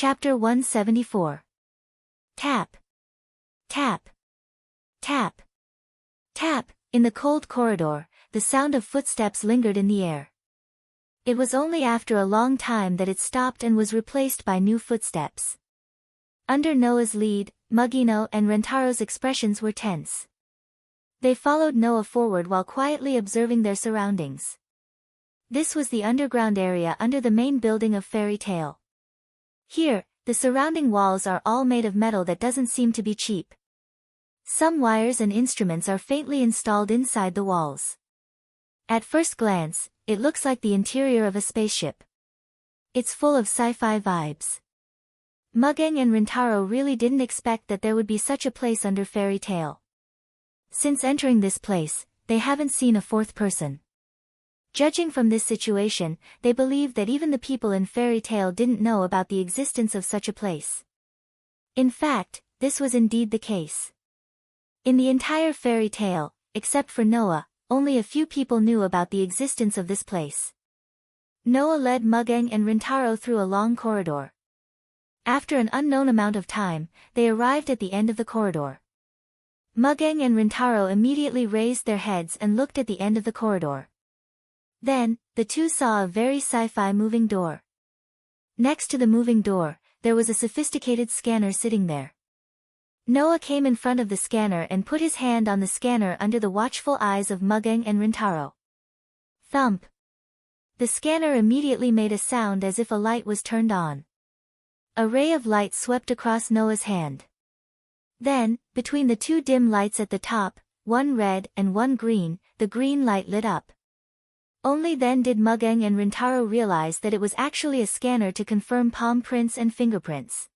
Chapter 174. Tap. Tap. Tap. Tap. In the cold corridor, the sound of footsteps lingered in the air. It was only after a long time that it stopped and was replaced by new footsteps. Under Noah's lead, Mugino and Rentaro's expressions were tense. They followed Noah forward while quietly observing their surroundings. This was the underground area under the main building of Fairy Tale. Here, the surrounding walls are all made of metal that doesn't seem to be cheap. Some wires and instruments are faintly installed inside the walls. At first glance, it looks like the interior of a spaceship. It's full of sci-fi vibes. Mugeng and Rintaro really didn't expect that there would be such a place under Fairy Tale. Since entering this place, they haven't seen a fourth person. Judging from this situation, they believe that even the people in Fairy Tale didn't know about the existence of such a place. In fact, this was indeed the case. In the entire Fairy Tale, except for Noah, only a few people knew about the existence of this place. Noah led Mugeng and Rintaro through a long corridor. After an unknown amount of time, they arrived at the end of the corridor. Mugeng and Rintaro immediately raised their heads and looked at the end of the corridor. Then, the two saw a very sci-fi moving door. Next to the moving door, there was a sophisticated scanner sitting there. Noah came in front of the scanner and put his hand on the scanner under the watchful eyes of Mugeng and Rintaro. Thump. The scanner immediately made a sound as if a light was turned on. A ray of light swept across Noah's hand. Then, between the two dim lights at the top, one red and one green, the green light lit up. Only then did Mugeng and Rintaro realize that it was actually a scanner to confirm palm prints and fingerprints.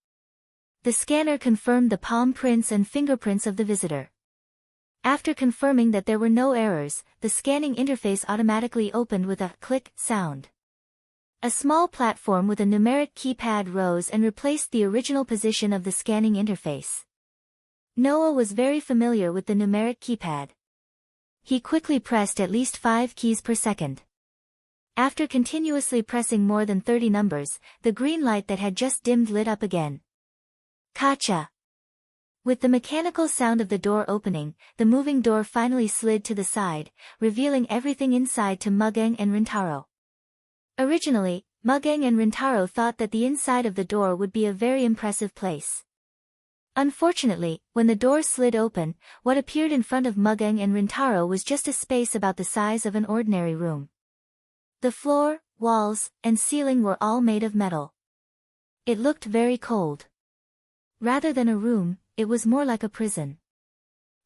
The scanner confirmed the palm prints and fingerprints of the visitor. After confirming that there were no errors, the scanning interface automatically opened with a click sound. A small platform with a numeric keypad rose and replaced the original position of the scanning interface. Noah was very familiar with the numeric keypad. He quickly pressed at least 5 keys per second. After continuously pressing more than 30 numbers, the green light that had just dimmed lit up again. Kacha! With the mechanical sound of the door opening, the moving door finally slid to the side, revealing everything inside to Mugeng and Rintaro. Originally, Mugeng and Rintaro thought that the inside of the door would be a very impressive place. Unfortunately, when the door slid open, what appeared in front of Mugeng and Rintaro was just a space about the size of an ordinary room. The floor, walls, and ceiling were all made of metal. It looked very cold. Rather than a room, it was more like a prison.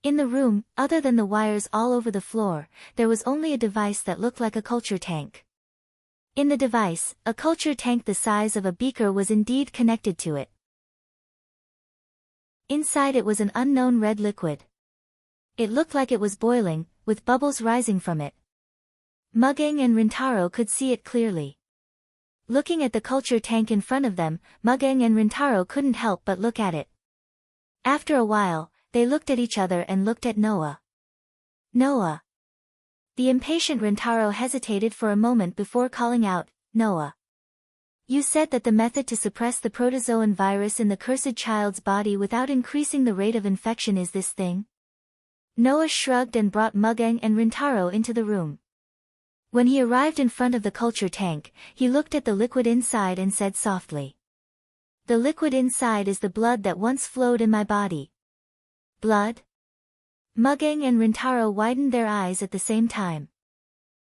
In the room, other than the wires all over the floor, there was only a device that looked like a culture tank. In the device, a culture tank the size of a beaker was indeed connected to it. Inside it was an unknown red liquid. It looked like it was boiling, with bubbles rising from it. Mugeng and Rintaro could see it clearly. Looking at the culture tank in front of them, Mugeng and Rintaro couldn't help but look at it. After a while, they looked at each other and looked at Noah. Noah. The impatient Rintaro hesitated for a moment before calling out, Noah. You said that the method to suppress the protozoan virus in the cursed child's body without increasing the rate of infection is this thing? Noah shrugged and brought Mugeng and Rintaro into the room. When he arrived in front of the culture tank, he looked at the liquid inside and said softly. The liquid inside is the blood that once flowed in my body. Blood? Mugeng and Rintaro widened their eyes at the same time.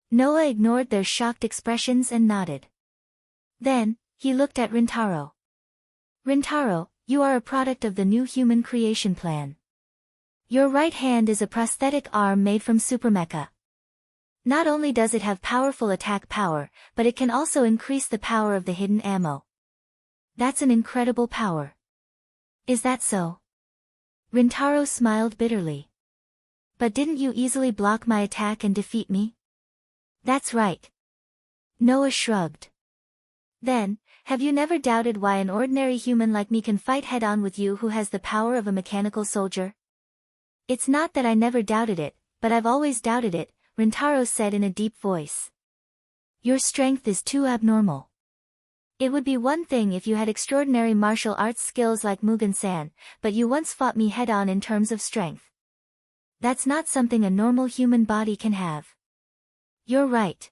Noah ignored their shocked expressions and nodded. Then, he looked at Rintaro. Rintaro, you are a product of the new human creation plan. Your right hand is a prosthetic arm made from supermecha. Not only does it have powerful attack power, but it can also increase the power of the hidden ammo. That's an incredible power. Is that so? Rintaro smiled bitterly. But didn't you easily block my attack and defeat me? That's right. Noah shrugged. Then, have you never doubted why an ordinary human like me can fight head-on with you who has the power of a mechanical soldier? It's not that I never doubted it, but I've always doubted it, Rintaro said in a deep voice. Your strength is too abnormal. It would be one thing if you had extraordinary martial arts skills like Mugen-san, but you once fought me head-on in terms of strength. That's not something a normal human body can have. You're right.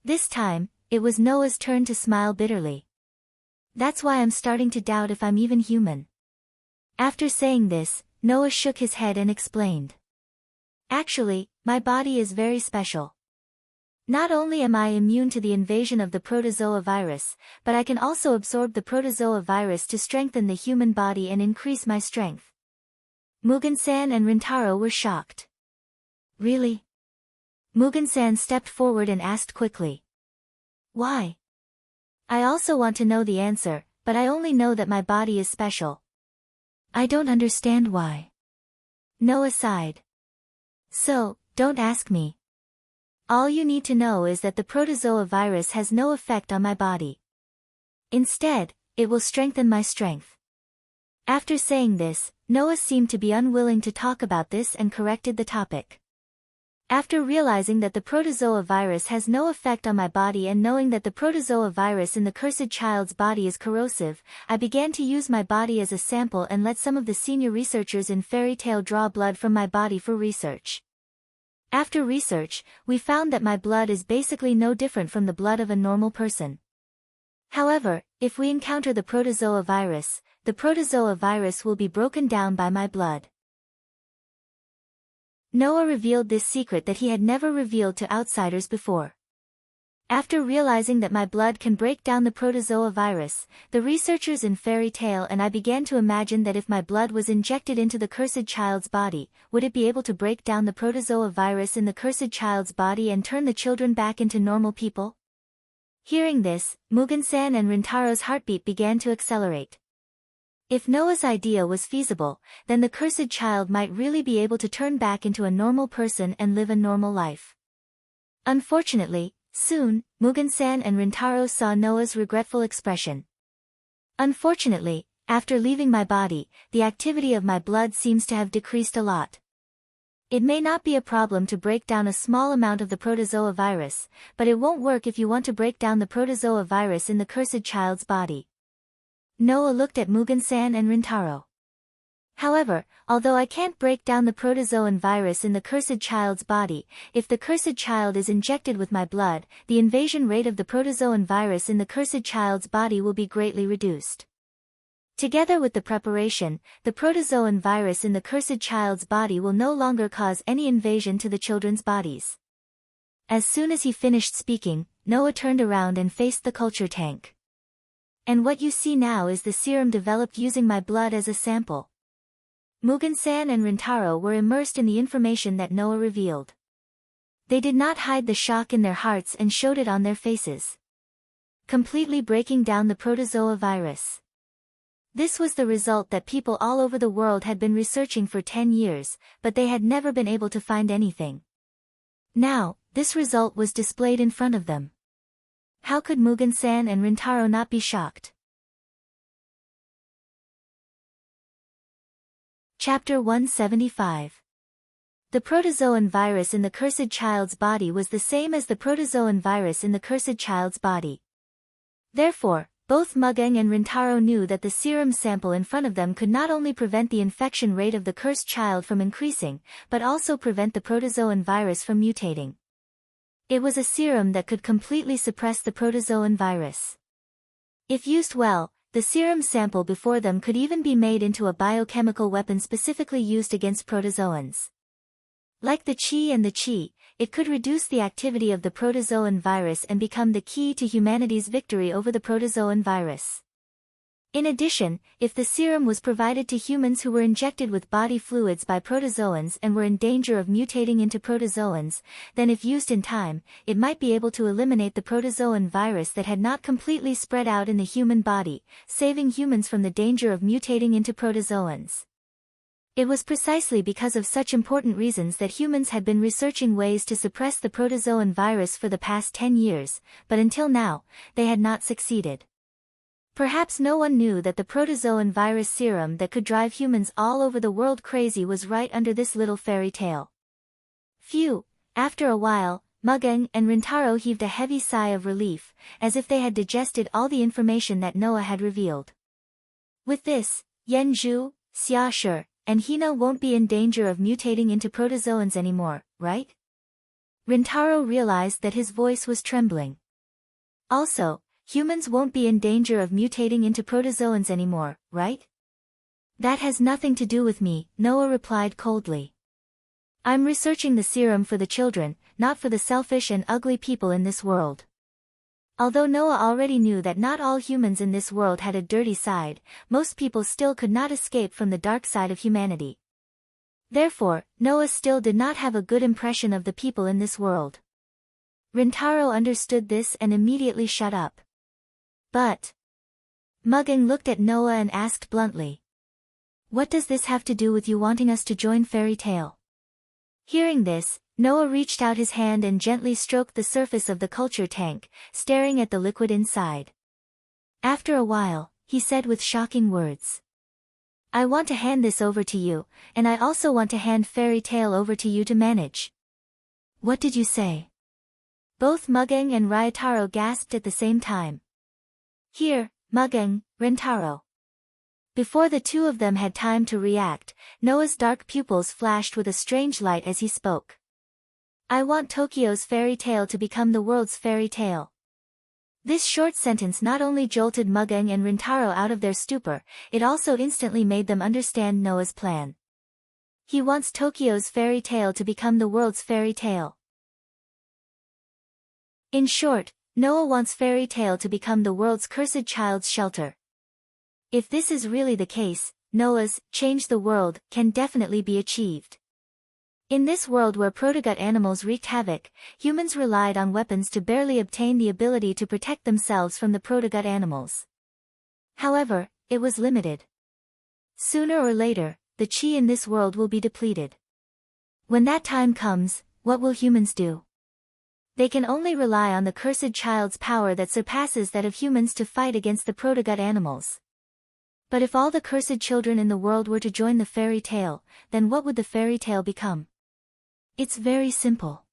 This time, it was Noah's turn to smile bitterly. That's why I'm starting to doubt if I'm even human. After saying this, Noah shook his head and explained. Actually, my body is very special. Not only am I immune to the invasion of the protozoa virus, but I can also absorb the protozoa virus to strengthen the human body and increase my strength. Mugen-san and Rintaro were shocked. Really? Mugen-san stepped forward and asked quickly. Why? I also want to know the answer, but I only know that my body is special. I don't understand why. Noah sighed. So, don't ask me. All you need to know is that the protozoa virus has no effect on my body. Instead, it will strengthen my strength. After saying this, Noah seemed to be unwilling to talk about this and corrected the topic. After realizing that the protozoa virus has no effect on my body and knowing that the protozoa virus in the cursed child's body is corrosive, I began to use my body as a sample and let some of the senior researchers in Fairy Tail draw blood from my body for research. After research, we found that my blood is basically no different from the blood of a normal person. However, if we encounter the protozoa virus will be broken down by my blood. Noah revealed this secret that he had never revealed to outsiders before. After realizing that my blood can break down the protozoa virus, the researchers in Fairy Tail and I began to imagine that if my blood was injected into the cursed child's body, would it be able to break down the protozoa virus in the cursed child's body and turn the children back into normal people? Hearing this, Mugen-san and Rintaro's heartbeat began to accelerate. If Noah's idea was feasible, then the cursed child might really be able to turn back into a normal person and live a normal life. Unfortunately, soon, Mugen-san and Rintaro saw Noah's regretful expression. Unfortunately, after leaving my body, the activity of my blood seems to have decreased a lot. It may not be a problem to break down a small amount of the protozoa virus, but it won't work if you want to break down the protozoa virus in the cursed child's body. Noah looked at Mugen-san and Rintaro. However, although I can't break down the protozoan virus in the cursed child's body, if the cursed child is injected with my blood, the invasion rate of the protozoan virus in the cursed child's body will be greatly reduced. Together with the preparation, the protozoan virus in the cursed child's body will no longer cause any invasion to the children's bodies. As soon as he finished speaking, Noah turned around and faced the culture tank. And what you see now is the serum developed using my blood as a sample. Mugen-san and Rintaro were immersed in the information that Noah revealed. They did not hide the shock in their hearts and showed it on their faces. Completely breaking down the protozoa virus. This was the result that people all over the world had been researching for 10 years, but they had never been able to find anything. Now, this result was displayed in front of them. How could Mugen-san and Rintaro not be shocked? Chapter 175. The protozoan virus in the cursed child's body was the same as the protozoan virus in the cursed child's body. Therefore, both Mugen and Rintaro knew that the serum sample in front of them could not only prevent the infection rate of the cursed child from increasing, but also prevent the protozoan virus from mutating. It was a serum that could completely suppress the protozoan virus. If used well, the serum sample before them could even be made into a biochemical weapon specifically used against protozoans. Like the Qi and the Qi, it could reduce the activity of the protozoan virus and become the key to humanity's victory over the protozoan virus. In addition, if the serum was provided to humans who were injected with body fluids by protozoans and were in danger of mutating into protozoans, then if used in time, it might be able to eliminate the protozoan virus that had not completely spread out in the human body, saving humans from the danger of mutating into protozoans. It was precisely because of such important reasons that humans had been researching ways to suppress the protozoan virus for the past 10 years, but until now, they had not succeeded. Perhaps no one knew that the protozoan virus serum that could drive humans all over the world crazy was right under this little fairy tale. Phew, after a while, Mugeng and Rintaro heaved a heavy sigh of relief, as if they had digested all the information that Noah had revealed. With this, Yanzhu, Xiashi, and Hina won't be in danger of mutating into protozoans anymore, right? Rintaro realized that his voice was trembling. Also, humans won't be in danger of mutating into protozoans anymore, right? That has nothing to do with me, Noah replied coldly. I'm researching the serum for the children, not for the selfish and ugly people in this world. Although Noah already knew that not all humans in this world had a dirty side, most people still could not escape from the dark side of humanity. Therefore, Noah still did not have a good impression of the people in this world. Rintaro understood this and immediately shut up. But Mugeng looked at Noah and asked bluntly, "What does this have to do with you wanting us to join Fairy Tale?" Hearing this, Noah reached out his hand and gently stroked the surface of the culture tank, staring at the liquid inside. After a while, he said with shocking words, "I want to hand this over to you, and I also want to hand Fairy Tale over to you to manage." "What did you say?" Both Mugeng and Ryotaro gasped at the same time. "Here, Mugeng, Rintaro." Before the two of them had time to react, Noah's dark pupils flashed with a strange light as he spoke. "I want Tokyo's fairy tale to become the world's fairy tale." This short sentence not only jolted Mugeng and Rintaro out of their stupor, it also instantly made them understand Noah's plan. He wants Tokyo's fairy tale to become the world's fairy tale. In short, Noah wants Fairy Tale to become the world's cursed child's shelter. If this is really the case, Noah's change the world can definitely be achieved. In this world where protogut animals wreaked havoc, humans relied on weapons to barely obtain the ability to protect themselves from the protogut animals. However, it was limited. Sooner or later, the chi in this world will be depleted. When that time comes, what will humans do? They can only rely on the cursed child's power that surpasses that of humans to fight against the protogut animals. But if all the cursed children in the world were to join the fairy tale, then what would the fairy tale become? It's very simple.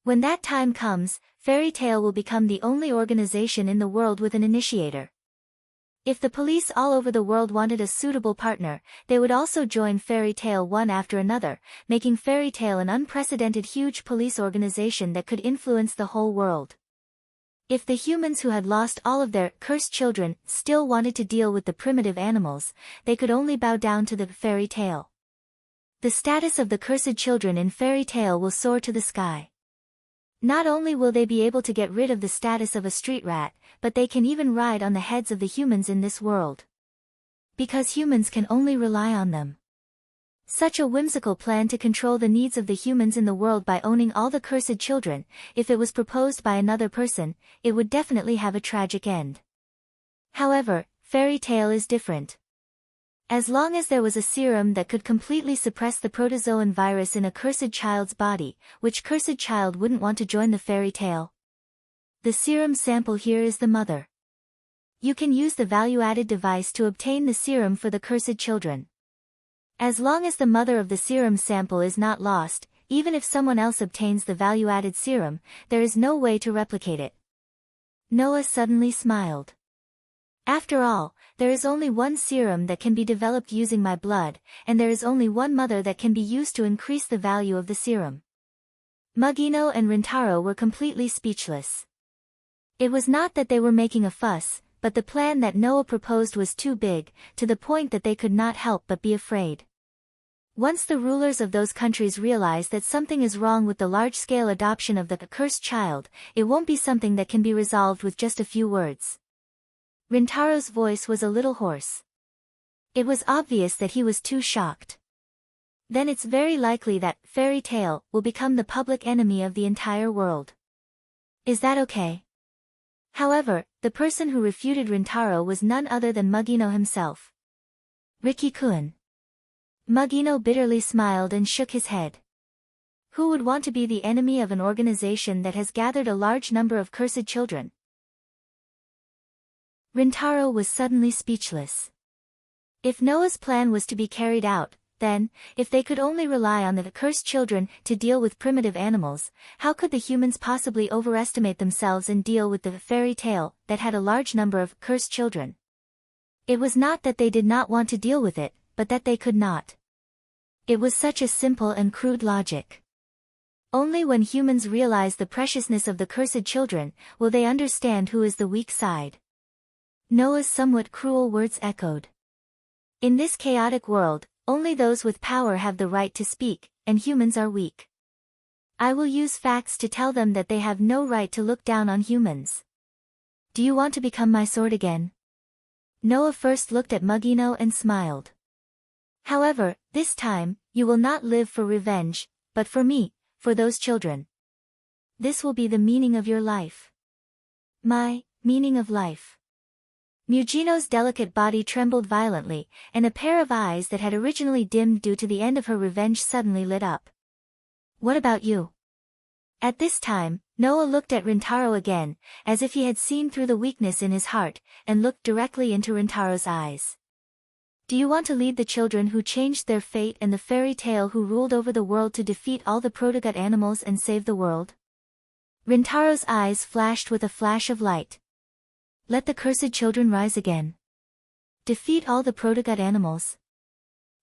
When that time comes, Fairy Tale will become the only organization in the world with an initiator. If the police all over the world wanted a suitable partner, they would also join Fairy Tale one after another, making Fairy Tale an unprecedented huge police organization that could influence the whole world. If the humans who had lost all of their cursed children still wanted to deal with the primitive animals, they could only bow down to the Fairy Tale. The status of the cursed children in Fairy Tale will soar to the sky. Not only will they be able to get rid of the status of a street rat, but they can even ride on the heads of the humans in this world. Because humans can only rely on them. Such a whimsical plan to control the needs of the humans in the world by owning all the cursed children, if it was proposed by another person, it would definitely have a tragic end. However, Fairy Tale is different. As long as there was a serum that could completely suppress the protozoan virus in a cursed child's body, which cursed child wouldn't want to join the fairy tale? The serum sample here is the mother. You can use the value-added device to obtain the serum for the cursed children. As long as the mother of the serum sample is not lost, even if someone else obtains the value-added serum, there is no way to replicate it. Noah suddenly smiled. After all, there is only one serum that can be developed using my blood, and there is only one mother that can be used to increase the value of the serum. Mugino and Rintaro were completely speechless. It was not that they were making a fuss, but the plan that Noah proposed was too big, to the point that they could not help but be afraid. Once the rulers of those countries realize that something is wrong with the large-scale adoption of the cursed child, it won't be something that can be resolved with just a few words. Rintaro's voice was a little hoarse. It was obvious that he was too shocked. Then it's very likely that Fairy Tale will become the public enemy of the entire world. Is that okay? However, the person who refuted Rintaro was none other than Mugino himself. Riki-kun. Mugino bitterly smiled and shook his head. Who would want to be the enemy of an organization that has gathered a large number of cursed children? Rintaro was suddenly speechless. If Noah's plan was to be carried out, Then, if they could only rely on the cursed children to deal with primitive animals, how could the humans possibly overestimate themselves and deal with the fairy tale that had a large number of cursed children? It was not that they did not want to deal with it, but that they could not. It was such a simple and crude logic. Only when humans realize the preciousness of the cursed children will they understand who is the weak side. Noah's somewhat cruel words echoed. In this chaotic world, only those with power have the right to speak, and humans are weak. I will use facts to tell them that they have no right to look down on humans. Do you want to become my sword again? Noah first looked at Mugino and smiled. However, this time, you will not live for revenge, but for me, for those children. This will be the meaning of your life. My meaning of life. Mugino's delicate body trembled violently, and a pair of eyes that had originally dimmed due to the end of her revenge suddenly lit up. What about you? At this time, Noah looked at Rintaro again, as if he had seen through the weakness in his heart, and looked directly into Rintaro's eyes. Do you want to lead the children who changed their fate and the fairy tale who ruled over the world to defeat all the protogut animals and save the world? Rintaro's eyes flashed with a flash of light. Let the cursed children rise again. Defeat all the protogut animals.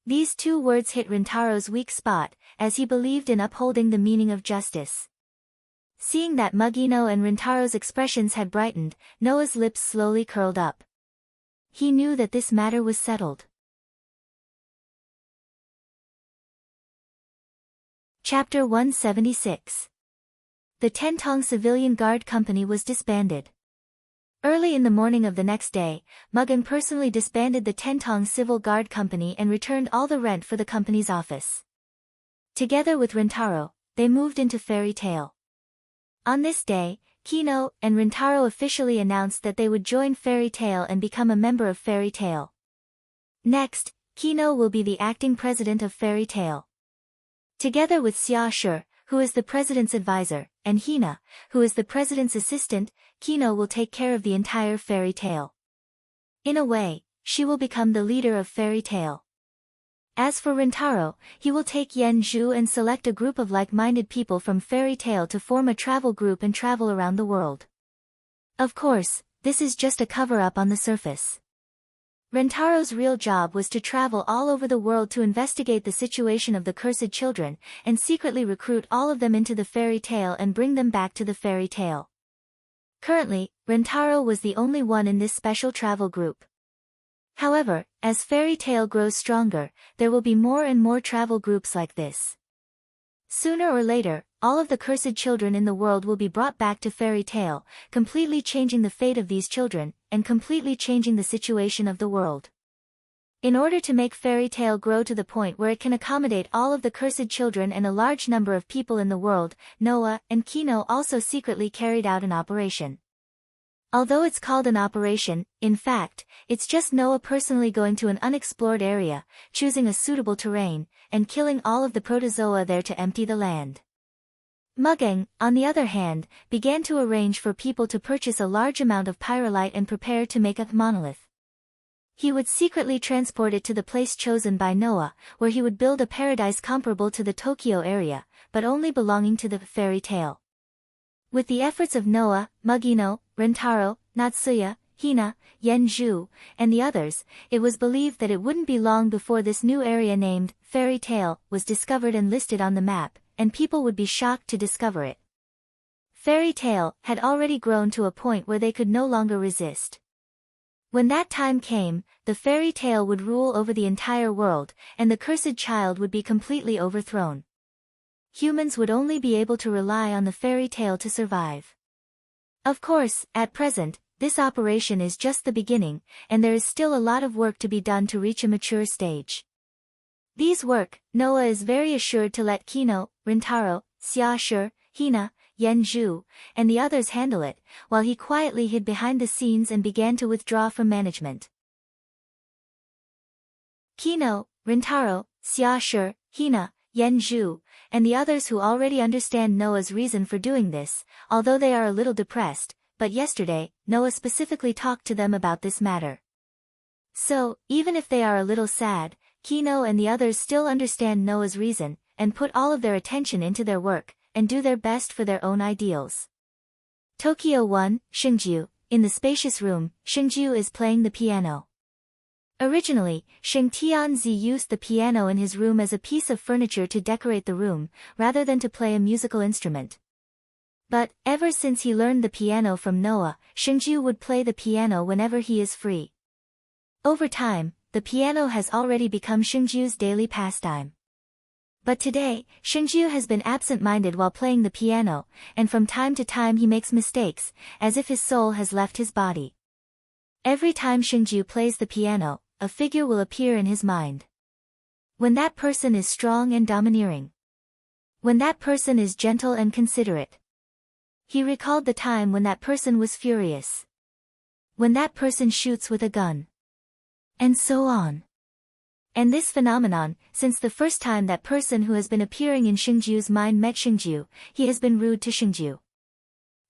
These two words hit Rintaro's weak spot, as he believed in upholding the meaning of justice. Seeing that Mugino and Rintaro's expressions had brightened, Noah's lips slowly curled up. He knew that this matter was settled. Chapter 176. The Tentong Civilian Guard Company was disbanded. Early in the morning of the next day, Mugen personally disbanded the Tentong Civil Guard Company and returned all the rent for the company's office. Together with Rintaro, they moved into Fairy Tale. On this day, Kino and Rintaro officially announced that they would join Fairy Tale and become a member of Fairy Tale. Next, Kino will be the acting president of Fairy Tale. Together with Xia Shi, who is the president's advisor, and Hina, who is the president's assistant, Kino will take care of the entire Fairy Tale. In a way, she will become the leader of Fairy Tale. As for Rintaro, he will take Yen Zhu and select a group of like-minded people from Fairy Tale to form a travel group and travel around the world. Of course, this is just a cover-up on the surface. Rentaro's real job was to travel all over the world to investigate the situation of the cursed children, and secretly recruit all of them into the Fairy Tale and bring them back to the Fairy Tale. Currently, Rintaro was the only one in this special travel group. However, as Fairy Tale grows stronger, there will be more and more travel groups like this. Sooner or later, all of the cursed children in the world will be brought back to Fairy Tale, completely changing the fate of these children, and completely changing the situation of the world. In order to make Fairy Tale grow to the point where it can accommodate all of the cursed children and a large number of people in the world, Noah and Kino also secretly carried out an operation. Although it's called an operation, in fact, it's just Noah personally going to an unexplored area, choosing a suitable terrain, and killing all of the protozoa there to empty the land. Mugen, on the other hand, began to arrange for people to purchase a large amount of pyrolite and prepare to make a monolith. He would secretly transport it to the place chosen by Noah, where he would build a paradise comparable to the Tokyo area, but only belonging to the Fairy Tale. With the efforts of Noah, Mugino, Rintaro, Natsuya, Hina, Yen Zhu, and the others, it was believed that it wouldn't be long before this new area named Fairy Tale was discovered and listed on the map, and people would be shocked to discover it. Fairy Tale had already grown to a point where they could no longer resist. When that time came, the Fairy Tale would rule over the entire world, and the cursed child would be completely overthrown. Humans would only be able to rely on the Fairy Tale to survive. Of course, at present, this operation is just the beginning, and there is still a lot of work to be done to reach a mature stage. These work, Noah is very assured to let Kino, Rintaro, Xia Shi, Hina, Yen Zhu, and the others handle it, while he quietly hid behind the scenes and began to withdraw from management. Kino, Rintaro, Xia Shi, Hina, Yen Zhu, and the others who already understand Noah's reason for doing this, although they are a little depressed, but yesterday, Noah specifically talked to them about this matter. So, even if they are a little sad, Kino and the others still understand Noah's reason, and put all of their attention into their work, and do their best for their own ideals. Tokyo 1, Shingju. In the spacious room, Shingju is playing the piano. Originally, Xing Tianzi used the piano in his room as a piece of furniture to decorate the room, rather than to play a musical instrument. But, ever since he learned the piano from Noah, Shingju would play the piano whenever he is free. Over time, the piano has already become Shingju's daily pastime. But today, Shingju has been absent-minded while playing the piano, and from time to time he makes mistakes, as if his soul has left his body. Every time Shingju plays the piano, a figure will appear in his mind. When that person is strong and domineering. When that person is gentle and considerate. He recalled the time when that person was furious. When that person shoots with a gun. And so on. And this phenomenon, since the first time that person who has been appearing in Shingju's mind met Shingju, he has been rude to Shingju.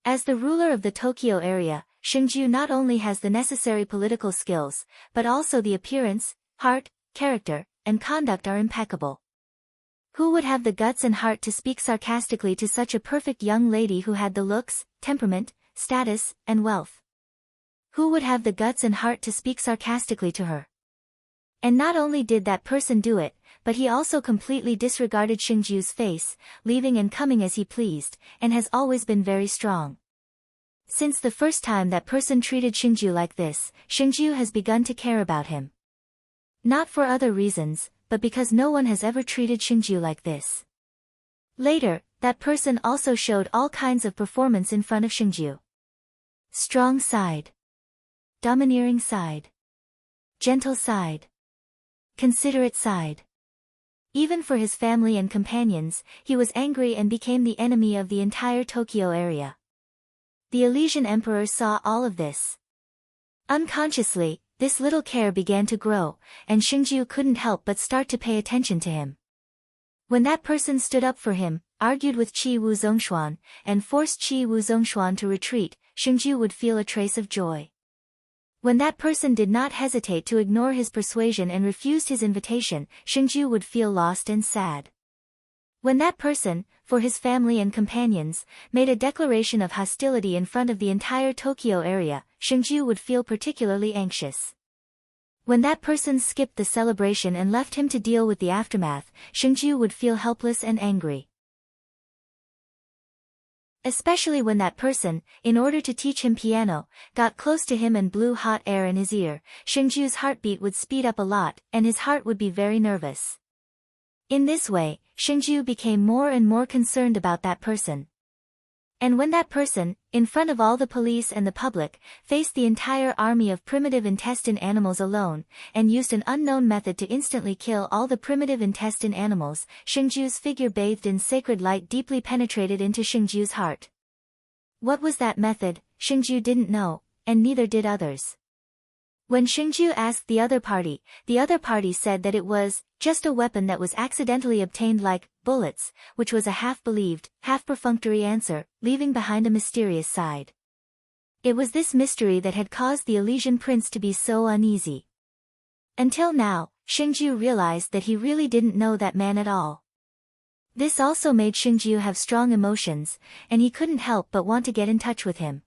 As the ruler of the Tokyo area, Shingju not only has the necessary political skills, but also the appearance, heart, character, and conduct are impeccable. Who would have the guts and heart to speak sarcastically to such a perfect young lady who had the looks, temperament, status, and wealth? Who would have the guts and heart to speak sarcastically to her? And not only did that person do it, but he also completely disregarded Shingju's face, leaving and coming as he pleased, and has always been very strong. Since the first time that person treated Shingju like this, Shingju has begun to care about him. Not for other reasons, but because no one has ever treated Shingju like this. Later, that person also showed all kinds of performance in front of Shingju. Strong side. Domineering side. Gentle side. Considerate side. Even for his family and companions, he was angry and became the enemy of the entire Tokyo area. The Elysian Emperor saw all of this. Unconsciously, this little care began to grow, and Shingju couldn't help but start to pay attention to him. When that person stood up for him, argued with Qi Wu Zhongshuan, and forced Qi Wu Zhongshuan to retreat, Shingju would feel a trace of joy. When that person did not hesitate to ignore his persuasion and refused his invitation, Shingju would feel lost and sad. When that person, for his family and companions, made a declaration of hostility in front of the entire Tokyo area, Shingju would feel particularly anxious. When that person skipped the celebration and left him to deal with the aftermath, Shingju would feel helpless and angry. Especially when that person, in order to teach him piano, got close to him and blew hot air in his ear, Shingju's heartbeat would speed up a lot, and his heart would be very nervous. In this way, Shingju became more and more concerned about that person. And when that person, in front of all the police and the public, faced the entire army of primitive intestine animals alone, and used an unknown method to instantly kill all the primitive intestine animals, Shingju's figure bathed in sacred light deeply penetrated into Shingju's heart. What was that method, Shingju didn't know, and neither did others. When Shingju asked the other party said that it was just a weapon that was accidentally obtained like bullets, which was a half-believed, half-perfunctory answer, leaving behind a mysterious side. It was this mystery that had caused the Elysian prince to be so uneasy. Until now, Shingju realized that he really didn't know that man at all. This also made Shingju have strong emotions, and he couldn't help but want to get in touch with him.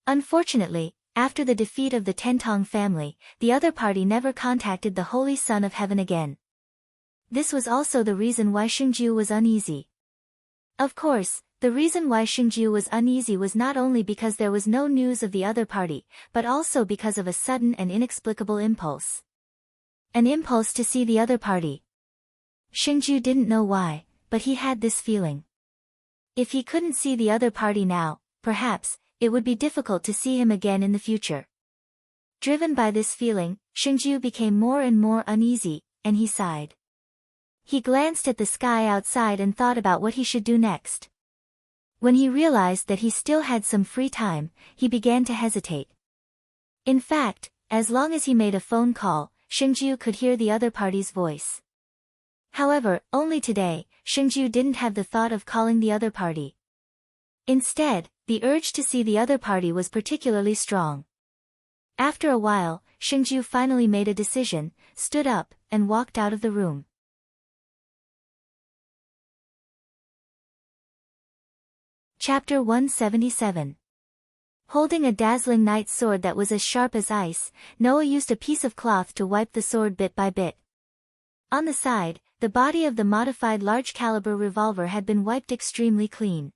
Unfortunately, after the defeat of the Tentong family, the other party never contacted the Holy Son of Heaven again. This was also the reason why Shingju was uneasy. Of course, the reason why Shingju was uneasy was not only because there was no news of the other party, but also because of a sudden and inexplicable impulse. An impulse to see the other party. Shingju didn't know why, but he had this feeling. If he couldn't see the other party now, perhaps, it would be difficult to see him again in the future. Driven by this feeling, Shingju became more and more uneasy, and he sighed. He glanced at the sky outside and thought about what he should do next. When he realized that he still had some free time, he began to hesitate. In fact, as long as he made a phone call, Shingju could hear the other party's voice. However, only today, Shingju didn't have the thought of calling the other party. Instead, the urge to see the other party was particularly strong. After a while, Shengju finally made a decision, stood up, and walked out of the room. Chapter 177. Holding a dazzling knight's sword that was as sharp as ice, Noah used a piece of cloth to wipe the sword bit by bit. On the side, the body of the modified large-caliber revolver had been wiped extremely clean.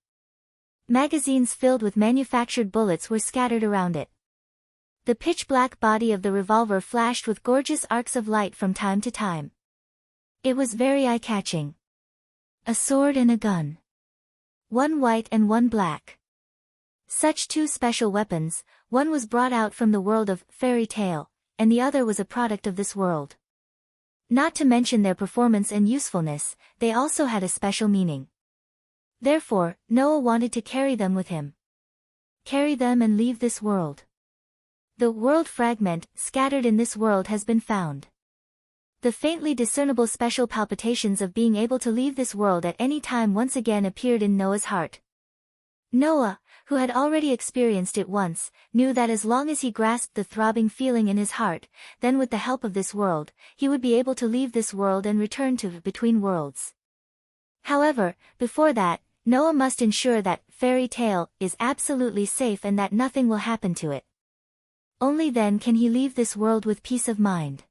Magazines filled with manufactured bullets were scattered around it. The pitch-black body of the revolver flashed with gorgeous arcs of light from time to time. It was very eye-catching. A sword and a gun. One white and one black. Such two special weapons, one was brought out from the world of fairy tale, and the other was a product of this world. Not to mention their performance and usefulness, they also had a special meaning. Therefore, Noah wanted to carry them with him. Carry them and leave this world. The world fragment, scattered in this world, has been found. The faintly discernible special palpitations of being able to leave this world at any time once again appeared in Noah's heart. Noah, who had already experienced it once, knew that as long as he grasped the throbbing feeling in his heart, then with the help of this world, he would be able to leave this world and return to between worlds. However, before that, Noah must ensure that fairy tale is absolutely safe and that nothing will happen to it. Only then can he leave this world with peace of mind.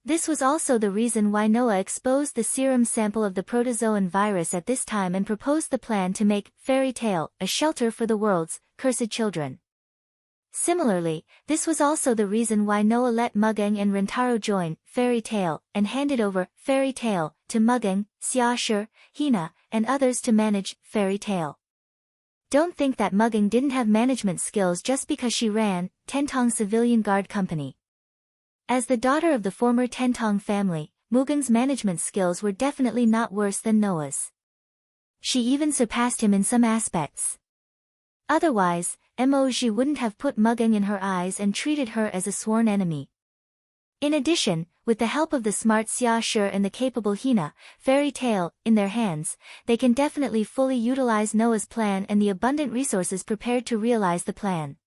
This was also the reason why Noah exposed the serum sample of the protozoan virus at this time and proposed the plan to make fairy tale a shelter for the world's cursed children. Similarly, this was also the reason why Noah let Mugang and Rentaro join fairy tale and handed over fairy tale to Mugang, Xiaoshi, Hina, and others to manage fairy tale. Don't think that Mugang didn't have management skills just because she ran Tentong Civilian Guard Company. As the daughter of the former Tentong family, Mugang's management skills were definitely not worse than Noah's. She even surpassed him in some aspects. Otherwise, Moji wouldn't have put Mugang in her eyes and treated her as a sworn enemy. In addition, with the help of the smart Xiaoshi and the capable Hina, fairy tale, in their hands, they can definitely fully utilize Noah's plan and the abundant resources prepared to realize the plan.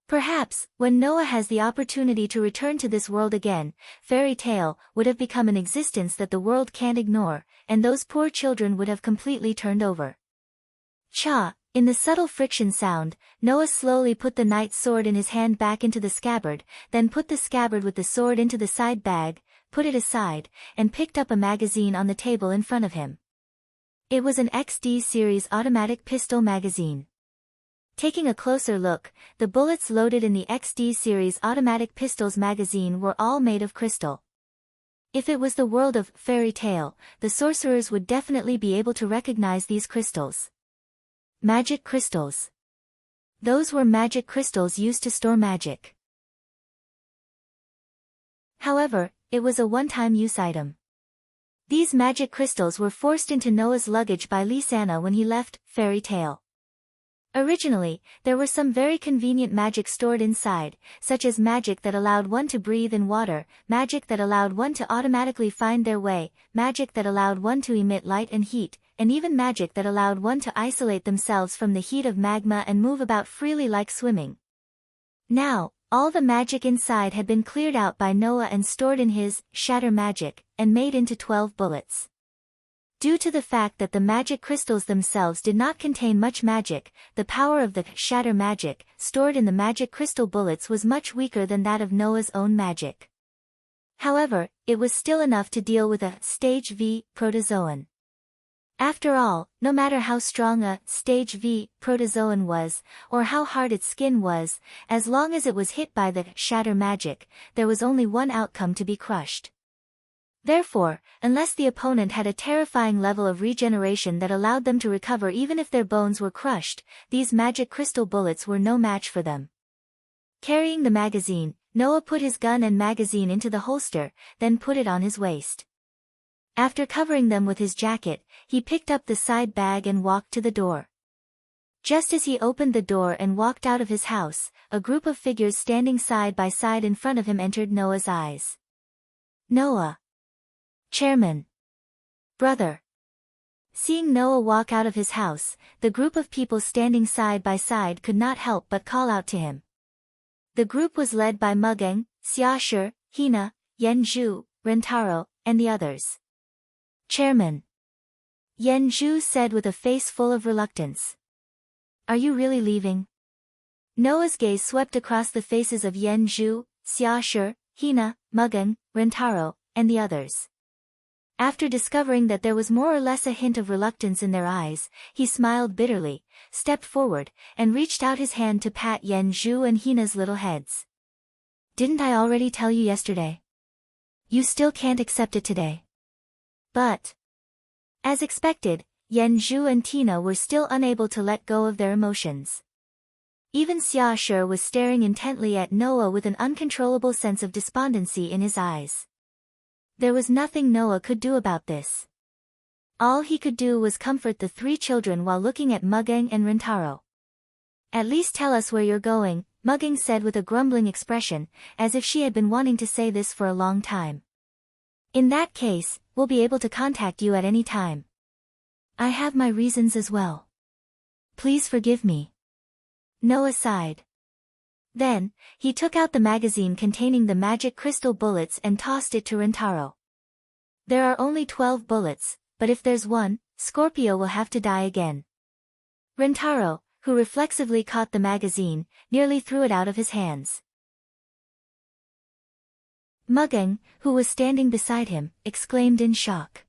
Perhaps, when Noah has the opportunity to return to this world again, fairy tale would have become an existence that the world can't ignore, and those poor children would have completely turned over. Cha! In the subtle friction sound, Noah slowly put the knight's sword in his hand back into the scabbard, then put the scabbard with the sword into the side bag, put it aside, and picked up a magazine on the table in front of him. It was an XD series automatic pistol magazine. Taking a closer look, the bullets loaded in the XD series automatic pistols magazine were all made of crystal. If it was the world of fairy tale, the sorcerers would definitely be able to recognize these crystals. Magic crystals. Those were magic crystals used to store magic. However, it was a one-time use item. These magic crystals were forced into Noah's luggage by Lisana when he left fairy tale. Originally, there were some very convenient magic stored inside, such as magic that allowed one to breathe in water, magic that allowed one to automatically find their way, magic that allowed one to emit light and heat, and even magic that allowed one to isolate themselves from the heat of magma and move about freely like swimming. Now, all the magic inside had been cleared out by Noah and stored in his shatter magic, and made into 12 bullets. Due to the fact that the magic crystals themselves did not contain much magic, the power of the shatter magic stored in the magic crystal bullets was much weaker than that of Noah's own magic. However, it was still enough to deal with a Stage V protozoan. After all, no matter how strong a Stage V protozoan was, or how hard its skin was, as long as it was hit by the shatter magic, there was only one outcome to be crushed. Therefore, unless the opponent had a terrifying level of regeneration that allowed them to recover even if their bones were crushed, these magic crystal bullets were no match for them. Carrying the magazine, Noah put his gun and magazine into the holster, then put it on his waist. After covering them with his jacket, he picked up the side bag and walked to the door. Just as he opened the door and walked out of his house, a group of figures standing side by side in front of him entered Noah's eyes. Noah. Chairman. Brother. Seeing Noah walk out of his house, the group of people standing side by side could not help but call out to him. The group was led by Mugeng, Xiashi, Hina, Yanzhu, Rentaro, and the others. Chairman. Yanzhu said with a face full of reluctance. Are you really leaving? Noah's gaze swept across the faces of Yanzhu, Xiashi, Hina, Mugeng, Rentaro, and the others. After discovering that there was more or less a hint of reluctance in their eyes, he smiled bitterly, stepped forward, and reached out his hand to pat Yanzhu and Hina's little heads. Didn't I already tell you yesterday? You still can't accept it today. But, as expected, Yanzhu and Tina were still unable to let go of their emotions. Even Xiashi was staring intently at Noah with an uncontrollable sense of despondency in his eyes. There was nothing Noah could do about this. All he could do was comfort the three children while looking at Mugeng and Rentaro. At least tell us where you're going, Mugeng said with a grumbling expression, as if she had been wanting to say this for a long time. In that case, we'll be able to contact you at any time. I have my reasons as well. Please forgive me. Noah sighed. Then, he took out the magazine containing the magic crystal bullets and tossed it to Rentaro. There are only 12 bullets, but if there's one, Scorpio will have to die again. Rentaro, who reflexively caught the magazine, nearly threw it out of his hands. Mugeng, who was standing beside him, exclaimed in shock.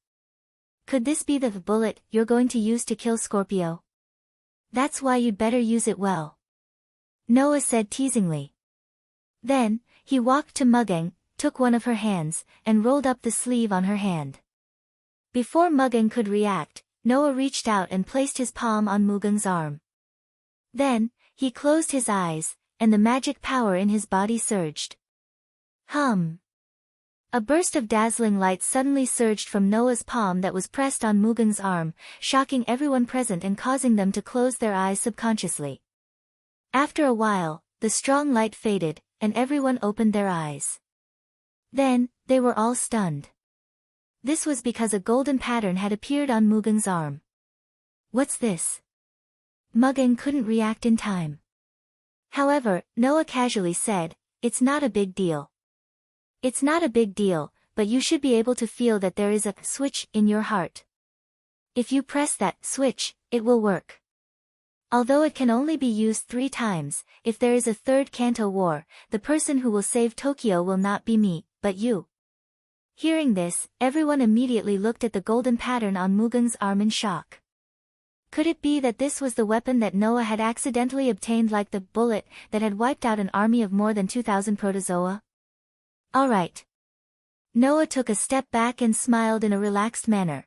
Could this be the bullet you're going to use to kill Scorpio? That's why you'd better use it well. Noah said teasingly. Then, he walked to Mugeng, took one of her hands, and rolled up the sleeve on her hand. Before Mugeng could react, Noah reached out and placed his palm on Mugeng's arm. Then, he closed his eyes, and the magic power in his body surged. Hum! A burst of dazzling light suddenly surged from Noah's palm that was pressed on Mugeng's arm, shocking everyone present and causing them to close their eyes subconsciously. After a while, the strong light faded, and everyone opened their eyes. Then, they were all stunned. This was because a golden pattern had appeared on Mugeng's arm. What's this? Mugeng couldn't react in time. However, Noah casually said, it's not a big deal. It's not a big deal, but you should be able to feel that there is a switch in your heart. If you press that switch, it will work. Although it can only be used 3 times, if there is a third Kanto war, the person who will save Tokyo will not be me, but you. Hearing this, everyone immediately looked at the golden pattern on Mugeng's arm in shock. Could it be that this was the weapon that Noah had accidentally obtained, like the bullet that had wiped out an army of more than 2,000 protozoa? Alright. Noah took a step back and smiled in a relaxed manner.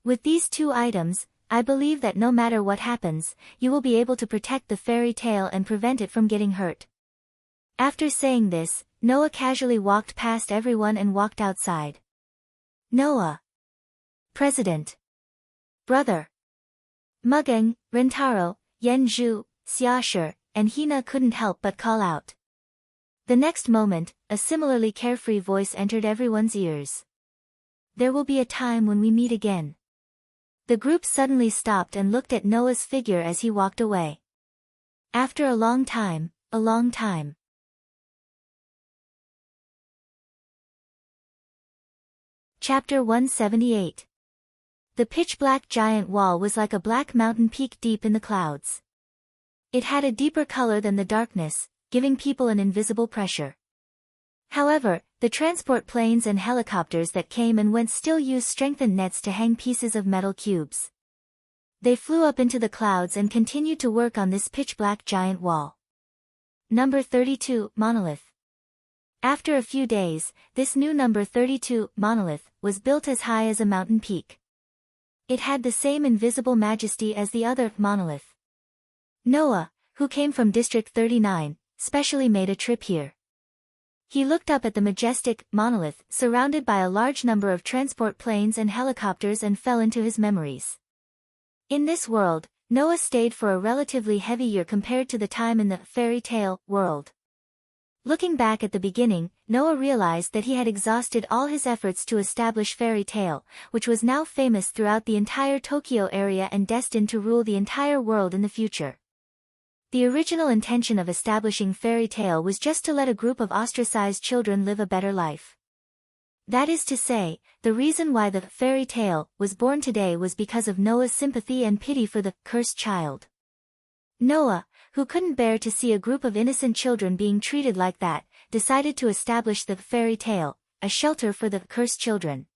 With these 2 items, I believe that no matter what happens, you will be able to protect the fairy tale and prevent it from getting hurt. After saying this, Noah casually walked past everyone and walked outside. Noah. President. Brother. Mugeng, Rentaro, Yanzhu, Xiashi, and Hina couldn't help but call out. The next moment, a similarly carefree voice entered everyone's ears. There will be a time when we meet again. The group suddenly stopped and looked at Noah's figure as he walked away. After a long time, a long time. Chapter 178. The pitch-black giant wall was like a black mountain peak deep in the clouds. It had a deeper color than the darkness, giving people an invisible pressure. However, the transport planes and helicopters that came and went still used strengthened nets to hang pieces of metal cubes. They flew up into the clouds and continued to work on this pitch-black giant wall. Number 32, Monolith. After a few days, this new number 32, Monolith, was built as high as a mountain peak. It had the same invisible majesty as the other monolith. Noah, who came from District 39, specially made a trip here. He looked up at the majestic monolith surrounded by a large number of transport planes and helicopters and fell into his memories. In this world, Noah stayed for a relatively heavy year compared to the time in the fairy tale world. Looking back at the beginning, Noah realized that he had exhausted all his efforts to establish fairy tale, which was now famous throughout the entire Tokyo area and destined to rule the entire world in the future. The original intention of establishing fairy tale was just to let a group of ostracized children live a better life. That is to say, the reason why the fairy tale was born today was because of Noah's sympathy and pity for the cursed child. Noah, who couldn't bear to see a group of innocent children being treated like that, decided to establish the fairy tale, a shelter for the cursed children.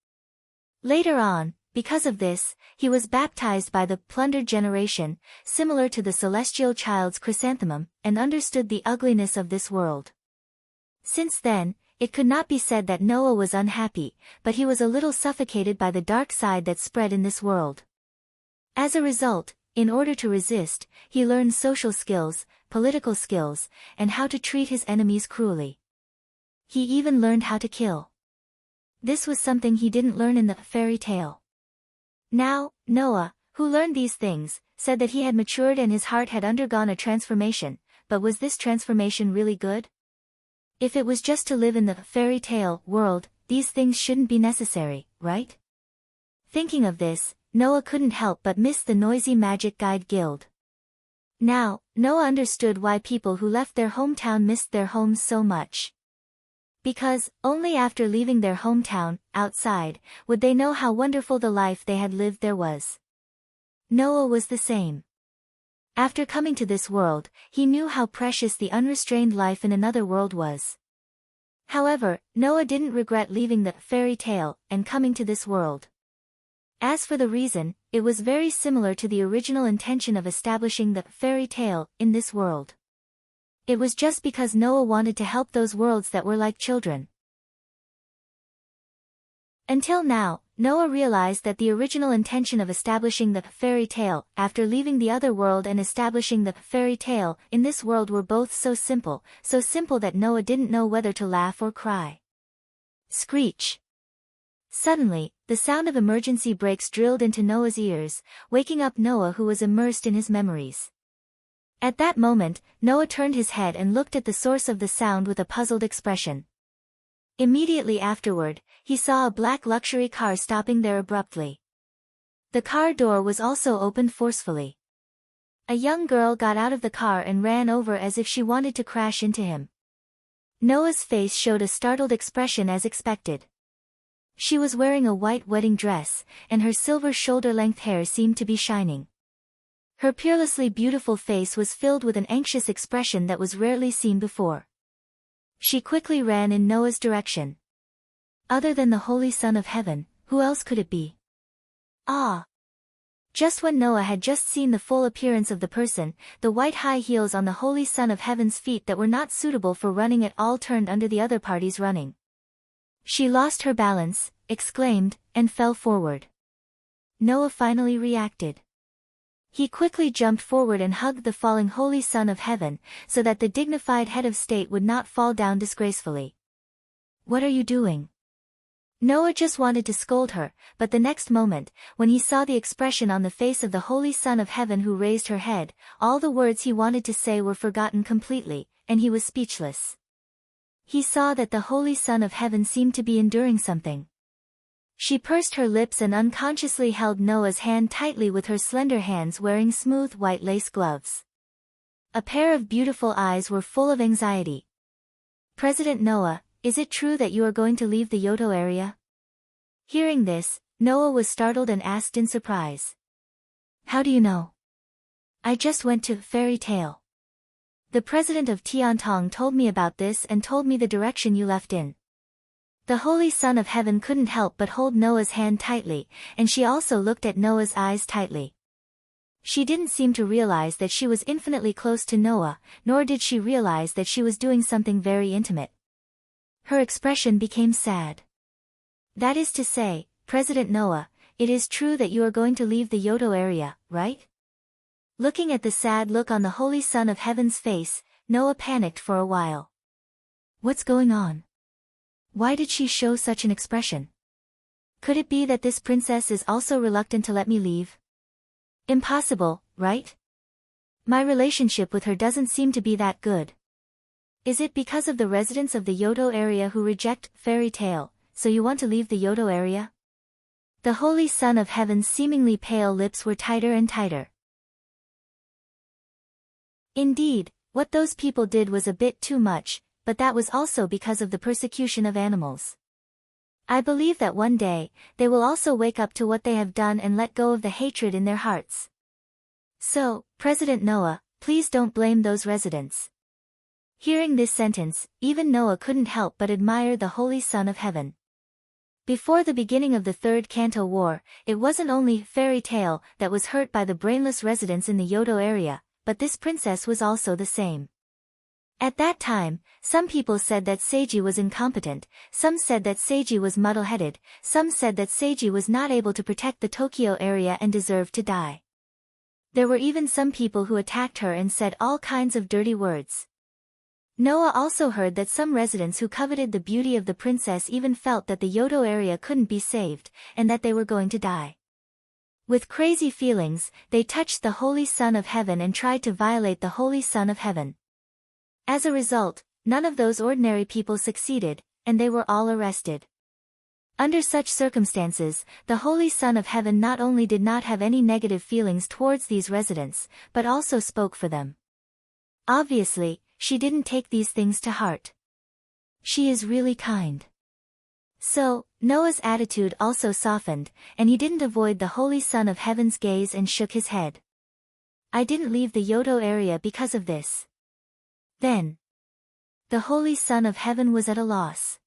Later on, because of this, he was baptized by the plundered generation, similar to the celestial child's chrysanthemum, and understood the ugliness of this world. Since then, it could not be said that Noah was unhappy, but he was a little suffocated by the dark side that spread in this world. As a result, in order to resist, he learned social skills, political skills, and how to treat his enemies cruelly. He even learned how to kill. This was something he didn't learn in the fairy tale. Now, Noah, who learned these things, said that he had matured and his heart had undergone a transformation, but was this transformation really good? If it was just to live in the fairy tale world, these things shouldn't be necessary, right? Thinking of this, Noah couldn't help but miss the noisy magic guide guild. Now, Noah understood why people who left their hometown missed their homes so much. Because, only after leaving their hometown, outside, would they know how wonderful the life they had lived there was. Noah was the same. After coming to this world, he knew how precious the unrestrained life in another world was. However, Noah didn't regret leaving the fairy tale and coming to this world. As for the reason, it was very similar to the original intention of establishing the fairy tale in this world. It was just because Noah wanted to help those worlds that were like children. Until now, Noah realized that the original intention of establishing the fairy tale after leaving the other world and establishing the fairy tale in this world were both so simple that Noah didn't know whether to laugh or cry. Screech! Suddenly, the sound of emergency brakes drilled into Noah's ears, waking up Noah, who was immersed in his memories. At that moment, Noah turned his head and looked at the source of the sound with a puzzled expression. Immediately afterward, he saw a black luxury car stopping there abruptly. The car door was also opened forcefully. A young girl got out of the car and ran over as if she wanted to crash into him. Noah's face showed a startled expression as expected. She was wearing a white wedding dress, and her silver shoulder-length hair seemed to be shining. Her peerlessly beautiful face was filled with an anxious expression that was rarely seen before. She quickly ran in Noah's direction. Other than the Holy Son of Heaven, who else could it be? Ah! Just when Noah had just seen the full appearance of the person, the white high heels on the Holy Son of Heaven's feet that were not suitable for running at all turned under the other party's running. She lost her balance, exclaimed, and fell forward. Noah finally reacted. He quickly jumped forward and hugged the falling Holy Son of Heaven, so that the dignified head of state would not fall down disgracefully. "What are you doing?" Noah just wanted to scold her, but the next moment, when he saw the expression on the face of the Holy Son of Heaven who raised her head, all the words he wanted to say were forgotten completely, and he was speechless. He saw that the Holy Son of Heaven seemed to be enduring something. She pursed her lips and unconsciously held Noah's hand tightly with her slender hands wearing smooth white lace gloves. A pair of beautiful eyes were full of anxiety. "President Noah, is it true that you are going to leave the Yoto area?" Hearing this, Noah was startled and asked in surprise. "How do you know?" "I just went to Fairy Tale. The president of Tiantong told me about this and told me the direction you left in." The Holy Son of Heaven couldn't help but hold Noah's hand tightly, and she also looked at Noah's eyes tightly. She didn't seem to realize that she was infinitely close to Noah, nor did she realize that she was doing something very intimate. Her expression became sad. "That is to say, President Noah, it is true that you are going to leave the Yoto area, right?" Looking at the sad look on the Holy Son of Heaven's face, Noah panicked for a while. What's going on? Why did she show such an expression? Could it be that this princess is also reluctant to let me leave? Impossible, right? My relationship with her doesn't seem to be that good. Is it because of the residents of the Yoto area who reject Fairy Tale, so you want to leave the Yoto area? The Holy Son of Heaven's seemingly pale lips were tighter and tighter. Indeed, what those people did was a bit too much, but that was also because of the persecution of animals. I believe that one day, they will also wake up to what they have done and let go of the hatred in their hearts. So, President Noah, please don't blame those residents. Hearing this sentence, even Noah couldn't help but admire the Holy Son of Heaven. Before the beginning of the Third Kanto War, it wasn't only Fairy Tale that was hurt by the brainless residents in the Yodo area, but this princess was also the same. At that time, some people said that Seiji was incompetent, some said that Seiji was muddle-headed, some said that Seiji was not able to protect the Tokyo area and deserved to die. There were even some people who attacked her and said all kinds of dirty words. Noah also heard that some residents who coveted the beauty of the princess even felt that the Yodo area couldn't be saved, and that they were going to die. With crazy feelings, they touched the Holy Son of Heaven and tried to violate the Holy Son of Heaven. As a result, none of those ordinary people succeeded, and they were all arrested. Under such circumstances, the Holy Son of Heaven not only did not have any negative feelings towards these residents, but also spoke for them. Obviously, she didn't take these things to heart. She is really kind. So, Noah's attitude also softened, and he didn't avoid the Holy Son of Heaven's gaze and shook his head. I didn't leave the Yodo area because of this. Then, the Holy Son of Heaven was at a loss.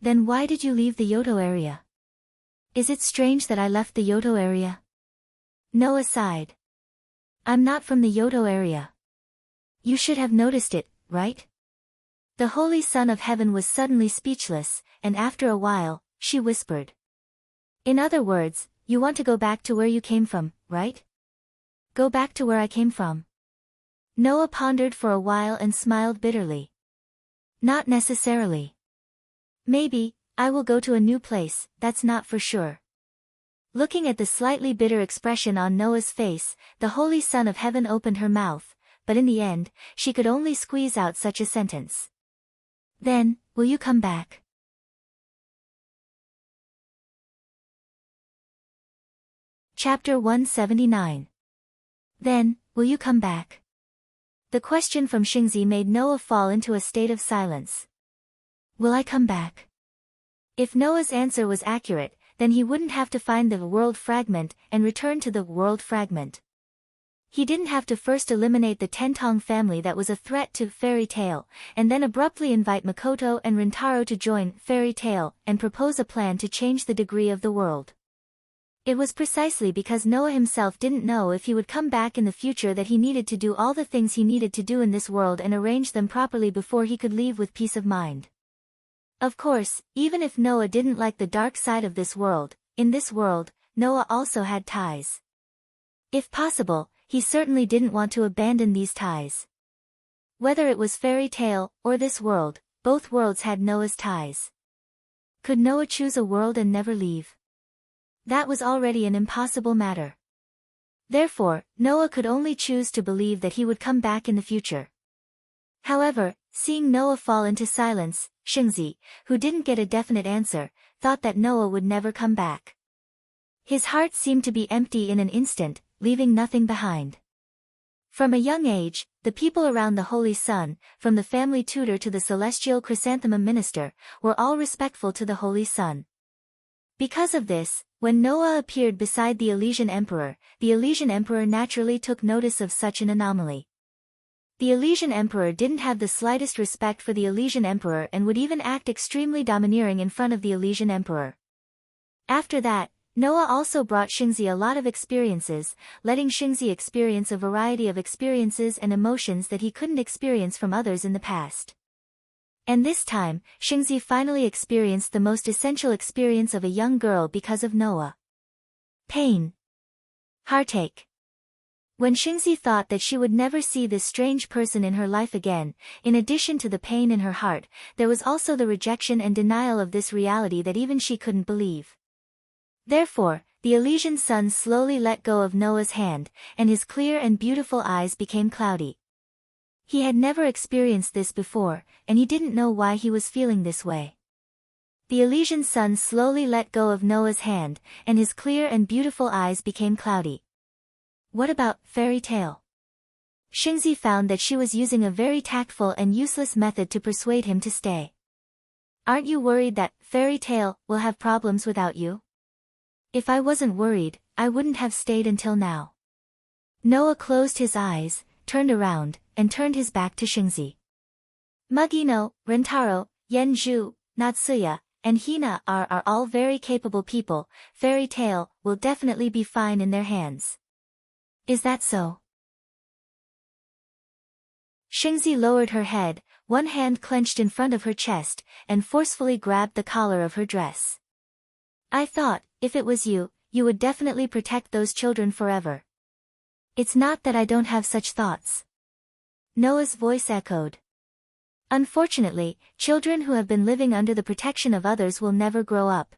Then why did you leave the Yodo area? Is it strange that I left the Yodo area? Noah sighed. I'm not from the Yodo area. You should have noticed it, right? The Holy Son of Heaven was suddenly speechless, and after a while, she whispered. In other words, you want to go back to where you came from, right? Go back to where I came from. Noah pondered for a while and smiled bitterly. Not necessarily. Maybe, I will go to a new place, that's not for sure. Looking at the slightly bitter expression on Noah's face, the Holy Son of Heaven opened her mouth, but in the end, she could only squeeze out such a sentence. Then, will you come back? Chapter 179. Then, will you come back? The question from Xingzi made Noah fall into a state of silence. Will I come back? If Noah's answer was accurate, then he wouldn't have to find the world fragment and return to the world fragment. He didn't have to first eliminate the Tentong family that was a threat to Fairy Tale, and then abruptly invite Makoto and Rintaro to join Fairy Tale and propose a plan to change the degree of the world. It was precisely because Noah himself didn't know if he would come back in the future that he needed to do all the things he needed to do in this world and arrange them properly before he could leave with peace of mind. Of course, even if Noah didn't like the dark side of this world, in this world, Noah also had ties. If possible, he certainly didn't want to abandon these ties. Whether it was Fairy Tale or this world, both worlds had Noah's ties. Could Noah choose a world and never leave? That was already an impossible matter. Therefore, Noah could only choose to believe that he would come back in the future. However, seeing Noah fall into silence, Xingzi, who didn't get a definite answer, thought that Noah would never come back. His heart seemed to be empty in an instant, leaving nothing behind. From a young age, the people around the Holy Sun, from the family tutor to the celestial chrysanthemum minister, were all respectful to the Holy Sun. Because of this, when Noah appeared beside the Elysian Emperor naturally took notice of such an anomaly. The Elysian Emperor didn't have the slightest respect for the Elysian Emperor and would even act extremely domineering in front of the Elysian Emperor. After that, Noah also brought Xingzi a lot of experiences, letting Xingzi experience a variety of experiences and emotions that he couldn't experience from others in the past. And this time, Xingzi finally experienced the most essential experience of a young girl because of Noah. Pain. Heartache. When Xingzi thought that she would never see this strange person in her life again, in addition to the pain in her heart, there was also the rejection and denial of this reality that even she couldn't believe. Therefore, the Elysian sun slowly let go of Noah's hand, and his clear and beautiful eyes became cloudy. He had never experienced this before, and he didn't know why he was feeling this way. The Elysian sun slowly let go of Noah's hand, and his clear and beautiful eyes became cloudy. What about Fairy Tale? Xingzi found that she was using a very tactful and useless method to persuade him to stay. Aren't you worried that fairy tale will have problems without you? If I wasn't worried, I wouldn't have stayed until now. Noah closed his eyes, turned around, and turned his back to Xingzi. Mugino, Rentaro, Yenju, Natsuya, and Hina are all very capable people. Fairy tale will definitely be fine in their hands. Is that so? Xingzi lowered her head, one hand clenched in front of her chest, and forcefully grabbed the collar of her dress. I thought, if it was you, you would definitely protect those children forever. It's not that I don't have such thoughts. Noah's voice echoed. Unfortunately, children who have been living under the protection of others will never grow up.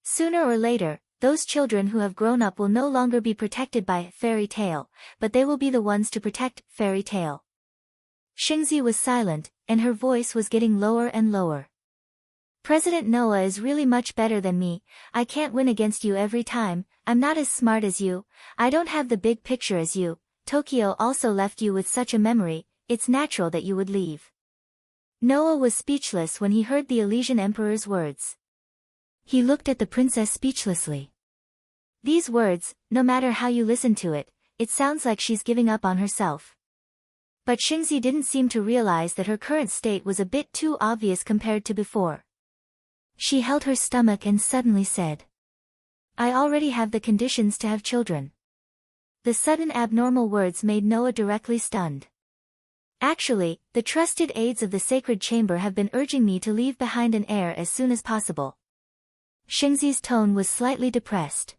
Sooner or later, those children who have grown up will no longer be protected by fairy tale, but they will be the ones to protect fairy tale. Xingzi was silent, and her voice was getting lower and lower. President Noah is really much better than me. I can't win against you every time. I'm not as smart as you. I don't have the big picture as you. Tokyo also left you with such a memory. It's natural that you would leave. Noah was speechless when he heard the Elysian Emperor's words. He looked at the princess speechlessly. These words, no matter how you listen to it, it sounds like she's giving up on herself. But Xingzi didn't seem to realize that her current state was a bit too obvious compared to before. She held her stomach and suddenly said, I already have the conditions to have children. The sudden abnormal words made Noah directly stunned. Actually, the trusted aides of the sacred chamber have been urging me to leave behind an heir as soon as possible. Xingzi's tone was slightly depressed.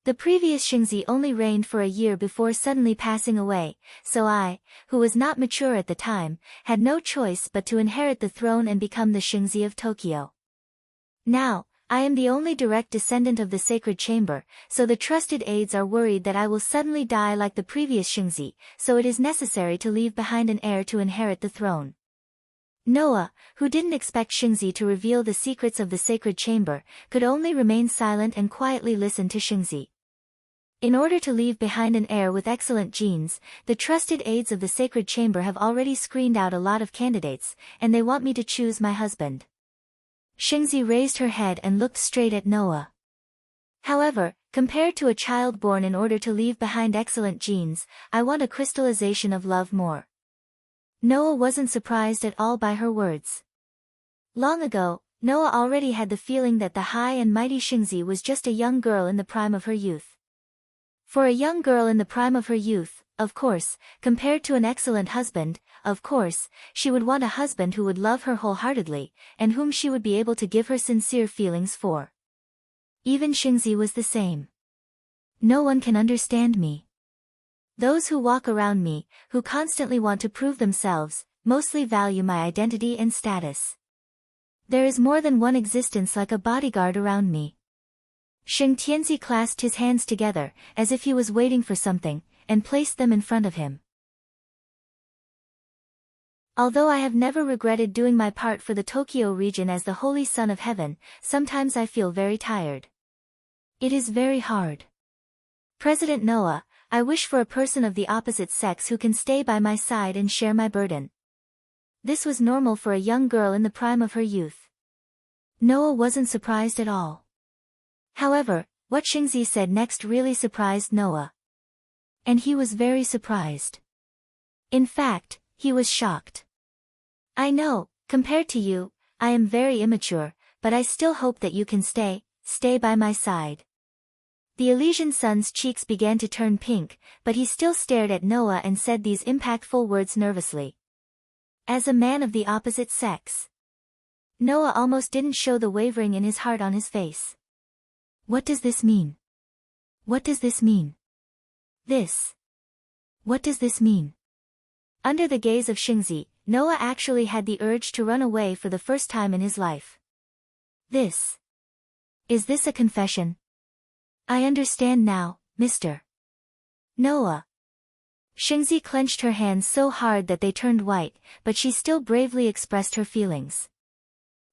The previous Xingzi only reigned for a year before suddenly passing away, so I, who was not mature at the time, had no choice but to inherit the throne and become the Xingzi of Tokyo. Now, I am the only direct descendant of the sacred chamber, so the trusted aides are worried that I will suddenly die like the previous Xingzi, so it is necessary to leave behind an heir to inherit the throne. Noah, who didn't expect Xingzi to reveal the secrets of the sacred chamber, could only remain silent and quietly listen to Xingzi. In order to leave behind an heir with excellent genes, the trusted aides of the sacred chamber have already screened out a lot of candidates, and they want me to choose my husband. Xingzi raised her head and looked straight at Noah. However, compared to a child born in order to leave behind excellent genes, I want a crystallization of love more. Noah wasn't surprised at all by her words. Long ago, Noah already had the feeling that the high and mighty Xingzi was just a young girl in the prime of her youth. For a young girl in the prime of her youth, of course, compared to an excellent husband, of course, she would want a husband who would love her wholeheartedly, and whom she would be able to give her sincere feelings for. Even Xingzi was the same. No one can understand me. Those who walk around me, who constantly want to prove themselves, mostly value my identity and status. There is more than one existence like a bodyguard around me. Xing Tianzi clasped his hands together, as if he was waiting for something, and placed them in front of him. Although I have never regretted doing my part for the Tokyo region as the Holy Son of Heaven, sometimes I feel very tired. It is very hard. President Noah, I wish for a person of the opposite sex who can stay by my side and share my burden. This was normal for a young girl in the prime of her youth. Noah wasn't surprised at all. However, what Xingzi said next really surprised Noah. And he was very surprised. In fact, he was shocked. I know, compared to you, I am very immature, but I still hope that you can stay by my side. The Elysian son's cheeks began to turn pink, but he still stared at Noah and said these impactful words nervously. As a man of the opposite sex. Noah almost didn't show the wavering in his heart on his face. What does this mean? What does this mean? What does this mean? Under the gaze of Xingzi, Noah actually had the urge to run away for the first time in his life. Is this a confession? I understand now, Mr. Noah. Xingzi clenched her hands so hard that they turned white, but she still bravely expressed her feelings.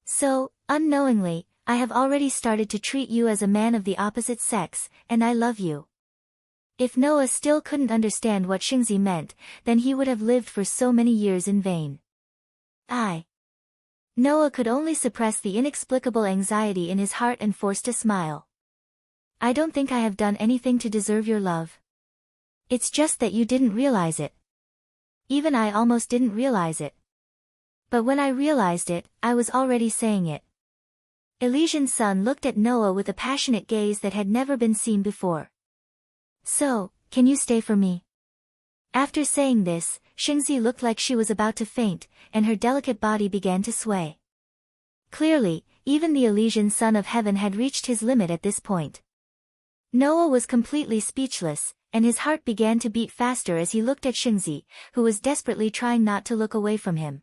So, unknowingly, I have already started to treat you as a man of the opposite sex, and I love you. If Noah still couldn't understand what Xingzi meant, then he would have lived for so many years in vain. Noah could only suppress the inexplicable anxiety in his heart and forced a smile. I don't think I have done anything to deserve your love. It's just that you didn't realize it. Even I almost didn't realize it. But when I realized it, I was already saying it. Elysian's son looked at Noah with a passionate gaze that had never been seen before. So, can you stay for me? After saying this, Xingzi looked like she was about to faint, and her delicate body began to sway. Clearly, even the Elysian son of heaven had reached his limit at this point. Noah was completely speechless, and his heart began to beat faster as he looked at Xingzi, who was desperately trying not to look away from him.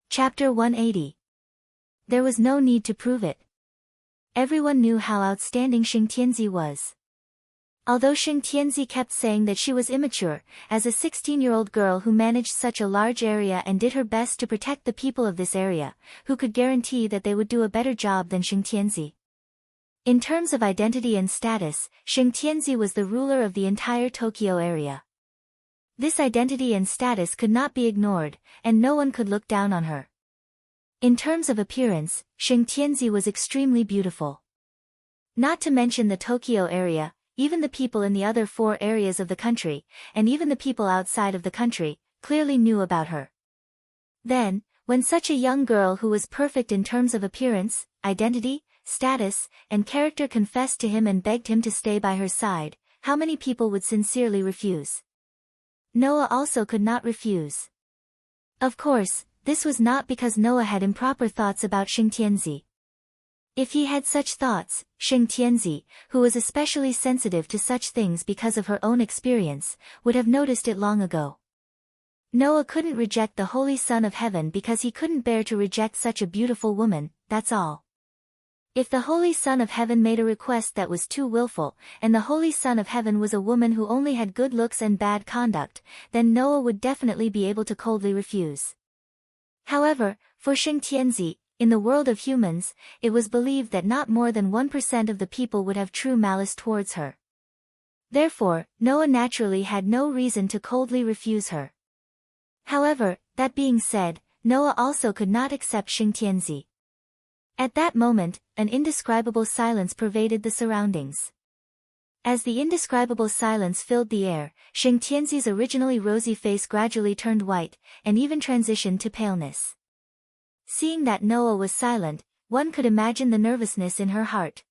Chapter 180. There was no need to prove it. Everyone knew how outstanding Xing Tianzi was. Although Xing Tianzi kept saying that she was immature, as a 16-year-old girl who managed such a large area and did her best to protect the people of this area, who could guarantee that they would do a better job than Xing Tianzi? In terms of identity and status, Xing Tianzi was the ruler of the entire Tokyo area. This identity and status could not be ignored, and no one could look down on her. In terms of appearance, Xing Tianzi was extremely beautiful. Not to mention the Tokyo area, even the people in the other 4 areas of the country, and even the people outside of the country, clearly knew about her. Then, when such a young girl who was perfect in terms of appearance, identity, status, and character confessed to him and begged him to stay by her side, how many people would sincerely refuse? Noah also could not refuse. Of course, this was not because Noah had improper thoughts about Xing Tianzi. If he had such thoughts, Xing Tianzi, who was especially sensitive to such things because of her own experience, would have noticed it long ago. Noah couldn't reject the Holy Son of Heaven because he couldn't bear to reject such a beautiful woman, that's all. If the Holy Son of Heaven made a request that was too willful, and the Holy Son of Heaven was a woman who only had good looks and bad conduct, then Noah would definitely be able to coldly refuse. However, for Xing Tianzi, in the world of humans, it was believed that not more than 1% of the people would have true malice towards her. Therefore, Noah naturally had no reason to coldly refuse her. However, that being said, Noah also could not accept Xing Tianzi. At that moment, an indescribable silence pervaded the surroundings. As the indescribable silence filled the air, Xing Tianzi's originally rosy face gradually turned white, and even transitioned to paleness. Seeing that Noah was silent, one could imagine the nervousness in her heart.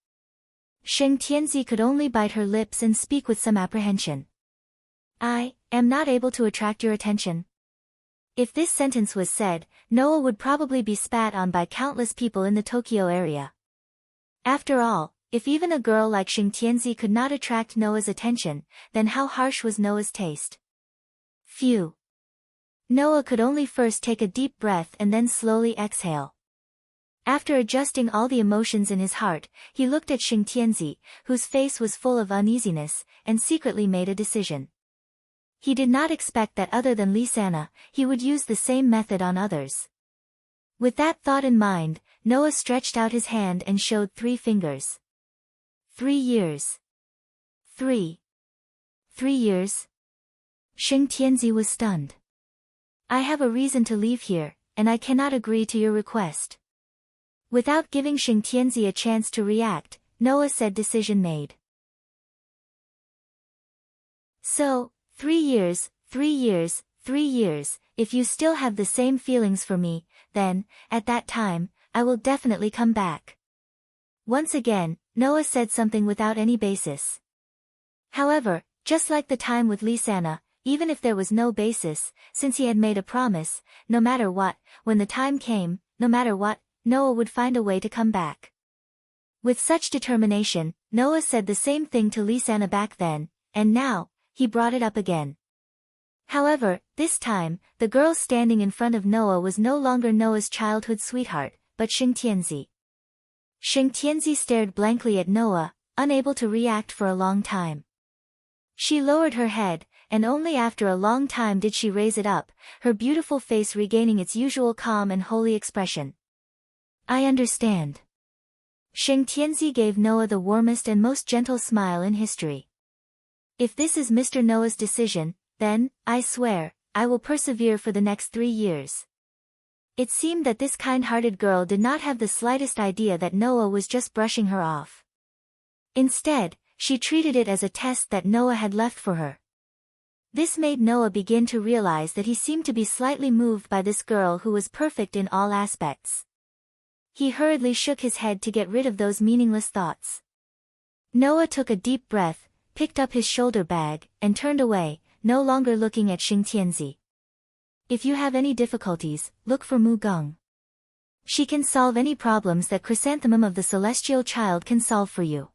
Xing Tianzi could only bite her lips and speak with some apprehension. I am not able to attract your attention. If this sentence was said, Noah would probably be spat on by countless people in the Tokyo area. After all, if even a girl like Xing Tianzi could not attract Noah's attention, then how harsh was Noah's taste? Phew! Noah could only first take a deep breath and then slowly exhale. After adjusting all the emotions in his heart, he looked at Xing Tianzi, whose face was full of uneasiness, and secretly made a decision. He did not expect that other than Lisanna, he would use the same method on others. With that thought in mind, Noah stretched out his hand and showed 3 fingers. 3 years. 3 years? Xing Tianzi was stunned. I have a reason to leave here, and I cannot agree to your request. Without giving Xing Tianzi a chance to react, Noah said decision made. So, 3 years, 3 years, 3 years, if you still have the same feelings for me, then, at that time, I will definitely come back. Once again, Noah said something without any basis. However, just like the time with Lisanna, even if there was no basis, since he had made a promise, no matter what, when the time came, no matter what, Noah would find a way to come back. With such determination, Noah said the same thing to Lisanna back then, and now, he brought it up again. However, this time, the girl standing in front of Noah was no longer Noah's childhood sweetheart, but Xing Tianzi. Xing Tianzi stared blankly at Noah, unable to react for a long time. She lowered her head, and only after a long time did she raise it up, her beautiful face regaining its usual calm and holy expression. I understand. Sheng Tianzi gave Noah the warmest and most gentle smile in history. If this is Mr. Noah's decision, then, I swear, I will persevere for the next 3 years. It seemed that this kind-hearted girl did not have the slightest idea that Noah was just brushing her off. Instead, she treated it as a test that Noah had left for her. This made Noah begin to realize that he seemed to be slightly moved by this girl who was perfect in all aspects. He hurriedly shook his head to get rid of those meaningless thoughts. Noah took a deep breath, picked up his shoulder bag, and turned away, no longer looking at Sheng Tianzi. If you have any difficulties, look for Mu Geng. She can solve any problems that Chrysanthemum of the Celestial Child can solve for you.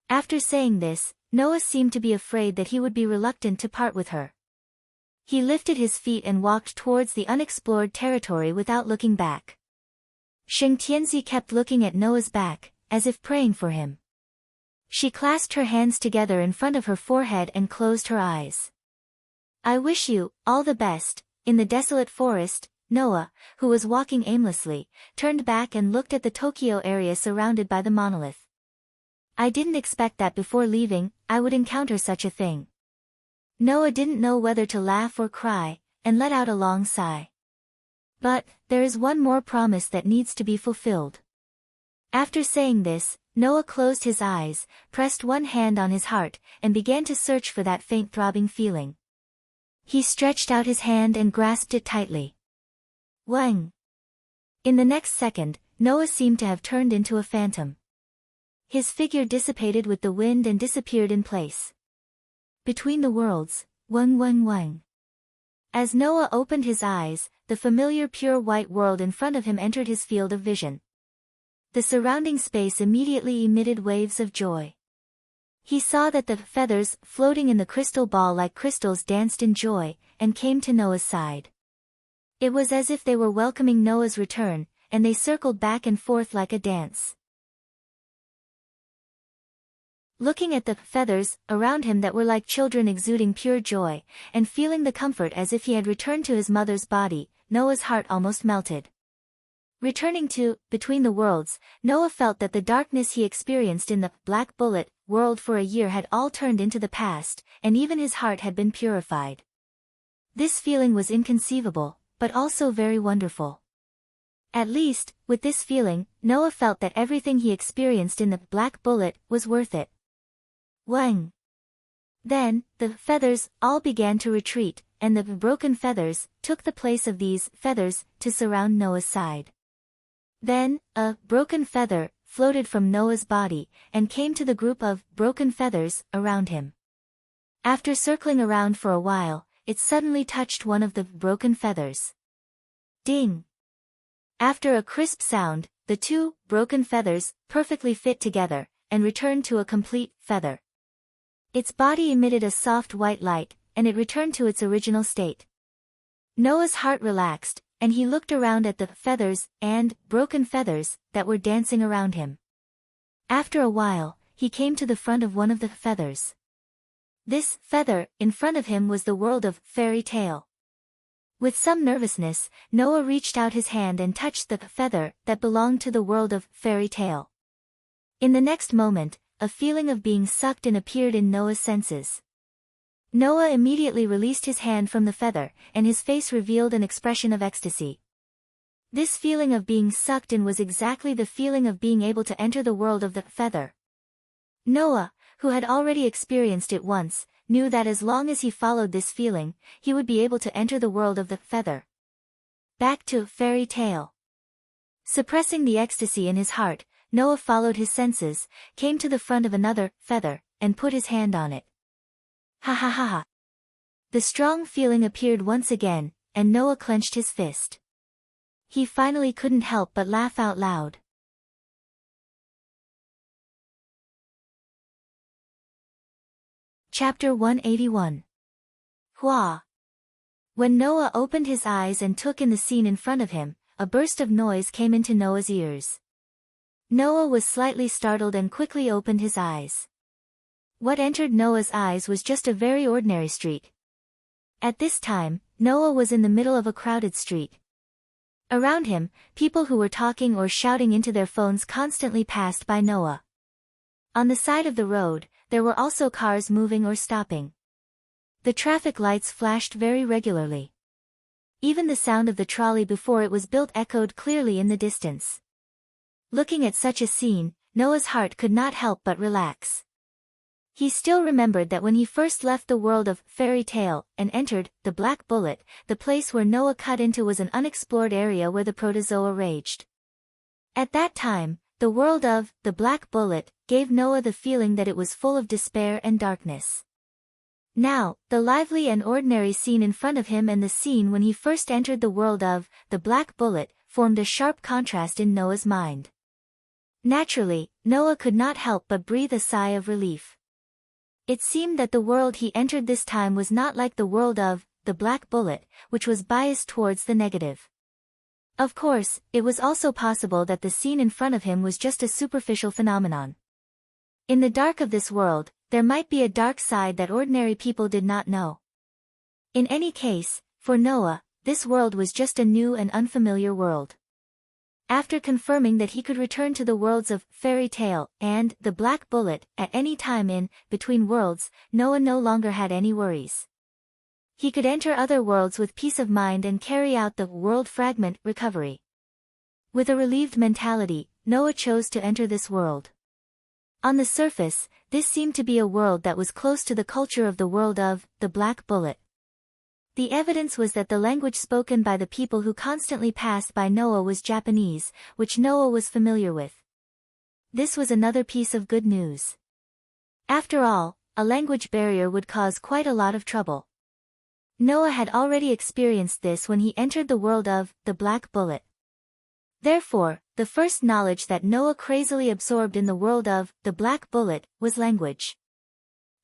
After saying this, Noah seemed to be afraid that he would be reluctant to part with her. He lifted his feet and walked towards the unexplored territory without looking back. Sheng Tianzi kept looking at Noah's back, as if praying for him. She clasped her hands together in front of her forehead and closed her eyes. I wish you all the best. In the desolate forest, Noah, who was walking aimlessly, turned back and looked at the Tokyo area surrounded by the monolith. I didn't expect that before leaving, I would encounter such a thing. Noah didn't know whether to laugh or cry, and let out a long sigh. But, there is one more promise that needs to be fulfilled. After saying this, Noah closed his eyes, pressed one hand on his heart, and began to search for that faint throbbing feeling. He stretched out his hand and grasped it tightly. Wang! In the next second, Noah seemed to have turned into a phantom. His figure dissipated with the wind and disappeared in place. Between the worlds, Wang Wang Wang. As Noah opened his eyes, the familiar pure white world in front of him entered his field of vision. The surrounding space immediately emitted waves of joy. He saw that the feathers floating in the crystal ball like crystals danced in joy, and came to Noah's side. It was as if they were welcoming Noah's return, and they circled back and forth like a dance. Looking at the feathers around him that were like children exuding pure joy, and feeling the comfort as if he had returned to his mother's body, Noah's heart almost melted. Returning to Between the Worlds, Noah felt that the darkness he experienced in the Black Bullet world for a year had all turned into the past, and even his heart had been purified. This feeling was inconceivable, but also very wonderful. At least, with this feeling, Noah felt that everything he experienced in the Black Bullet was worth it. Wang! Then, the feathers all began to retreat, and the broken feathers took the place of these feathers to surround Noah's side. Then, a broken feather floated from Noah's body, and came to the group of broken feathers around him. After circling around for a while, it suddenly touched one of the broken feathers. Ding! After a crisp sound, the two broken feathers perfectly fit together, and returned to a complete feather. Its body emitted a soft white light, and it returned to its original state. Noah's heart relaxed, and he looked around at the feathers and broken feathers that were dancing around him. After a while, he came to the front of one of the feathers. This feather in front of him was the world of fairy tale. With some nervousness, Noah reached out his hand and touched the feather that belonged to the world of fairy tale. In the next moment, a feeling of being sucked in appeared in Noah's senses. Noah immediately released his hand from the feather, and his face revealed an expression of ecstasy. This feeling of being sucked in was exactly the feeling of being able to enter the world of the feather. Noah, who had already experienced it once, knew that as long as he followed this feeling, he would be able to enter the world of the feather. Back to fairy tale. Suppressing the ecstasy in his heart, Noah followed his senses, came to the front of another feather, and put his hand on it. Ha ha ha ha. The strong feeling appeared once again, and Noah clenched his fist. He finally couldn't help but laugh out loud. Chapter 181. Hua. When Noah opened his eyes and took in the scene in front of him, a burst of noise came into Noah's ears. Noah was slightly startled and quickly opened his eyes. What entered Noah's eyes was just a very ordinary street. At this time, Noah was in the middle of a crowded street. Around him, people who were talking or shouting into their phones constantly passed by Noah. On the side of the road, there were also cars moving or stopping. The traffic lights flashed very regularly. Even the sound of the trolley before it was built echoed clearly in the distance. Looking at such a scene, Noah's heart could not help but relax. He still remembered that when he first left the world of fairy tale and entered the Black Bullet, the place where Noah cut into was an unexplored area where the protozoa raged. At that time, the world of the Black Bullet gave Noah the feeling that it was full of despair and darkness. Now, the lively and ordinary scene in front of him and the scene when he first entered the world of the Black Bullet formed a sharp contrast in Noah's mind. Naturally, Noah could not help but breathe a sigh of relief. It seemed that the world he entered this time was not like the world of the Black Bullet, which was biased towards the negative. Of course, it was also possible that the scene in front of him was just a superficial phenomenon. In the dark of this world, there might be a dark side that ordinary people did not know. In any case, for Noah, this world was just a new and unfamiliar world. After confirming that he could return to the worlds of fairy tale and the Black Bullet at any time in between worlds, Noah no longer had any worries. He could enter other worlds with peace of mind and carry out the world fragment recovery. With a relieved mentality, Noah chose to enter this world. On the surface, this seemed to be a world that was close to the culture of the world of the Black Bullet. The evidence was that the language spoken by the people who constantly passed by Noah was Japanese, which Noah was familiar with. This was another piece of good news. After all, a language barrier would cause quite a lot of trouble. Noah had already experienced this when he entered the world of the Black Bullet. Therefore, the first knowledge that Noah crazily absorbed in the world of the Black Bullet was language.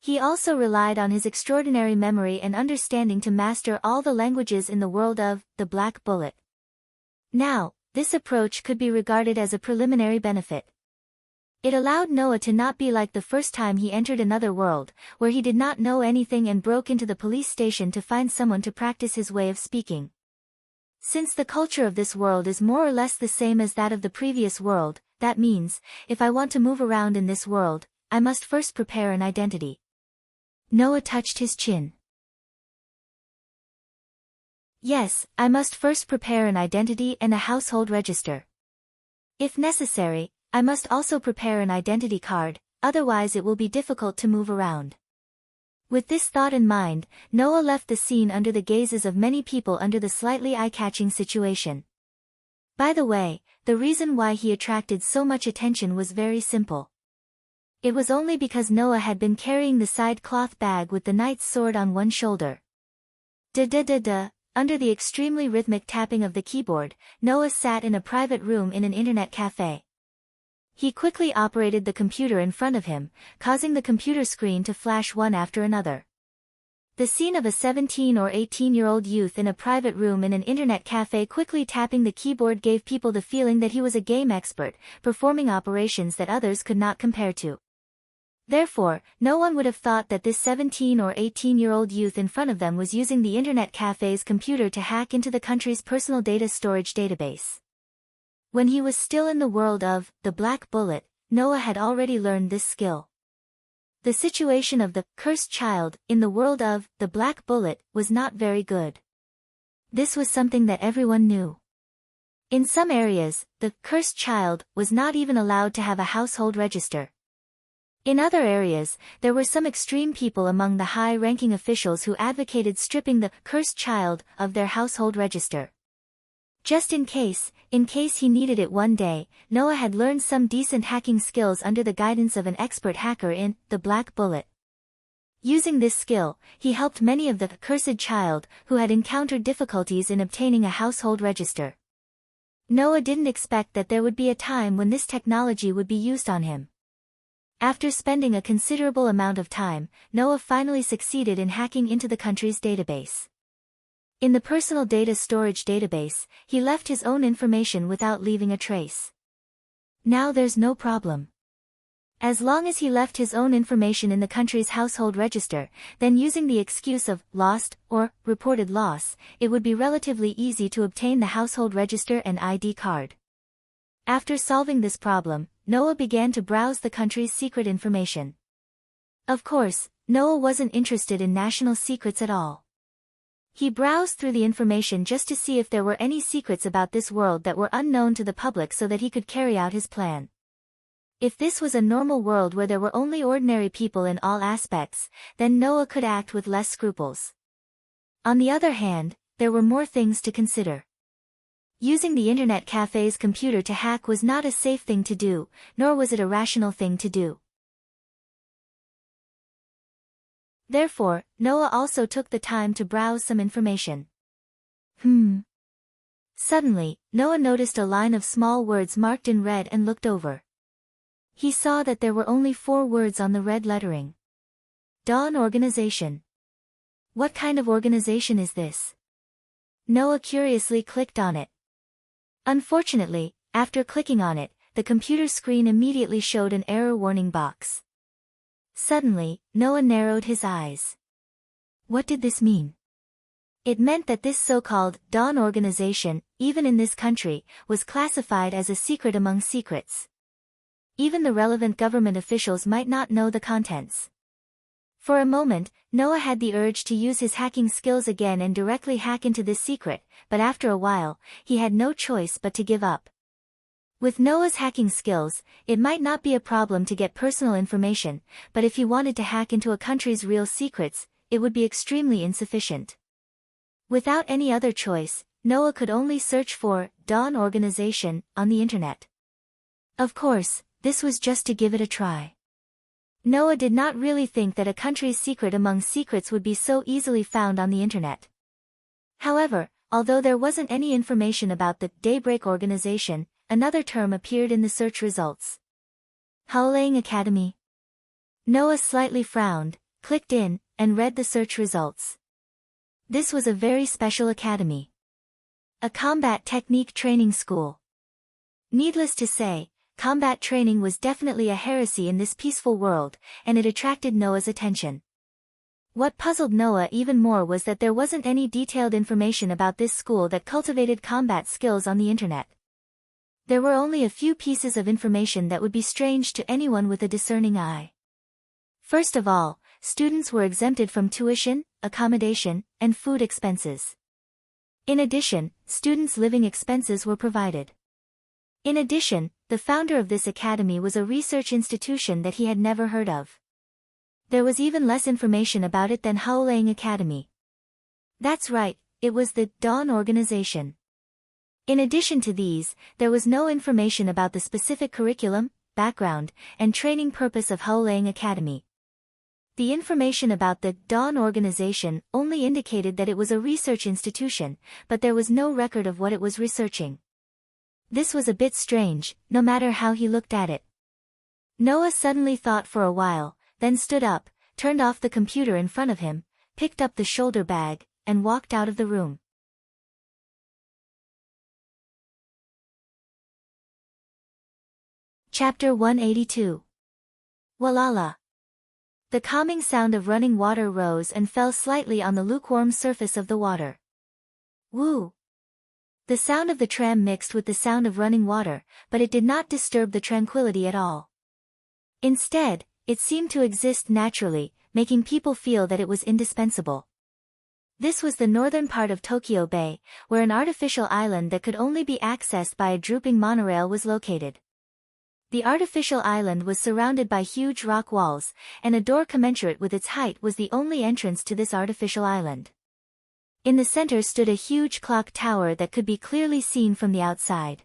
He also relied on his extraordinary memory and understanding to master all the languages in the world of the Black Bullet. Now, this approach could be regarded as a preliminary benefit. It allowed Noah to not be like the first time he entered another world, where he did not know anything and broke into the police station to find someone to practice his way of speaking. Since the culture of this world is more or less the same as that of the previous world, that means, if I want to move around in this world, I must first prepare an identity. Noah touched his chin. Yes, I must first prepare an identity and a household register. If necessary, I must also prepare an identity card, otherwise it will be difficult to move around. With this thought in mind, Noah left the scene under the gazes of many people under the slightly eye-catching situation. By the way, the reason why he attracted so much attention was very simple. It was only because Noah had been carrying the side cloth bag with the knight's sword on one shoulder. Da-da-da-da, under the extremely rhythmic tapping of the keyboard, Noah sat in a private room in an internet cafe. He quickly operated the computer in front of him, causing the computer screen to flash one after another. The scene of a 17 or 18-year-old youth in a private room in an internet cafe quickly tapping the keyboard gave people the feeling that he was a game expert, performing operations that others could not compare to. Therefore, no one would have thought that this 17 or 18-year-old youth in front of them was using the internet cafe's computer to hack into the country's personal data storage database. When he was still in the world of the Black Bullet, Noah had already learned this skill. The situation of the cursed child in the world of the Black Bullet was not very good. This was something that everyone knew. In some areas, the cursed child was not even allowed to have a household register. In other areas, there were some extreme people among the high-ranking officials who advocated stripping the cursed child of their household register. Just in case he needed it one day, Noah had learned some decent hacking skills under the guidance of an expert hacker in the Black Bullet. Using this skill, he helped many of the cursed child who had encountered difficulties in obtaining a household register. Noah didn't expect that there would be a time when this technology would be used on him. After spending a considerable amount of time, Noah finally succeeded in hacking into the country's database. In the personal data storage database, he left his own information without leaving a trace. Now there's no problem. As long as he left his own information in the country's household register, then using the excuse of lost or reported loss, it would be relatively easy to obtain the household register and ID card. After solving this problem, Noah began to browse the country's secret information. Of course, Noah wasn't interested in national secrets at all. He browsed through the information just to see if there were any secrets about this world that were unknown to the public so that he could carry out his plan. If this was a normal world where there were only ordinary people in all aspects, then Noah could act with less scruples. On the other hand, there were more things to consider. Using the internet cafe's computer to hack was not a safe thing to do, nor was it a rational thing to do. Therefore, Noah also took the time to browse some information. Suddenly, Noah noticed a line of small words marked in red and looked over. He saw that there were only 4 words on the red lettering. Dawn Organization. What kind of organization is this? Noah curiously clicked on it. Unfortunately, after clicking on it, the computer screen immediately showed an error warning box. Suddenly, Noah narrowed his eyes. What did this mean? It meant that this so-called Dawn organization, even in this country, was classified as a secret among secrets. Even the relevant government officials might not know the contents. For a moment, Noah had the urge to use his hacking skills again and directly hack into this secret, but after a while, he had no choice but to give up. With Noah's hacking skills, it might not be a problem to get personal information, but if he wanted to hack into a country's real secrets, it would be extremely insufficient. Without any other choice, Noah could only search for Dawn Organization on the internet. Of course, this was just to give it a try. Noah did not really think that a country's secret among secrets would be so easily found on the internet. However, although there wasn't any information about the Daybreak organization, another term appeared in the search results. Howling Academy. Noah slightly frowned, clicked in, and read the search results. This was a very special academy. A combat technique training school. Needless to say, combat training was definitely a heresy in this peaceful world, and it attracted Noah's attention. What puzzled Noah even more was that there wasn't any detailed information about this school that cultivated combat skills on the internet. There were only a few pieces of information that would be strange to anyone with a discerning eye. First of all, students were exempted from tuition, accommodation, and food expenses. In addition, students' living expenses were provided. In addition, the founder of this academy was a research institution that he had never heard of. There was even less information about it than Howling Academy. That's right, it was the Dawn organization. In addition to these, there was no information about the specific curriculum, background, and training purpose of Howling Academy. The information about the Dawn organization only indicated that it was a research institution, but there was no record of what it was researching. This was a bit strange, no matter how he looked at it. Noah suddenly thought for a while, then stood up, turned off the computer in front of him, picked up the shoulder bag, and walked out of the room. Chapter 182. Walala. The calming sound of running water rose and fell slightly on the lukewarm surface of the water. Woo! The sound of the tram mixed with the sound of running water, but it did not disturb the tranquility at all. Instead, it seemed to exist naturally, making people feel that it was indispensable. This was the northern part of Tokyo Bay, where an artificial island that could only be accessed by a drooping monorail was located. The artificial island was surrounded by huge rock walls, and a door commensurate with its height was the only entrance to this artificial island. In the center stood a huge clock tower that could be clearly seen from the outside.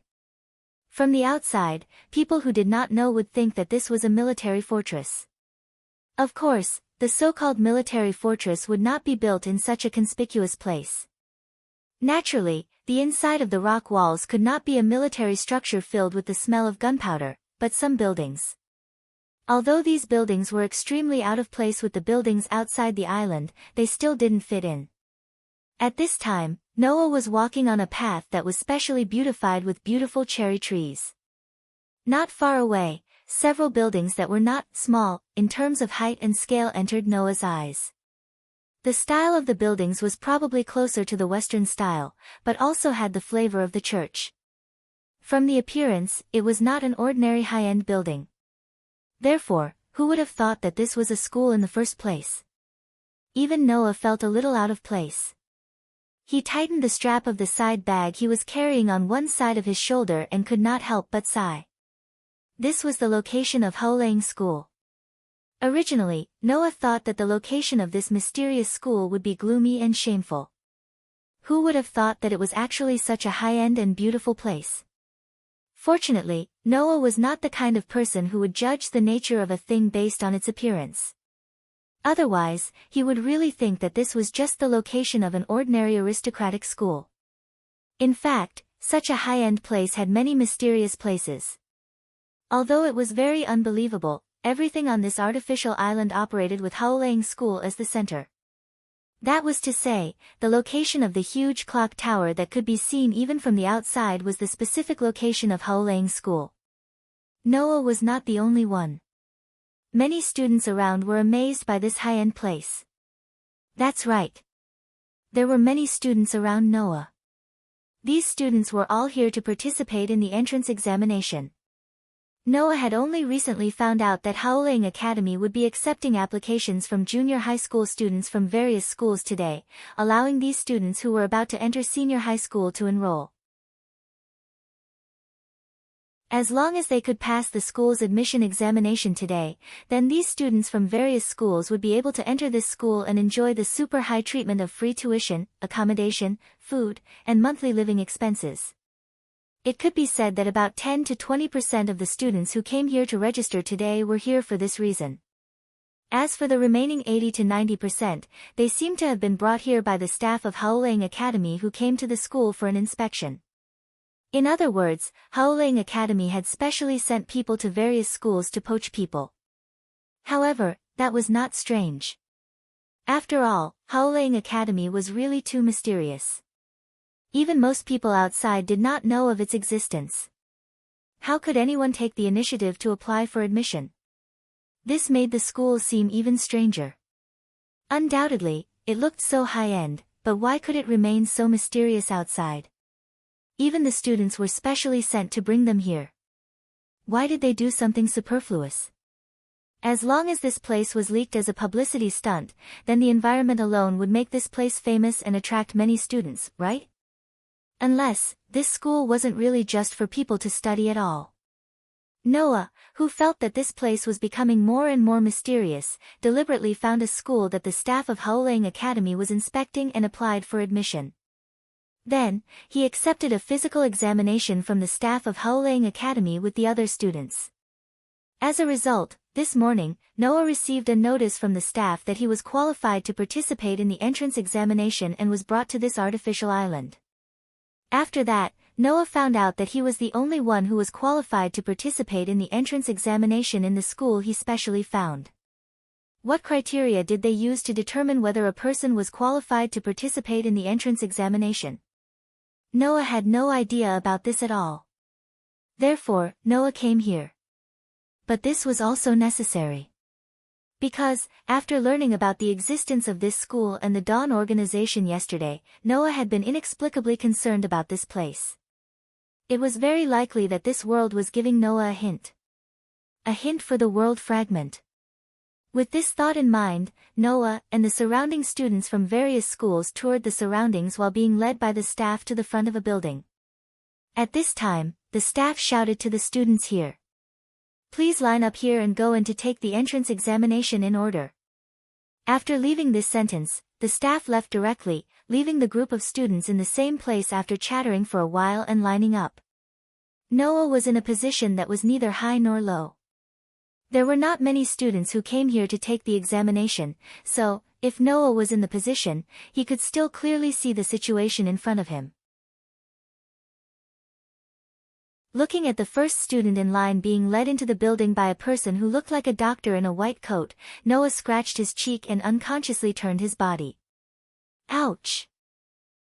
From the outside, people who did not know would think that this was a military fortress. Of course, the so-called military fortress would not be built in such a conspicuous place. Naturally, the inside of the rock walls could not be a military structure filled with the smell of gunpowder, but some buildings. Although these buildings were extremely out of place with the buildings outside the island, they still didn't fit in. At this time, Noah was walking on a path that was specially beautified with beautiful cherry trees. Not far away, Several buildings that were not small, in terms of height and scale, entered Noah's eyes. The style of the buildings was probably closer to the Western style, but also had the flavor of the church. From the appearance, it was not an ordinary high-end building. Therefore, who would have thought that this was a school in the first place? Even Noah felt a little out of place. He tightened the strap of the side bag he was carrying on one side of his shoulder and could not help but sigh. This was the location of Haolang School. Originally, Noah thought that the location of this mysterious school would be gloomy and shameful. Who would have thought that it was actually such a high-end and beautiful place? Fortunately, Noah was not the kind of person who would judge the nature of a thing based on its appearance. Otherwise, he would really think that this was just the location of an ordinary aristocratic school. In fact, such a high-end place had many mysterious places. Although it was very unbelievable, everything on this artificial island operated with Haolang School as the center. That was to say, the location of the huge clock tower that could be seen even from the outside was the specific location of Haolang School. Noah was not the only one. Many students around were amazed by this high-end place. That's right. There were many students around Noah. These students were all here to participate in the entrance examination. Noah had only recently found out that Haolang Academy would be accepting applications from junior high school students from various schools today, allowing these students who were about to enter senior high school to enroll. As long as they could pass the school's admission examination today, then these students from various schools would be able to enter this school and enjoy the super high treatment of free tuition, accommodation, food, and monthly living expenses. It could be said that about 10 to 20% of the students who came here to register today were here for this reason. As for the remaining 80 to 90%, they seem to have been brought here by the staff of Haolang Academy who came to the school for an inspection. In other words, Haolang Academy had specially sent people to various schools to poach people. However, that was not strange. After all, Haolang Academy was really too mysterious. Even most people outside did not know of its existence. How could anyone take the initiative to apply for admission? This made the school seem even stranger. Undoubtedly, it looked so high-end, but why could it remain so mysterious outside? Even the students were specially sent to bring them here. Why did they do something superfluous? As long as this place was leaked as a publicity stunt, then the environment alone would make this place famous and attract many students, right? Unless, this school wasn't really just for people to study at all. Noah, who felt that this place was becoming more and more mysterious, deliberately found a school that the staff of Haolang Academy was inspecting and applied for admission. Then, he accepted a physical examination from the staff of Haolang Academy with the other students. As a result, this morning, Noah received a notice from the staff that he was qualified to participate in the entrance examination and was brought to this artificial island. After that, Noah found out that he was the only one who was qualified to participate in the entrance examination in the school he specially found. What criteria did they use to determine whether a person was qualified to participate in the entrance examination? Noah had no idea about this at all. Therefore, Noah came here. But this was also necessary. Because, after learning about the existence of this school and the Dawn organization yesterday, Noah had been inexplicably concerned about this place. It was very likely that this world was giving Noah a hint. A hint for the world fragment. With this thought in mind, Noah and the surrounding students from various schools toured the surroundings while being led by the staff to the front of a building. At this time, the staff shouted to the students here. Please line up here and go in to take the entrance examination in order. After leaving this sentence, the staff left directly, leaving the group of students in the same place after chattering for a while and lining up. Noah was in a position that was neither high nor low. There were not many students who came here to take the examination, so, if Noah was in the position, he could still clearly see the situation in front of him. Looking at the first student in line being led into the building by a person who looked like a doctor in a white coat, Noah scratched his cheek and unconsciously turned his body. Ouch!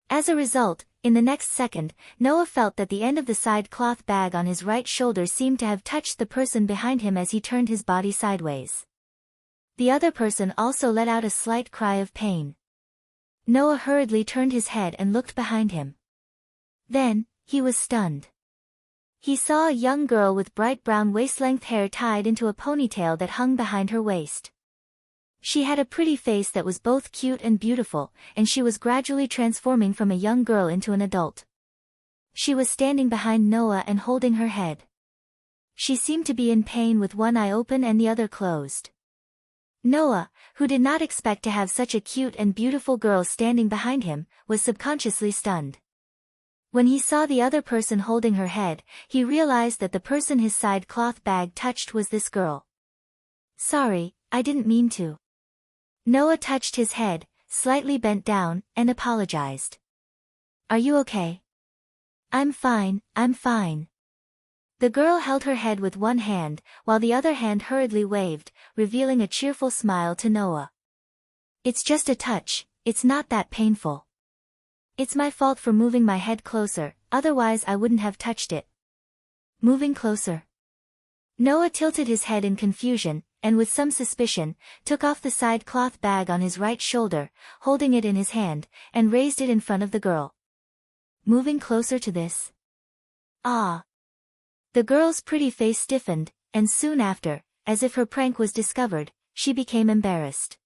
As a result, In the next second, Noah felt that the end of the side cloth bag on his right shoulder seemed to have touched the person behind him as he turned his body sideways. The other person also let out a slight cry of pain. Noah hurriedly turned his head and looked behind him. Then, he was stunned. He saw a young girl with bright brown waist-length hair tied into a ponytail that hung behind her waist. She had a pretty face that was both cute and beautiful, and she was gradually transforming from a young girl into an adult. She was standing behind Noah and holding her head. She seemed to be in pain with one eye open and the other closed. Noah, who did not expect to have such a cute and beautiful girl standing behind him, was subconsciously stunned. When he saw the other person holding her head, he realized that the person his side cloth bag touched was this girl. "Sorry, I didn't mean to." Noah touched his head, slightly bent down, and apologized. "Are you okay?" I'm fine." The girl held her head with one hand, while the other hand hurriedly waved, revealing a cheerful smile to Noah. "It's just a touch, it's not that painful. It's my fault for moving my head closer, otherwise I wouldn't have touched it." Moving closer? Noah tilted his head in confusion, and with some suspicion, took off the side cloth bag on his right shoulder, holding it in his hand, and raised it in front of the girl. "Moving closer to this?" "Ah." The girl's pretty face stiffened, and soon after, as if her prank was discovered, she became embarrassed.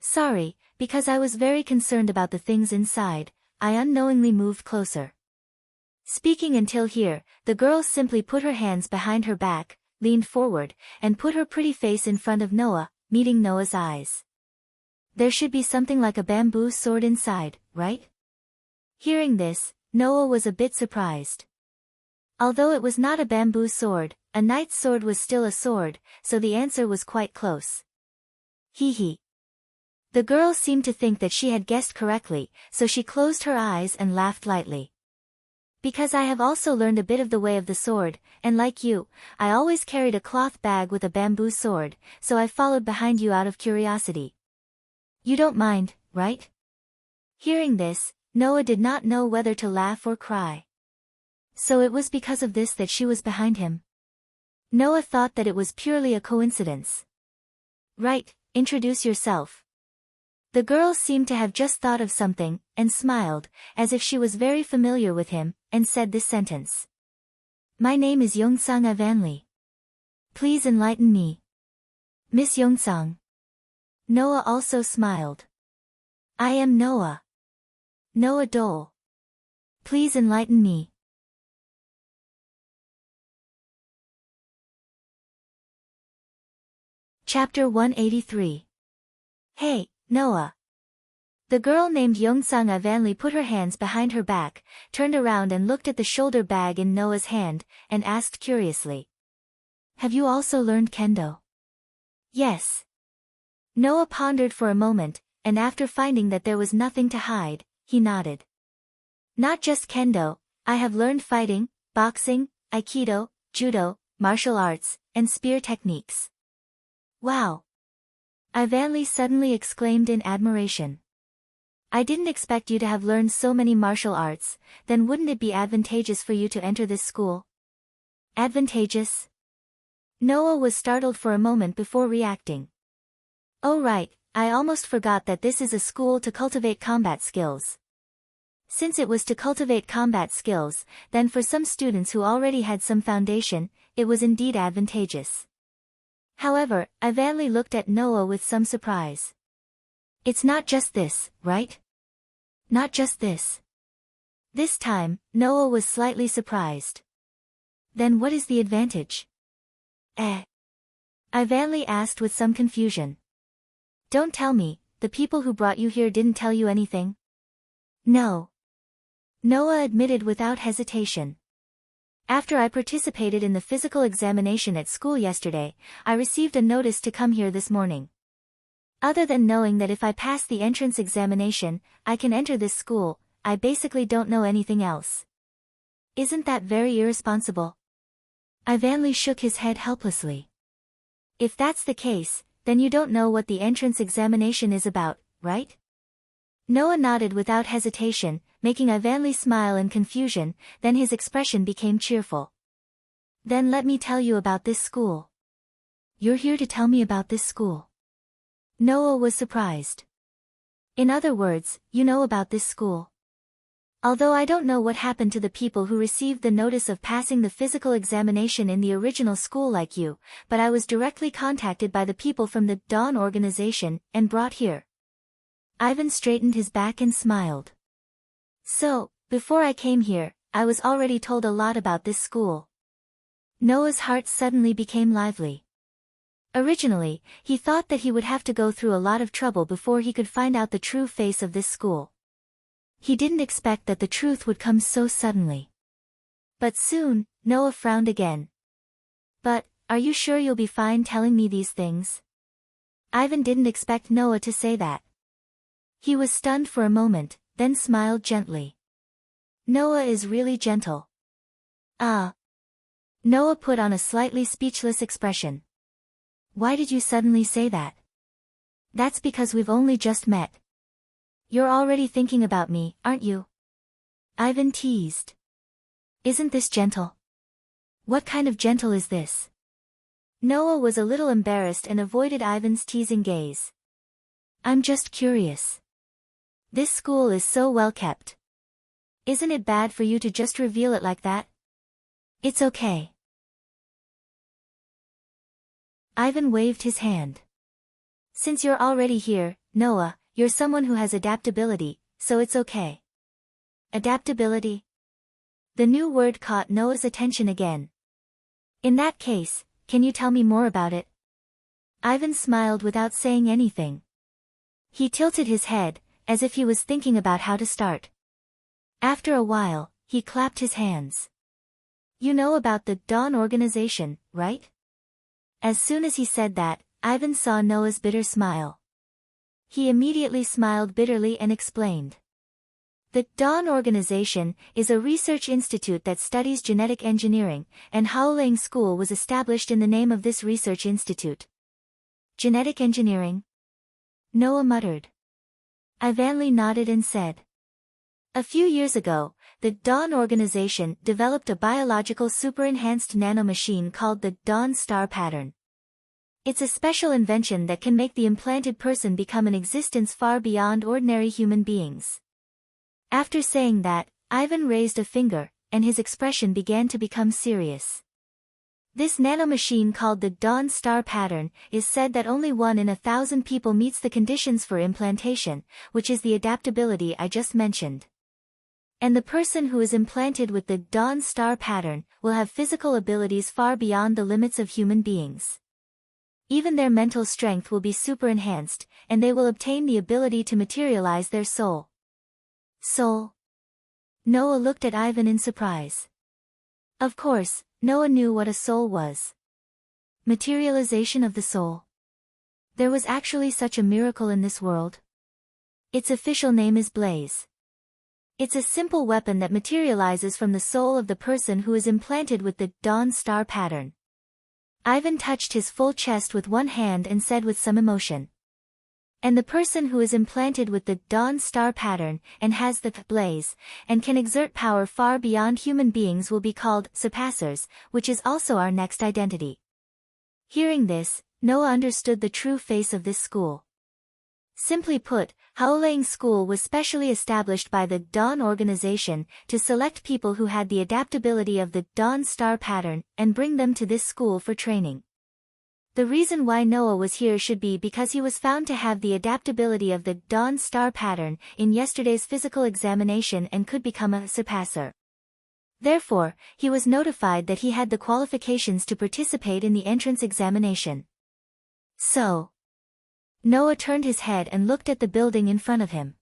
"Sorry, because I was very concerned about the things inside, I unknowingly moved closer." Speaking until here, the girl simply put her hands behind her back, leaned forward, and put her pretty face in front of Noah, meeting Noah's eyes. "There should be something like a bamboo sword inside, right?" Hearing this, Noah was a bit surprised. Although it was not a bamboo sword, a knight's sword was still a sword, so the answer was quite close. Hee. The girl seemed to think that she had guessed correctly, so she closed her eyes and laughed lightly. "Because I have also learned a bit of the way of the sword, and like you, I always carried a cloth bag with a bamboo sword, so I followed behind you out of curiosity. You don't mind, right?" Hearing this, Noah did not know whether to laugh or cry. So it was because of this that she was behind him? Noah thought that it was purely a coincidence. "Right, introduce yourself." The girl seemed to have just thought of something, and smiled, as if she was very familiar with him, and said this sentence. "My name is Yongsang Avanli. Please enlighten me." "Miss Yongsang." Noah also smiled. "I am Noah. Noah Dole. Please enlighten me." Chapter 183. "Hey, Noah." The girl named Yongsang Avanli put her hands behind her back, turned around and looked at the shoulder bag in Noah's hand, and asked curiously. "Have you also learned kendo?" "Yes." Noah pondered for a moment, and after finding that there was nothing to hide, he nodded. "Not just kendo, I have learned fighting, boxing, aikido, judo, martial arts, and spear techniques." "Wow!" Avanli suddenly exclaimed in admiration. "I didn't expect you to have learned so many martial arts, then wouldn't it be advantageous for you to enter this school?" "Advantageous?" Noah was startled for a moment before reacting. "Oh right, I almost forgot that this is a school to cultivate combat skills." Since it was to cultivate combat skills, then for some students who already had some foundation, it was indeed advantageous. However, Avanli looked at Noah with some surprise. "It's not just this, right?" "Not just this." This time, Noah was slightly surprised. "Then what is the advantage?" Avanli asked with some confusion. "Don't tell me, the people who brought you here didn't tell you anything?" "No." Noah admitted without hesitation. "After I participated in the physical examination at school yesterday, I received a notice to come here this morning. Other than knowing that if I pass the entrance examination, I can enter this school, I basically don't know anything else." "Isn't that very irresponsible?" Avanli shook his head helplessly. "If that's the case, then you don't know what the entrance examination is about, right?" Noah nodded without hesitation, making Ivanly smile in confusion, then his expression became cheerful. Then let me tell you about this school. You're here to tell me about this school? Noah was surprised. In other words, you know about this school? Although I don't know what happened to the people who received the notice of passing the physical examination in the original school like you, but I was directly contacted by the people from the Dawn organization and brought here. Ivan straightened his back and smiled. So, before I came here, I was already told a lot about this school. Noah's heart suddenly became lively. Originally, he thought that he would have to go through a lot of trouble before he could find out the true face of this school. He didn't expect that the truth would come so suddenly. But soon, Noah frowned again. But, are you sure you'll be fine telling me these things? Ivan didn't expect Noah to say that. He was stunned for a moment, then smiled gently. Noah is really gentle. Noah put on a slightly speechless expression. Why did you suddenly say that? That's because we've only just met. You're already thinking about me, aren't you? Ivan teased. Isn't this gentle? What kind of gentle is this? Noah was a little embarrassed and avoided Ivan's teasing gaze. I'm just curious. This school is so well kept. Isn't it bad for you to just reveal it like that? It's okay. Ivan waved his hand. Since you're already here, Noah, you're someone who has adaptability, so it's okay. Adaptability? The new word caught Noah's attention again. In that case, can you tell me more about it? Ivan smiled without saying anything. He tilted his head, as if he was thinking about how to start. After a while, he clapped his hands. You know about the Dawn organization, right? As soon as he said that, Ivan saw Noah's bitter smile. He immediately smiled bitterly and explained. The Dawn organization is a research institute that studies genetic engineering, and Haolang School was established in the name of this research institute. Genetic engineering? Noah muttered. Ivanly nodded and said. A few years ago, the Dawn organization developed a biological super-enhanced nanomachine called the Dawn Star Pattern. It's a special invention that can make the implanted person become an existence far beyond ordinary human beings. After saying that, Ivan raised a finger, and his expression began to become serious. This nanomachine called the Dawn Star Pattern is said that only 1 in 1,000 people meets the conditions for implantation, which is the adaptability I just mentioned. And the person who is implanted with the Dawn Star Pattern will have physical abilities far beyond the limits of human beings. Even their mental strength will be super-enhanced, and they will obtain the ability to materialize their soul. Soul? Noah looked at Ivan in surprise. Of course, Noah knew what a soul was. Materialization of the soul. There was actually such a miracle in this world. Its official name is Blaze. It's a simple weapon that materializes from the soul of the person who is implanted with the Dawn Star Pattern. Ivan touched his full chest with one hand and said with some emotion. And the person who is implanted with the Dawn Star Pattern and has the Blaze, and can exert power far beyond human beings will be called surpassers, which is also our next identity. Hearing this, Noah understood the true face of this school. Simply put, Haolang School was specially established by the Dawn organization to select people who had the adaptability of the Dawn Star Pattern and bring them to this school for training. The reason why Noah was here should be because he was found to have the adaptability of the Dawn Star Pattern in yesterday's physical examination and could become a surpasser. Therefore, he was notified that he had the qualifications to participate in the entrance examination. So, Noah turned his head and looked at the building in front of him.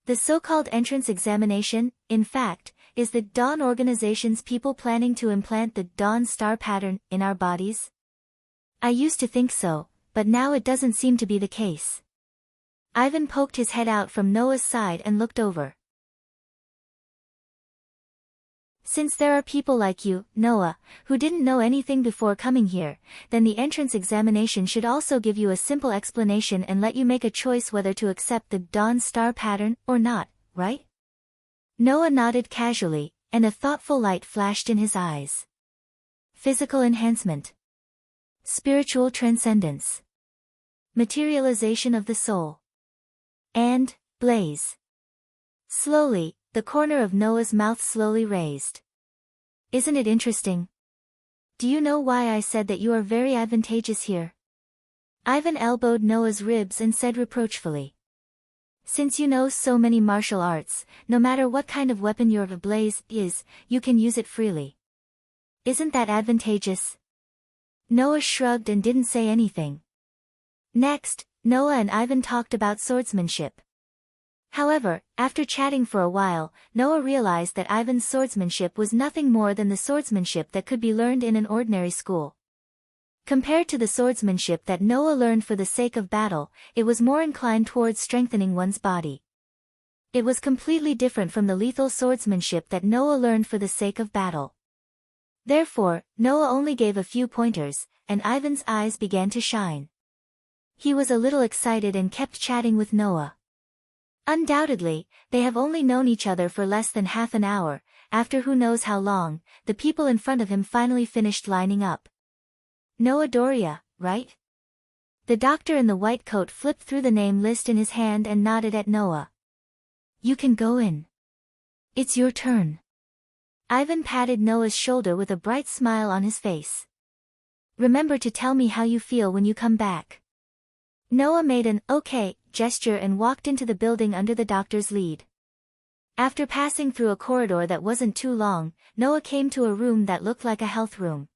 The so-called entrance examination, in fact, is the Dawn organization's people planning to implant the Dawn Star Pattern in our bodies? I used to think so, but now it doesn't seem to be the case. Ivan poked his head out from Noah's side and looked over. Since there are people like you, Noah, who didn't know anything before coming here, then the entrance examination should also give you a simple explanation and let you make a choice whether to accept the Dawn Star Pattern or not, right? Noah nodded casually, and a thoughtful light flashed in his eyes. Physical enhancement. Spiritual transcendence. Materialization of the soul. And, blaze. Slowly, the corner of Noah's mouth slowly raised. Isn't it interesting? Do you know why I said that you are very advantageous here? Ivan elbowed Noah's ribs and said reproachfully. Since you know so many martial arts, no matter what kind of weapon your blaze is, you can use it freely. Isn't that advantageous? Noah shrugged and didn't say anything. Next, Noah and Ivan talked about swordsmanship. However, after chatting for a while, Noah realized that Ivan's swordsmanship was nothing more than the swordsmanship that could be learned in an ordinary school. Compared to the swordsmanship that Noah learned for the sake of battle, it was more inclined towards strengthening one's body. It was completely different from the lethal swordsmanship that Noah learned for the sake of battle. Therefore, Noah only gave a few pointers, and Ivan's eyes began to shine. He was a little excited and kept chatting with Noah. Undoubtedly, they have only known each other for less than half an hour. After who knows how long, the people in front of him finally finished lining up. Noah Doria, right? The doctor in the white coat flipped through the name list in his hand and nodded at Noah. You can go in. It's your turn. Ivan patted Noah's shoulder with a bright smile on his face. Remember to tell me how you feel when you come back. Noah made an okay gesture and walked into the building under the doctor's lead. After passing through a corridor that wasn't too long, Noah came to a room that looked like a health room.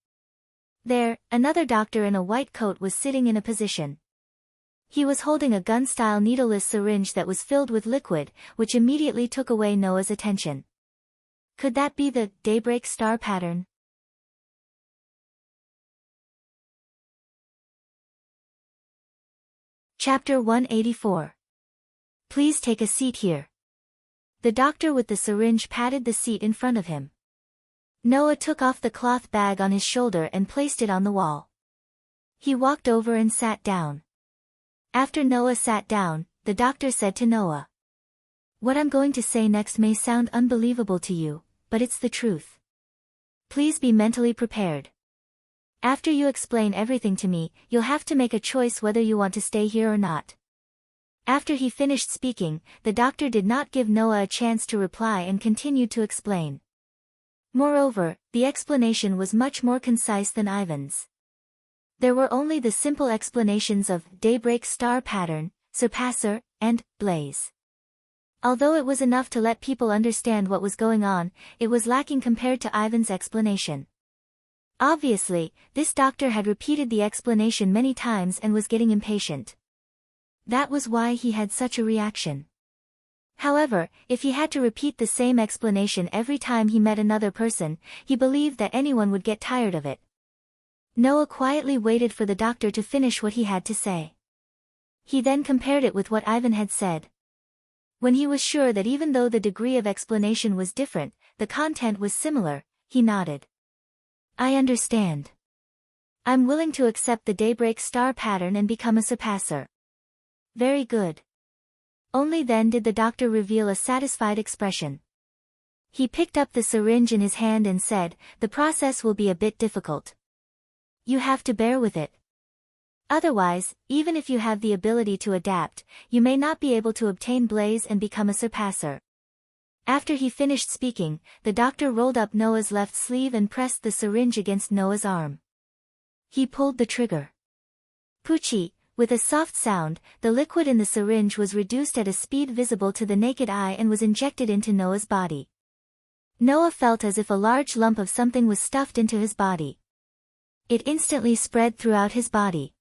There, another doctor in a white coat was sitting in a position. He was holding a gun-style needleless syringe that was filled with liquid, which immediately took away Noah's attention. Could that be the daybreak star pattern? Chapter 184. Please take a seat here. The doctor with the syringe patted the seat in front of him. Noah took off the cloth bag on his shoulder and placed it on the wall. He walked over and sat down. After Noah sat down, the doctor said to Noah. What I'm going to say next may sound unbelievable to you, but it's the truth. Please be mentally prepared. After you explain everything to me, you'll have to make a choice whether you want to stay here or not. After he finished speaking, the doctor did not give Noah a chance to reply and continued to explain. Moreover, the explanation was much more concise than Ivan's. There were only the simple explanations of daybreak star pattern, surpasser, and blaze. Although it was enough to let people understand what was going on, it was lacking compared to Ivan's explanation. Obviously, this doctor had repeated the explanation many times and was getting impatient. That was why he had such a reaction. However, if he had to repeat the same explanation every time he met another person, he believed that anyone would get tired of it. Noah quietly waited for the doctor to finish what he had to say. He then compared it with what Ivan had said. When he was sure that even though the degree of explanation was different, the content was similar, he nodded. I understand. I'm willing to accept the daybreak star pattern and become a surpasser. Very good. Only then did the doctor reveal a satisfied expression. He picked up the syringe in his hand and said, the process will be a bit difficult. You have to bear with it. Otherwise, even if you have the ability to adapt, you may not be able to obtain blaze and become a surpasser. After he finished speaking, the doctor rolled up Noah's left sleeve and pressed the syringe against Noah's arm. He pulled the trigger. Poochie, with a soft sound, the liquid in the syringe was reduced at a speed visible to the naked eye and was injected into Noah's body. Noah felt as if a large lump of something was stuffed into his body. It instantly spread throughout his body.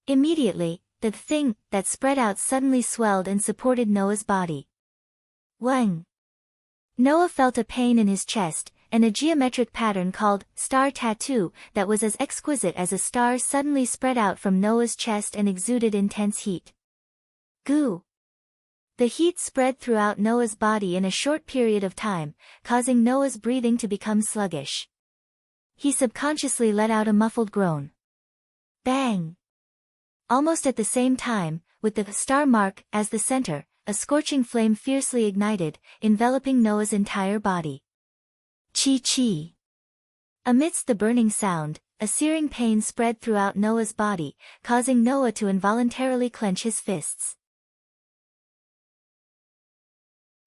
Immediately, the thing that spread out suddenly swelled and supported Noah's body. Wang! Noah felt a pain in his chest, and a geometric pattern called star tattoo that was as exquisite as a star suddenly spread out from Noah's chest and exuded intense heat. Goo! The heat spread throughout Noah's body in a short period of time, causing Noah's breathing to become sluggish. He subconsciously let out a muffled groan. Bang! Almost at the same time, with the star mark as the center, a scorching flame fiercely ignited, enveloping Noah's entire body. Chi-chi. Amidst the burning sound, a searing pain spread throughout Noah's body, causing Noah to involuntarily clench his fists.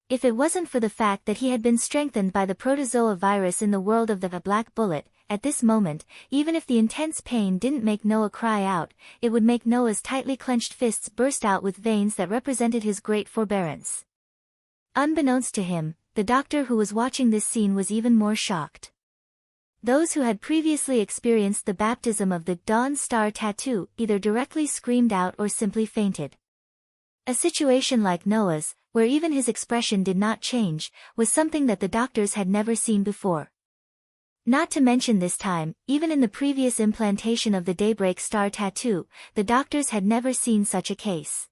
If it wasn't for the fact that he had been strengthened by the protozoa virus in the world of the Black Bullet, at this moment, even if the intense pain didn't make Noah cry out, it would make Noah's tightly clenched fists burst out with veins that represented his great forbearance. Unbeknownst to him, the doctor who was watching this scene was even more shocked. Those who had previously experienced the baptism of the Dawn Star tattoo either directly screamed out or simply fainted. A situation like Noah's, where even his expression did not change, was something that the doctors had never seen before. Not to mention this time, even in the previous implantation of the Daybreak Star tattoo, the doctors had never seen such a case.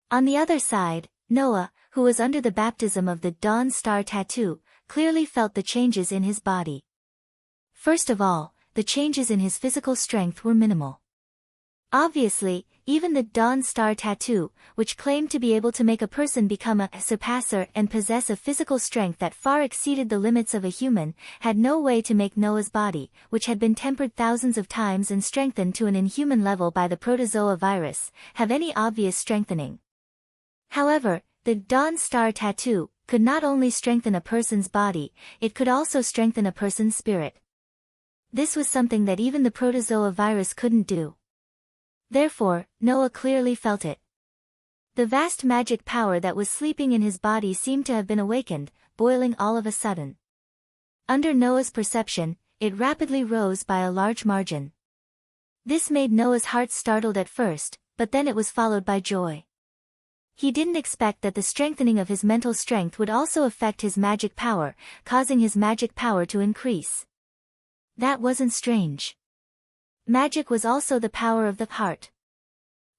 On the other side, Noah, who was under the baptism of the Dawn Star tattoo, clearly felt the changes in his body. First of all, the changes in his physical strength were minimal. Obviously, even the Dawn Star tattoo, which claimed to be able to make a person become a surpasser and possess a physical strength that far exceeded the limits of a human, had no way to make Noah's body, which had been tempered thousands of times and strengthened to an inhuman level by the protozoa virus, have any obvious strengthening. However, the Dawn Star tattoo could not only strengthen a person's body, it could also strengthen a person's spirit. This was something that even the protozoa virus couldn't do. Therefore, Noah clearly felt it. The vast magic power that was sleeping in his body seemed to have been awakened, boiling all of a sudden. Under Noah's perception, it rapidly rose by a large margin. This made Noah's heart startled at first, but then it was followed by joy. He didn't expect that the strengthening of his mental strength would also affect his magic power, causing his magic power to increase. That wasn't strange. Magic was also the power of the heart.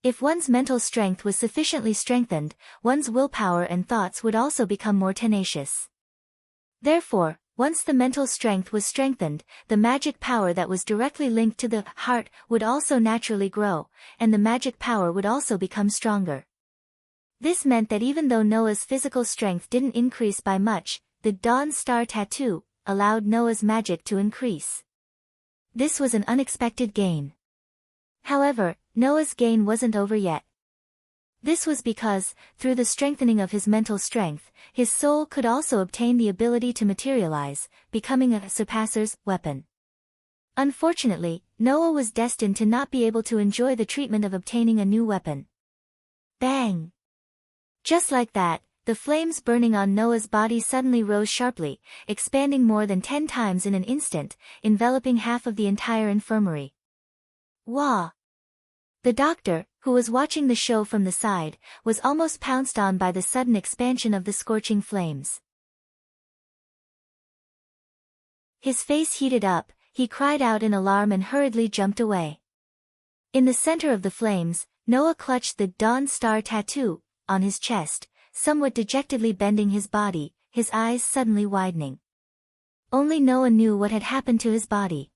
If one's mental strength was sufficiently strengthened, one's willpower and thoughts would also become more tenacious. Therefore, once the mental strength was strengthened, the magic power that was directly linked to the heart would also naturally grow, and the magic power would also become stronger. This meant that even though Noah's physical strength didn't increase by much, the Dawn Star tattoo allowed Noah's magic to increase. This was an unexpected gain. However, Noah's gain wasn't over yet. This was because, through the strengthening of his mental strength, his soul could also obtain the ability to materialize, becoming a surpasser's weapon. Unfortunately, Noah was destined to not be able to enjoy the treatment of obtaining a new weapon. Bang! Just like that, the flames burning on Noah's body suddenly rose sharply, expanding more than 10 times in an instant, enveloping half of the entire infirmary. Wah! The doctor, who was watching the show from the side, was almost pounced on by the sudden expansion of the scorching flames. His face heated up, he cried out in alarm and hurriedly jumped away. In the center of the flames, Noah clutched the Dawn Star tattoo on his chest, somewhat dejectedly bending his body, his eyes suddenly widening. Only Noah knew what had happened to his body.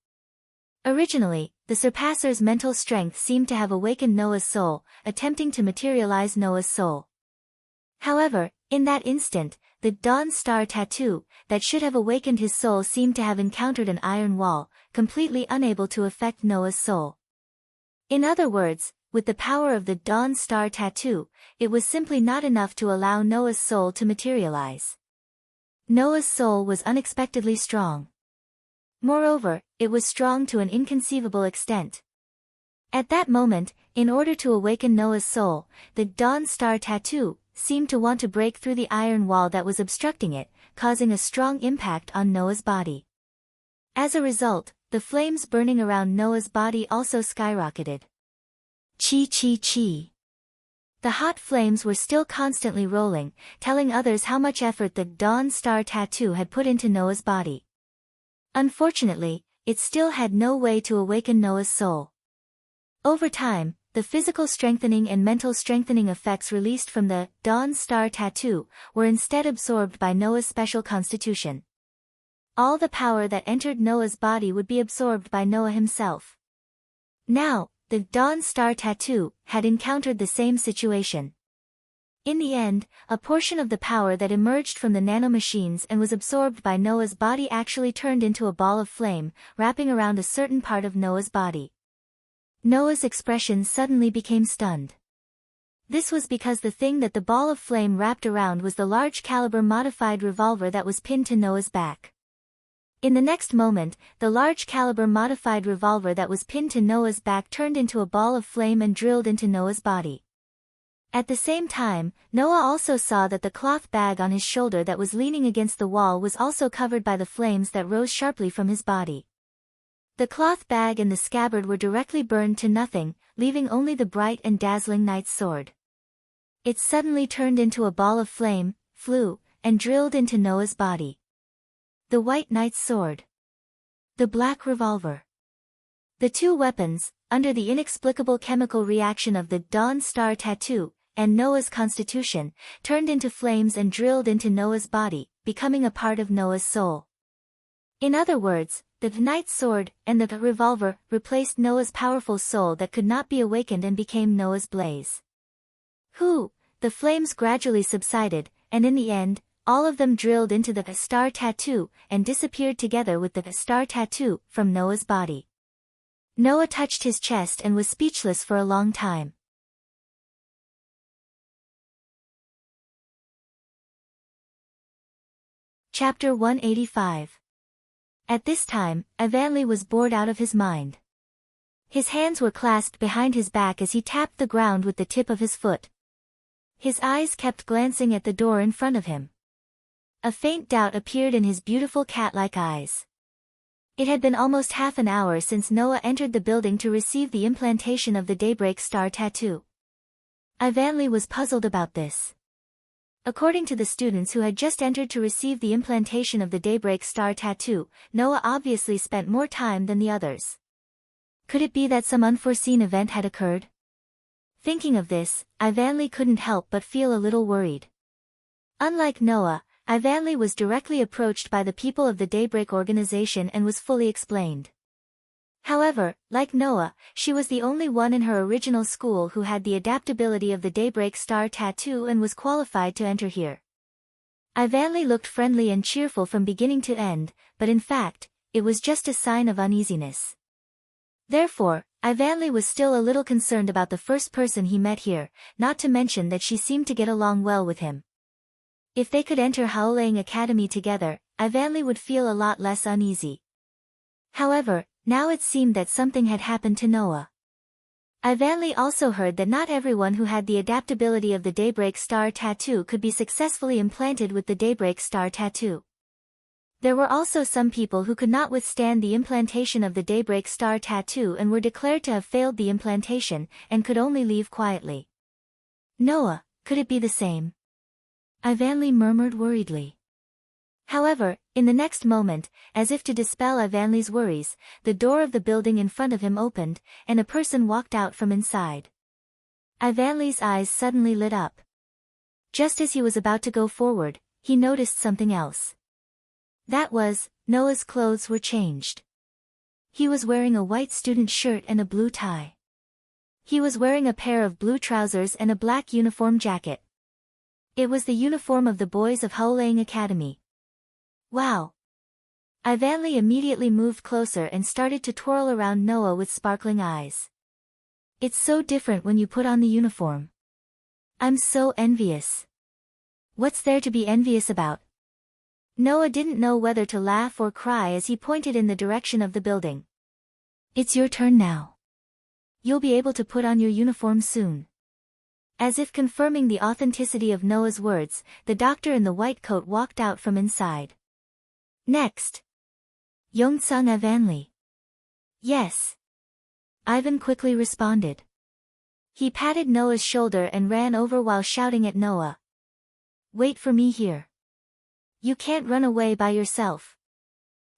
Originally, the surpasser's mental strength seemed to have awakened Noah's soul, attempting to materialize Noah's soul. However, in that instant, the Dawn Star tattoo, that should have awakened his soul seemed to have encountered an iron wall, completely unable to affect Noah's soul. In other words, with the power of the Dawn Star tattoo, it was simply not enough to allow Noah's soul to materialize. Noah's soul was unexpectedly strong. Moreover, it was strong to an inconceivable extent. At that moment, in order to awaken Noah's soul, the Dawn Star tattoo seemed to want to break through the iron wall that was obstructing it, causing a strong impact on Noah's body. As a result, the flames burning around Noah's body also skyrocketed. Chi-chi-chi. The hot flames were still constantly rolling, telling others how much effort the Dawn Star tattoo had put into Noah's body. Unfortunately, it still had no way to awaken Noah's soul. Over time, the physical strengthening and mental strengthening effects released from the Dawn Star tattoo were instead absorbed by Noah's special constitution. All the power that entered Noah's body would be absorbed by Noah himself. Now, the Dawn Star tattoo had encountered the same situation. In the end, a portion of the power that emerged from the nanomachines and was absorbed by Noah's body actually turned into a ball of flame, wrapping around a certain part of Noah's body. Noah's expression suddenly became stunned. This was because the thing that the ball of flame wrapped around was the large-caliber modified revolver that was pinned to Noah's back. In the next moment, the large-caliber modified revolver that was pinned to Noah's back turned into a ball of flame and drilled into Noah's body. At the same time, Noah also saw that the cloth bag on his shoulder that was leaning against the wall was also covered by the flames that rose sharply from his body. The cloth bag and the scabbard were directly burned to nothing, leaving only the bright and dazzling knight's sword. It suddenly turned into a ball of flame, flew, and drilled into Noah's body. The white knight's sword. The black revolver. The two weapons, under the inexplicable chemical reaction of the Dawn Star tattoo and Noah's constitution, turned into flames and drilled into Noah's body, becoming a part of Noah's soul. In other words, the knight's sword and the revolver replaced Noah's powerful soul that could not be awakened and became Noah's blaze. The flames gradually subsided, and in the end, all of them drilled into the star tattoo and disappeared together with the star tattoo from Noah's body. Noah touched his chest and was speechless for a long time. Chapter 185. At this time, Avonlea was bored out of his mind. His hands were clasped behind his back as he tapped the ground with the tip of his foot. His eyes kept glancing at the door in front of him. A faint doubt appeared in his beautiful cat-like eyes. It had been almost half an hour since Noah entered the building to receive the implantation of the Daybreak Star tattoo. Avonlea was puzzled about this. According to the students who had just entered to receive the implantation of the Daybreak Star tattoo, Noah obviously spent more time than the others. Could it be that some unforeseen event had occurred? Thinking of this, Avonlea couldn't help but feel a little worried. Unlike Noah, Avonlea was directly approached by the people of the Daybreak organization and was fully explained. However, like Noah, she was the only one in her original school who had the adaptability of the Daybreak Star tattoo and was qualified to enter here. Avonlea looked friendly and cheerful from beginning to end, but in fact, it was just a sign of uneasiness. Therefore, Avonlea was still a little concerned about the first person he met here, not to mention that she seemed to get along well with him. If they could enter Howling Academy together, Avonlea would feel a lot less uneasy. However, now it seemed that something had happened to Noah. Avonlea also heard that not everyone who had the adaptability of the Daybreak Star tattoo could be successfully implanted with the Daybreak Star tattoo. There were also some people who could not withstand the implantation of the Daybreak Star tattoo and were declared to have failed the implantation and could only leave quietly. Noah, could it be the same? Avonlea murmured worriedly. However, in the next moment, as if to dispel Avonlea's worries, the door of the building in front of him opened, and a person walked out from inside. Avonlea's eyes suddenly lit up. Just as he was about to go forward, he noticed something else. That was, Noah's clothes were changed. He was wearing a white student shirt and a blue tie. He was wearing a pair of blue trousers and a black uniform jacket. It was the uniform of the boys of Howling Academy. Wow! Avonlea immediately moved closer and started to twirl around Noah with sparkling eyes. It's so different when you put on the uniform. I'm so envious. What's there to be envious about? Noah didn't know whether to laugh or cry as he pointed in the direction of the building. It's your turn now. You'll be able to put on your uniform soon. As if confirming the authenticity of Noah's words, the doctor in the white coat walked out from inside. Next. Yongsung Avonlea. Yes. Ivan quickly responded. He patted Noah's shoulder and ran over while shouting at Noah. Wait for me here. You can't run away by yourself.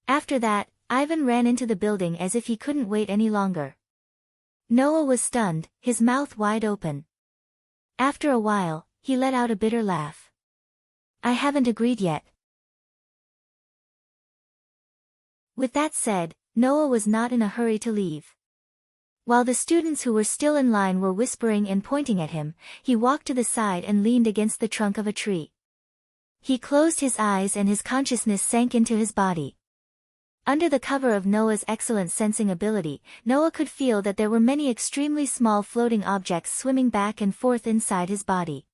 After that, Ivan ran into the building as if he couldn't wait any longer. Noah was stunned, his mouth wide open. After a while, he let out a bitter laugh. I haven't agreed yet. With that said, Noah was not in a hurry to leave. While the students who were still in line were whispering and pointing at him, he walked to the side and leaned against the trunk of a tree. He closed his eyes and his consciousness sank into his body. Under the cover of Noah's excellent sensing ability, Noah could feel that there were many extremely small floating objects swimming back and forth inside his body.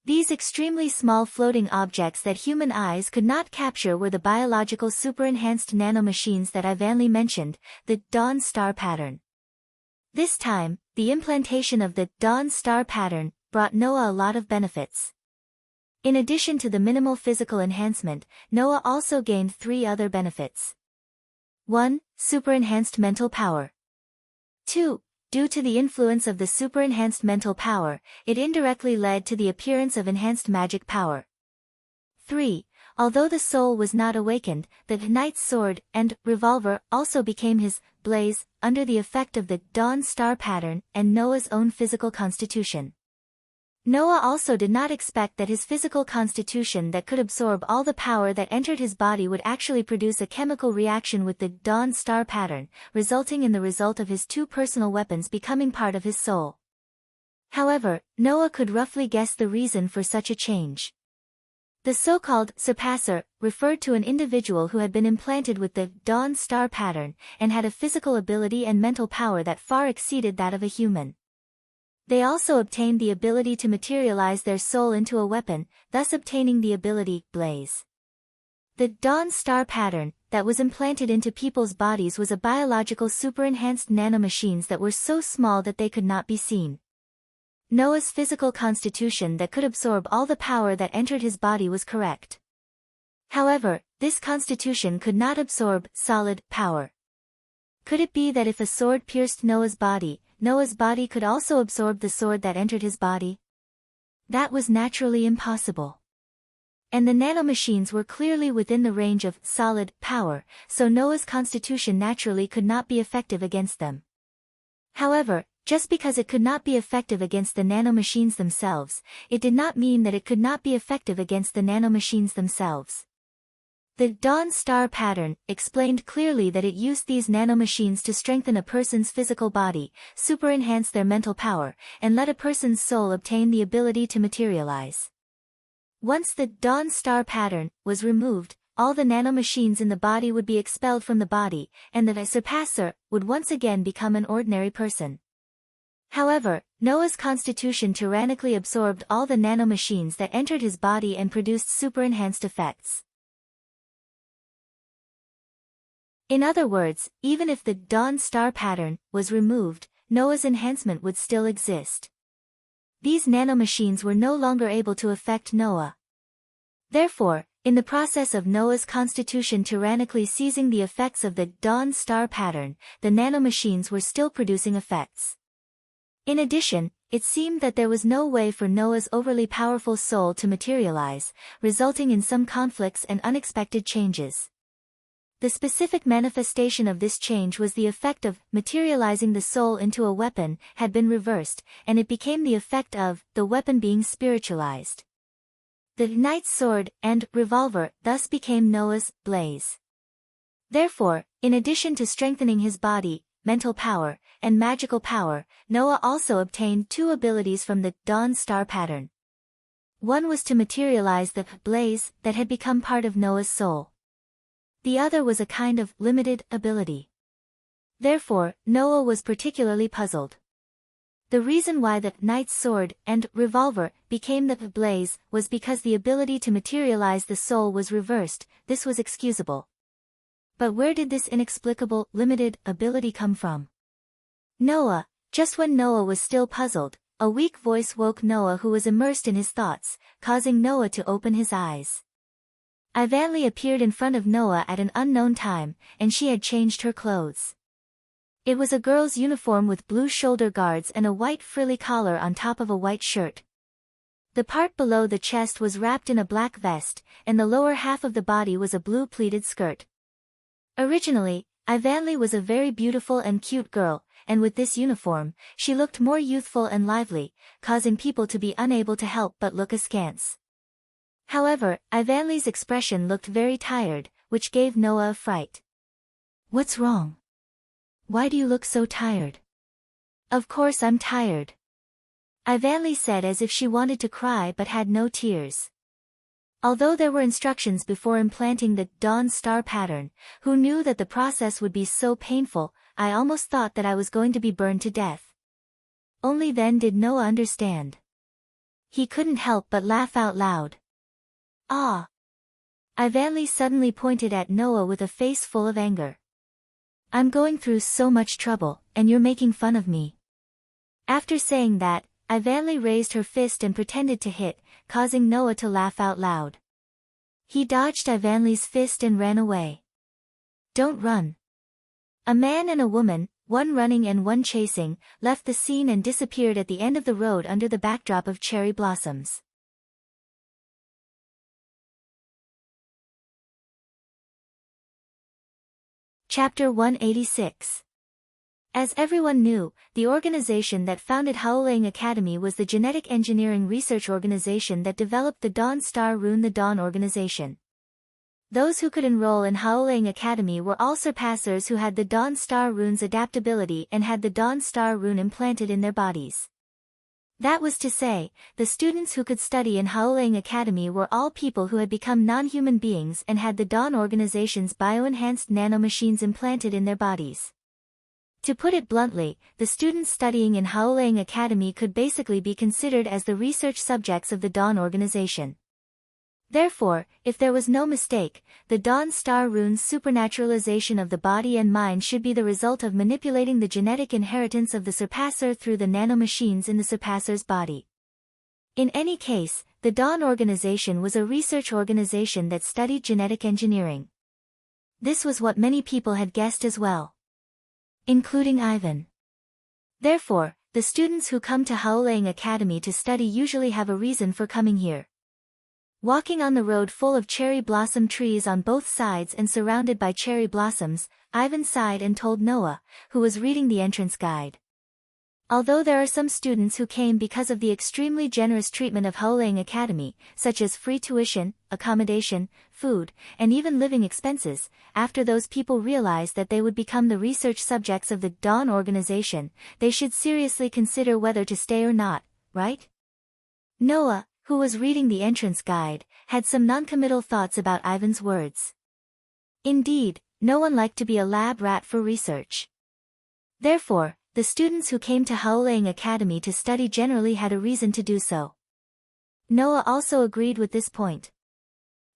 These extremely small floating objects that human eyes could not capture were the biological super-enhanced nanomachines that Ivanli mentioned, the Dawn Star pattern. This time, the implantation of the Dawn Star pattern brought Noah a lot of benefits. In addition to the minimal physical enhancement, Noah also gained 3 other benefits. 1. Super-enhanced mental power. 2. Due to the influence of the super-enhanced mental power, it indirectly led to the appearance of enhanced magic power. 3. Although the soul was not awakened, the knight's sword and revolver also became his blaze under the effect of the Dawn Star pattern and Noah's own physical constitution. Noah also did not expect that his physical constitution that could absorb all the power that entered his body would actually produce a chemical reaction with the Dawn Star pattern, resulting in the result of his 2 personal weapons becoming part of his soul. However, Noah could roughly guess the reason for such a change. The so-called surpasser referred to an individual who had been implanted with the Dawn Star pattern and had a physical ability and mental power that far exceeded that of a human. They also obtained the ability to materialize their soul into a weapon, thus obtaining the ability Blaze. The Dawn Star pattern that was implanted into people's bodies was a biological super-enhanced nanomachines that were so small that they could not be seen. Noah's physical constitution that could absorb all the power that entered his body was correct. However, this constitution could not absorb solid power. Could it be that if a sword pierced Noah's body could also absorb the sword that entered his body? That was naturally impossible. And the nanomachines were clearly within the range of solid power, so Noah's constitution naturally could not be effective against them. However, just because it could not be effective against the nanomachines themselves, it did not mean that it could not be effective against the nanomachines themselves. The Dawn Star pattern explained clearly that it used these nanomachines to strengthen a person's physical body, super-enhance their mental power, and let a person's soul obtain the ability to materialize. Once the Dawn Star pattern was removed, all the nanomachines in the body would be expelled from the body, and the surpasser would once again become an ordinary person. However, Noah's constitution tyrannically absorbed all the nanomachines that entered his body and produced super-enhanced effects. In other words, even if the Dawn Star pattern was removed, Noah's enhancement would still exist. These nanomachines were no longer able to affect Noah. Therefore, in the process of Noah's constitution tyrannically seizing the effects of the Dawn Star pattern, the nanomachines were still producing effects. In addition, it seemed that there was no way for Noah's overly powerful soul to materialize, resulting in some conflicts and unexpected changes. The specific manifestation of this change was the effect of materializing the soul into a weapon had been reversed, and it became the effect of the weapon being spiritualized. The knight's sword and revolver thus became Noah's blaze. Therefore, in addition to strengthening his body, mental power, and magical power, Noah also obtained 2 abilities from the Dawn Star pattern. One was to materialize the blaze that had become part of Noah's soul. The other was a kind of limited ability. Therefore, Noah was particularly puzzled. The reason why the knight's sword and revolver became the blaze was because the ability to materialize the soul was reversed. This was excusable. But where did this inexplicable, limited ability come from? Noah, just when Noah was still puzzled, a weak voice woke Noah, who was immersed in his thoughts, causing Noah to open his eyes. Ivanli appeared in front of Noah at an unknown time, and she had changed her clothes. It was a girl's uniform with blue shoulder guards and a white frilly collar on top of a white shirt. The part below the chest was wrapped in a black vest, and the lower half of the body was a blue pleated skirt. Originally, Ivanli was a very beautiful and cute girl, and with this uniform, she looked more youthful and lively, causing people to be unable to help but look askance. However, Ivanli's expression looked very tired, which gave Noah a fright. "What's wrong? Why do you look so tired?" Of course I'm tired, Ivanli said as if she wanted to cry but had no tears. Although there were instructions before implanting the dawn star pattern, who knew that the process would be so painful, I almost thought that I was going to be burned to death. Only then did Noah understand. He couldn't help but laugh out loud. Ah! Ivanli suddenly pointed at Noah with a face full of anger. I'm going through so much trouble, and you're making fun of me. After saying that, Ivanli raised her fist and pretended to hit, causing Noah to laugh out loud. He dodged Ivanli's fist and ran away. Don't run. A man and a woman, one running and one chasing, left the scene and disappeared at the end of the road under the backdrop of cherry blossoms. Chapter 186. As everyone knew, the organization that founded Howling Academy was the genetic engineering research organization that developed the Dawn Star Rune, the Dawn Organization. Those who could enroll in Howling Academy were all surpassers who had the Dawn Star Rune's adaptability and had the Dawn Star Rune implanted in their bodies. That was to say, the students who could study in Howling Academy were all people who had become non-human beings and had the Dawn Organization's bioenhanced nanomachines implanted in their bodies. To put it bluntly, the students studying in Howling Academy could basically be considered as the research subjects of the Dawn Organization. Therefore, if there was no mistake, the Dawn Star Rune's supernaturalization of the body and mind should be the result of manipulating the genetic inheritance of the surpasser through the nanomachines in the surpasser's body. In any case, the Dawn Organization was a research organization that studied genetic engineering. This was what many people had guessed as well, including Ivan. Therefore, the students who come to Howling Academy to study usually have a reason for coming here. Walking on the road full of cherry blossom trees on both sides and surrounded by cherry blossoms, Ivan sighed and told Noah, who was reading the entrance guide. Although there are some students who came because of the extremely generous treatment of Howling Academy, such as free tuition, accommodation, food, and even living expenses, after those people realize that they would become the research subjects of the Dawn Organization, they should seriously consider whether to stay or not, right? Noah, who was reading the entrance guide, had some noncommittal thoughts about Ivan's words. Indeed, no one liked to be a lab rat for research. Therefore, the students who came to Howling Academy to study generally had a reason to do so. Noah also agreed with this point.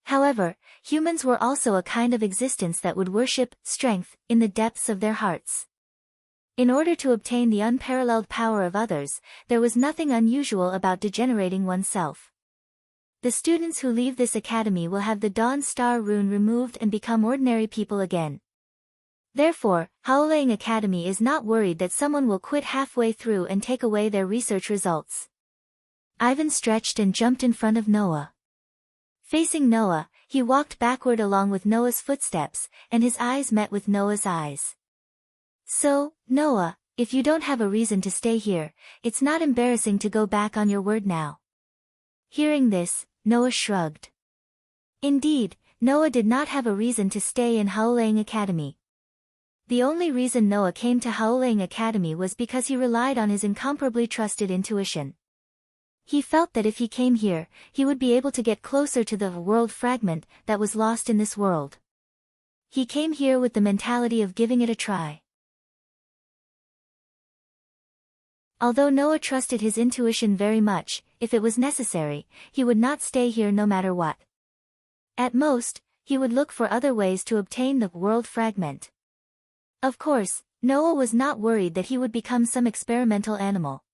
However, humans were also a kind of existence that would worship strength in the depths of their hearts. In order to obtain the unparalleled power of others, there was nothing unusual about degenerating oneself. The students who leave this academy will have the Dawn Star Rune removed and become ordinary people again. Therefore, Howling Academy is not worried that someone will quit halfway through and take away their research results. Ivan stretched and jumped in front of Noah. Facing Noah, he walked backward along with Noah's footsteps, and his eyes met with Noah's eyes. So, Noah, if you don't have a reason to stay here, it's not embarrassing to go back on your word now. Hearing this, Noah shrugged. Indeed, Noah did not have a reason to stay in Howling Academy. The only reason Noah came to Howling Academy was because he relied on his incomparably trusted intuition. He felt that if he came here, he would be able to get closer to the world fragment that was lost in this world. He came here with the mentality of giving it a try. Although Noah trusted his intuition very much, if it was necessary, he would not stay here no matter what. At most, he would look for other ways to obtain the world fragment. Of course, Noah was not worried that he would become some experimental animal.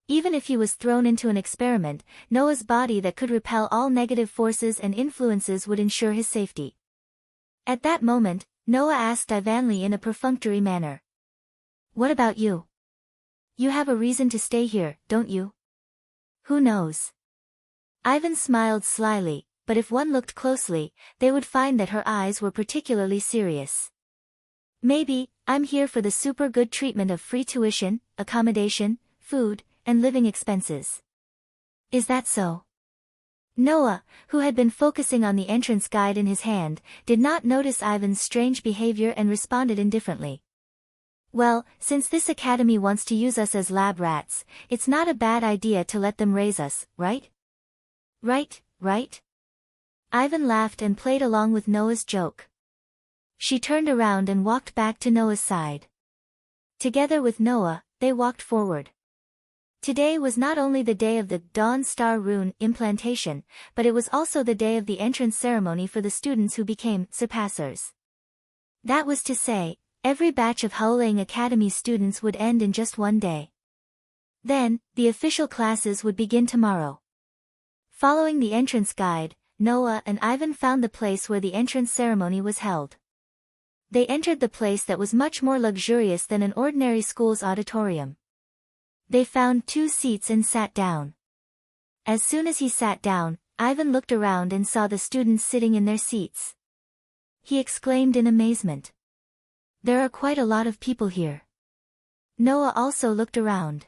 Even if he was thrown into an experiment, Noah's body that could repel all negative forces and influences would ensure his safety. At that moment, Noah asked Ivanli in a perfunctory manner. What about you? You have a reason to stay here, don't you? Who knows? Ivan smiled slyly, but if one looked closely, they would find that her eyes were particularly serious. Maybe, I'm here for the super good treatment of free tuition, accommodation, food, and living expenses. Is that so? Noah, who had been focusing on the entrance guide in his hand, did not notice Ivan's strange behavior and responded indifferently. Well, since this academy wants to use us as lab rats, it's not a bad idea to let them raise us, right? Right? Ivan laughed and played along with Noah's joke. She turned around and walked back to Noah's side. Together with Noah, they walked forward. Today was not only the day of the Dawn Star Rune implantation, but it was also the day of the entrance ceremony for the students who became surpassers. That was to say, every batch of Howling Academy students would end in just one day. Then, the official classes would begin tomorrow. Following the entrance guide, Noah and Ivan found the place where the entrance ceremony was held. They entered the place that was much more luxurious than an ordinary school's auditorium. They found 2 seats and sat down. As soon as he sat down, Ivan looked around and saw the students sitting in their seats. He exclaimed in amazement. There are quite a lot of people here. Noah also looked around.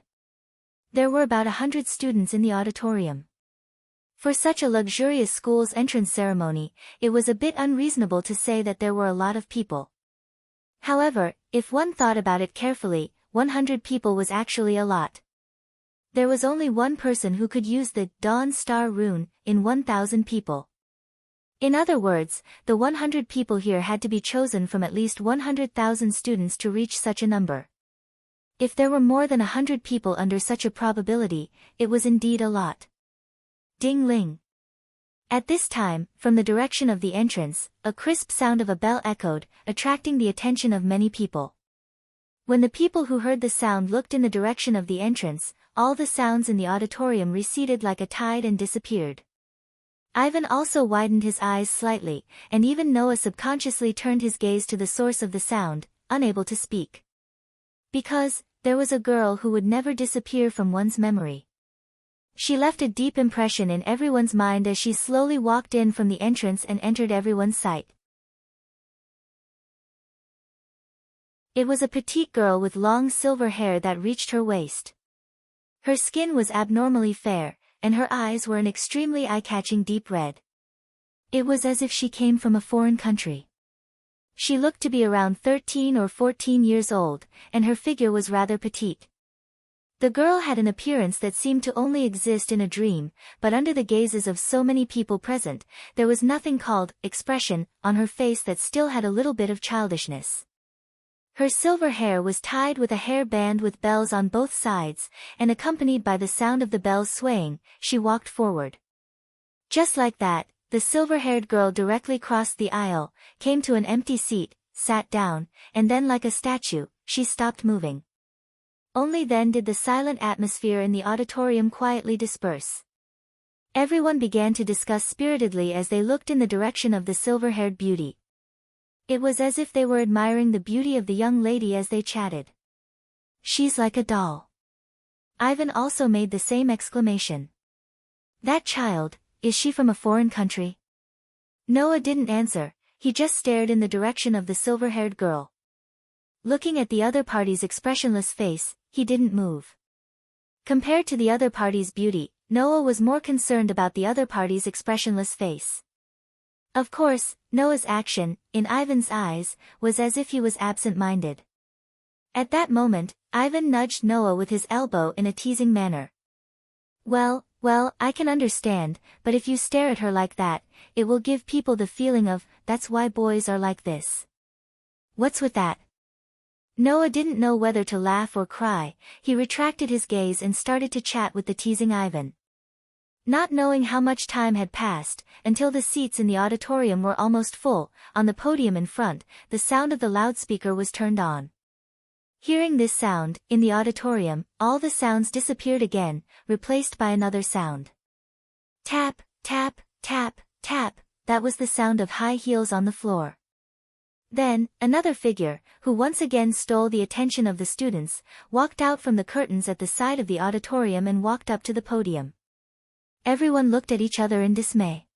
There were about 100 students in the auditorium. For such a luxurious school's entrance ceremony, it was a bit unreasonable to say that there were a lot of people. However, if one thought about it carefully, 100 people was actually a lot. There was only one person who could use the Dawn Star Rune in 1,000 people. In other words, the 100 people here had to be chosen from at least 100,000 students to reach such a number. If there were more than 100 people under such a probability, it was indeed a lot. Ding-ling. At this time, from the direction of the entrance, a crisp sound of a bell echoed, attracting the attention of many people. When the people who heard the sound looked in the direction of the entrance, all the sounds in the auditorium receded like a tide and disappeared. Ivan also widened his eyes slightly, and even Noah subconsciously turned his gaze to the source of the sound, unable to speak. Because, there was a girl who would never disappear from one's memory. She left a deep impression in everyone's mind as she slowly walked in from the entrance and entered everyone's sight. It was a petite girl with long silver hair that reached her waist. Her skin was abnormally fair, and her eyes were an extremely eye-catching deep red. It was as if she came from a foreign country. She looked to be around 13 or 14 years old, and her figure was rather petite. The girl had an appearance that seemed to only exist in a dream, but under the gazes of so many people present, there was nothing called expression on her face that still had a little bit of childishness. Her silver hair was tied with a hair band with bells on both sides, and accompanied by the sound of the bells swaying, she walked forward. Just like that, the silver-haired girl directly crossed the aisle, came to an empty seat, sat down, and then like a statue, she stopped moving. Only then did the silent atmosphere in the auditorium quietly disperse. Everyone began to discuss spiritedly as they looked in the direction of the silver-haired beauty. It was as if they were admiring the beauty of the young lady as they chatted. She's like a doll. Ivan also made the same exclamation. That child, is she from a foreign country? Noah didn't answer, he just stared in the direction of the silver-haired girl. Looking at the other party's expressionless face, he didn't move. Compared to the other party's beauty, Noah was more concerned about the other party's expressionless face. Of course, Noah's action, in Ivan's eyes, was as if he was absent-minded. At that moment, Ivan nudged Noah with his elbow in a teasing manner. Well, I can understand, but if you stare at her like that, it will give people the feeling of, that's why boys are like this. What's with that? Noah didn't know whether to laugh or cry, he retracted his gaze and started to chat with the teasing Ivan. Not knowing how much time had passed, until the seats in the auditorium were almost full, on the podium in front, the sound of the loudspeaker was turned on. Hearing this sound, in the auditorium, all the sounds disappeared again, replaced by another sound. Tap, tap, tap, tap, that was the sound of high heels on the floor. Then, another figure, who once again stole the attention of the students, walked out from the curtains at the side of the auditorium and walked up to the podium. Everyone looked at each other in dismay.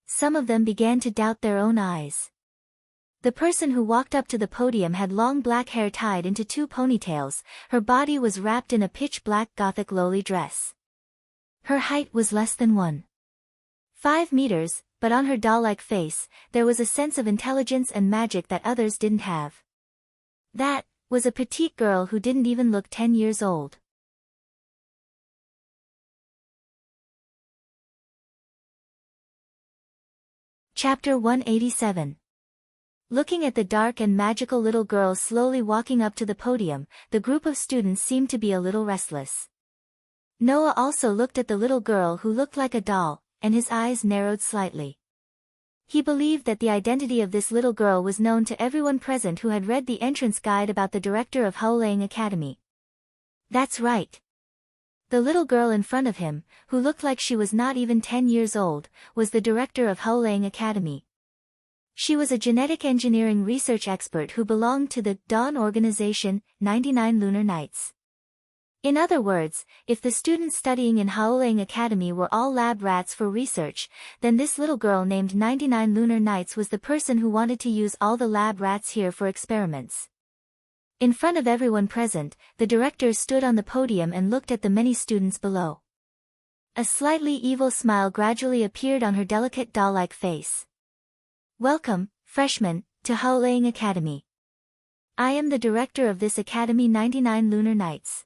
Some of them began to doubt their own eyes. The person who walked up to the podium had long black hair tied into 2 ponytails, her body was wrapped in a pitch-black Gothic lowly dress. Her height was less than 1.5 meters, but on her doll-like face, there was a sense of intelligence and magic that others didn't have. That was a petite girl who didn't even look 10 years old. Chapter 187. Looking at the dark and magical little girl slowly walking up to the podium, the group of students seemed to be a little restless. Noah also looked at the little girl who looked like a doll, and his eyes narrowed slightly. He believed that the identity of this little girl was known to everyone present who had read the entrance guide about the director of Haolang Academy. That's right. The little girl in front of him, who looked like she was not even 10 years old, was the director of Haolang Academy. She was a genetic engineering research expert who belonged to the Dawn organization, 99 Lunar Nights. In other words, if the students studying in Haolang Academy were all lab rats for research, then this little girl named 99 Lunar Nights was the person who wanted to use all the lab rats here for experiments. In front of everyone present, the director stood on the podium and looked at the many students below. A slightly evil smile gradually appeared on her delicate doll-like face. Welcome, freshmen, to Haolang Academy. I am the director of this academy, 99 Lunar Nights.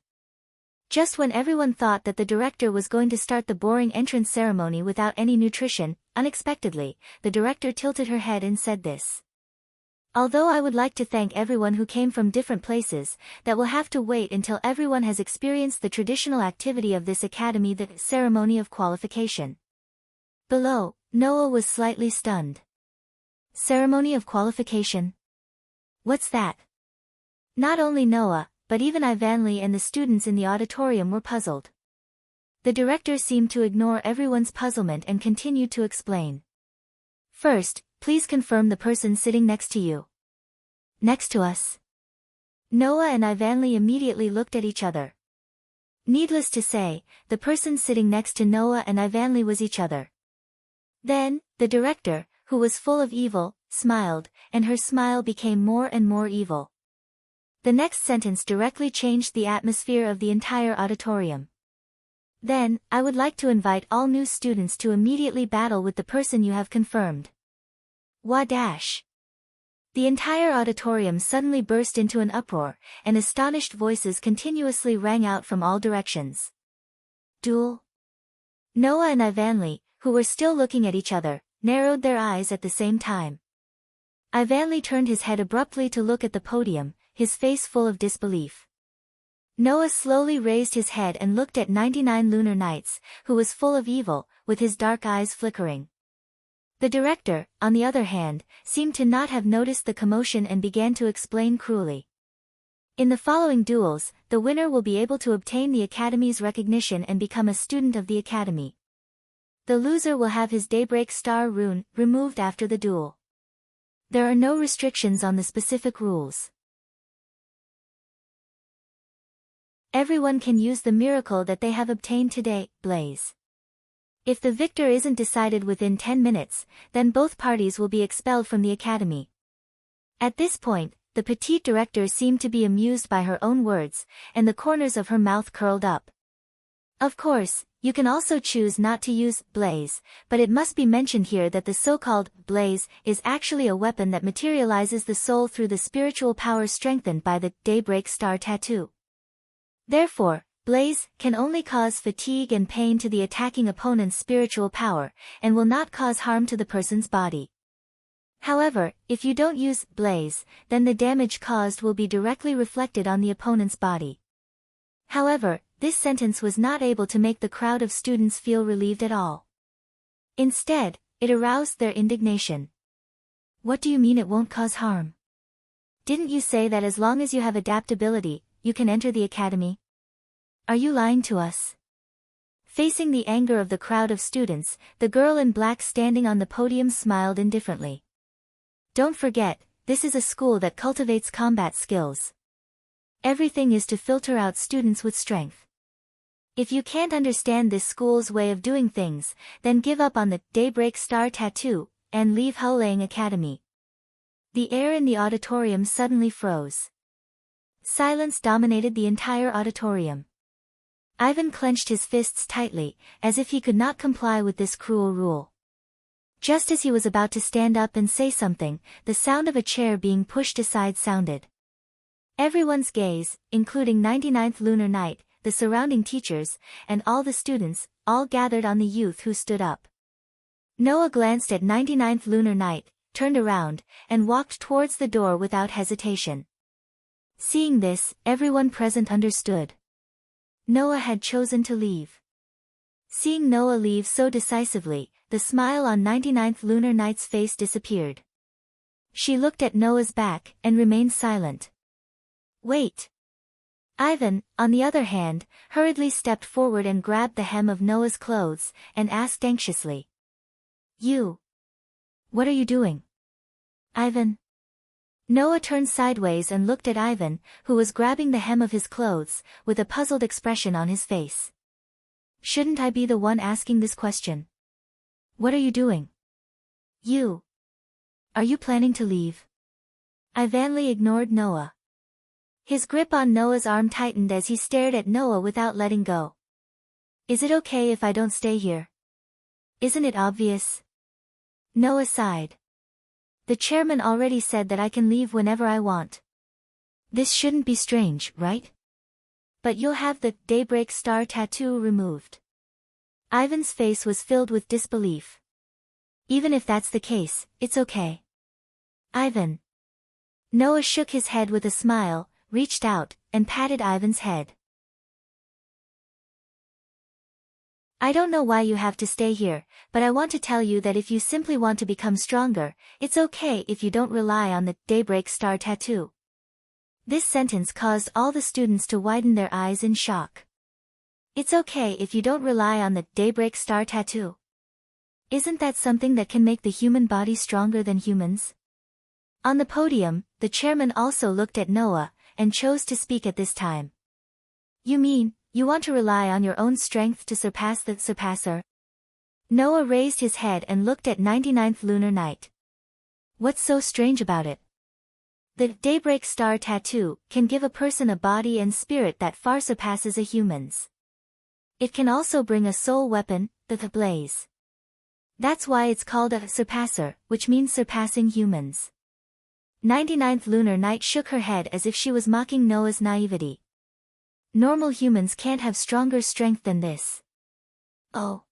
Just when everyone thought that the director was going to start the boring entrance ceremony without any nutrition, unexpectedly, the director tilted her head and said this. Although I would like to thank everyone who came from different places, that will have to wait until everyone has experienced the traditional activity of this academy, the ceremony of qualification. Below, Noah was slightly stunned. Ceremony of qualification? What's that? Not only Noah, but even Ivanli and the students in the auditorium were puzzled. The director seemed to ignore everyone's puzzlement and continued to explain. First, please confirm the person sitting next to you. Next to us? Noah and Ivanli immediately looked at each other. Needless to say, the person sitting next to Noah and Ivanli was each other. Then, the director, who was full of evil, smiled, and her smile became more and more evil. The next sentence directly changed the atmosphere of the entire auditorium. Then, I would like to invite all new students to immediately battle with the person you have confirmed. Wadash! The entire auditorium suddenly burst into an uproar, and astonished voices continuously rang out from all directions. Duel? Noah and Ivanli, who were still looking at each other, narrowed their eyes at the same time. Ivanli turned his head abruptly to look at the podium, his face full of disbelief. Noah slowly raised his head and looked at 99 Lunar Nights, who was full of evil, with his dark eyes flickering. The director, on the other hand, seemed to not have noticed the commotion and began to explain cruelly. In the following duels, the winner will be able to obtain the Academy's recognition and become a student of the Academy. The loser will have his Daybreak Star rune removed after the duel. There are no restrictions on the specific rules. Everyone can use the miracle that they have obtained today, Blaze. If the victor isn't decided within 10 minutes, then both parties will be expelled from the academy. At this point, the petite director seemed to be amused by her own words, and the corners of her mouth curled up. Of course, you can also choose not to use Blaze, but it must be mentioned here that the so-called Blaze is actually a weapon that materializes the soul through the spiritual power strengthened by the Daybreak Star tattoo. Therefore, Blaze can only cause fatigue and pain to the attacking opponent's spiritual power, and will not cause harm to the person's body. However, if you don't use Blaze, then the damage caused will be directly reflected on the opponent's body. However, this sentence was not able to make the crowd of students feel relieved at all. Instead, it aroused their indignation. What do you mean it won't cause harm? Didn't you say that as long as you have adaptability, you can enter the academy? Are you lying to us? Facing the anger of the crowd of students, the girl in black standing on the podium smiled indifferently. Don't forget, this is a school that cultivates combat skills. Everything is to filter out students with strength. If you can't understand this school's way of doing things, then give up on the Daybreak Star tattoo, and leave Haolang Academy. The air in the auditorium suddenly froze. Silence dominated the entire auditorium. Ivan clenched his fists tightly, as if he could not comply with this cruel rule. Just as he was about to stand up and say something, the sound of a chair being pushed aside sounded. Everyone's gaze, including 99th lunar night, the surrounding teachers, and all the students, all gathered on the youth who stood up. Noah glanced at 99th lunar night, turned around, and walked towards the door without hesitation. Seeing this, everyone present understood. Noah had chosen to leave. Seeing Noah leave so decisively, the smile on 99th lunar night's face disappeared. She looked at Noah's back and remained silent. Wait. Ivan, on the other hand, hurriedly stepped forward and grabbed the hem of Noah's clothes, and asked anxiously. You. What are you doing? Ivan. Noah turned sideways and looked at Ivan, who was grabbing the hem of his clothes, with a puzzled expression on his face. Shouldn't I be the one asking this question? What are you doing? You. Are you planning to leave? Ivan ignored Noah. His grip on Noah's arm tightened as he stared at Noah without letting go. Is it okay if I don't stay here? Isn't it obvious? Noah sighed. The chairman already said that I can leave whenever I want. This shouldn't be strange, right? But you'll have the daybreak star tattoo removed. Ivan's face was filled with disbelief. Even if that's the case, it's okay. Ivan. Noah shook his head with a smile, reached out, and patted Ivan's head. I don't know why you have to stay here, but I want to tell you that if you simply want to become stronger, it's okay if you don't rely on the daybreak star tattoo. This sentence caused all the students to widen their eyes in shock. It's okay if you don't rely on the daybreak star tattoo. Isn't that something that can make the human body stronger than humans? On the podium, the chairman also looked at Noah, and chose to speak at this time. You mean, you want to rely on your own strength to surpass the surpasser? Noah raised his head and looked at 99th lunar night. What's so strange about it? The daybreak star tattoo can give a person a body and spirit that far surpasses a human's. It can also bring a soul weapon, the blaze. That's why it's called a surpasser, which means surpassing humans. 99th lunar night shook her head as if she was mocking Noah's naivety. Normal humans can't have stronger strength than this. Oh.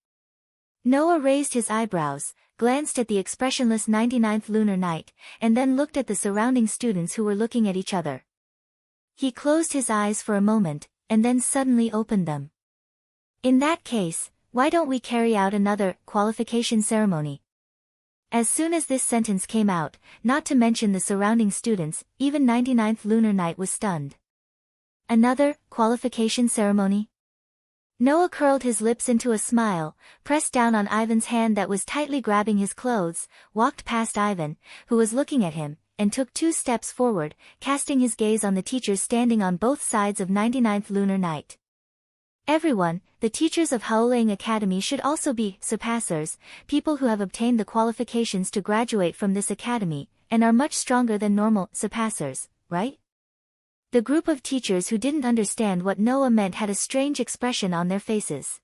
Noah raised his eyebrows, glanced at the expressionless 99th lunar night, and then looked at the surrounding students who were looking at each other. He closed his eyes for a moment, and then suddenly opened them. In that case, why don't we carry out another qualification ceremony? As soon as this sentence came out, not to mention the surrounding students, even 99th lunar night was stunned. Another qualification ceremony? Noah curled his lips into a smile, pressed down on Ivan's hand that was tightly grabbing his clothes, walked past Ivan, who was looking at him, and took 2 steps forward, casting his gaze on the teachers standing on both sides of 99th lunar night. Everyone, the teachers of Haolang Academy should also be surpassers, people who have obtained the qualifications to graduate from this academy, and are much stronger than normal surpassers, right? The group of teachers who didn't understand what Noah meant had a strange expression on their faces.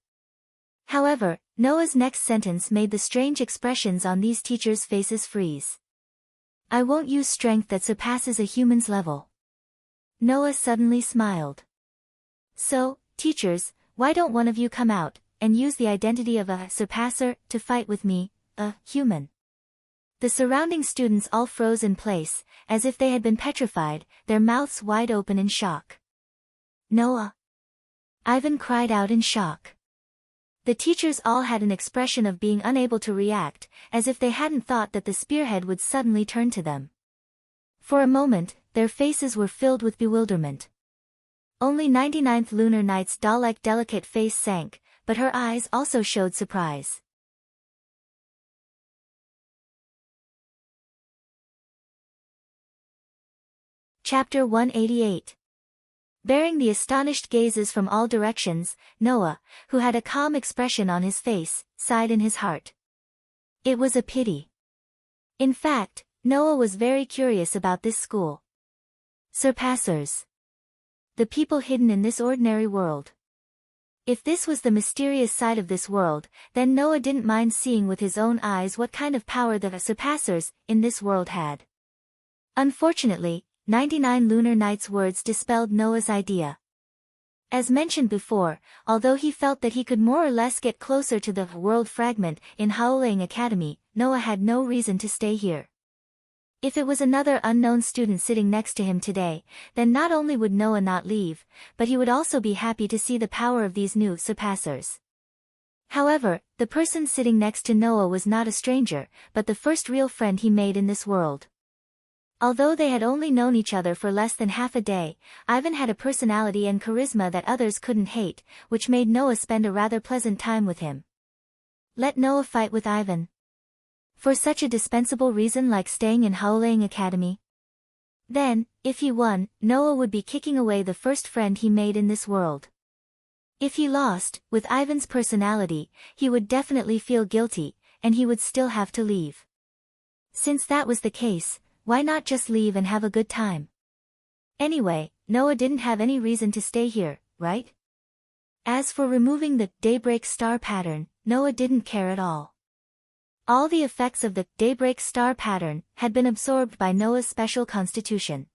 However, Noah's next sentence made the strange expressions on these teachers' faces freeze. I won't use strength that surpasses a human's level. Noah suddenly smiled. So, teachers, why don't one of you come out, and use the identity of a surpasser, to fight with me, a human? The surrounding students all froze in place, as if they had been petrified, their mouths wide open in shock. Noah! Ivan cried out in shock. The teachers all had an expression of being unable to react, as if they hadn't thought that the spearhead would suddenly turn to them. For a moment, their faces were filled with bewilderment. Only 99th lunar night's doll-like delicate face sank, but her eyes also showed surprise. Chapter 188. Bearing the astonished gazes from all directions, Noah, who had a calm expression on his face, sighed in his heart. It was a pity. In fact, Noah was very curious about this school. Surpassers. The people hidden in this ordinary world. If this was the mysterious side of this world, then Noah didn't mind seeing with his own eyes what kind of power the surpassers in this world had. Unfortunately, 99 lunar nights' words dispelled Noah's idea. As mentioned before, although he felt that he could more or less get closer to the world fragment in Howling Academy, Noah had no reason to stay here. If it was another unknown student sitting next to him today, then not only would Noah not leave, but he would also be happy to see the power of these new surpassers. However, the person sitting next to Noah was not a stranger, but the first real friend he made in this world. Although they had only known each other for less than half a day, Ivan had a personality and charisma that others couldn't hate, which made Noah spend a rather pleasant time with him. Let Noah fight with Ivan. For such a dispensable reason like staying in Howling Academy? Then, if he won, Noah would be kicking away the first friend he made in this world. If he lost, with Ivan's personality, he would definitely feel guilty, and he would still have to leave. Since that was the case, why not just leave and have a good time? Anyway, Noah didn't have any reason to stay here, right? As for removing the daybreak star pattern, Noah didn't care at all. All the effects of the daybreak star pattern had been absorbed by Noah's special constitution.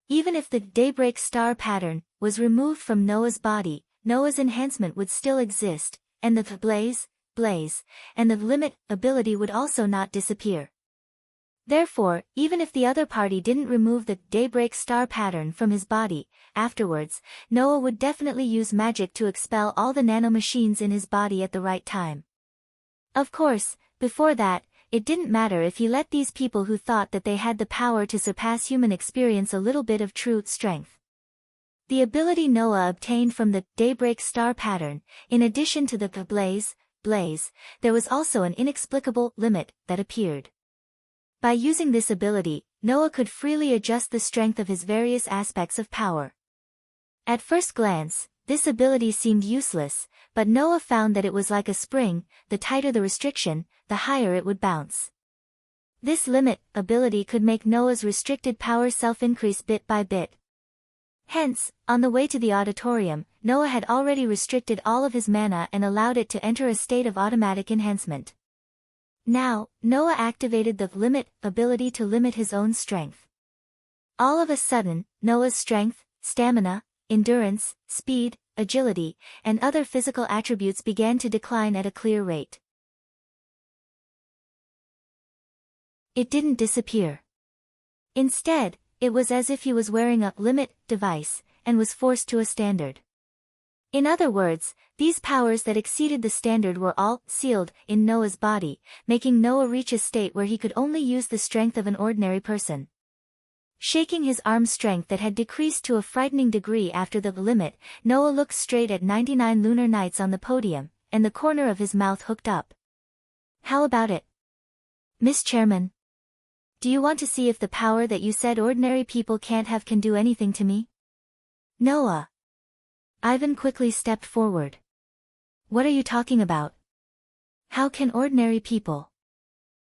Even if the daybreak star pattern was removed from Noah's body, Noah's enhancement would still exist, and the blaze, and the limit ability would also not disappear. Therefore, even if the other party didn't remove the daybreak star pattern from his body, afterwards, Noah would definitely use magic to expel all the nanomachines in his body at the right time. Of course, before that, it didn't matter if he let these people who thought that they had the power to surpass human experience a little bit of true strength. The ability Noah obtained from the daybreak star pattern, in addition to the blaze, there was also an inexplicable limit that appeared. By using this ability, Noah could freely adjust the strength of his various aspects of power. At first glance, this ability seemed useless, but Noah found that it was like a spring, the tighter the restriction, the higher it would bounce. This limit ability could make Noah's restricted power self-increase bit by bit. Hence, on the way to the auditorium, Noah had already restricted all of his mana and allowed it to enter a state of automatic enhancement. Now, Noah activated the limit ability to limit his own strength. All of a sudden, Noah's strength, stamina, endurance, speed, agility, and other physical attributes began to decline at a clear rate. It didn't disappear. Instead, it was as if he was wearing a limit device, and was forced to a standard. In other words, these powers that exceeded the standard were all sealed in Noah's body, making Noah reach a state where he could only use the strength of an ordinary person. Shaking his arm strength that had decreased to a frightening degree after the limit, Noah looked straight at 99 lunar nights on the podium, and the corner of his mouth hooked up. How about it? Miss Chairman? Do you want to see if the power that you said ordinary people can't have can do anything to me? Noah. Ivan quickly stepped forward. What are you talking about? How can ordinary people?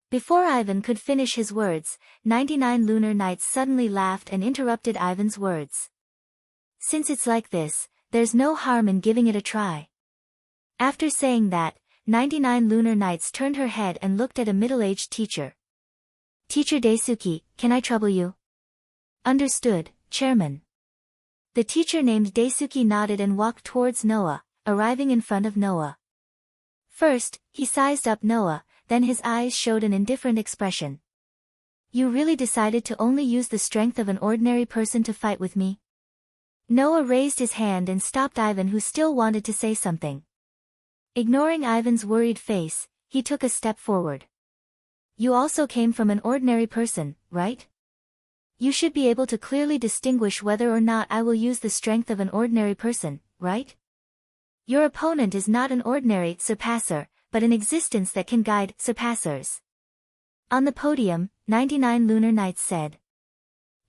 Before Ivan could finish his words, 99 lunar nights suddenly laughed and interrupted Ivan's words. Since it's like this, there's no harm in giving it a try. After saying that, 99 lunar nights turned her head and looked at a middle-aged teacher. Teacher Daisuke, can I trouble you? Understood, Chairman. The teacher named Daisuke nodded and walked towards Noah, arriving in front of Noah. First, he sized up Noah, then his eyes showed an indifferent expression. You really decided to only use the strength of an ordinary person to fight with me? Noah raised his hand and stopped Ivan, who still wanted to say something. Ignoring Ivan's worried face, he took a step forward. You also came from an ordinary person, right? You should be able to clearly distinguish whether or not I will use the strength of an ordinary person, right? Your opponent is not an ordinary surpasser, but an existence that can guide surpassers. On the podium, 99 lunar nights said.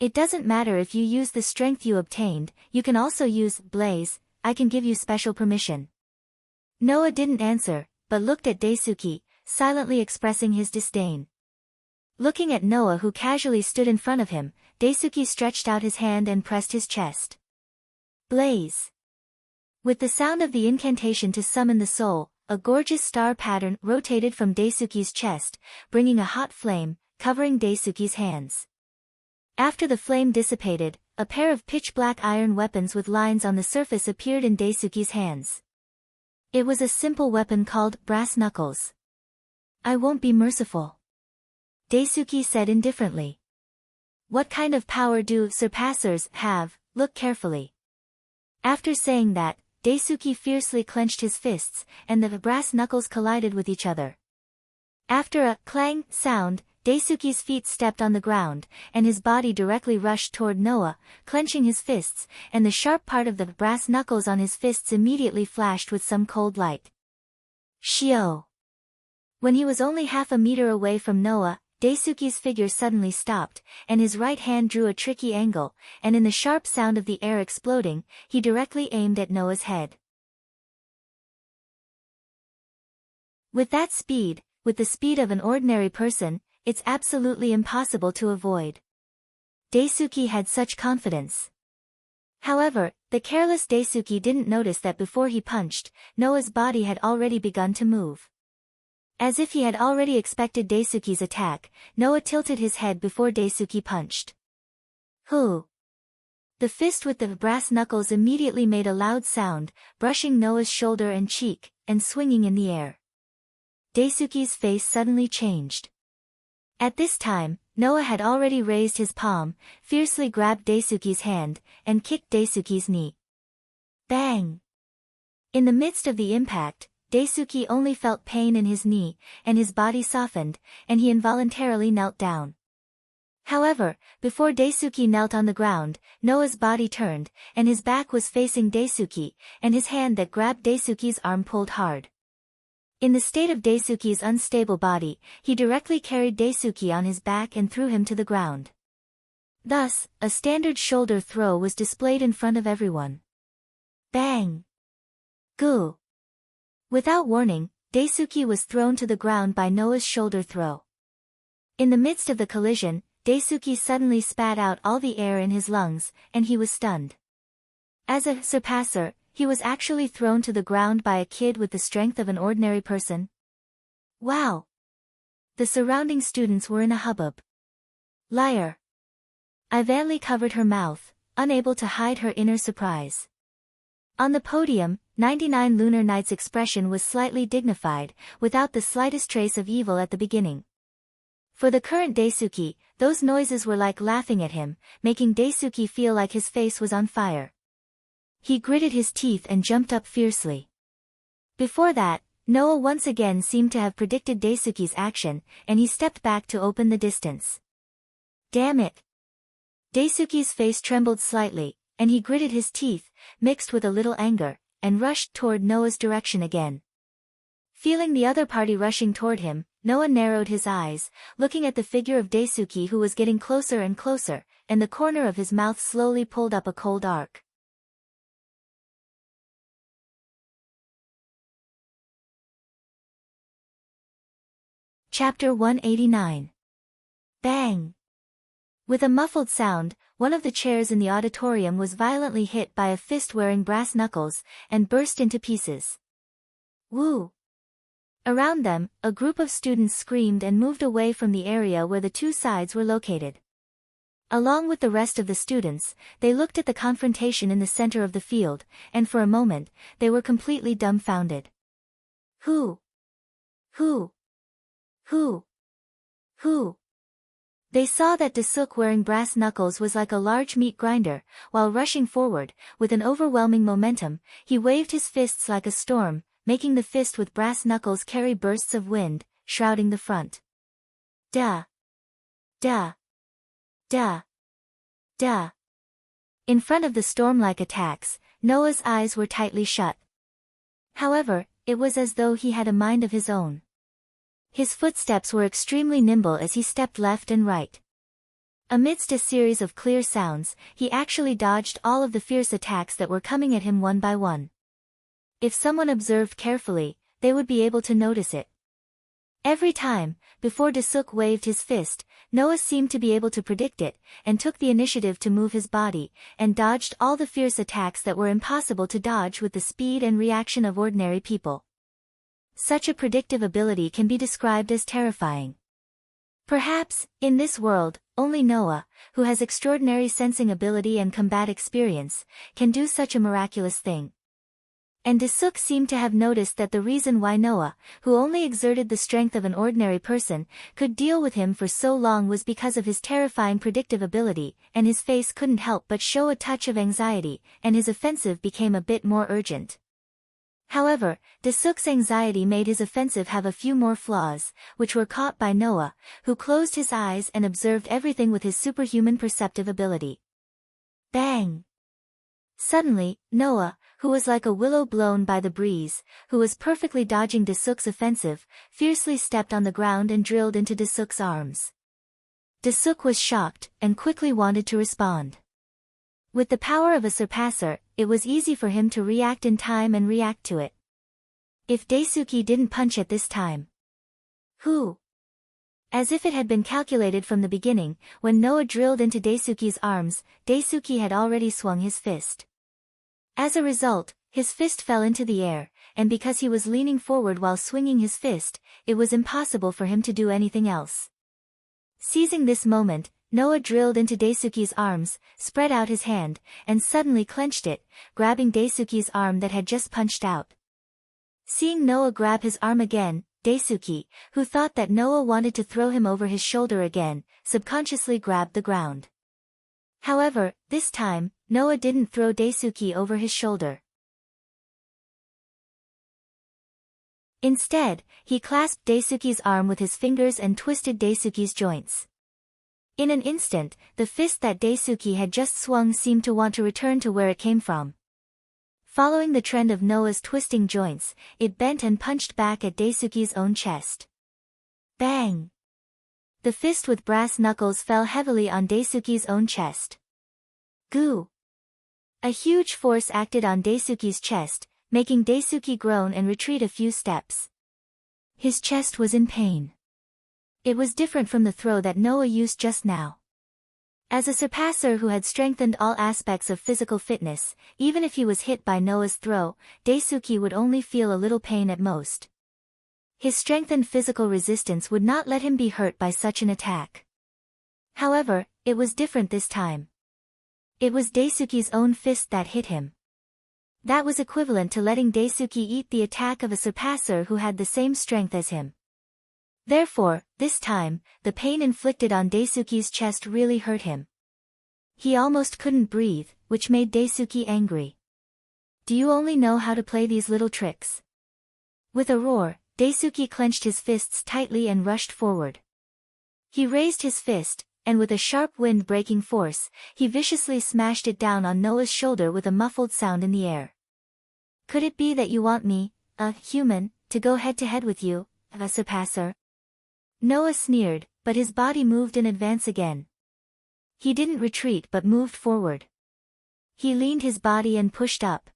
It doesn't matter if you use the strength you obtained, you can also use blaze, I can give you special permission. Noah didn't answer, but looked at Daisuke, silently expressing his disdain. Looking at Noah, who casually stood in front of him, Daisuke stretched out his hand and pressed his chest. Blaze. With the sound of the incantation to summon the soul, a gorgeous star pattern rotated from Daisuke's chest, bringing a hot flame, covering Daisuke's hands. After the flame dissipated, a pair of pitch-black iron weapons with lines on the surface appeared in Daisuke's hands. It was a simple weapon called brass knuckles. "I won't be merciful," Daisuke said indifferently. "What kind of power do surpassers have? Look carefully." After saying that, Daisuke fiercely clenched his fists, and the brass knuckles collided with each other. After a clang sound, Daisuke's feet stepped on the ground, and his body directly rushed toward Noah, clenching his fists, and the sharp part of the brass knuckles on his fists immediately flashed with some cold light. Shio! When he was only half a meter away from Noah, Daisuke's figure suddenly stopped, and his right hand drew a tricky angle, and in the sharp sound of the air exploding, he directly aimed at Noah's head. With that speed, with the speed of an ordinary person, it's absolutely impossible to avoid. Daisuke had such confidence. However, the careless Daisuke didn't notice that before he punched, Noah's body had already begun to move. As if he had already expected Daisuke's attack, Noah tilted his head before Daisuke punched. Hoo! The fist with the brass knuckles immediately made a loud sound, brushing Noah's shoulder and cheek, and swinging in the air. Daisuke's face suddenly changed. At this time, Noah had already raised his palm, fiercely grabbed Daisuke's hand, and kicked Daisuke's knee. Bang! In the midst of the impact, Daisuke only felt pain in his knee, and his body softened, and he involuntarily knelt down. However, before Daisuke knelt on the ground, Noah's body turned, and his back was facing Daisuke, and his hand that grabbed Daisuke's arm pulled hard. In the state of Daisuke's unstable body, he directly carried Daisuke on his back and threw him to the ground. Thus, a standard shoulder throw was displayed in front of everyone. Bang! Goo! Without warning, Daisuke was thrown to the ground by Noah's shoulder throw. In the midst of the collision, Daisuke suddenly spat out all the air in his lungs, and he was stunned. As a surpasser, he was actually thrown to the ground by a kid with the strength of an ordinary person. Wow! The surrounding students were in a hubbub. Liar! Ivanli covered her mouth, unable to hide her inner surprise. On the podium, 99 Lunar Knight's expression was slightly dignified, without the slightest trace of evil at the beginning. For the current Daisuke, those noises were like laughing at him, making Daisuke feel like his face was on fire. He gritted his teeth and jumped up fiercely. Before that, Noah once again seemed to have predicted Daisuke's action, and he stepped back to open the distance. Damn it! Daisuke's face trembled slightly, and he gritted his teeth, mixed with a little anger, and rushed toward Noah's direction again. Feeling the other party rushing toward him, Noah narrowed his eyes, looking at the figure of Daisuke who was getting closer and closer, and the corner of his mouth slowly pulled up a cold arc. Chapter 189. Bang! With a muffled sound, one of the chairs in the auditorium was violently hit by a fist wearing brass knuckles, and burst into pieces. Woo! Around them, a group of students screamed and moved away from the area where the two sides were located. Along with the rest of the students, they looked at the confrontation in the center of the field, and for a moment, they were completely dumbfounded. Who? Who? Who? Who? They saw that Dasuk wearing brass knuckles was like a large meat grinder, while rushing forward, with an overwhelming momentum, he waved his fists like a storm, making the fist with brass knuckles carry bursts of wind, shrouding the front. Duh! Duh! Duh! Duh! In front of the storm-like attacks, Noah's eyes were tightly shut. However, it was as though he had a mind of his own. His footsteps were extremely nimble as he stepped left and right. Amidst a series of clear sounds, he actually dodged all of the fierce attacks that were coming at him one by one. If someone observed carefully, they would be able to notice it. Every time, before Dasuk waved his fist, Noah seemed to be able to predict it, and took the initiative to move his body, and dodged all the fierce attacks that were impossible to dodge with the speed and reaction of ordinary people. Such a predictive ability can be described as terrifying. Perhaps, in this world, only Noah, who has extraordinary sensing ability and combat experience, can do such a miraculous thing. And Dasuk seemed to have noticed that the reason why Noah, who only exerted the strength of an ordinary person, could deal with him for so long was because of his terrifying predictive ability, and his face couldn't help but show a touch of anxiety, and his offensive became a bit more urgent. However, Dasuk's anxiety made his offensive have a few more flaws, which were caught by Noah, who closed his eyes and observed everything with his superhuman perceptive ability. Bang! Suddenly, Noah, who was like a willow blown by the breeze, who was perfectly dodging Dasuk's offensive, fiercely stepped on the ground and drilled into Dasuk's arms. Dasuk was shocked, and quickly wanted to respond. With the power of a surpasser, it was easy for him to react in time and react to it. If Daisuke didn't punch at this time. Who? As if it had been calculated from the beginning, when Noah drilled into Daisuke's arms, Daisuke had already swung his fist. As a result, his fist fell into the air, and because he was leaning forward while swinging his fist, it was impossible for him to do anything else. Seizing this moment, Noah drilled into Daisuke's arms, spread out his hand, and suddenly clenched it, grabbing Daisuke's arm that had just punched out. Seeing Noah grab his arm again, Daisuke, who thought that Noah wanted to throw him over his shoulder again, subconsciously grabbed the ground. However, this time, Noah didn't throw Daisuke over his shoulder. Instead, he clasped Daisuke's arm with his fingers and twisted Daisuke's joints. In an instant, the fist that Daisuke had just swung seemed to want to return to where it came from. Following the trend of Noah's twisting joints, it bent and punched back at Daisuke's own chest. Bang! The fist with brass knuckles fell heavily on Daisuke's own chest. Goo! A huge force acted on Daisuke's chest, making Daisuke groan and retreat a few steps. His chest was in pain. It was different from the throw that Noah used just now. As a surpasser who had strengthened all aspects of physical fitness, even if he was hit by Noah's throw, Daisuke would only feel a little pain at most. His strengthened physical resistance would not let him be hurt by such an attack. However, it was different this time. It was Daisuke's own fist that hit him. That was equivalent to letting Daisuke eat the attack of a surpasser who had the same strength as him. Therefore, this time, the pain inflicted on Daisuke's chest really hurt him. He almost couldn't breathe, which made Daisuke angry. Do you only know how to play these little tricks? With a roar, Daisuke clenched his fists tightly and rushed forward. He raised his fist, and with a sharp wind-breaking force, he viciously smashed it down on Noah's shoulder with a muffled sound in the air. Could it be that you want me, a human, to go head-to-head with you, a surpasser? Noah sneered, but his body moved in advance again. He didn't retreat but moved forward. He leaned his body and pushed up.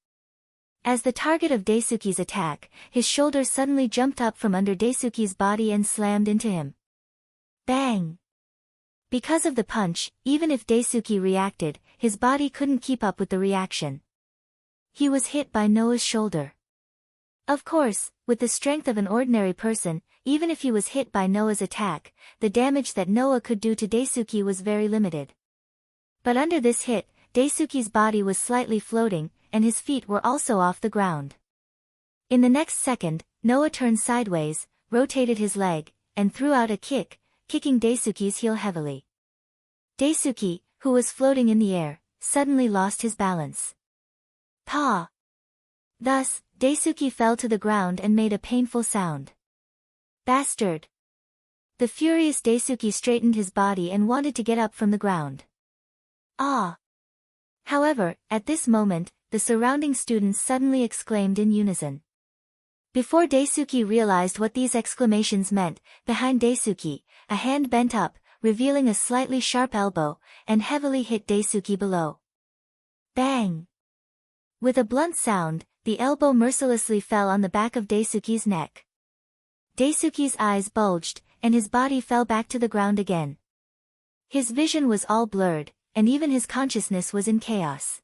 As the target of Daisuke's attack, his shoulder suddenly jumped up from under Daisuke's body and slammed into him. Bang! Because of the punch, even if Daisuke reacted, his body couldn't keep up with the reaction. He was hit by Noah's shoulder. Of course, with the strength of an ordinary person, even if he was hit by Noah's attack, the damage that Noah could do to Daisuke was very limited. But under this hit, Daisuke's body was slightly floating, and his feet were also off the ground. In the next second, Noah turned sideways, rotated his leg, and threw out a kick, kicking Daisuke's heel heavily. Daisuke, who was floating in the air, suddenly lost his balance. Pa! Thus, Daisuke fell to the ground and made a painful sound. Bastard! The furious Daisuke straightened his body and wanted to get up from the ground. Ah! However, at this moment, the surrounding students suddenly exclaimed in unison. Before Daisuke realized what these exclamations meant, behind Daisuke, a hand bent up, revealing a slightly sharp elbow, and heavily hit Daisuke below. Bang! With a blunt sound, the elbow mercilessly fell on the back of Daisuke's neck. Daisuke's eyes bulged, and his body fell back to the ground again. His vision was all blurred, and even his consciousness was in chaos.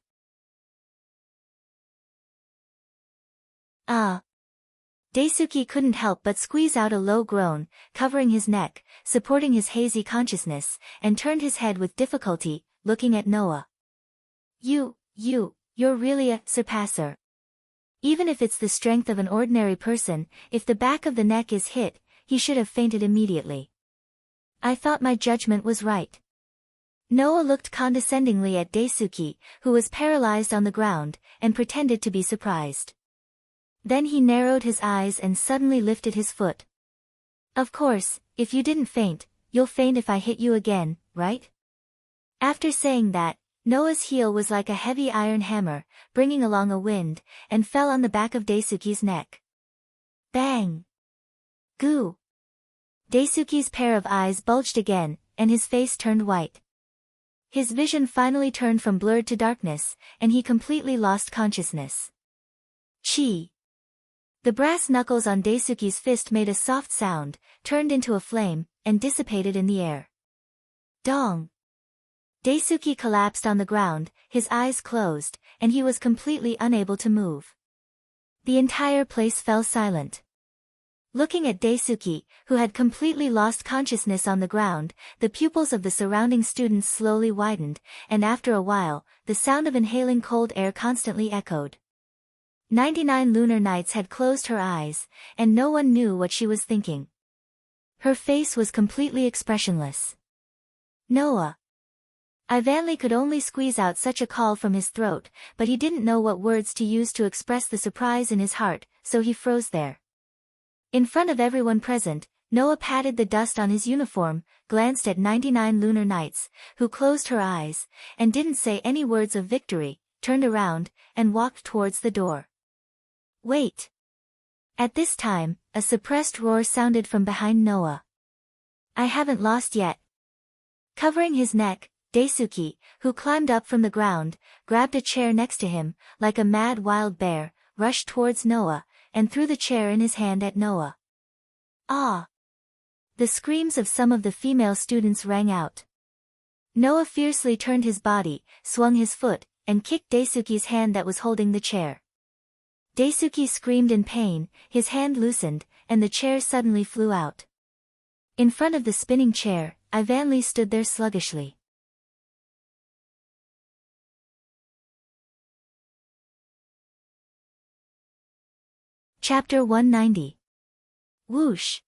Daisuke couldn't help but squeeze out a low groan, covering his neck, supporting his hazy consciousness, and turned his head with difficulty, looking at Noah. You're really a surpasser. Even if it's the strength of an ordinary person, if the back of the neck is hit, he should have fainted immediately. I thought my judgment was right. Noah looked condescendingly at Daisuke, who was paralyzed on the ground, and pretended to be surprised. Then he narrowed his eyes and suddenly lifted his foot. Of course, if you didn't faint, you'll faint if I hit you again, right? After saying that, Noah's heel was like a heavy iron hammer, bringing along a wind, and fell on the back of Daisuke's neck. Bang! Goo! Daisuke's pair of eyes bulged again, and his face turned white. His vision finally turned from blurred to darkness, and he completely lost consciousness. Chi! The brass knuckles on Daisuke's fist made a soft sound, turned into a flame, and dissipated in the air. Dong! Daisuke collapsed on the ground, his eyes closed, and he was completely unable to move. The entire place fell silent. Looking at Daisuke, who had completely lost consciousness on the ground, the pupils of the surrounding students slowly widened, and after a while, the sound of inhaling cold air constantly echoed. 99 lunar nights had closed her eyes, and no one knew what she was thinking. Her face was completely expressionless. Noah! Ivanli could only squeeze out such a call from his throat, but he didn't know what words to use to express the surprise in his heart, so he froze there. In front of everyone present, Noah patted the dust on his uniform, glanced at 99 lunar nights, who closed her eyes, and didn't say any words of victory, turned around, and walked towards the door. Wait! At this time, a suppressed roar sounded from behind Noah. I haven't lost yet. Covering his neck, Daisuke, who climbed up from the ground, grabbed a chair next to him, like a mad wild bear, rushed towards Noah, and threw the chair in his hand at Noah. Ah! The screams of some of the female students rang out. Noah fiercely turned his body, swung his foot, and kicked Daisuke's hand that was holding the chair. Daisuke screamed in pain, his hand loosened, and the chair suddenly flew out. In front of the spinning chair, Ivanli stood there sluggishly. Chapter 190. Whoosh!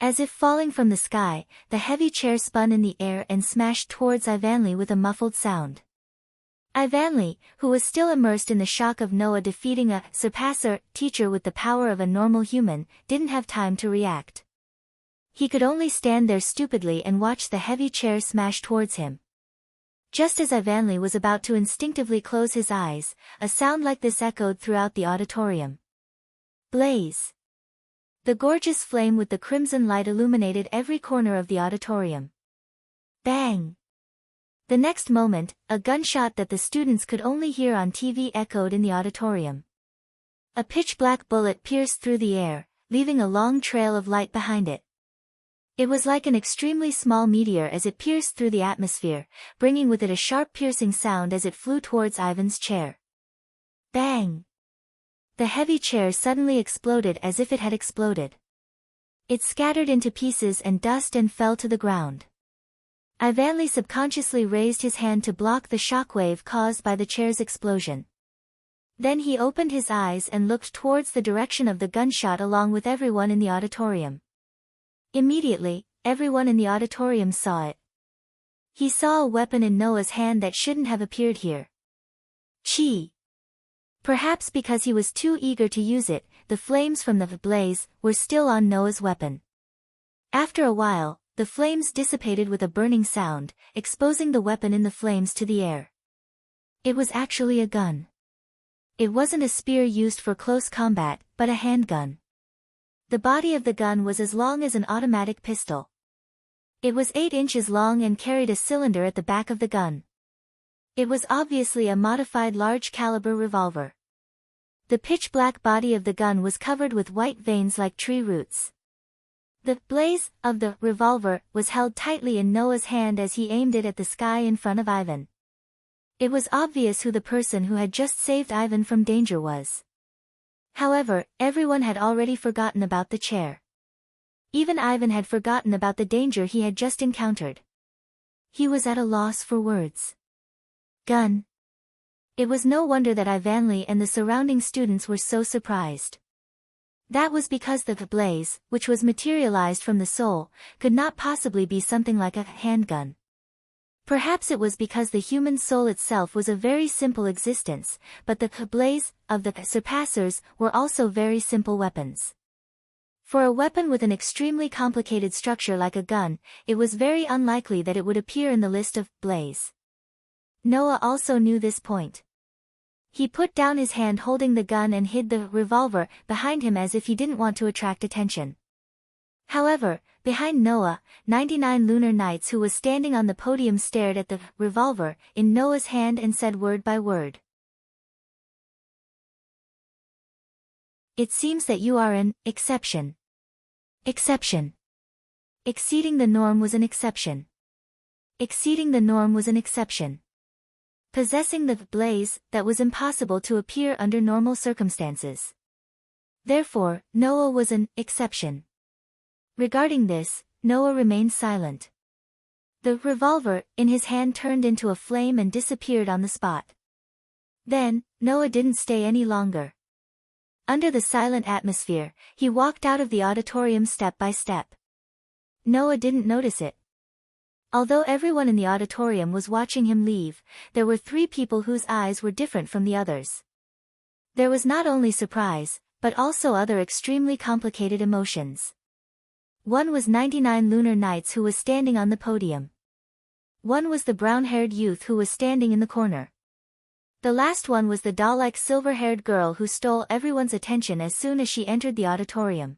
As if falling from the sky, the heavy chair spun in the air and smashed towards Ivanli with a muffled sound. Ivanli, who was still immersed in the shock of Noah defeating a surpasser teacher with the power of a normal human, didn't have time to react. He could only stand there stupidly and watch the heavy chair smash towards him. Just as Ivanli was about to instinctively close his eyes, a sound like this echoed throughout the auditorium. Blaze! The gorgeous flame with the crimson light illuminated every corner of the auditorium. Bang! The next moment, a gunshot that the students could only hear on TV echoed in the auditorium. A pitch-black bullet pierced through the air, leaving a long trail of light behind it. It was like an extremely small meteor as it pierced through the atmosphere, bringing with it a sharp piercing sound as it flew towards Ivan's chair. Bang! The heavy chair suddenly exploded as if it had exploded. It scattered into pieces and dust and fell to the ground. Ivanli subconsciously raised his hand to block the shockwave caused by the chair's explosion. Then he opened his eyes and looked towards the direction of the gunshot along with everyone in the auditorium. Immediately, everyone in the auditorium saw it. He saw a weapon in Noah's hand that shouldn't have appeared here. Chi! Perhaps because he was too eager to use it, the flames from the blaze were still on Noah's weapon. After a while, the flames dissipated with a burning sound, exposing the weapon in the flames to the air. It was actually a gun. It wasn't a spear used for close combat, but a handgun. The body of the gun was as long as an automatic pistol. It was 8 inches long and carried a cylinder at the back of the gun. It was obviously a modified large-caliber revolver. The pitch-black body of the gun was covered with white veins like tree roots. The blaze of the revolver was held tightly in Noah's hand as he aimed it at the sky in front of Ivan. It was obvious who the person who had just saved Ivan from danger was. However, everyone had already forgotten about the chair. Even Ivan had forgotten about the danger he had just encountered. He was at a loss for words. Gun. It was no wonder that Ivanli and the surrounding students were so surprised. That was because the blaze, which was materialized from the soul, could not possibly be something like a handgun. Perhaps it was because the human soul itself was a very simple existence, but the blaze of the surpassers were also very simple weapons. For a weapon with an extremely complicated structure like a gun, it was very unlikely that it would appear in the list of blaze. Noah also knew this point. He put down his hand holding the gun and hid the revolver behind him as if he didn't want to attract attention. However, behind Noah, 99 lunar knights who was standing on the podium stared at the revolver in Noah's hand and said word by word. It seems that you are an exception. Exception. Exceeding the norm was an exception. Exceeding the norm was an exception. Possessing the blaze that was impossible to appear under normal circumstances. Therefore, Noah was an exception. Regarding this, Noah remained silent. The revolver in his hand turned into a flame and disappeared on the spot. Then, Noah didn't stay any longer. Under the silent atmosphere, he walked out of the auditorium step by step. Noah didn't notice it. Although everyone in the auditorium was watching him leave, there were 3 people whose eyes were different from the others. There was not only surprise, but also other extremely complicated emotions. One was 99 lunar knights who was standing on the podium. One was the brown-haired youth who was standing in the corner. The last one was the doll-like silver-haired girl who stole everyone's attention as soon as she entered the auditorium.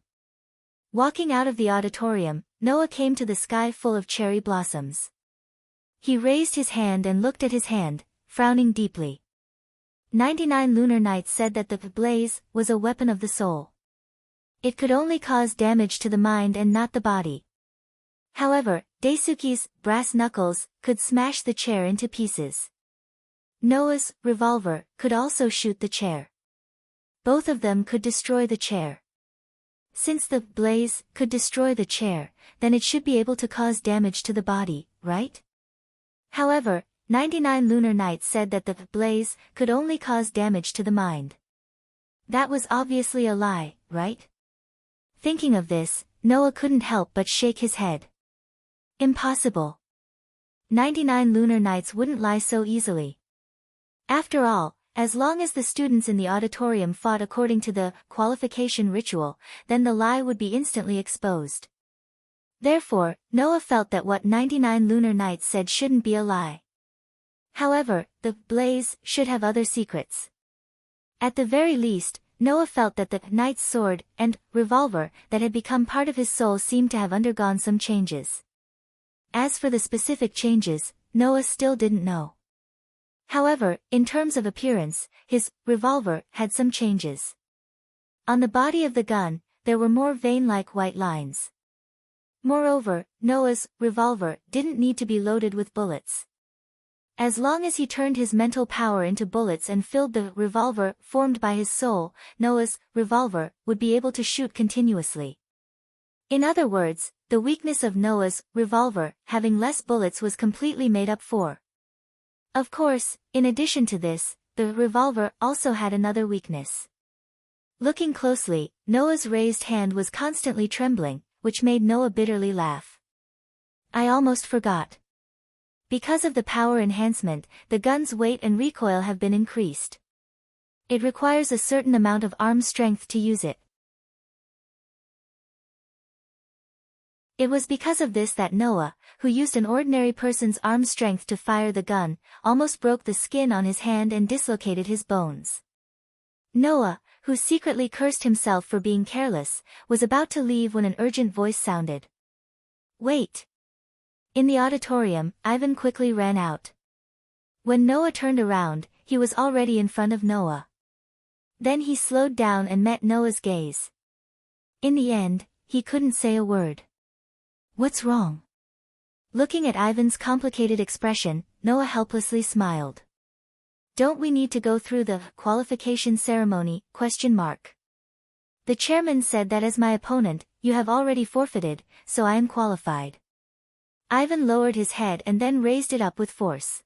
Walking out of the auditorium, Noah came to the sky full of cherry blossoms. He raised his hand and looked at his hand, frowning deeply. 99 lunar knights said that the blaze was a weapon of the soul. It could only cause damage to the mind and not the body. However, Daisuke's brass knuckles could smash the chair into pieces. Noah's revolver could also shoot the chair. Both of them could destroy the chair. Since the blaze could destroy the chair, then it should be able to cause damage to the body, right? However, 99 lunar knights said that the blaze could only cause damage to the mind. That was obviously a lie, right? Thinking of this, Noah couldn't help but shake his head. Impossible. 99 lunar knights wouldn't lie so easily. After all, as long as the students in the auditorium fought according to the qualification ritual, then the lie would be instantly exposed. Therefore, Noah felt that what 99 lunar knights said shouldn't be a lie. However, the blaze should have other secrets. At the very least, Noah felt that the knight's sword and revolver that had become part of his soul seemed to have undergone some changes. As for the specific changes, Noah still didn't know. However, in terms of appearance, his revolver had some changes. On the body of the gun, there were more vein-like white lines. Moreover, Noah's revolver didn't need to be loaded with bullets. As long as he turned his mental power into bullets and filled the revolver formed by his soul, Noah's revolver would be able to shoot continuously. In other words, the weakness of Noah's revolver having less bullets was completely made up for. Of course, in addition to this, the revolver also had another weakness. Looking closely, Noah's raised hand was constantly trembling, which made Noah bitterly laugh. I almost forgot. Because of the power enhancement, the gun's weight and recoil have been increased. It requires a certain amount of arm strength to use it. It was because of this that Noah, who used an ordinary person's arm strength to fire the gun, almost broke the skin on his hand and dislocated his bones. Noah, who secretly cursed himself for being careless, was about to leave when an urgent voice sounded. Wait! In the auditorium, Ivan quickly ran out. When Noah turned around, he was already in front of Noah. Then he slowed down and met Noah's gaze. In the end, he couldn't say a word. What's wrong? Looking at Ivan's complicated expression, Noah helplessly smiled. Don't we need to go through the qualification ceremony? The chairman said that as my opponent, you have already forfeited, so I am qualified. Ivan lowered his head and then raised it up with force.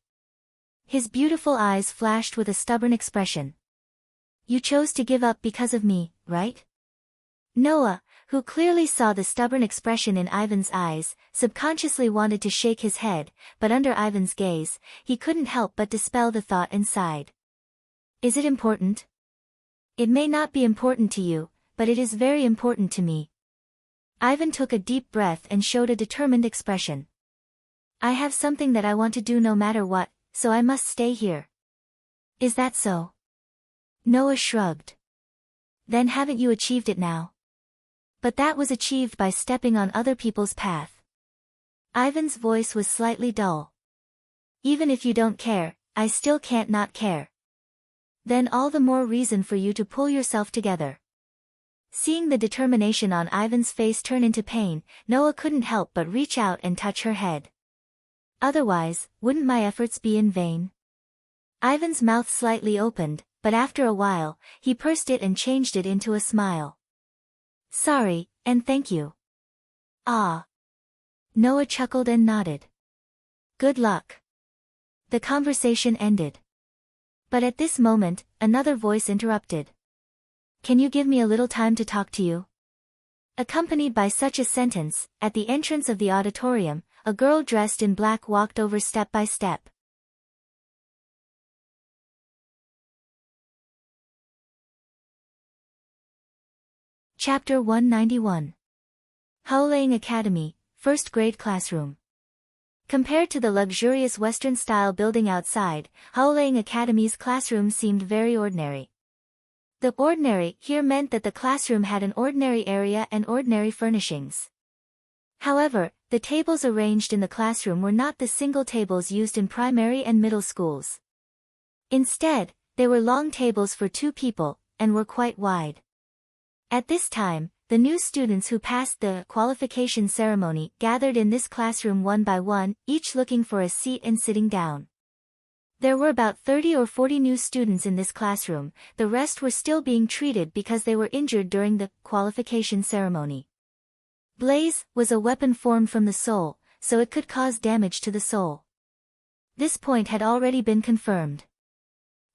His beautiful eyes flashed with a stubborn expression. You chose to give up because of me, right? Noah, who clearly saw the stubborn expression in Ivan's eyes, subconsciously wanted to shake his head, but under Ivan's gaze, he couldn't help but dispel the thought and sighed. Is it important? It may not be important to you, but it is very important to me. Ivan took a deep breath and showed a determined expression. I have something that I want to do no matter what, so I must stay here. Is that so? Noah shrugged. Then haven't you achieved it now? But that was achieved by stepping on other people's path. Ivan's voice was slightly dull. Even if you don't care, I still can't not care. Then all the more reason for you to pull yourself together. Seeing the determination on Ivan's face turn into pain, Noah couldn't help but reach out and touch her head. Otherwise, wouldn't my efforts be in vain? Ivan's mouth slightly opened, but after a while, he pursed it and changed it into a smile. Sorry, and thank you. Ah. Noah chuckled and nodded. Good luck. The conversation ended. But at this moment, another voice interrupted. Can you give me a little time to talk to you? Accompanied by such a sentence, at the entrance of the auditorium, a girl dressed in black walked over step by step. Chapter 191. Haoleing Academy, First Grade Classroom. Compared to the luxurious Western-style building outside, Haoleing Academy's classroom seemed very ordinary. The ordinary here meant that the classroom had an ordinary area and ordinary furnishings. However, the tables arranged in the classroom were not the single tables used in primary and middle schools. Instead, they were long tables for 2 people, and were quite wide. At this time, the new students who passed the qualification ceremony gathered in this classroom one by one, each looking for a seat and sitting down. There were about 30 or 40 new students in this classroom, the rest were still being treated because they were injured during the qualification ceremony. Blaze was a weapon formed from the soul, so it could cause damage to the soul. This point had already been confirmed.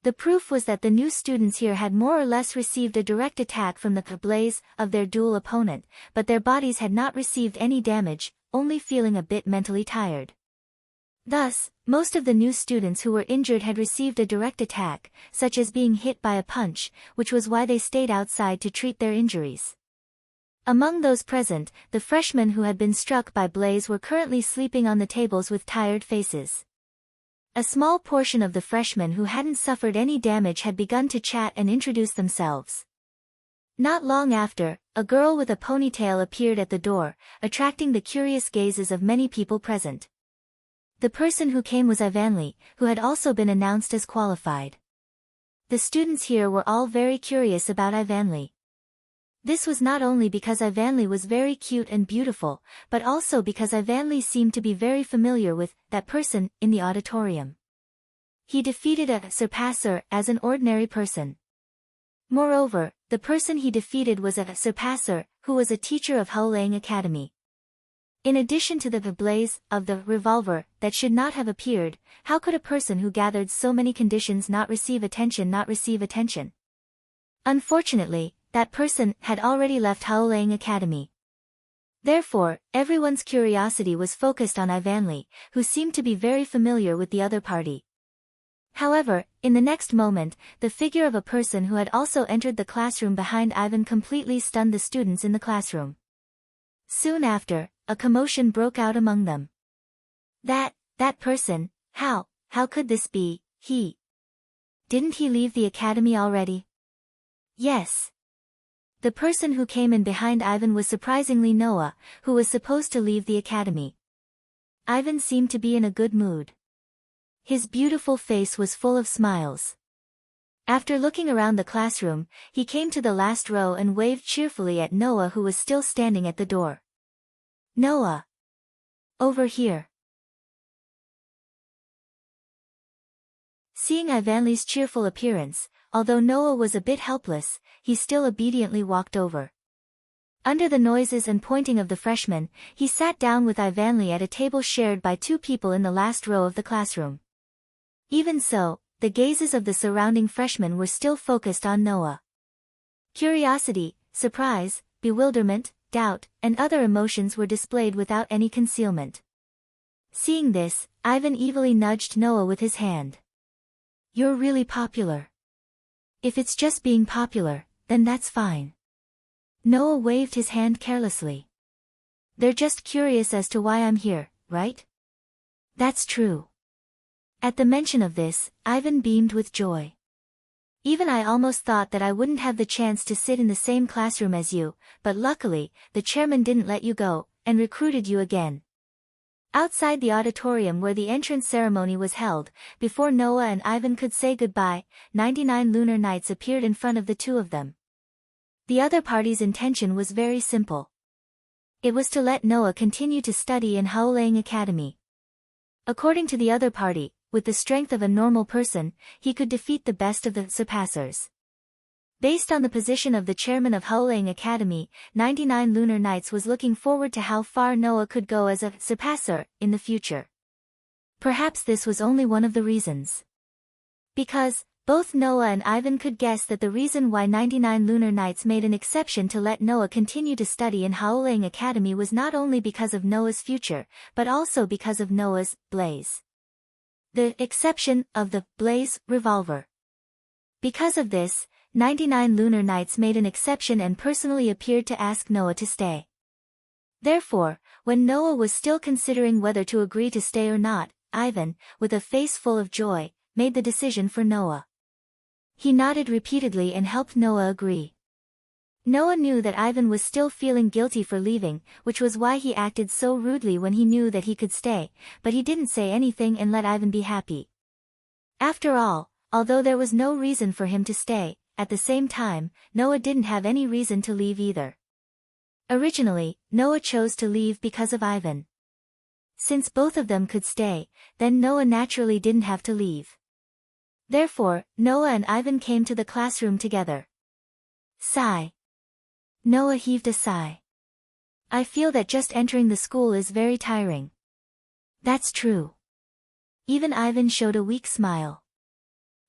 The proof was that the new students here had more or less received a direct attack from the blaze of their dual opponent, but their bodies had not received any damage, only feeling a bit mentally tired. Thus, most of the new students who were injured had received a direct attack, such as being hit by a punch, which was why they stayed outside to treat their injuries. Among those present, the freshmen who had been struck by Blaze were currently sleeping on the tables with tired faces. A small portion of the freshmen who hadn't suffered any damage had begun to chat and introduce themselves. Not long after, a girl with a ponytail appeared at the door, attracting the curious gazes of many people present. The person who came was Ivanli, who had also been announced as qualified. The students here were all very curious about Ivanli. This was not only because Ivanli was very cute and beautiful, but also because Ivanli seemed to be very familiar with that person in the auditorium. He defeated a surpasser as an ordinary person. Moreover, the person he defeated was a surpasser, who was a teacher of Haoleing Academy. In addition to the blaze of the revolver that should not have appeared, how could a person who gathered so many conditions not receive attention? Unfortunately, that person had already left Haoleing Academy. Therefore, everyone's curiosity was focused on Ivanli, who seemed to be very familiar with the other party. However, in the next moment, the figure of a person who had also entered the classroom behind Ivan completely stunned the students in the classroom. Soon after, a commotion broke out among them. That person, how could this be, he? Didn't he leave the academy already? Yes. The person who came in behind Ivan was surprisingly Noah, who was supposed to leave the academy. Ivan seemed to be in a good mood. His beautiful face was full of smiles. After looking around the classroom, he came to the last row and waved cheerfully at Noah, who was still standing at the door. Noah! Over here. Seeing Ivanley's cheerful appearance, although Noah was a bit helpless, he still obediently walked over. Under the noises and pointing of the freshmen, he sat down with Ivanley at a table shared by two people in the last row of the classroom. Even so, the gazes of the surrounding freshmen were still focused on Noah. Curiosity, surprise, bewilderment, doubt, and other emotions were displayed without any concealment. Seeing this, Ivan evilly nudged Noah with his hand. "You're really popular. If it's just being popular, then that's fine." Noah waved his hand carelessly. "They're just curious as to why I'm here, right?" "That's true." At the mention of this, Ivan beamed with joy. "Even I almost thought that I wouldn't have the chance to sit in the same classroom as you, but luckily, the chairman didn't let you go, and recruited you again." Outside the auditorium where the entrance ceremony was held, before Noah and Ivan could say goodbye, 99 lunar nights appeared in front of the two of them. The other party's intention was very simple. It was to let Noah continue to study in Haolang Academy. According to the other party, with the strength of a normal person, he could defeat the best of the surpassers. Based on the position of the chairman of Haolang Academy, 99 Lunar Nights was looking forward to how far Noah could go as a surpasser in the future. Perhaps this was only one of the reasons. Because both Noah and Ivan could guess that the reason why 99 Lunar Nights made an exception to let Noah continue to study in Haolang Academy was not only because of Noah's future, but also because of Noah's blaze. The exception of the blaze revolver. Because of this, 99 Lunar Nights made an exception and personally appeared to ask Noah to stay. Therefore, when Noah was still considering whether to agree to stay or not, Ivan, with a face full of joy, made the decision for Noah. He nodded repeatedly and helped Noah agree. Noah knew that Ivan was still feeling guilty for leaving, which was why he acted so rudely when he knew that he could stay, but he didn't say anything and let Ivan be happy. After all, although there was no reason for him to stay, at the same time, Noah didn't have any reason to leave either. Originally, Noah chose to leave because of Ivan. Since both of them could stay, then Noah naturally didn't have to leave. Therefore, Noah and Ivan came to the classroom together. Sigh. Noah heaved a sigh. "I feel that just entering the school is very tiring." "That's true." Even Ivan showed a weak smile.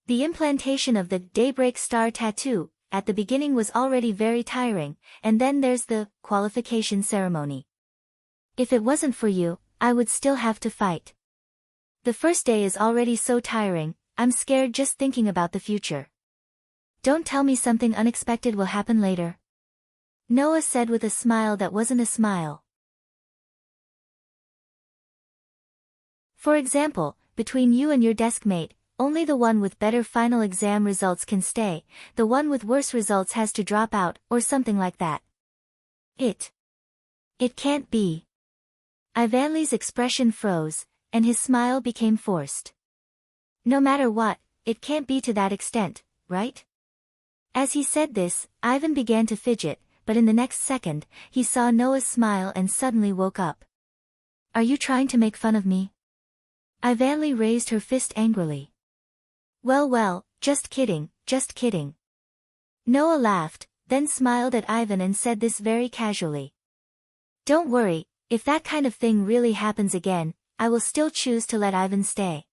The implantation of the Daybreak Star tattoo, at the beginning was already very tiring, and then there's the qualification ceremony. "If it wasn't for you, I would still have to fight. The first day is already so tiring, I'm scared just thinking about the future." "Don't tell me something unexpected will happen later," Noah said with a smile that wasn't a smile. "For example, between you and your desk mate, only the one with better final exam results can stay, the one with worse results has to drop out, or something like that." It can't be." Ivanley's expression froze, and his smile became forced. "No matter what, it can't be to that extent, right?" As he said this, Ivan began to fidget, but in the next second, he saw Noah's smile and suddenly woke up. "Are you trying to make fun of me?" Ivanley raised her fist angrily. Well, just kidding, just kidding." Noah laughed, then smiled at Ivan and said this very casually. "Don't worry, if that kind of thing really happens again, I will still choose to let Ivan stay."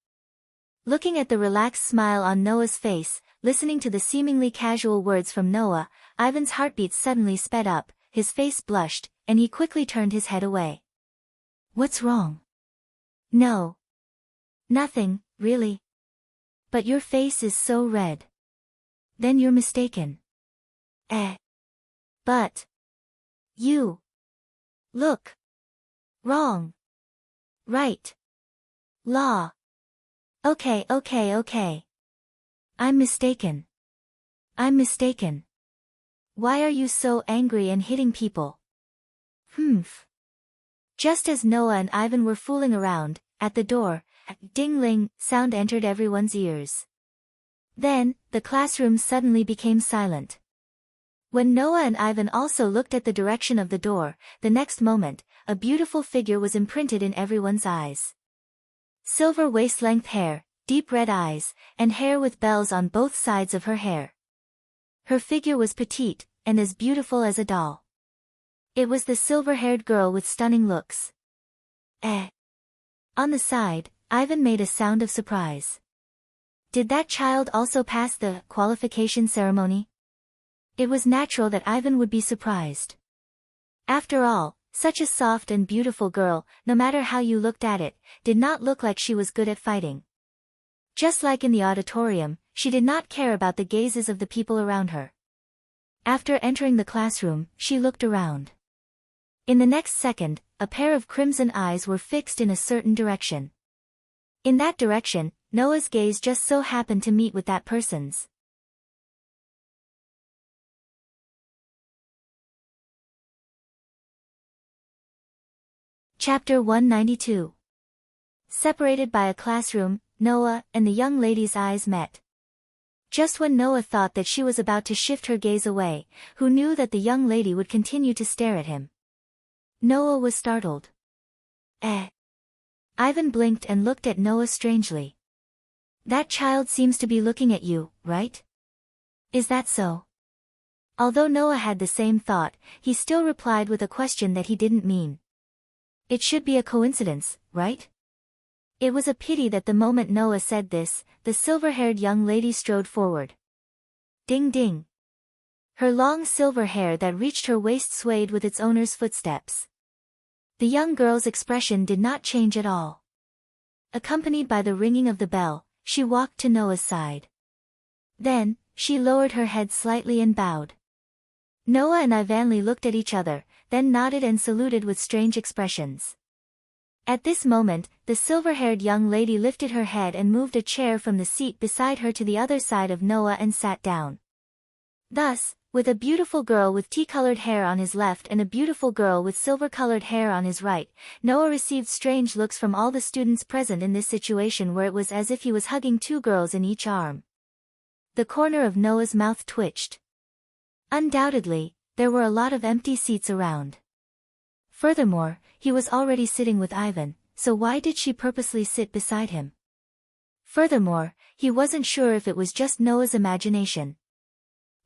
Looking at the relaxed smile on Noah's face, listening to the seemingly casual words from Noah, Ivan's heartbeat suddenly sped up, his face blushed, and he quickly turned his head away. "What's wrong?" "No. Nothing, really. But your face is so red." "Then you're mistaken." But you look wrong. Right. Law. Okay. I'm mistaken. Why are you so angry and hitting people?" Just as Noah and Ivan were fooling around, at the door, a ding-ling sound entered everyone's ears. Then, the classroom suddenly became silent. When Noah and Ivan also looked at the direction of the door, the next moment, a beautiful figure was imprinted in everyone's eyes. Silver waist-length hair, deep red eyes, and hair with bells on both sides of her hair. Her figure was petite, and as beautiful as a doll. It was the silver-haired girl with stunning looks. Eh. On the side, Ivan made a sound of surprise. Did that child also pass the qualification ceremony? It was natural that Ivan would be surprised. After all, such a soft and beautiful girl, no matter how you looked at it, did not look like she was good at fighting. Just like in the auditorium, she did not care about the gazes of the people around her. After entering the classroom, she looked around. In the next second, a pair of crimson eyes were fixed in a certain direction. In that direction, Noah's gaze just so happened to meet with that person's. Chapter 192. Separated by a classroom, Noah and the young lady's eyes met. Just when Noah thought that she was about to shift her gaze away, who knew that the young lady would continue to stare at him. Noah was startled. Eh. Ivan blinked and looked at Noah strangely. That child seems to be looking at you, right? Is that so? Although Noah had the same thought, he still replied with a question that he didn't mean. It should be a coincidence, right? It was a pity that the moment Noah said this, the silver-haired young lady strode forward. Ding ding. Her long silver hair that reached her waist swayed with its owner's footsteps. The young girl's expression did not change at all. Accompanied by the ringing of the bell, she walked to Noah's side. Then, she lowered her head slightly and bowed. Noah and Ivanli looked at each other, then nodded and saluted with strange expressions. At this moment, the silver-haired young lady lifted her head and moved a chair from the seat beside her to the other side of Noah and sat down. Thus, with a beautiful girl with tea-colored hair on his left and a beautiful girl with silver-colored hair on his right, Noah received strange looks from all the students present in this situation where it was as if he was hugging two girls in each arm. The corner of Noah's mouth twitched. Undoubtedly, there were a lot of empty seats around. Furthermore, he was already sitting with Ivan, so why did she purposely sit beside him? Furthermore, he wasn't sure if it was just Noah's imagination.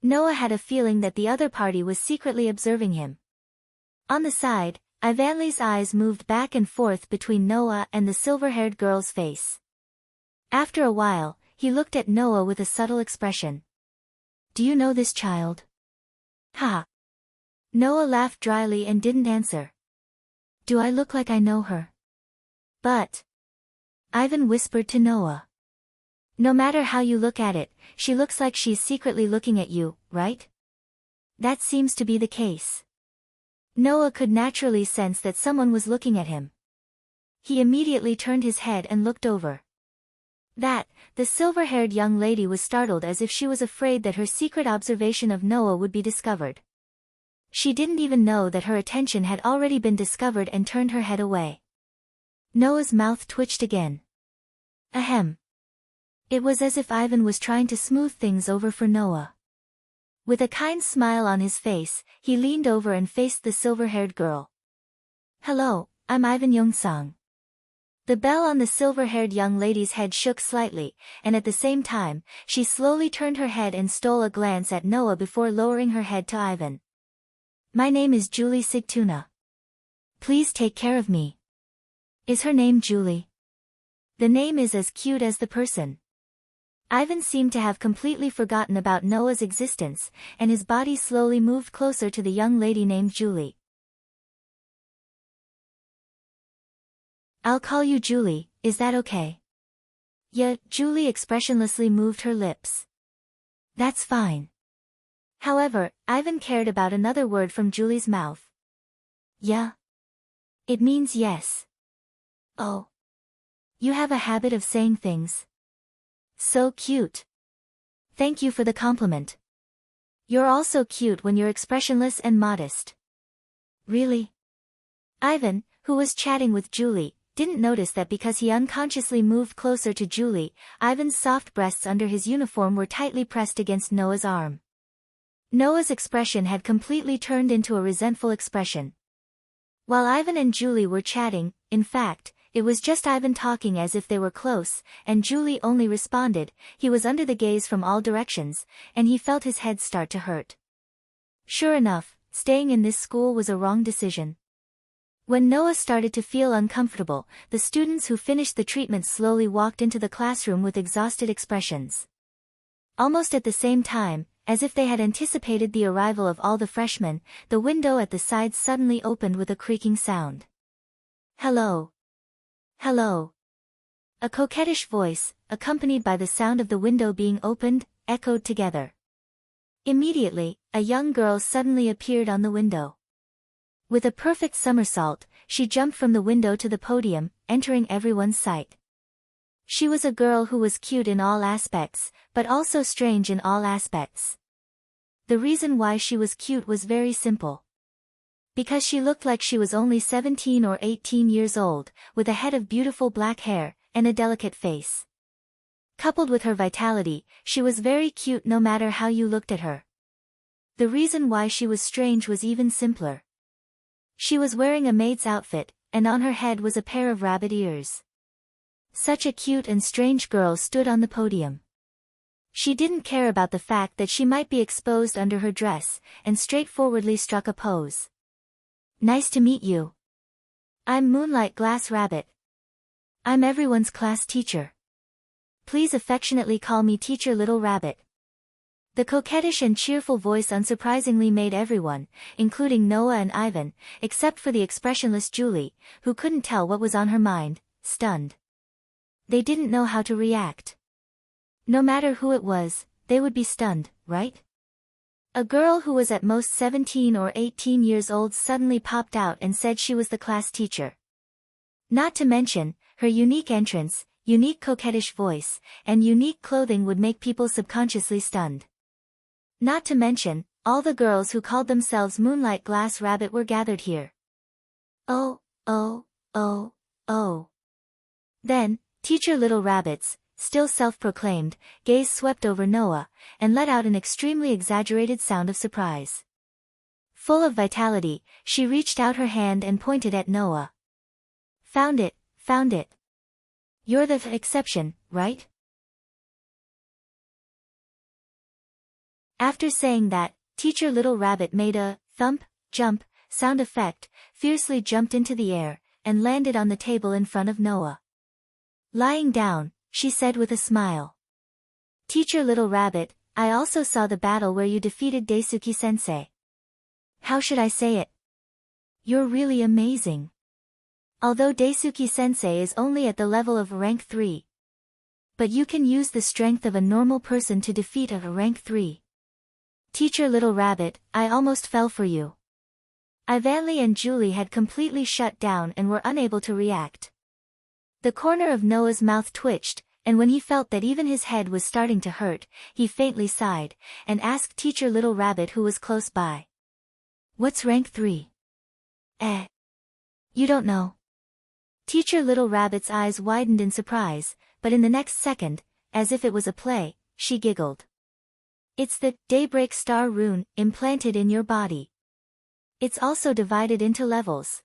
Noah had a feeling that the other party was secretly observing him. On the side, Ivanli's eyes moved back and forth between Noah and the silver-haired girl's face. After a while, he looked at Noah with a subtle expression. Do you know this child? Ha! Noah laughed dryly and didn't answer. Do I look like I know her? But... Ivan whispered to Noah. No matter how you look at it, she looks like she's secretly looking at you, right? That seems to be the case. Noah could naturally sense that someone was looking at him. He immediately turned his head and looked over. The silver-haired young lady was startled as if she was afraid that her secret observation of Noah would be discovered. She didn't even know that her attention had already been discovered and turned her head away. Noah's mouth twitched again. Ahem. It was as if Ivan was trying to smooth things over for Noah. With a kind smile on his face, he leaned over and faced the silver-haired girl. Hello, I'm Ivan Youngsang. The bell on the silver-haired young lady's head shook slightly, and at the same time, she slowly turned her head and stole a glance at Noah before lowering her head to Ivan. My name is Julie Sigtuna. Please take care of me. Is her name Julie? The name is as cute as the person. Ivan seemed to have completely forgotten about Noah's existence, and his body slowly moved closer to the young lady named Julie. I'll call you Julie, is that okay? Yeah, Julie expressionlessly moved her lips. That's fine. However, Ivan cared about another word from Julie's mouth. Yeah? It means yes. Oh. You have a habit of saying things. So cute. Thank you for the compliment. You're also cute when you're expressionless and modest. Really? Ivan, who was chatting with Julie, didn't notice that because he unconsciously moved closer to Julie, Ivan's soft breasts under his uniform were tightly pressed against Noah's arm. Noah's expression had completely turned into a resentful expression. While Ivan and Julie were chatting, in fact, it was just Ivan talking as if they were close, and Julie only responded, he was under the gaze from all directions, and he felt his head start to hurt. Sure enough, staying in this school was a wrong decision. When Noah started to feel uncomfortable, the students who finished the treatment slowly walked into the classroom with exhausted expressions. Almost at the same time, as if they had anticipated the arrival of all the freshmen, the window at the side suddenly opened with a creaking sound. Hello. Hello. A coquettish voice, accompanied by the sound of the window being opened, echoed together. Immediately, a young girl suddenly appeared on the window. With a perfect somersault, she jumped from the window to the podium, entering everyone's sight. She was a girl who was cute in all aspects, but also strange in all aspects. The reason why she was cute was very simple. Because she looked like she was only 17 or 18 years old, with a head of beautiful black hair, and a delicate face. Coupled with her vitality, she was very cute no matter how you looked at her. The reason why she was strange was even simpler. She was wearing a maid's outfit, and on her head was a pair of rabbit ears. Such a cute and strange girl stood on the podium. She didn't care about the fact that she might be exposed under her dress, and straightforwardly struck a pose. Nice to meet you. I'm Moonlight Glass Rabbit. I'm everyone's class teacher. Please affectionately call me Teacher Little Rabbit. The coquettish and cheerful voice unsurprisingly made everyone, including Noah and Ivan, except for the expressionless Julie, who couldn't tell what was on her mind, stunned. They didn't know how to react. No matter who it was, they would be stunned, right? A girl who was at most 17 or 18 years old suddenly popped out and said she was the class teacher. Not to mention, her unique entrance, unique coquettish voice, and unique clothing would make people subconsciously stunned. Not to mention, all the girls who called themselves Moonlight Glass Rabbit were gathered here. Oh. Then, Teacher Little Rabbit's, still self-proclaimed, gaze swept over Noah, and let out an extremely exaggerated sound of surprise. Full of vitality, she reached out her hand and pointed at Noah. Found it. You're the exception, right? After saying that, Teacher Little Rabbit made a thump, jump, sound effect, fiercely jumped into the air, and landed on the table in front of Noah. Lying down, she said with a smile. Teacher Little Rabbit, I also saw the battle where you defeated Daisuke-sensei. How should I say it? You're really amazing. Although Daisuke-sensei is only at the level of rank 3. But you can use the strength of a normal person to defeat a rank 3. Teacher Little Rabbit, I almost fell for you. Ivanli and Julie had completely shut down and were unable to react. The corner of Noah's mouth twitched, and when he felt that even his head was starting to hurt, he faintly sighed, and asked Teacher Little Rabbit who was close by. What's rank 3? You don't know. Teacher Little Rabbit's eyes widened in surprise, but in the next second, as if it was a play, she giggled. It's the Daybreak Star rune implanted in your body. It's also divided into levels.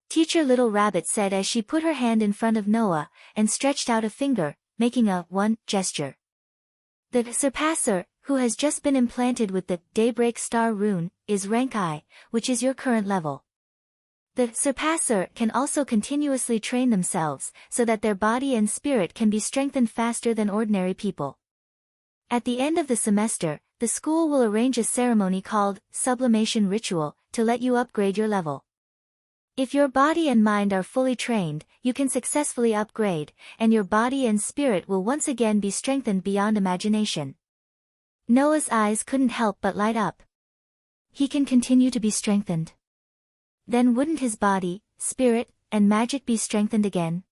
Teacher Little Rabbit said as she put her hand in front of Noah, and stretched out a finger, making a 1 gesture. The Surpasser, who has just been implanted with the Daybreak Star rune, is rank I, which is your current level. The Surpasser can also continuously train themselves, so that their body and spirit can be strengthened faster than ordinary people. At the end of the semester, the school will arrange a ceremony called Sublimation Ritual, to let you upgrade your level. If your body and mind are fully trained, you can successfully upgrade, and your body and spirit will once again be strengthened beyond imagination. Noah's eyes couldn't help but light up. He can continue to be strengthened. Then wouldn't his body, spirit, and magic be strengthened again?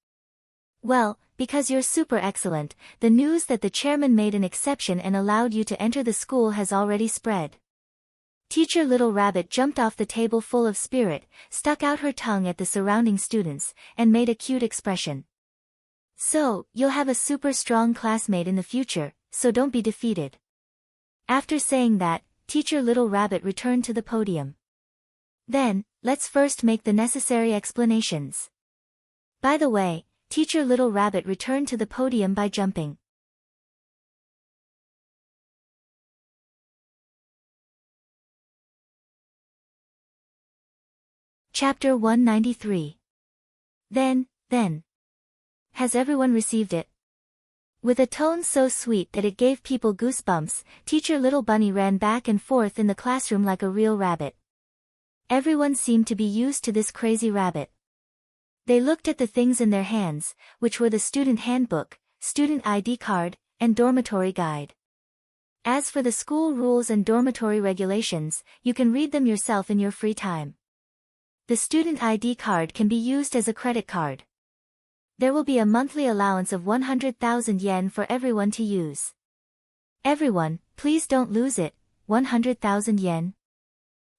Well, because you're super excellent, the news that the chairman made an exception and allowed you to enter the school has already spread. Teacher Little Rabbit jumped off the table full of spirit, stuck out her tongue at the surrounding students, and made a cute expression. So, you'll have a super strong classmate in the future, so don't be defeated. After saying that, Teacher Little Rabbit returned to the podium. Then, let's first make the necessary explanations. By the way, Teacher Little Rabbit returned to the podium by jumping. Chapter 193. Then. Has everyone received it? With a tone so sweet that it gave people goosebumps, Teacher Little Bunny ran back and forth in the classroom like a real rabbit. Everyone seemed to be used to this crazy rabbit. They looked at the things in their hands, which were the student handbook, student ID card, and dormitory guide. As for the school rules and dormitory regulations, you can read them yourself in your free time. The student ID card can be used as a credit card. There will be a monthly allowance of 100,000 yen for everyone to use. Everyone, please don't lose it, 100,000 yen.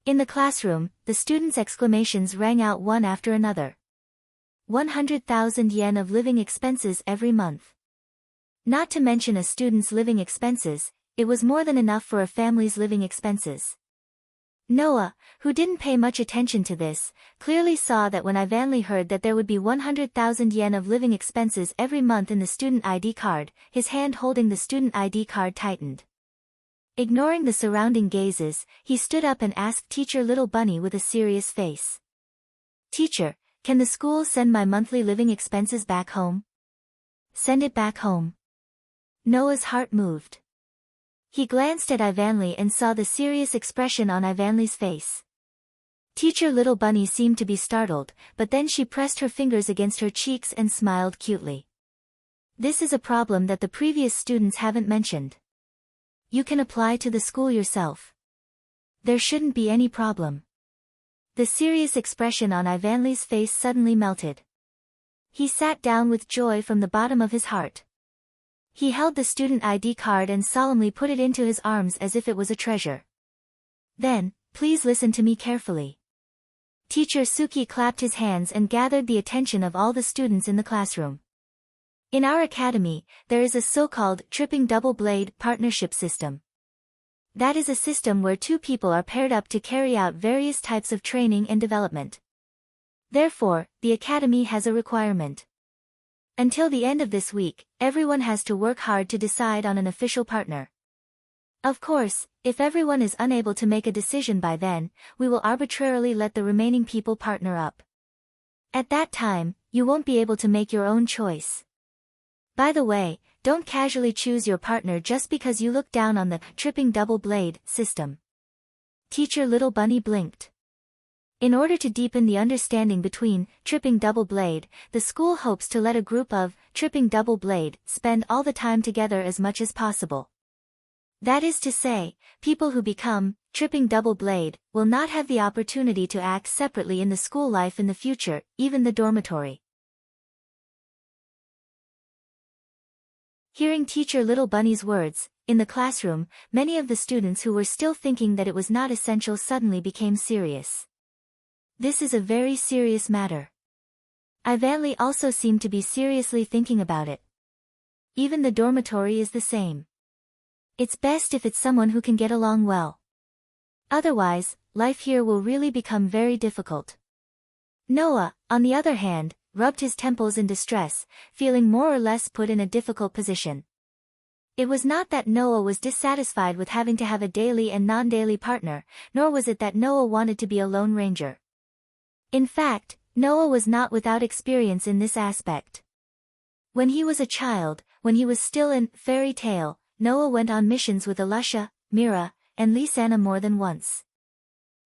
In the classroom, the students' exclamations rang out one after another. 100,000 yen of living expenses every month. Not to mention a student's living expenses, it was more than enough for a family's living expenses. Noah, who didn't pay much attention to this, clearly saw that when Ivanli heard that there would be 100,000 yen of living expenses every month in the student ID card, his hand holding the student ID card tightened. Ignoring the surrounding gazes, he stood up and asked Teacher Little Bunny with a serious face. Teacher, can the school send my monthly living expenses back home? Send it back home. Noah's heart moved. He glanced at Ivanli and saw the serious expression on Ivanli's face. Teacher Little Bunny seemed to be startled, but then she pressed her fingers against her cheeks and smiled cutely. This is a problem that the previous students haven't mentioned. You can apply to the school yourself. There shouldn't be any problem. The serious expression on Ivanli's face suddenly melted. He sat down with joy from the bottom of his heart. He held the student ID card and solemnly put it into his arms as if it was a treasure. Then, please listen to me carefully. Teacher Suki clapped his hands and gathered the attention of all the students in the classroom. In our academy, there is a so-called tripping double blade partnership system. That is a system where two people are paired up to carry out various types of training and development. Therefore, the academy has a requirement. Until the end of this week, everyone has to work hard to decide on an official partner. Of course, if everyone is unable to make a decision by then, we will arbitrarily let the remaining people partner up. At that time, you won't be able to make your own choice. By the way, don't casually choose your partner just because you look down on the tripping double blade system. Teacher Little Bunny blinked. In order to deepen the understanding between tripping double blade, the school hopes to let a group of tripping double blade spend all the time together as much as possible. That is to say, people who become tripping double blade will not have the opportunity to act separately in the school life in the future, even the dormitory. Hearing Teacher Little Bunny's words, in the classroom, many of the students who were still thinking that it was not essential suddenly became serious. This is a very serious matter. Ivanli also seemed to be seriously thinking about it. Even the dormitory is the same. It's best if it's someone who can get along well. Otherwise, life here will really become very difficult. Noah, on the other hand, rubbed his temples in distress, feeling more or less put in a difficult position. It was not that Noah was dissatisfied with having to have a daily and non-daily partner, nor was it that Noah wanted to be a lone ranger. In fact, Noah was not without experience in this aspect. When he was a child, when he was still in fairy tale, Noah went on missions with Alusha, Mira, and Lisanna more than once.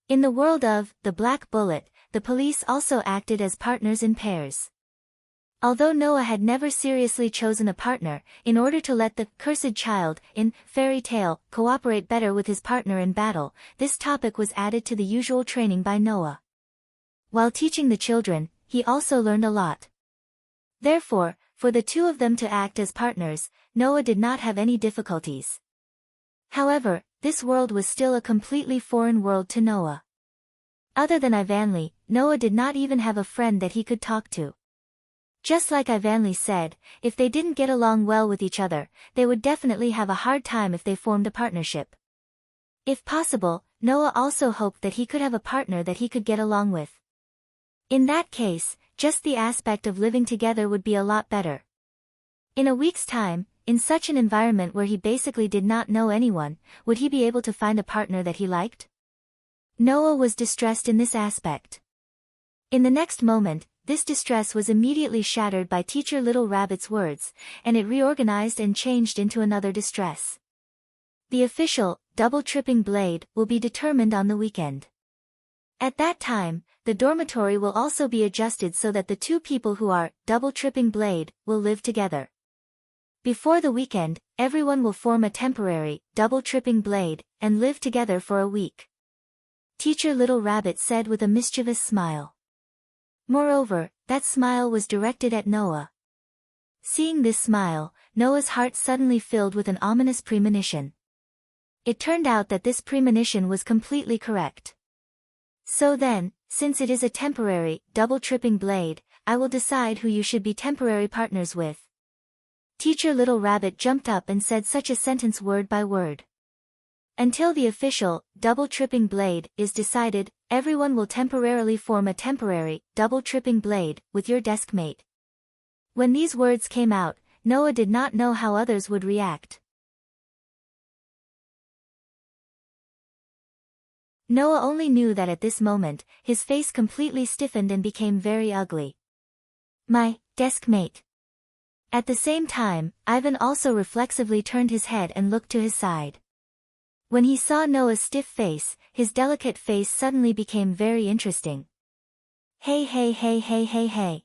In the world of the Black Bullet, the police also acted as partners in pairs. Although Noah had never seriously chosen a partner, in order to let the cursed child in fairy tale cooperate better with his partner in battle, this topic was added to the usual training by Noah. While teaching the children, he also learned a lot. Therefore, for the two of them to act as partners, Noah did not have any difficulties. However, this world was still a completely foreign world to Noah. Other than Ivanli, Noah did not even have a friend that he could talk to. Just like Ivanli said, if they didn't get along well with each other, they would definitely have a hard time if they formed a partnership. If possible, Noah also hoped that he could have a partner that he could get along with. In that case, just the aspect of living together would be a lot better. In a week's time, in such an environment where he basically did not know anyone, would he be able to find a partner that he liked? Noah was distressed in this aspect. In the next moment, this distress was immediately shattered by Teacher Little Rabbit's words, and it reorganized and changed into another distress. The official, double-tripping blade, will be determined on the weekend. At that time, the dormitory will also be adjusted so that the two people who are double-tripping blade will live together. Before the weekend, everyone will form a temporary, double-tripping blade, and live together for a week. Teacher Little Rabbit said with a mischievous smile. Moreover, that smile was directed at Noah. Seeing this smile, Noah's heart suddenly filled with an ominous premonition. It turned out that this premonition was completely correct. So then, since it is a temporary, double-tripping blade, I will decide who you should be temporary partners with. Teacher Little Rabbit jumped up and said such a sentence word by word. Until the official, double-tripping blade, is decided, everyone will temporarily form a temporary, double-tripping blade, with your desk mate. When these words came out, Noah did not know how others would react. Noah only knew that at this moment, his face completely stiffened and became very ugly. My desk mate. At the same time, Ivan also reflexively turned his head and looked to his side. When he saw Noah's stiff face, his delicate face suddenly became very interesting. Hey hey hey hey hey hey.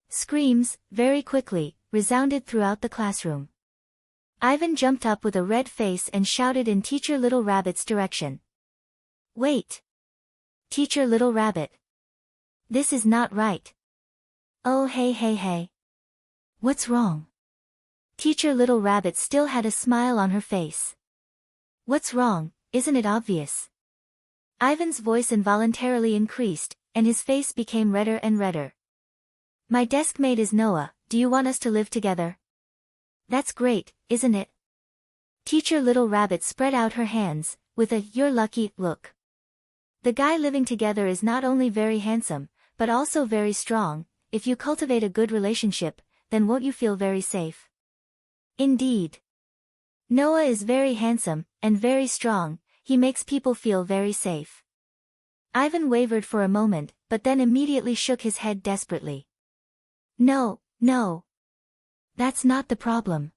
Screams, very quickly, resounded throughout the classroom. Ivan jumped up with a red face and shouted in Teacher Little Rabbit's direction. Wait! Teacher Little Rabbit. This is not right. Oh hey hey hey. What's wrong? Teacher Little Rabbit still had a smile on her face. What's wrong, isn't it obvious? Ivan's voice involuntarily increased, and his face became redder and redder. My desk mate is Noah, do you want us to live together? That's great, isn't it? Teacher Little Rabbit spread out her hands, with a "you're lucky" look. The guy living together is not only very handsome, but also very strong. If you cultivate a good relationship, then won't you feel very safe? Indeed. Noah is very handsome, and very strong, he makes people feel very safe. Ivan wavered for a moment, but then immediately shook his head desperately. No, no. That's not the problem.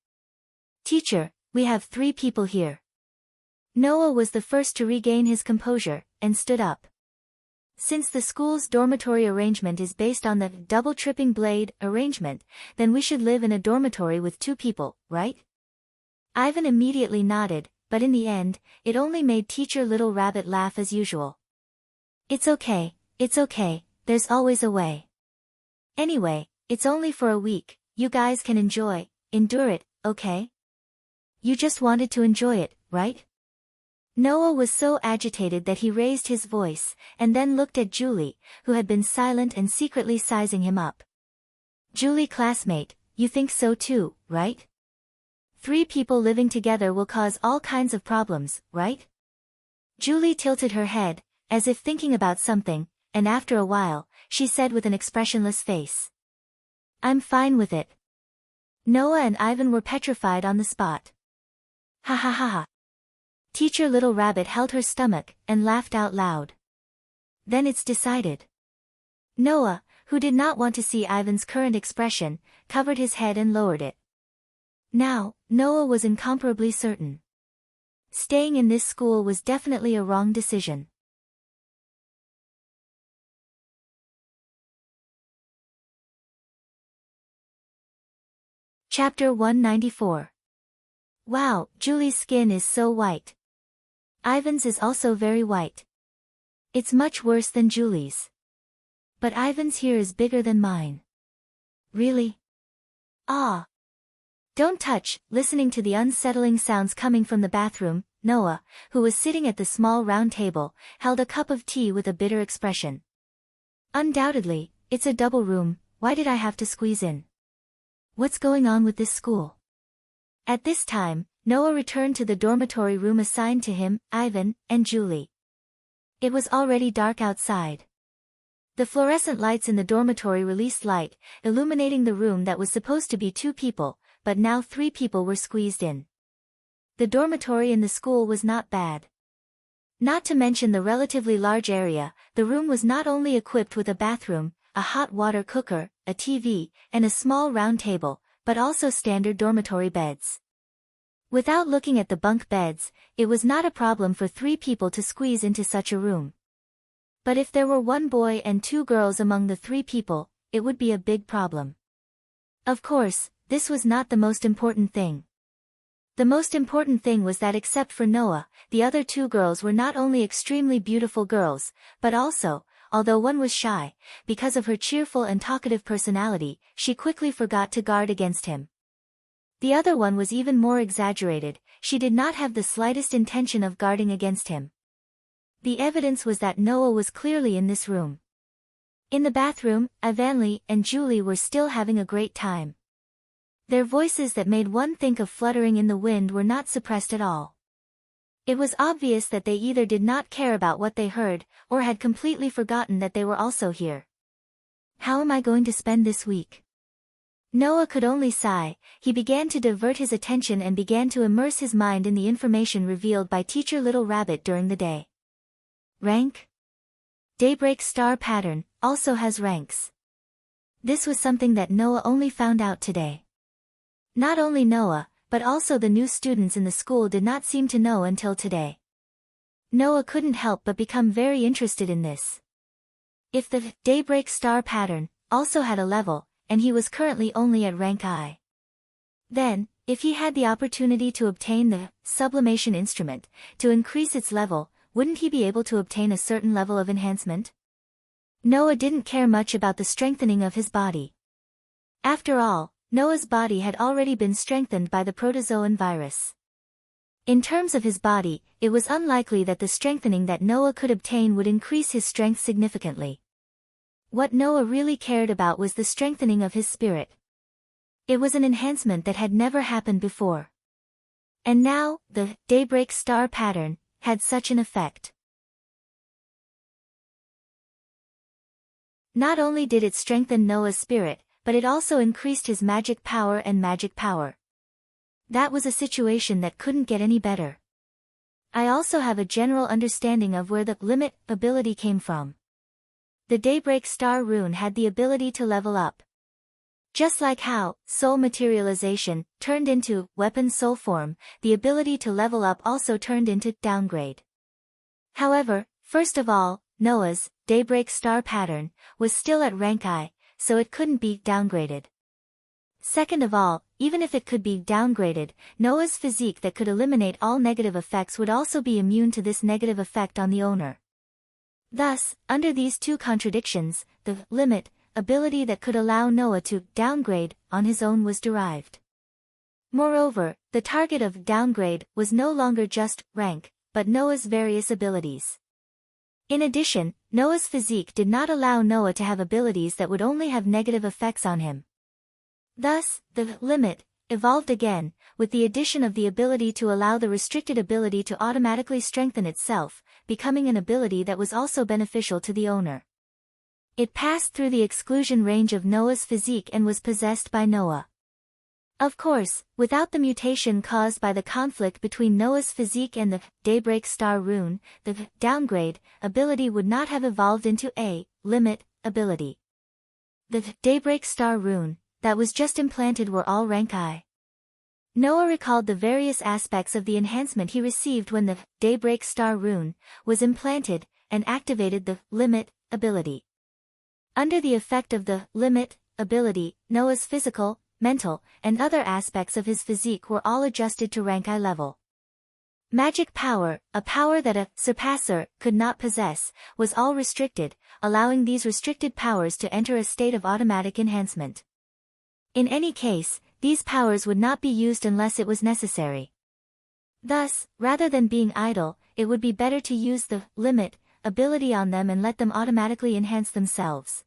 Teacher, we have 3 people here. Noah was the first to regain his composure, and stood up. Since the school's dormitory arrangement is based on the double-tripping blade arrangement, then we should live in a dormitory with 2 people, right? Ivan immediately nodded, but in the end, it only made Teacher Little Rabbit laugh as usual. It's okay, there's always a way. Anyway, it's only for a week, you guys can endure it, okay? You just wanted to enjoy it, right? Noah was so agitated that he raised his voice, and then looked at Julie, who had been silent and secretly sizing him up. Julie, classmate, you think so too, right? 3 people living together will cause all kinds of problems, right? Julie tilted her head, as if thinking about something, and after a while, she said with an expressionless face. I'm fine with it. Noah and Ivan were petrified on the spot. Ha ha ha ha. Teacher Little Rabbit held her stomach, and laughed out loud. Then it's decided. Noah, who did not want to see Ivan's current expression, covered his head and lowered it. Now, Noah was incomparably certain. Staying in this school was definitely a wrong decision. Chapter 194. Wow, Julie's skin is so white. Ivan's is also very white. It's much worse than Julie's. But Ivan's here is bigger than mine. Really? Ah. Don't touch. Listening to the unsettling sounds coming from the bathroom, Noah, who was sitting at the small round table, held a cup of tea with a bitter expression. Undoubtedly, it's a double room, why did I have to squeeze in? What's going on with this school? At this time, Noah returned to the dormitory room assigned to him, Ivan, and Julie. It was already dark outside. The fluorescent lights in the dormitory released light, illuminating the room that was supposed to be 2 people, but now 3 people were squeezed in. The dormitory in the school was not bad. Not to mention the relatively large area, the room was not only equipped with a bathroom, a hot water cooker, a TV, and a small round table, but also standard dormitory beds. Without looking at the bunk beds, it was not a problem for 3 people to squeeze into such a room. But if there were 1 boy and 2 girls among the 3 people, it would be a big problem. Of course, this was not the most important thing. The most important thing was that except for Noah, the other 2 girls were not only extremely beautiful girls, but also, although one was shy, because of her cheerful and talkative personality, she quickly forgot to guard against him. The other one was even more exaggerated, she did not have the slightest intention of guarding against him. The evidence was that Noah was clearly in this room. In the bathroom, Evanli and Julie were still having a great time. Their voices that made one think of fluttering in the wind were not suppressed at all. It was obvious that they either did not care about what they heard, or had completely forgotten that they were also here. How am I going to spend this week? Noah could only sigh. He began to divert his attention and began to immerse his mind in the information revealed by Teacher Little Rabbit during the day. Rank? Daybreak star pattern also has ranks. This was something that Noah only found out today. Not only Noah, but also the new students in the school did not seem to know until today. Noah couldn't help but become very interested in this. If the daybreak star pattern also had a level, and he was currently only at rank I, then, if he had the opportunity to obtain the sublimation instrument, to increase its level, wouldn't he be able to obtain a certain level of enhancement? Noah didn't care much about the strengthening of his body. After all, Noah's body had already been strengthened by the protozoan virus. In terms of his body, it was unlikely that the strengthening that Noah could obtain would increase his strength significantly. What Noah really cared about was the strengthening of his spirit. It was an enhancement that had never happened before. And now, the daybreak star pattern had such an effect. Not only did it strengthen Noah's spirit, but it also increased his magic power and magic power. That was a situation that couldn't get any better. I also have a general understanding of where the limit ability came from. The Daybreak Star rune had the ability to level up. Just like how soul materialization turned into weapon soul form, the ability to level up also turned into downgrade. However, first of all, Noah's Daybreak Star pattern was still at rank I, so it couldn't be downgraded. Second of all, even if it could be downgraded, Noah's physique that could eliminate all negative effects would also be immune to this negative effect on the owner. Thus, under these two contradictions, the limit ability that could allow Noah to downgrade on his own was derived. Moreover, the target of downgrade was no longer just rank, but Noah's various abilities. In addition, Noah's physique did not allow Noah to have abilities that would only have negative effects on him. Thus, the limit evolved again, with the addition of the ability to allow the restricted ability to automatically strengthen itself, becoming an ability that was also beneficial to the owner. It passed through the exclusion range of Noah's physique and was possessed by Noah. Of course, without the mutation caused by the conflict between Noah's physique and the Daybreak Star rune, the downgrade ability would not have evolved into a limit ability. The Daybreak Star rune that was just implanted were all rank I. Noah recalled the various aspects of the enhancement he received when the Daybreak Star rune was implanted and activated the limit ability. Under the effect of the limit ability, Noah's physical, mental, and other aspects of his physique were all adjusted to rank I level. Magic power, a power that a surpasser could not possess, was all restricted, allowing these restricted powers to enter a state of automatic enhancement. In any case, these powers would not be used unless it was necessary. Thus, rather than being idle, it would be better to use the limit ability on them and let them automatically enhance themselves.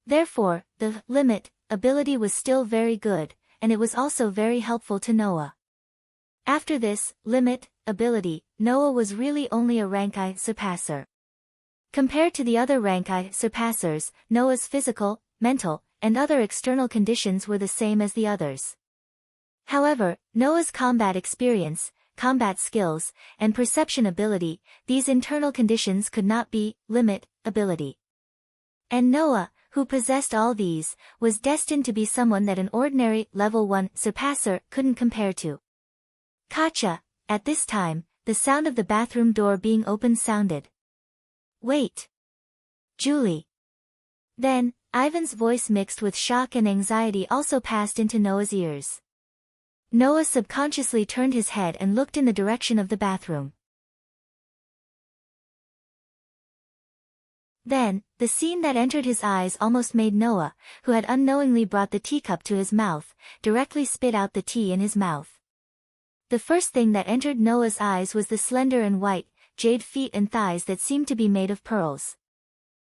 Therefore, the limit ability was still very good, and it was also very helpful to Noah. After this limit ability, Noah was really only a rank I surpasser. Compared to the other rank I surpassers, Noah's physical, mental, and other external conditions were the same as the others. However, Noah's combat experience, combat skills, and perception ability, these internal conditions could not be limit ability. And Noah, who possessed all these, was destined to be someone that an ordinary level 1 surpasser couldn't compare to. Gotcha! At this time, the sound of the bathroom door being opened sounded. Wait! Julie! Then, Ivan's voice mixed with shock and anxiety also passed into Noah's ears. Noah subconsciously turned his head and looked in the direction of the bathroom. Then, the scene that entered his eyes almost made Noah, who had unknowingly brought the teacup to his mouth, directly spit out the tea in his mouth. The first thing that entered Noah's eyes was the slender and white, jade feet and thighs that seemed to be made of pearls.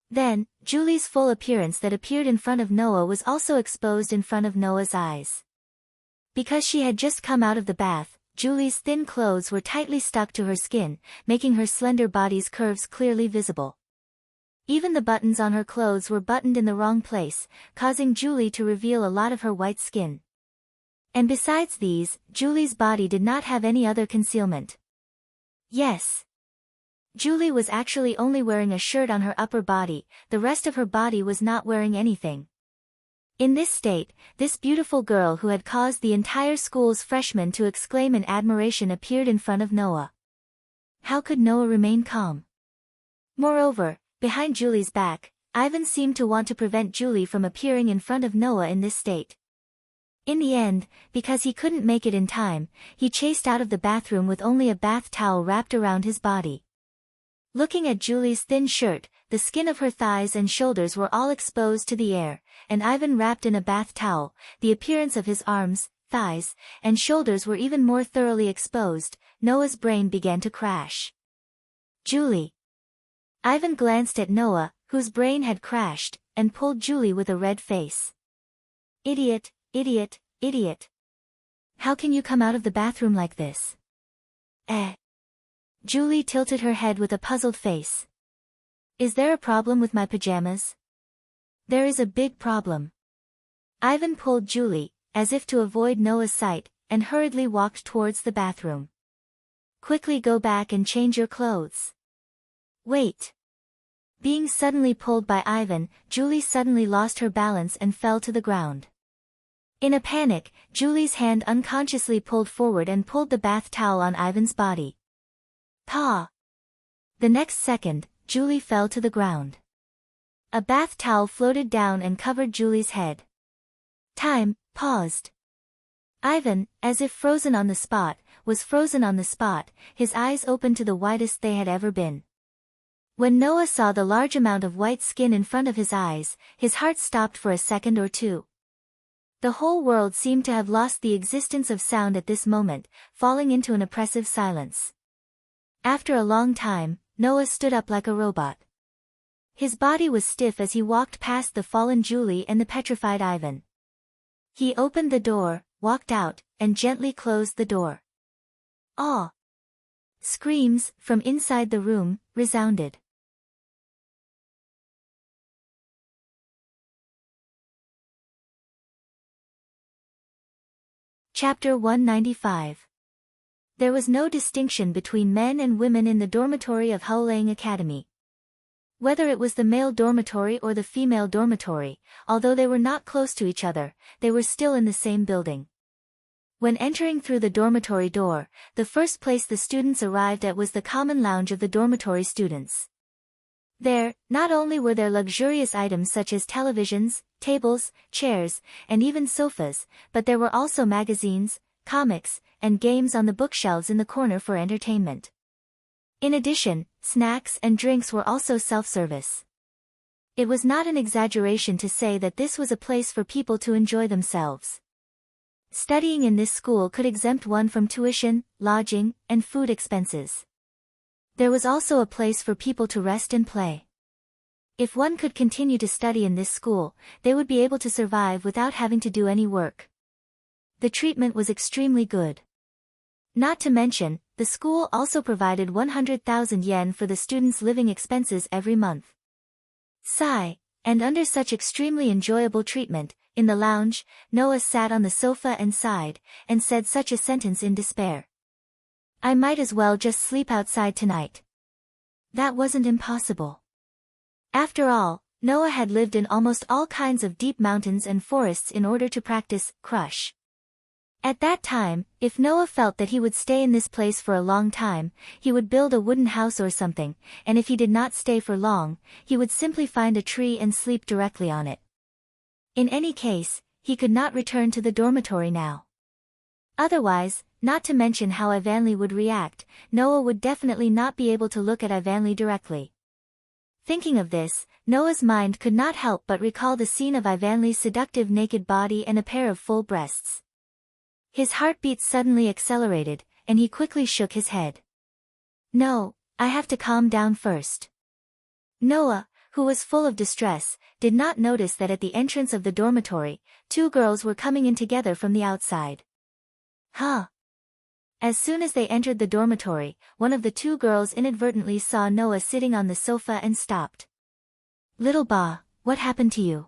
Then, Julie's full appearance that appeared in front of Noah was also exposed in front of Noah's eyes. Because she had just come out of the bath, Julie's thin clothes were tightly stuck to her skin, making her slender body's curves clearly visible. Even the buttons on her clothes were buttoned in the wrong place, causing Julie to reveal a lot of her white skin. And besides these, Julie's body did not have any other concealment. Yes. Julie was actually only wearing a shirt on her upper body, the rest of her body was not wearing anything. In this state, this beautiful girl who had caused the entire school's freshmen to exclaim in admiration appeared in front of Noah. How could Noah remain calm? Moreover, behind Julie's back, Ivan seemed to want to prevent Julie from appearing in front of Noah in this state. In the end, because he couldn't make it in time, he chased out of the bathroom with only a bath towel wrapped around his body. Looking at Julie's thin shirt, the skin of her thighs and shoulders were all exposed to the air, and Ivan wrapped in a bath towel, the appearance of his arms, thighs, and shoulders were even more thoroughly exposed. Noah's brain began to crash. Julie! Ivan glanced at Noah, whose brain had crashed, and pulled Julie with a red face. Idiot, idiot, idiot. How can you come out of the bathroom like this? Julie tilted her head with a puzzled face. Is there a problem with my pajamas? There is a big problem. Ivan pulled Julie, as if to avoid Noah's sight, and hurriedly walked towards the bathroom. Quickly go back and change your clothes. Wait. Being suddenly pulled by Ivan, Julie suddenly lost her balance and fell to the ground. In a panic, Julie's hand unconsciously pulled forward and pulled the bath towel on Ivan's body. Pa! The next second, Julie fell to the ground. A bath towel floated down and covered Julie's head. Time paused. Ivan, as if frozen on the spot, was frozen on the spot, his eyes opened to the widest they had ever been. When Noah saw the large amount of white skin in front of his eyes, his heart stopped for a second or two. The whole world seemed to have lost the existence of sound at this moment, falling into an oppressive silence. After a long time, Noah stood up like a robot. His body was stiff as he walked past the fallen Julie and the petrified Ivan. He opened the door, walked out, and gently closed the door. Aw! Screams, from inside the room, resounded. Chapter 195. There was no distinction between men and women in the dormitory of Howling Academy. Whether it was the male dormitory or the female dormitory, although they were not close to each other, they were still in the same building. When entering through the dormitory door, the first place the students arrived at was the common lounge of the dormitory students. There, not only were there luxurious items such as televisions, tables, chairs, and even sofas, but there were also magazines, comics, and games on the bookshelves in the corner for entertainment. In addition, snacks and drinks were also self-service. It was not an exaggeration to say that this was a place for people to enjoy themselves. Studying in this school could exempt one from tuition, lodging, and food expenses. There was also a place for people to rest and play. If one could continue to study in this school, they would be able to survive without having to do any work. The treatment was extremely good. Not to mention, the school also provided 100,000 yen for the students' living expenses every month. Sigh, and under such extremely enjoyable treatment, in the lounge, Noah sat on the sofa and sighed, and said such a sentence in despair. I might as well just sleep outside tonight. That wasn't impossible. After all, Noah had lived in almost all kinds of deep mountains and forests in order to practice crush. At that time, if Noah felt that he would stay in this place for a long time, he would build a wooden house or something, and if he did not stay for long, he would simply find a tree and sleep directly on it. In any case, he could not return to the dormitory now. Otherwise, not to mention how Ivanli would react, Noah would definitely not be able to look at Ivanli directly. Thinking of this, Noah's mind could not help but recall the scene of Ivanli's seductive naked body and a pair of full breasts. His heartbeat suddenly accelerated, and he quickly shook his head. No, I have to calm down first. Noah, who was full of distress, did not notice that at the entrance of the dormitory, two girls were coming in together from the outside. Huh? As soon as they entered the dormitory, one of the two girls inadvertently saw Noah sitting on the sofa and stopped. Little Ba, what happened to you?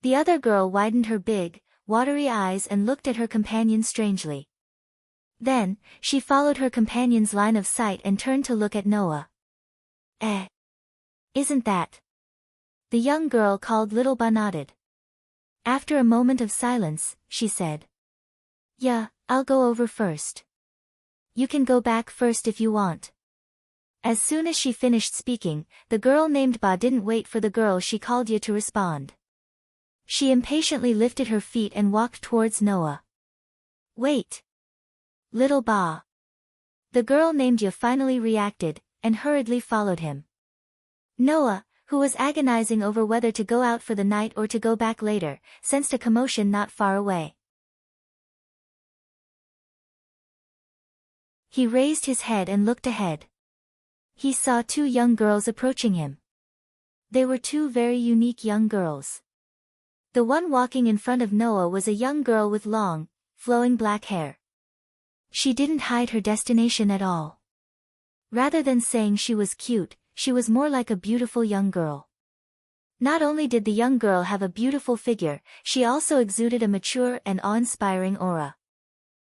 The other girl widened her big, watery eyes and looked at her companion strangely. Then, she followed her companion's line of sight and turned to look at Noah. Isn't that? The young girl called Little Ba nodded. After a moment of silence, she said. Yeah, I'll go over first. You can go back first if you want. As soon as she finished speaking, the girl named Ba didn't wait for the girl she called Ya to respond. She impatiently lifted her feet and walked towards Noah. Wait! Little Ba. The girl named Ya finally reacted, and hurriedly followed him. Noah, who was agonizing over whether to go out for the night or to go back later, sensed a commotion not far away. He raised his head and looked ahead. He saw two young girls approaching him. They were two very unique young girls. The one walking in front of Noah was a young girl with long, flowing black hair. She didn't hide her destination at all. Rather than saying she was cute, she was more like a beautiful young girl. Not only did the young girl have a beautiful figure, she also exuded a mature and awe-inspiring aura.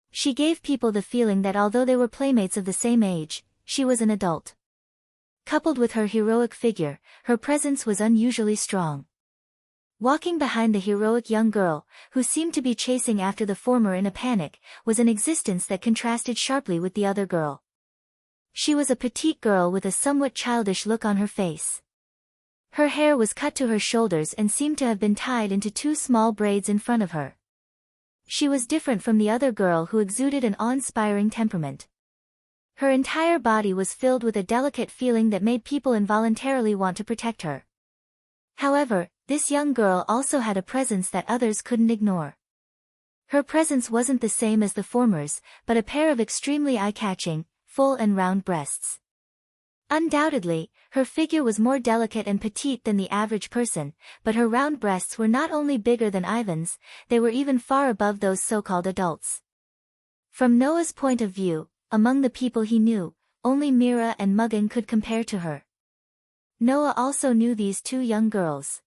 She gave people the feeling that although they were playmates of the same age, she was an adult. Coupled with her heroic figure, her presence was unusually strong. Walking behind the heroic young girl, who seemed to be chasing after the former in a panic, was an existence that contrasted sharply with the other girl. She was a petite girl with a somewhat childish look on her face. Her hair was cut to her shoulders and seemed to have been tied into two small braids in front of her. She was different from the other girl who exuded an awe-inspiring temperament. Her entire body was filled with a delicate feeling that made people involuntarily want to protect her. However, this young girl also had a presence that others couldn't ignore. Her presence wasn't the same as the former's, but a pair of extremely eye-catching, full and round breasts. Undoubtedly, her figure was more delicate and petite than the average person, but her round breasts were not only bigger than Ivan's, they were even far above those so-called adults. From Noah's point of view, among the people he knew, only Mira and Mugen could compare to her. Noah also knew these two young girls.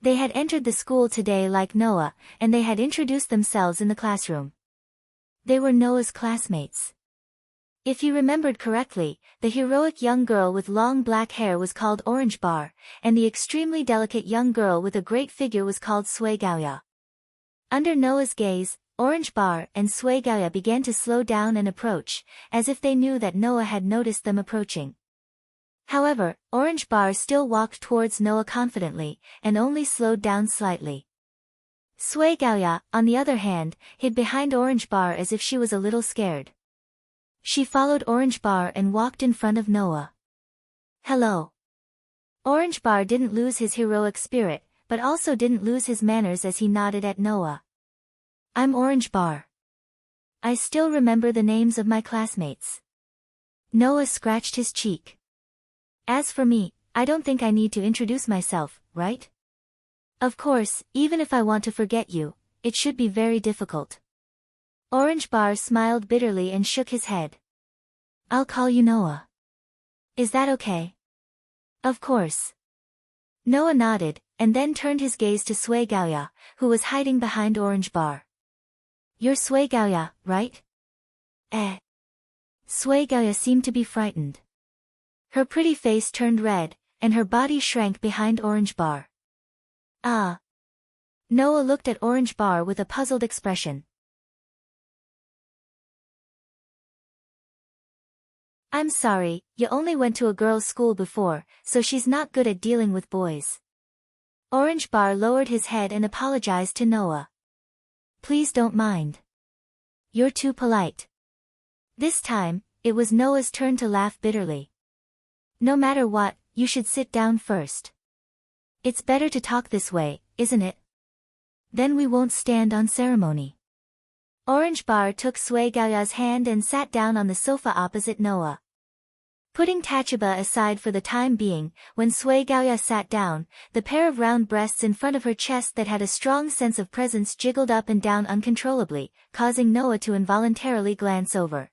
They had entered the school today like Noah, and they had introduced themselves in the classroom. They were Noah's classmates. If he remembered correctly, the heroic young girl with long black hair was called Orange Bar, and the extremely delicate young girl with a great figure was called Sui Gaoya. Under Noah's gaze, Orange Bar and Sui Gaoya began to slow down and approach, as if they knew that Noah had noticed them approaching. However, Orange Bar still walked towards Noah confidently, and only slowed down slightly. Sui Gaoya, on the other hand, hid behind Orange Bar as if she was a little scared. She followed Orange Bar and walked in front of Noah. Hello. Orange Bar didn't lose his heroic spirit, but also didn't lose his manners as he nodded at Noah. I'm Orange Bar. I still remember the names of my classmates. Noah scratched his cheek. As for me, I don't think I need to introduce myself, right? Of course, even if I want to forget you, it should be very difficult. Orange Bar smiled bitterly and shook his head. I'll call you Noah. Is that okay? Of course. Noah nodded, and then turned his gaze to Sui Gaoya, who was hiding behind Orange Bar. You're Sui Gaoya, right? Sui Gaoya seemed to be frightened. Her pretty face turned red, and her body shrank behind Orange Bar. Ah. Noah looked at Orange Bar with a puzzled expression. I'm sorry, you only went to a girls' school before, so she's not good at dealing with boys. Orange Bar lowered his head and apologized to Noah. Please don't mind. You're too polite. This time, it was Noah's turn to laugh bitterly. No matter what, you should sit down first. It's better to talk this way, isn't it? Then we won't stand on ceremony. Orange Bar took Sui Gaoya's hand and sat down on the sofa opposite Noah. Putting Tachaba aside for the time being, when Sui Gaoya sat down, the pair of round breasts in front of her chest that had a strong sense of presence jiggled up and down uncontrollably, causing Noah to involuntarily glance over.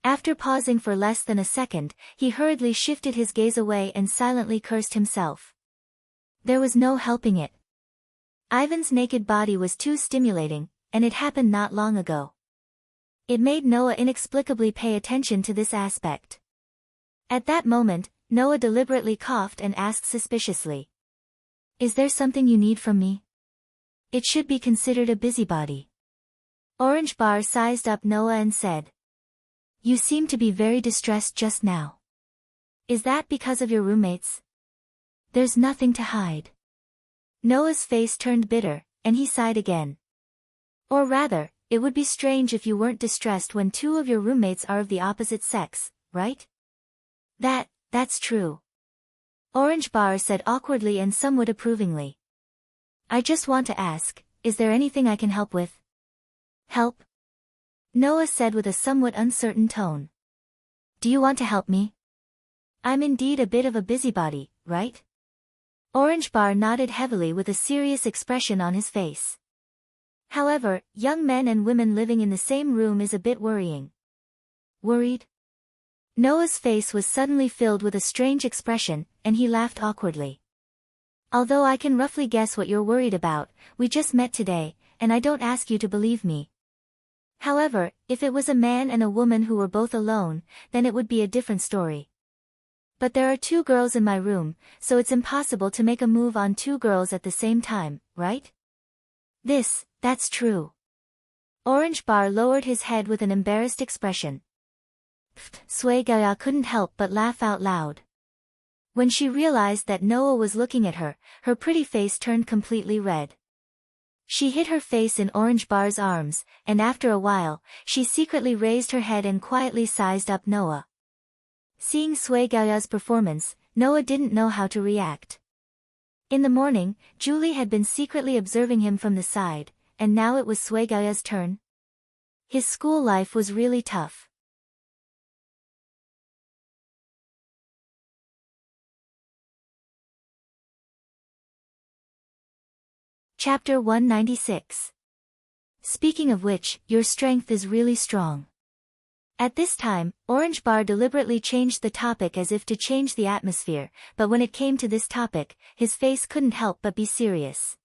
After pausing for less than a second, he hurriedly shifted his gaze away and silently cursed himself. There was no helping it. Ivan's naked body was too stimulating, and it happened not long ago. It made Noah inexplicably pay attention to this aspect. At that moment, Noah deliberately coughed and asked suspiciously. Is there something you need from me? It should be considered a busybody. Orange Bar sized up Noah and said. You seem to be very distressed just now. Is that because of your roommates? There's nothing to hide. Noah's face turned bitter, and he sighed again. Or rather, it would be strange if you weren't distressed when two of your roommates are of the opposite sex, right? That's true. Orange Bar said awkwardly and somewhat approvingly. I just want to ask, is there anything I can help with? Help? Noah said with a somewhat uncertain tone. Do you want to help me? I'm indeed a bit of a busybody, right? Orange Bar nodded heavily with a serious expression on his face. However, young men and women living in the same room is a bit worrying. Worried? Noah's face was suddenly filled with a strange expression, and he laughed awkwardly. Although I can roughly guess what you're worried about, we just met today, and I don't ask you to believe me. However, if it was a man and a woman who were both alone, then it would be a different story. But there are two girls in my room, so it's impossible to make a move on two girls at the same time, right? That's true. Orange Bar lowered his head with an embarrassed expression. Sui Gaoya couldn't help but laugh out loud. When she realized that Noah was looking at her, her pretty face turned completely red. She hid her face in Orange Bar's arms, and after a while, she secretly raised her head and quietly sized up Noah. Seeing Sui Gaoya's performance, Noah didn't know how to react. In the morning, Julie had been secretly observing him from the side, and now it was Sui Gaoya's turn. His school life was really tough. Chapter 196. Speaking of which, your strength is really strong. At this time, Orange Bar deliberately changed the topic as if to change the atmosphere, but when it came to this topic, his face couldn't help but be serious.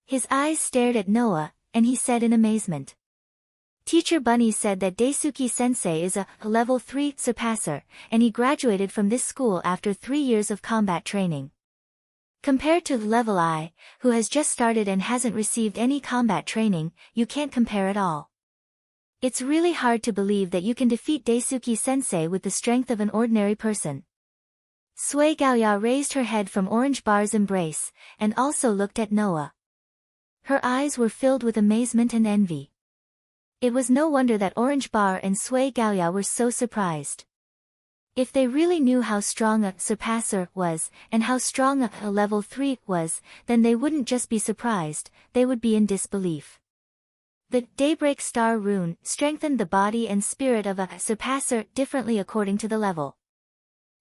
His eyes stared at Noah, and he said in amazement. Teacher Bunny said that Daisuke-sensei is a level 3 surpasser, and he graduated from this school after 3 years of combat training. Compared to level I, who has just started and hasn't received any combat training, you can't compare at all. It's really hard to believe that you can defeat Daisuke-sensei with the strength of an ordinary person. Sui Gaoya raised her head from Orange Bar's embrace, and also looked at Noah. Her eyes were filled with amazement and envy. It was no wonder that Orange Bar and Sui Gaoya were so surprised. If they really knew how strong a surpasser was, and how strong a level 3 was, then they wouldn't just be surprised, they would be in disbelief. The Daybreak Star rune strengthened the body and spirit of a surpasser differently according to the level.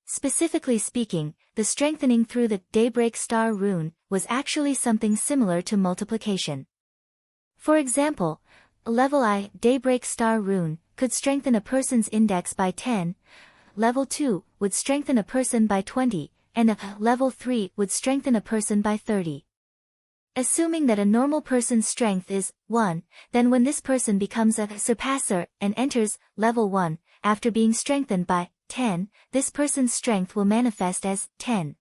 Specifically speaking, the strengthening through the Daybreak Star rune was actually something similar to multiplication. For example, level I Daybreak Star rune could strengthen a person's index by 10, level 2 would strengthen a person by 20, and a level 3 would strengthen a person by 30. Assuming that a normal person's strength is 1, then when this person becomes a surpasser and enters level 1, after being strengthened by 10, this person's strength will manifest as 10.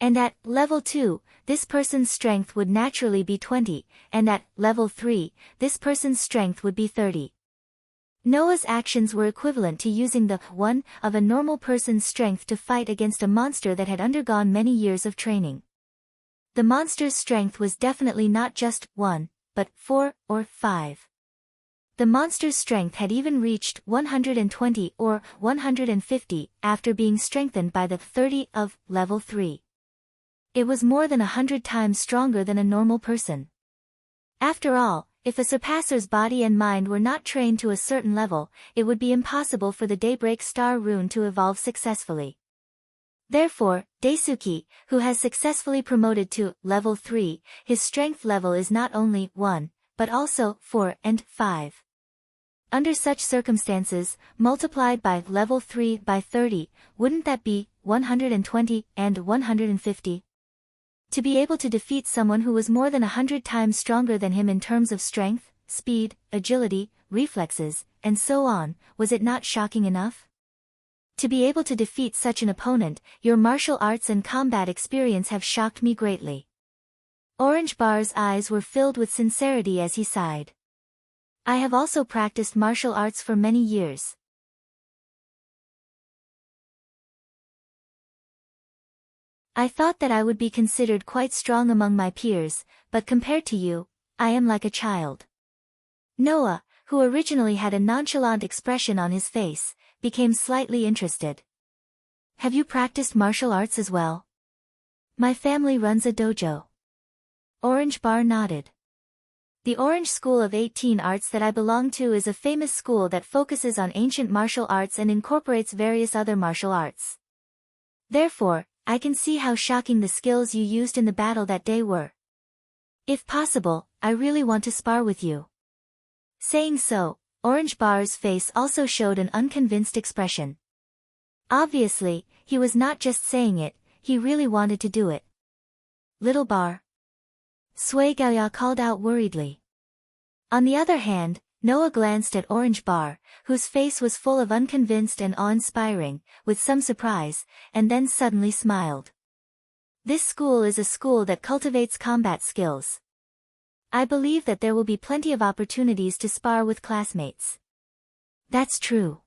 And at level 2, this person's strength would naturally be 20, and at level 3, this person's strength would be 30. Noah's actions were equivalent to using the 1 of a normal person's strength to fight against a monster that had undergone many years of training. The monster's strength was definitely not just 1, but 4 or 5. The monster's strength had even reached 120 or 150 after being strengthened by the 30 of level 3. It was more than 100 times stronger than a normal person. After all, if a surpasser's body and mind were not trained to a certain level, it would be impossible for the Daybreak Star Rune to evolve successfully. Therefore, Daisuke, who has successfully promoted to level 3, his strength level is not only 1, but also 4 and 5. Under such circumstances, multiplied by level 3 by 30, wouldn't that be 120 and 150? To be able to defeat someone who was more than 100 times stronger than him in terms of strength, speed, agility, reflexes, and so on, was it not shocking enough? To be able to defeat such an opponent, your martial arts and combat experience have shocked me greatly. Orange Bar's eyes were filled with sincerity as he sighed. I have also practiced martial arts for many years. I thought that I would be considered quite strong among my peers, but compared to you, I am like a child. Noah, who originally had a nonchalant expression on his face, became slightly interested. Have you practiced martial arts as well? My family runs a dojo. Orange Bar nodded. The Orange School of 18 Arts that I belong to is a famous school that focuses on ancient martial arts and incorporates various other martial arts. Therefore, I can see how shocking the skills you used in the battle that day were. If possible, I really want to spar with you. Saying so, Orange Bar's face also showed an unconvinced expression. Obviously, he was not just saying it, he really wanted to do it. Little Bar. Sui Gaoya called out worriedly. On the other hand, Noah glanced at Orange Bar, whose face was full of unconvinced and awe-inspiring, with some surprise, and then suddenly smiled. This school is a school that cultivates combat skills. I believe that there will be plenty of opportunities to spar with classmates. That's true.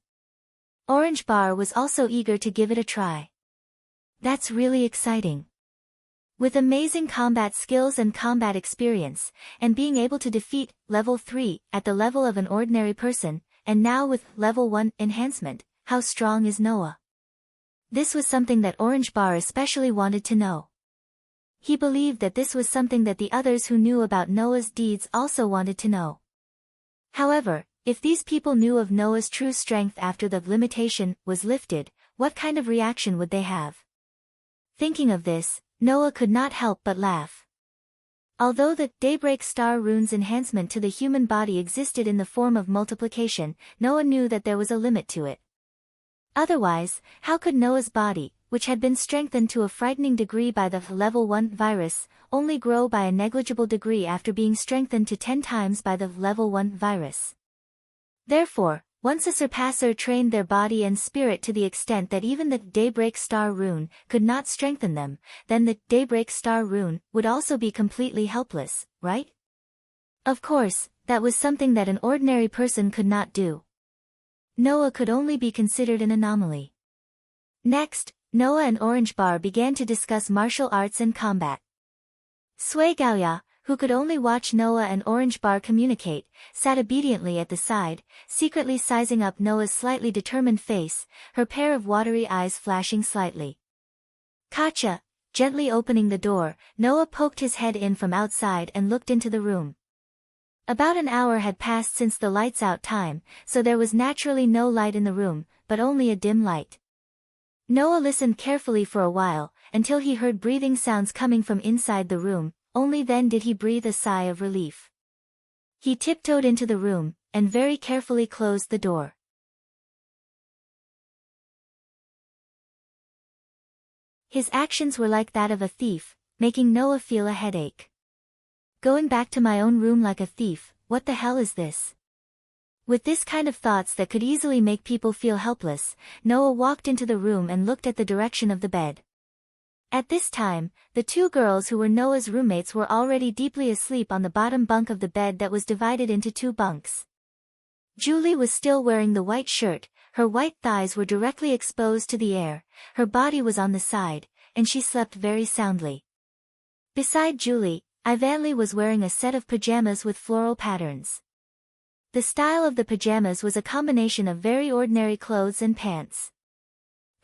Orange Bar was also eager to give it a try. That's really exciting. With amazing combat skills and combat experience, and being able to defeat level 3 at the level of an ordinary person, and now with level 1 enhancement, how strong is Noah? This was something that Orange Bar especially wanted to know. He believed that this was something that the others who knew about Noah's deeds also wanted to know. However, if these people knew of Noah's true strength after the limitation was lifted, what kind of reaction would they have? Thinking of this, Noah could not help but laugh. Although the Daybreak Star Rune's enhancement to the human body existed in the form of multiplication, Noah knew that there was a limit to it. Otherwise, how could Noah's body, which had been strengthened to a frightening degree by the level 1 virus, only grow by a negligible degree after being strengthened to 10 times by the level 1 virus? Therefore, once a surpasser trained their body and spirit to the extent that even the Daybreak Star Rune could not strengthen them, then the Daybreak Star Rune would also be completely helpless, right? Of course, that was something that an ordinary person could not do. Noah could only be considered an anomaly. Next, Noah and Orange Bar began to discuss martial arts and combat. Sui Gaoya, who could only watch Noah and Orange Bar communicate, sat obediently at the side, secretly sizing up Noah's slightly determined face, her pair of watery eyes flashing slightly. Kacha, gently opening the door, Noah poked his head in from outside and looked into the room. About an hour had passed since the lights out time, so there was naturally no light in the room, but only a dim light. Noah listened carefully for a while, until he heard breathing sounds coming from inside the room, only then did he breathe a sigh of relief. He tiptoed into the room, and very carefully closed the door. His actions were like that of a thief, making Noah feel a headache. Going back to my own room like a thief, what the hell is this? With this kind of thoughts that could easily make people feel helpless, Noah walked into the room and looked at the direction of the bed. At this time, the two girls who were Noah's roommates were already deeply asleep on the bottom bunk of the bed that was divided into two bunks. Julie was still wearing the white shirt, her white thighs were directly exposed to the air, her body was on the side, and she slept very soundly. Beside Julie, Ivanli was wearing a set of pajamas with floral patterns. The style of the pajamas was a combination of very ordinary clothes and pants.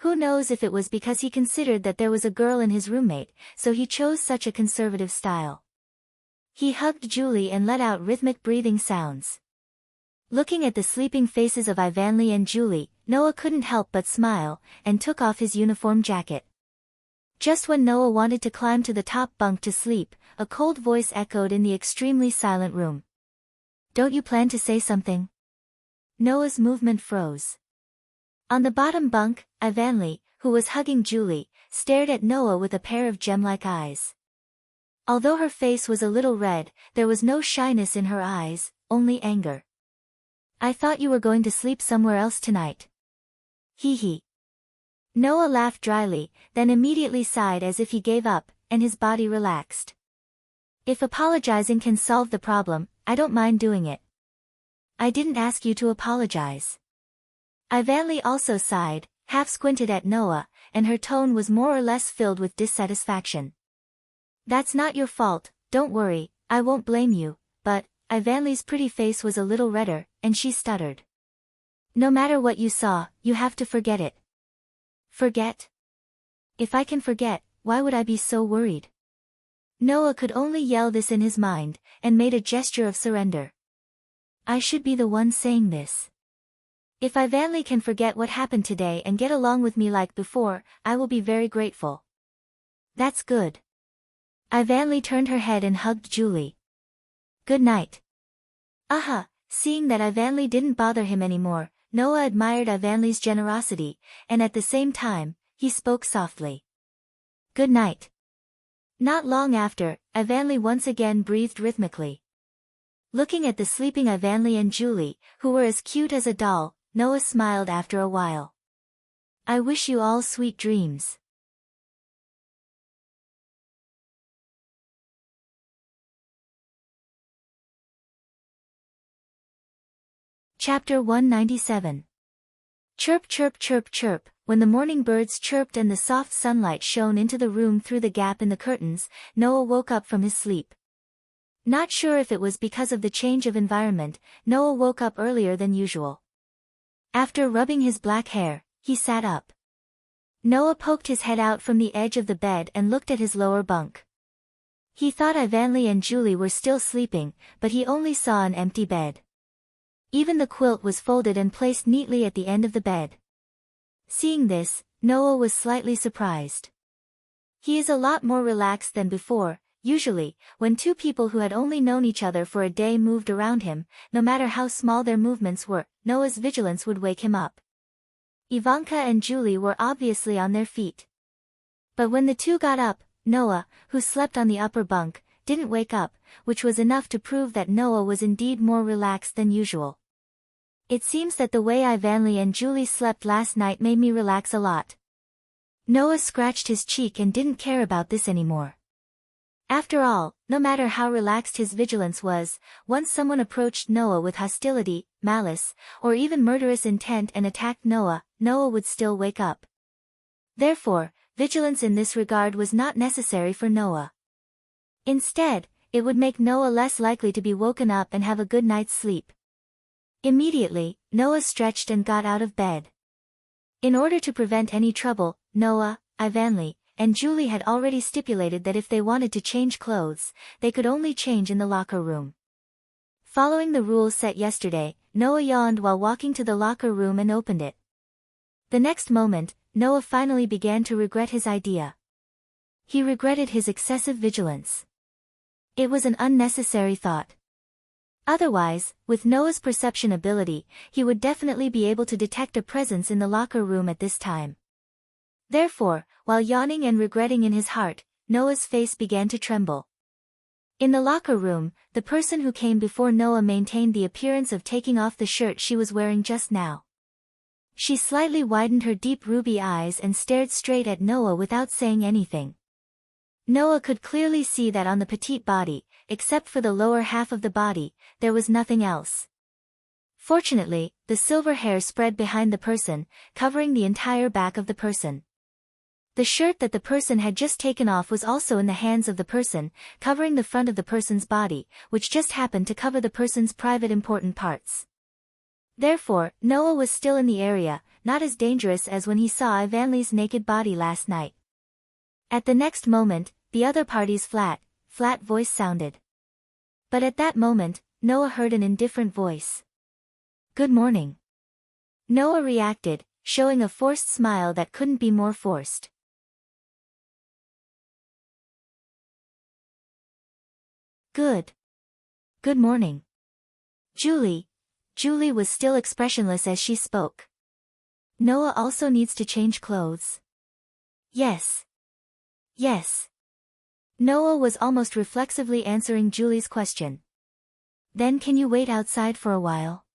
Who knows if it was because he considered that there was a girl in his roommate, so he chose such a conservative style. He hugged Julie and let out rhythmic breathing sounds. Looking at the sleeping faces of Ivanli and Julie, Noah couldn't help but smile, and took off his uniform jacket. Just when Noah wanted to climb to the top bunk to sleep, a cold voice echoed in the extremely silent room. "Don't you plan to say something?" Noah's movement froze. On the bottom bunk, Ivanli, who was hugging Julie, stared at Noah with a pair of gem-like eyes. Although her face was a little red, there was no shyness in her eyes, only anger. "I thought you were going to sleep somewhere else tonight." Hee hee. Noah laughed dryly, then immediately sighed as if he gave up, and his body relaxed. "If apologizing can solve the problem, I don't mind doing it." "I didn't ask you to apologize." Ivanli also sighed, half squinted at Noah, and her tone was more or less filled with dissatisfaction. "That's not your fault, don't worry, I won't blame you," but Ivanli's pretty face was a little redder, and she stuttered. "No matter what you saw, you have to forget it." "Forget? If I can forget, why would I be so worried?" Noah could only yell this in his mind, and made a gesture of surrender. I should be the one saying this. If Ivanli can forget what happened today and get along with me like before, I will be very grateful. That's good. Ivanli turned her head and hugged Julie. Good night. Aha, seeing that Ivanli didn't bother him anymore, Noah admired Ivanli's generosity, and at the same time, he spoke softly. Good night. Not long after, Ivanli once again breathed rhythmically. Looking at the sleeping Ivanli and Julie, who were as cute as a doll, Noah smiled after a while. I wish you all sweet dreams. Chapter 197. Chirp chirp chirp chirp. When the morning birds chirped and the soft sunlight shone into the room through the gap in the curtains, Noah woke up from his sleep. Not sure if it was because of the change of environment, Noah woke up earlier than usual. After rubbing his black hair, he sat up. Noah poked his head out from the edge of the bed and looked at his lower bunk. He thought Ivanli and Julie were still sleeping, but he only saw an empty bed. Even the quilt was folded and placed neatly at the end of the bed. Seeing this, Noah was slightly surprised. He is a lot more relaxed than before. Usually, when two people who had only known each other for a day moved around him, no matter how small their movements were, Noah's vigilance would wake him up. Ivanka and Julie were obviously on their feet. But when the two got up, Noah, who slept on the upper bunk, didn't wake up, which was enough to prove that Noah was indeed more relaxed than usual. It seems that the way Ivanli and Julie slept last night made me relax a lot. Noah scratched his cheek and didn't care about this anymore. After all, no matter how relaxed his vigilance was, once someone approached Noah with hostility, malice, or even murderous intent and attacked Noah, Noah would still wake up. Therefore, vigilance in this regard was not necessary for Noah. Instead, it would make Noah less likely to be woken up and have a good night's sleep. Immediately, Noah stretched and got out of bed. In order to prevent any trouble, Noah, Ivanli, and Julie had already stipulated that if they wanted to change clothes, they could only change in the locker room. Following the rules set yesterday, Noah yawned while walking to the locker room and opened it. The next moment, Noah finally began to regret his idea. He regretted his excessive vigilance. It was an unnecessary thought. Otherwise, with Noah's perception ability, he would definitely be able to detect a presence in the locker room at this time. Therefore, while yawning and regretting in his heart, Noah's face began to tremble. In the locker room, the person who came before Noah maintained the appearance of taking off the shirt she was wearing just now. She slightly widened her deep ruby eyes and stared straight at Noah without saying anything. Noah could clearly see that on the petite body, except for the lower half of the body, there was nothing else. Fortunately, the silver hair spread behind the person, covering the entire back of the person. The shirt that the person had just taken off was also in the hands of the person, covering the front of the person's body, which just happened to cover the person's private important parts. Therefore, Noah was still in the area, not as dangerous as when he saw Ivanli's naked body last night. At the next moment, the other party's flat voice sounded. But at that moment, Noah heard an indifferent voice. "Good morning." Noah reacted, showing a forced smile that couldn't be more forced. Good morning. Julie was still expressionless as she spoke. Noah also needs to change clothes. Yes. Noah was almost reflexively answering Julie's question. Then can you wait outside for a while?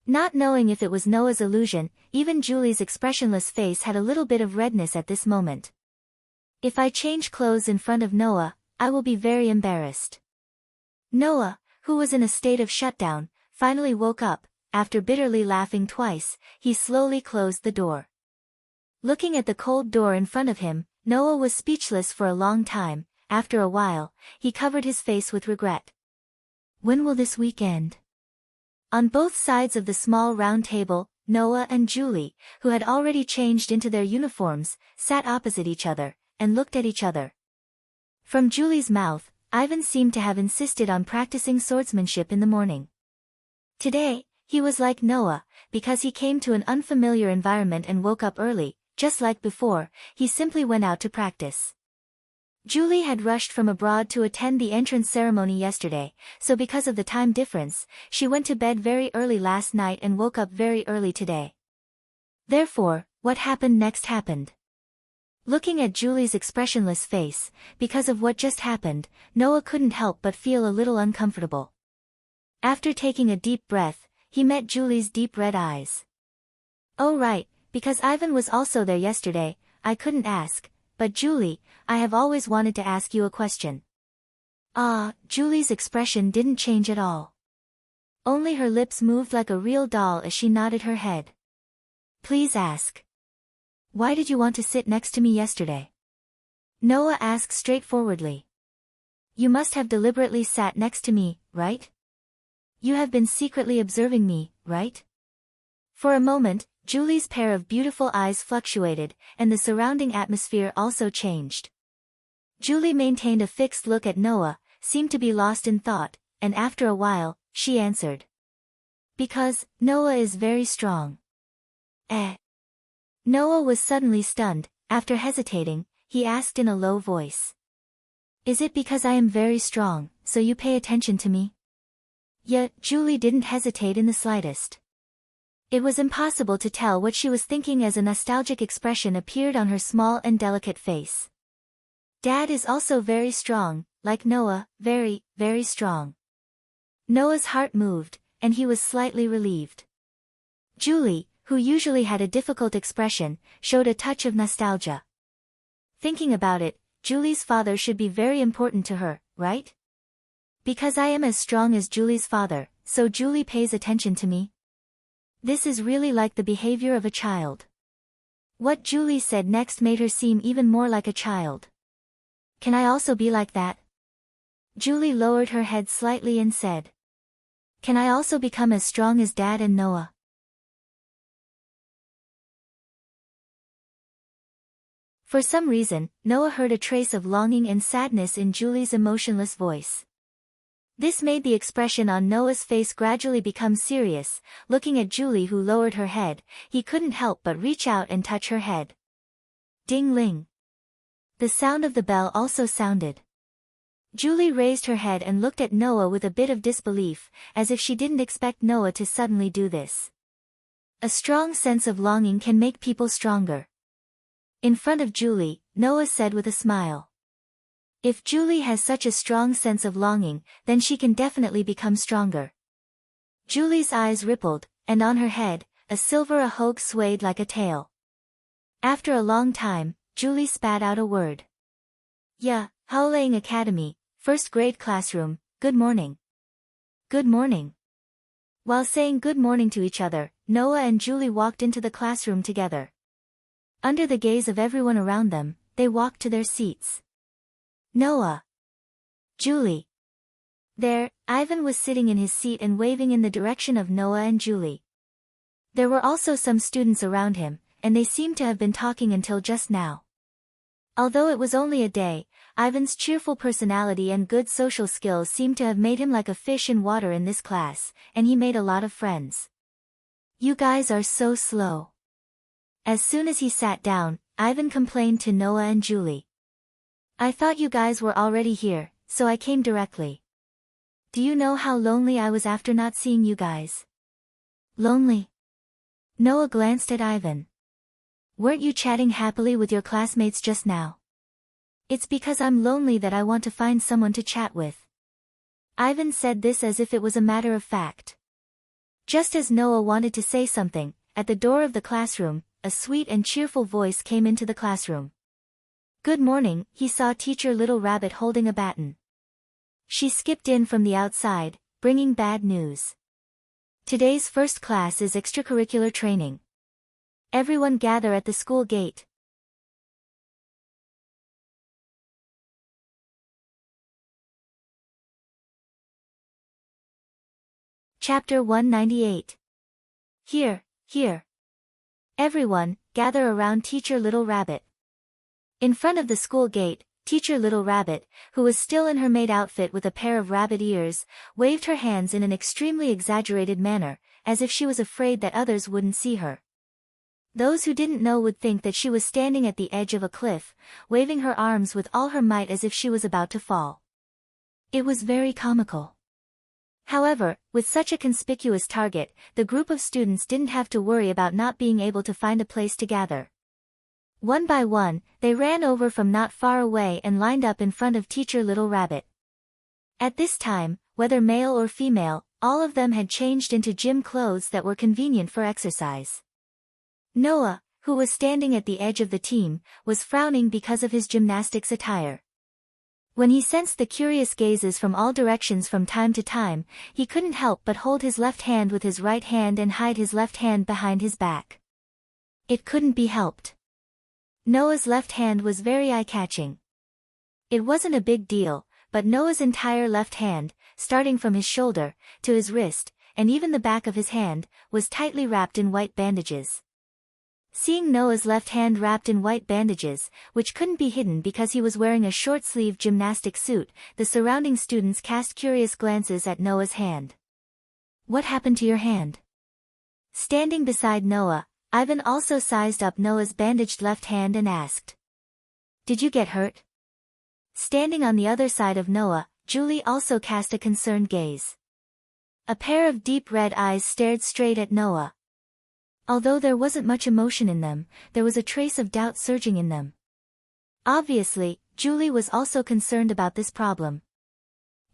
Not knowing if it was Noah's illusion, even Julie's expressionless face had a little bit of redness at this moment. If I change clothes in front of Noah, I will be very embarrassed. Noah, who was in a state of shutdown, finally woke up. After bitterly laughing twice, he slowly closed the door. Looking at the cold door in front of him, Noah was speechless for a long time. After a while, he covered his face with regret. When will this week end? On both sides of the small round table, Noah and Julie, who had already changed into their uniforms, sat opposite each other, and looked at each other. From Julie's mouth, Ivan seemed to have insisted on practicing swordsmanship in the morning. Today, he was like Noah, because he came to an unfamiliar environment and woke up early. Just like before, he simply went out to practice. Julie had rushed from abroad to attend the entrance ceremony yesterday, so because of the time difference, she went to bed very early last night and woke up very early today. Therefore, what happened next happened. Looking at Julie's expressionless face, because of what just happened, Noah couldn't help but feel a little uncomfortable. After taking a deep breath, he met Julie's deep red eyes. "Oh right, because Ivan was also there yesterday, I couldn't ask, but Julie, I have always wanted to ask you a question." Julie's expression didn't change at all. Only her lips moved like a real doll as she nodded her head. "Please ask." "Why did you want to sit next to me yesterday?" Noah asked straightforwardly. "You must have deliberately sat next to me, right? You have been secretly observing me, right?" For a moment, Julie's pair of beautiful eyes fluctuated, and the surrounding atmosphere also changed. Julie maintained a fixed look at Noah, seemed to be lost in thought, and after a while, she answered. "Because Noah is very strong." Noah was suddenly stunned. After hesitating, he asked in a low voice. "Is it because I am very strong, so you pay attention to me?" Yet, Julie didn't hesitate in the slightest. It was impossible to tell what she was thinking as a nostalgic expression appeared on her small and delicate face. "Dad is also very strong, like Noah, very, very strong." Noah's heart moved, and he was slightly relieved. Julie, who usually had a difficult expression, showed a touch of nostalgia. Thinking about it, Julie's father should be very important to her, right? Because I am as strong as Julie's father, so Julie pays attention to me. This is really like the behavior of a child. What Julie said next made her seem even more like a child. "Can I also be like that?" Julie lowered her head slightly and said. "Can I also become as strong as Dad and Noah?" For some reason, Noah heard a trace of longing and sadness in Julie's emotionless voice. This made the expression on Noah's face gradually become serious. Looking at Julie, who lowered her head, he couldn't help but reach out and touch her head. Ding-ling. The sound of the bell also sounded. Julie raised her head and looked at Noah with a bit of disbelief, as if she didn't expect Noah to suddenly do this. A strong sense of longing can make people stronger. In front of Julie, Noah said with a smile. If Julie has such a strong sense of longing, then she can definitely become stronger. Julie's eyes rippled, and on her head, a silver ahogue swayed like a tail. After a long time, Julie spat out a word. Yeah, Haoleing Academy, first grade classroom, good morning. Good morning. While saying good morning to each other, Noah and Julie walked into the classroom together. Under the gaze of everyone around them, they walked to their seats. Noah. Julie. There, Ivan was sitting in his seat and waving in the direction of Noah and Julie. There were also some students around him, and they seemed to have been talking until just now. Although it was only a day, Ivan's cheerful personality and good social skills seemed to have made him like a fish in water in this class, and he made a lot of friends. You guys are so slow. As soon as he sat down, Ivan complained to Noah and Julie. I thought you guys were already here, so I came directly. Do you know how lonely I was after not seeing you guys? Lonely? Noah glanced at Ivan. Weren't you chatting happily with your classmates just now? It's because I'm lonely that I want to find someone to chat with. Ivan said this as if it was a matter of fact. Just as Noah wanted to say something, at the door of the classroom, a sweet and cheerful voice came into the classroom. Good morning, he saw Teacher Little Rabbit holding a baton. She skipped in from the outside, bringing bad news. Today's first class is extracurricular training. Everyone gather at the school gate. Chapter 198. Here, here. Everyone, gather around Teacher Little Rabbit. In front of the school gate, Teacher Little Rabbit, who was still in her maid outfit with a pair of rabbit ears, waved her hands in an extremely exaggerated manner, as if she was afraid that others wouldn't see her. Those who didn't know would think that she was standing at the edge of a cliff, waving her arms with all her might as if she was about to fall. It was very comical. However, with such a conspicuous target, the group of students didn't have to worry about not being able to find a place to gather. One by one, they ran over from not far away and lined up in front of Teacher Little Rabbit. At this time, whether male or female, all of them had changed into gym clothes that were convenient for exercise. Noah, who was standing at the edge of the team, was frowning because of his gymnastics attire. When he sensed the curious gazes from all directions from time to time, he couldn't help but hold his left hand with his right hand and hide his left hand behind his back. It couldn't be helped. Noah's left hand was very eye-catching. It wasn't a big deal, but Noah's entire left hand, starting from his shoulder, to his wrist, and even the back of his hand, was tightly wrapped in white bandages. Seeing Noah's left hand wrapped in white bandages, which couldn't be hidden because he was wearing a short-sleeved gymnastic suit, the surrounding students cast curious glances at Noah's hand. What happened to your hand? Standing beside Noah, Ivan also sized up Noah's bandaged left hand and asked. Did you get hurt? Standing on the other side of Noah, Julie also cast a concerned gaze. A pair of deep red eyes stared straight at Noah. Although there wasn't much emotion in them, there was a trace of doubt surging in them. Obviously, Julie was also concerned about this problem.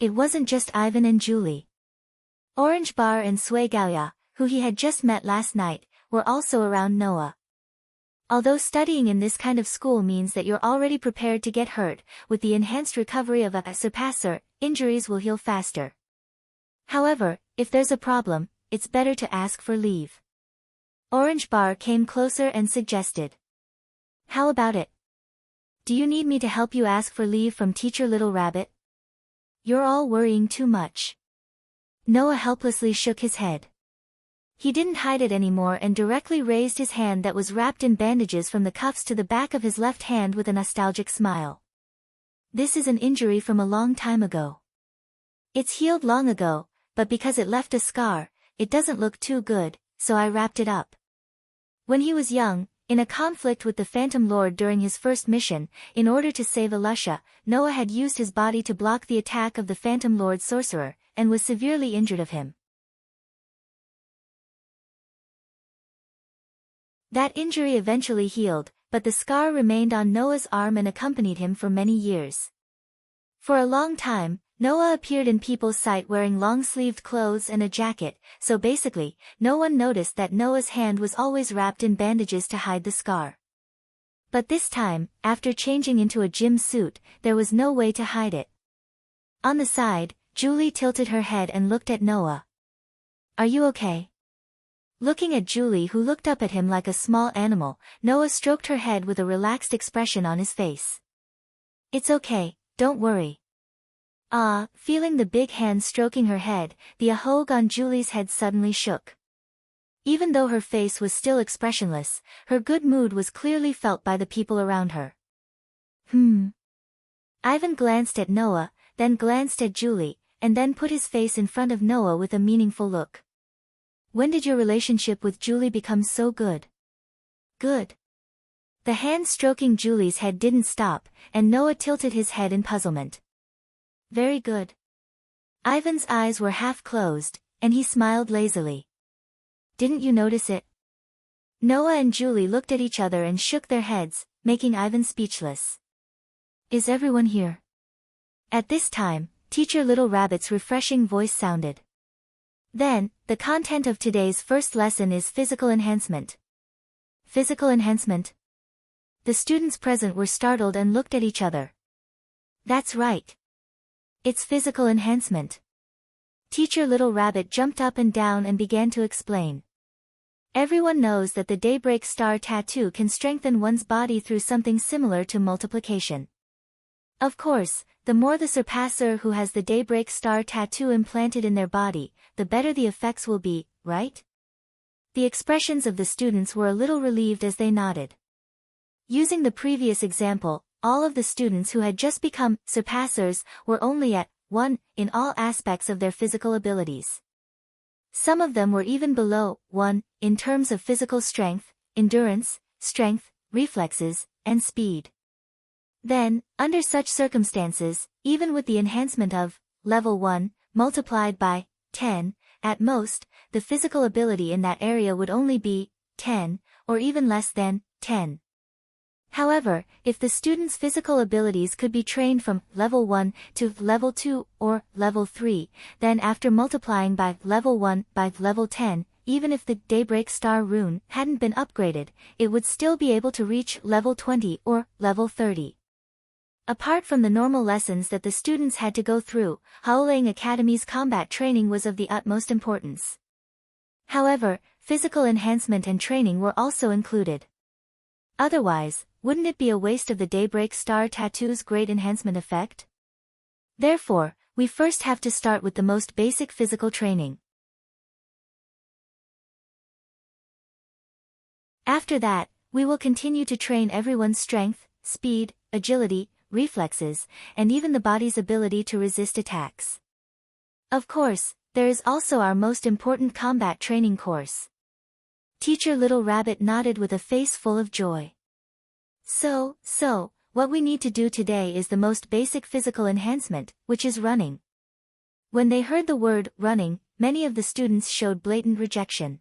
It wasn't just Ivan and Julie. Orange Bar and Sway Galia, who he had just met last night, were also around Noah. Although studying in this kind of school means that you're already prepared to get hurt, with the enhanced recovery of a surpasser, injuries will heal faster. However, if there's a problem, it's better to ask for leave. Orange Bar came closer and suggested. How about it? Do you need me to help you ask for leave from Teacher Little Rabbit? You're all worrying too much. Noah helplessly shook his head. He didn't hide it anymore and directly raised his hand that was wrapped in bandages from the cuffs to the back of his left hand with a nostalgic smile. This is an injury from a long time ago. It's healed long ago, but because it left a scar, it doesn't look too good, so I wrapped it up. When he was young, In a conflict with the Phantom Lord during his first mission, in order to save Alusha, Noah had used his body to block the attack of the Phantom Lord's sorcerer, and was severely injured of him. That injury eventually healed, but the scar remained on Noah's arm and accompanied him for many years. For a long time, Noah appeared in people's sight wearing long-sleeved clothes and a jacket, so basically, no one noticed that Noah's hand was always wrapped in bandages to hide the scar. But this time, after changing into a gym suit, there was no way to hide it. On the side, Julie tilted her head and looked at Noah. "Are you okay?" Looking at Julie, who looked up at him like a small animal, Noah stroked her head with a relaxed expression on his face. "It's okay, don't worry." Feeling the big hand stroking her head, the ahog on Julie's head suddenly shook. Even though her face was still expressionless, her good mood was clearly felt by the people around her. Ivan glanced at Noah, then glanced at Julie, and then put his face in front of Noah with a meaningful look. "When did your relationship with Julie become so good?" "Good." The hand stroking Julie's head didn't stop, and Noah tilted his head in puzzlement. "Very good." Ivan's eyes were half closed, and he smiled lazily. "Didn't you notice it?" Noah and Julie looked at each other and shook their heads, making Ivan speechless. "Is everyone here?" At this time, Teacher Little Rabbit's refreshing voice sounded. "Then, the content of today's first lesson is physical enhancement." "Physical enhancement?" The students present were startled and looked at each other. "That's right. It's physical enhancement." Teacher Little Rabbit jumped up and down and began to explain. Everyone knows that the Daybreak Star tattoo can strengthen one's body through something similar to multiplication. Of course, the more the surpasser who has the Daybreak Star tattoo implanted in their body, the better the effects will be, right? The expressions of the students were a little relieved as they nodded. Using the previous example, all of the students who had just become surpassers were only at 1 in all aspects of their physical abilities. Some of them were even below 1 in terms of physical strength, endurance, strength, reflexes, and speed. Then, under such circumstances, even with the enhancement of level 1 multiplied by 10, at most, the physical ability in that area would only be 10, or even less than 10. However, if the student's physical abilities could be trained from level 1 to level 2 or level 3, then after multiplying by level 1 by level 10, even if the Daybreak Star rune hadn't been upgraded, it would still be able to reach level 20 or level 30. Apart from the normal lessons that the students had to go through, Howling Academy's combat training was of the utmost importance. However, physical enhancement and training were also included. Otherwise, wouldn't it be a waste of the Daybreak Star tattoo's great enhancement effect? Therefore, we first have to start with the most basic physical training. After that, we will continue to train everyone's strength, speed, agility, reflexes, and even the body's ability to resist attacks. Of course, there is also our most important combat training course. Teacher Little Rabbit nodded with a face full of joy. So, what we need to do today is the most basic physical enhancement, which is running. When they heard the word running, many of the students showed blatant rejection.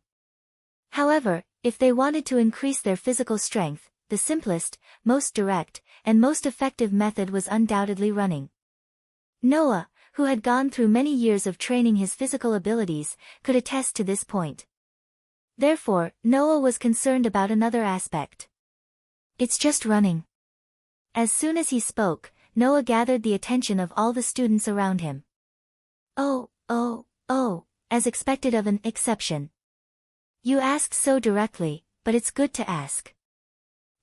However, if they wanted to increase their physical strength, the simplest, most direct, and most effective method was undoubtedly running. Noah, who had gone through many years of training his physical abilities, could attest to this point. Therefore, Noah was concerned about another aspect. "It's just running." As soon as he spoke, Noah gathered the attention of all the students around him. Oh, as expected of an exception. You asked so directly, but it's good to ask.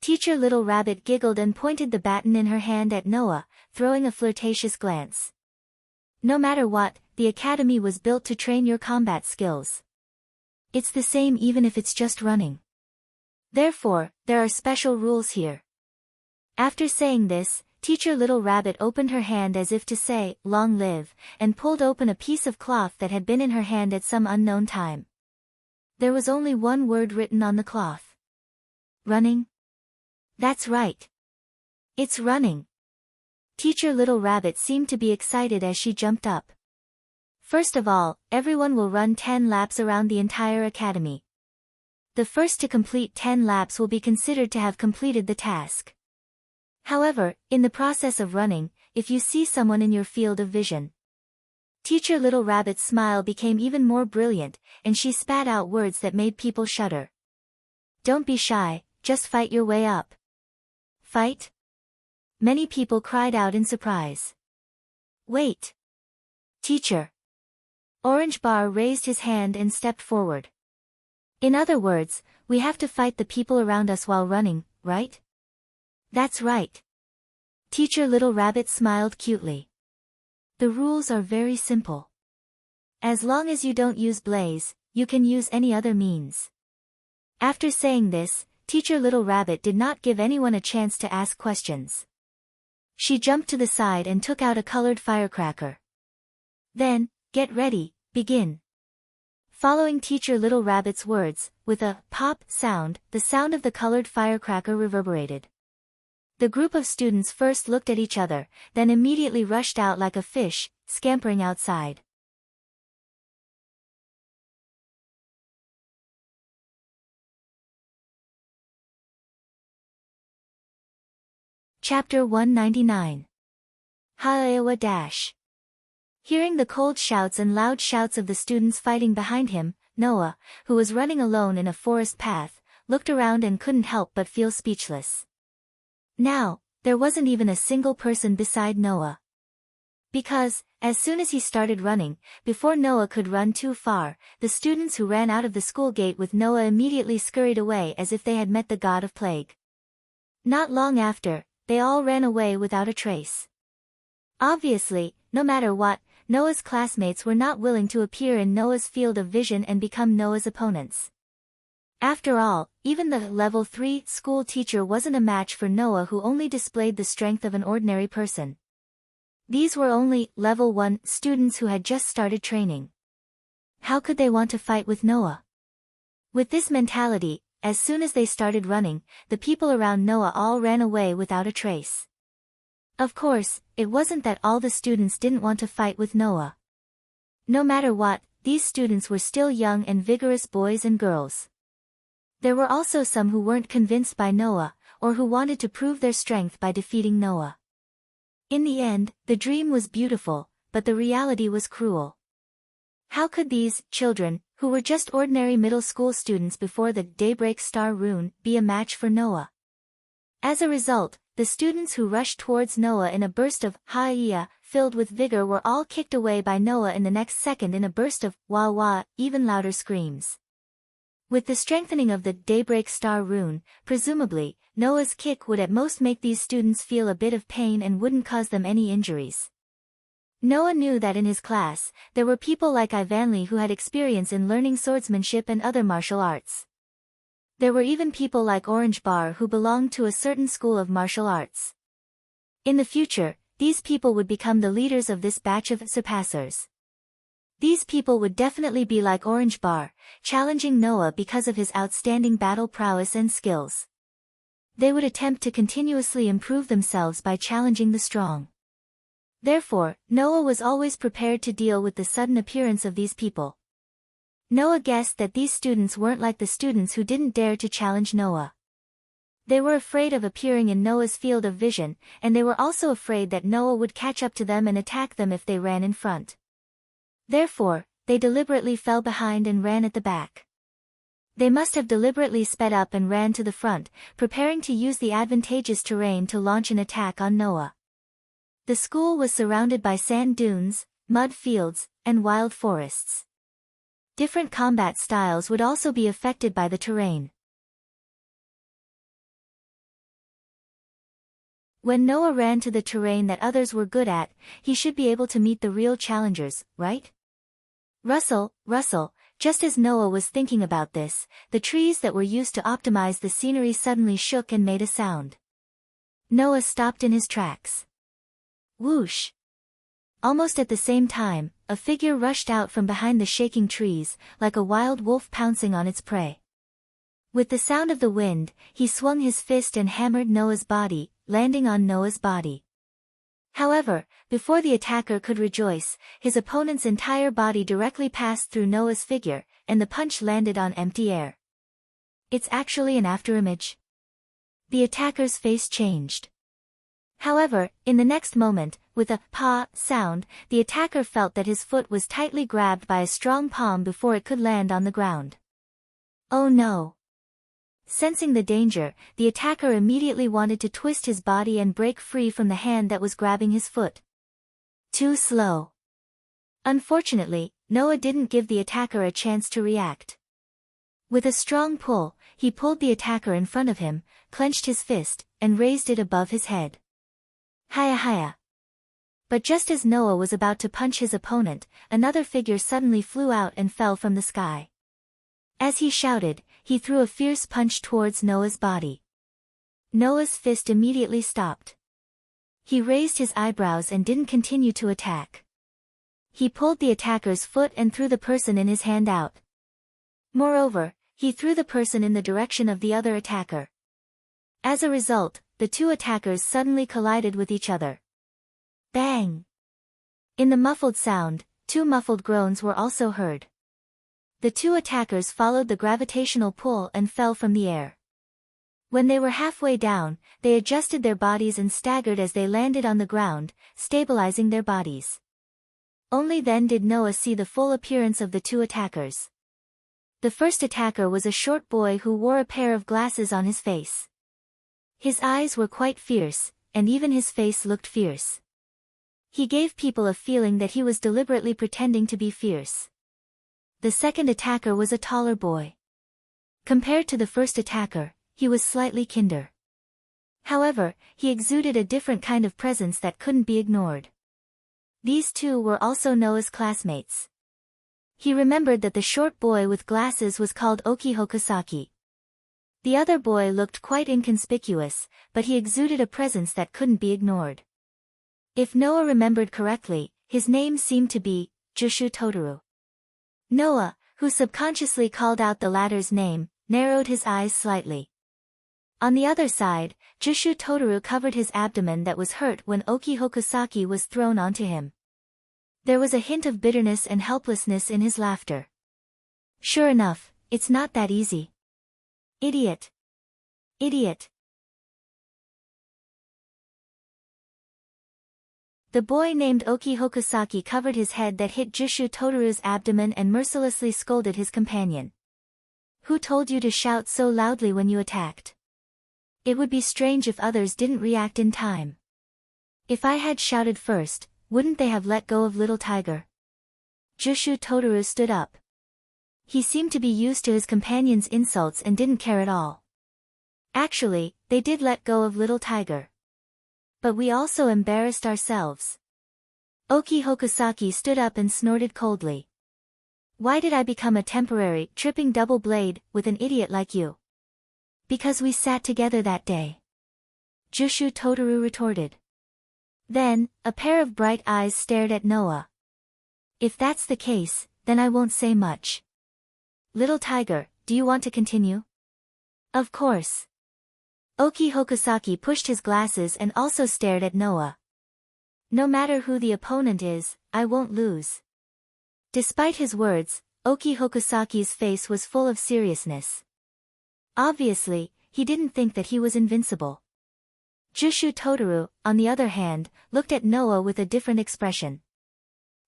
Teacher Little Rabbit giggled and pointed the baton in her hand at Noah, throwing a flirtatious glance. No matter what, the academy was built to train your combat skills. It's the same even if it's just running. Therefore, there are special rules here. After saying this, Teacher Little Rabbit opened her hand as if to say, "Long live," and pulled open a piece of cloth that had been in her hand at some unknown time. There was only one word written on the cloth. Running? That's right. It's running. Teacher Little Rabbit seemed to be excited as she jumped up. First of all, everyone will run 10 laps around the entire academy. The first to complete 10 laps will be considered to have completed the task. However, in the process of running, if you see someone in your field of vision. Teacher Little Rabbit's smile became even more brilliant, and she spat out words that made people shudder. Don't be shy, just fight your way up. Fight? Many people cried out in surprise. Wait. Teacher. Orange Bar raised his hand and stepped forward. In other words, we have to fight the people around us while running, right? That's right. Teacher Little Rabbit smiled cutely. The rules are very simple. As long as you don't use blaze, you can use any other means. After saying this, Teacher Little Rabbit did not give anyone a chance to ask questions. She jumped to the side and took out a colored firecracker. Then, get ready, begin. Following Teacher Little Rabbit's words, with a pop sound, the sound of the colored firecracker reverberated. The group of students first looked at each other, then immediately rushed out like a fish, scampering outside. Chapter 199. Haewa Dash. Hearing the cold shouts and loud shouts of the students fighting behind him, Noah, who was running alone in a forest path, looked around and couldn't help but feel speechless. Now, there wasn't even a single person beside Noah. Because, as soon as he started running, before Noah could run too far, the students who ran out of the school gate with Noah immediately scurried away as if they had met the god of plague. Not long after, they all ran away without a trace. Obviously, no matter what, Noah's classmates were not willing to appear in Noah's field of vision and become Noah's opponents. After all, even the level 3 school teacher wasn't a match for Noah, who only displayed the strength of an ordinary person. These were only level 1 students who had just started training. How could they want to fight with Noah? With this mentality, as soon as they started running, the people around Noah all ran away without a trace. Of course, it wasn't that all the students didn't want to fight with Noah. No matter what, these students were still young and vigorous boys and girls. There were also some who weren't convinced by Noah, or who wanted to prove their strength by defeating Noah. In the end, the dream was beautiful, but the reality was cruel. How could these children, who were just ordinary middle school students before the Daybreak Star Rune, be a match for Noah? As a result, the students who rushed towards Noah in a burst of ha-ya, filled with vigor, were all kicked away by Noah in the next second in a burst of wah-wah, even louder screams. With the strengthening of the Daybreak Star Rune, presumably, Noah's kick would at most make these students feel a bit of pain and wouldn't cause them any injuries. Noah knew that in his class, there were people like Ivanli who had experience in learning swordsmanship and other martial arts. There were even people like Orange Bar who belonged to a certain school of martial arts. In the future, these people would become the leaders of this batch of surpassers. These people would definitely be like Orange Bar, challenging Noah because of his outstanding battle prowess and skills. They would attempt to continuously improve themselves by challenging the strong. Therefore, Noah was always prepared to deal with the sudden appearance of these people. Noah guessed that these students weren't like the students who didn't dare to challenge Noah. They were afraid of appearing in Noah's field of vision, and they were also afraid that Noah would catch up to them and attack them if they ran in front. Therefore, they deliberately fell behind and ran at the back. They must have deliberately sped up and ran to the front, preparing to use the advantageous terrain to launch an attack on Noah. The school was surrounded by sand dunes, mud fields, and wild forests. Different combat styles would also be affected by the terrain. When Noah ran to the terrain that others were good at, he should be able to meet the real challengers, right? Rustle, just as Noah was thinking about this, the trees that were used to optimize the scenery suddenly shook and made a sound. Noah stopped in his tracks. Whoosh! Almost at the same time, a figure rushed out from behind the shaking trees, like a wild wolf pouncing on its prey. With the sound of the wind, he swung his fist and hammered Noah's body, landing on Noah's body. However, before the attacker could rejoice, his opponent's entire body directly passed through Noah's figure, and the punch landed on empty air. It's actually an afterimage. The attacker's face changed. However, in the next moment, with a "pa" sound, the attacker felt that his foot was tightly grabbed by a strong palm before it could land on the ground. Oh no! Sensing the danger, the attacker immediately wanted to twist his body and break free from the hand that was grabbing his foot. Too slow. Unfortunately, Noah didn't give the attacker a chance to react. With a strong pull, he pulled the attacker in front of him, clenched his fist, and raised it above his head. Hiya hiya. But just as Noah was about to punch his opponent, another figure suddenly flew out and fell from the sky. As he shouted, he threw a fierce punch towards Noah's body. Noah's fist immediately stopped. He raised his eyebrows and didn't continue to attack. He pulled the attacker's foot and threw the person in his hand out. Moreover, he threw the person in the direction of the other attacker. As a result, the two attackers suddenly collided with each other. Bang! In the muffled sound, two muffled groans were also heard. The two attackers followed the gravitational pull and fell from the air. When they were halfway down, they adjusted their bodies and staggered as they landed on the ground, stabilizing their bodies. Only then did Noah see the full appearance of the two attackers. The first attacker was a short boy who wore a pair of glasses on his face. His eyes were quite fierce, and even his face looked fierce. He gave people a feeling that he was deliberately pretending to be fierce. The second attacker was a taller boy. Compared to the first attacker, he was slightly kinder. However, he exuded a different kind of presence that couldn't be ignored. These two were also Noah's classmates. He remembered that the short boy with glasses was called Oki Hokusaki. The other boy looked quite inconspicuous, but he exuded a presence that couldn't be ignored. If Noah remembered correctly, his name seemed to be Jushu Totoro. Noah, who subconsciously called out the latter's name, narrowed his eyes slightly. On the other side, Jushu Totoro covered his abdomen that was hurt when Oki Hokusaki was thrown onto him. There was a hint of bitterness and helplessness in his laughter. Sure enough, it's not that easy. Idiot. Idiot. The boy named Oki Hokusaki covered his head that hit Jushu Totoro's abdomen and mercilessly scolded his companion. Who told you to shout so loudly when you attacked? It would be strange if others didn't react in time. If I had shouted first, wouldn't they have let go of little tiger? Jushu Totoro stood up. He seemed to be used to his companion's insults and didn't care at all. Actually, they did let go of little tiger. But we also embarrassed ourselves. Oki Hokusaki stood up and snorted coldly. Why did I become a temporary, tripping double blade, with an idiot like you? Because we sat together that day. Jushu Totoro retorted. Then, a pair of bright eyes stared at Noah. If that's the case, then I won't say much. Little tiger, do you want to continue? Of course. Oki Hokusaki pushed his glasses and also stared at Noah. No matter who the opponent is, I won't lose. Despite his words, Oki Hokusaki's face was full of seriousness. Obviously, he didn't think that he was invincible. Jushu Totoro, on the other hand, looked at Noah with a different expression.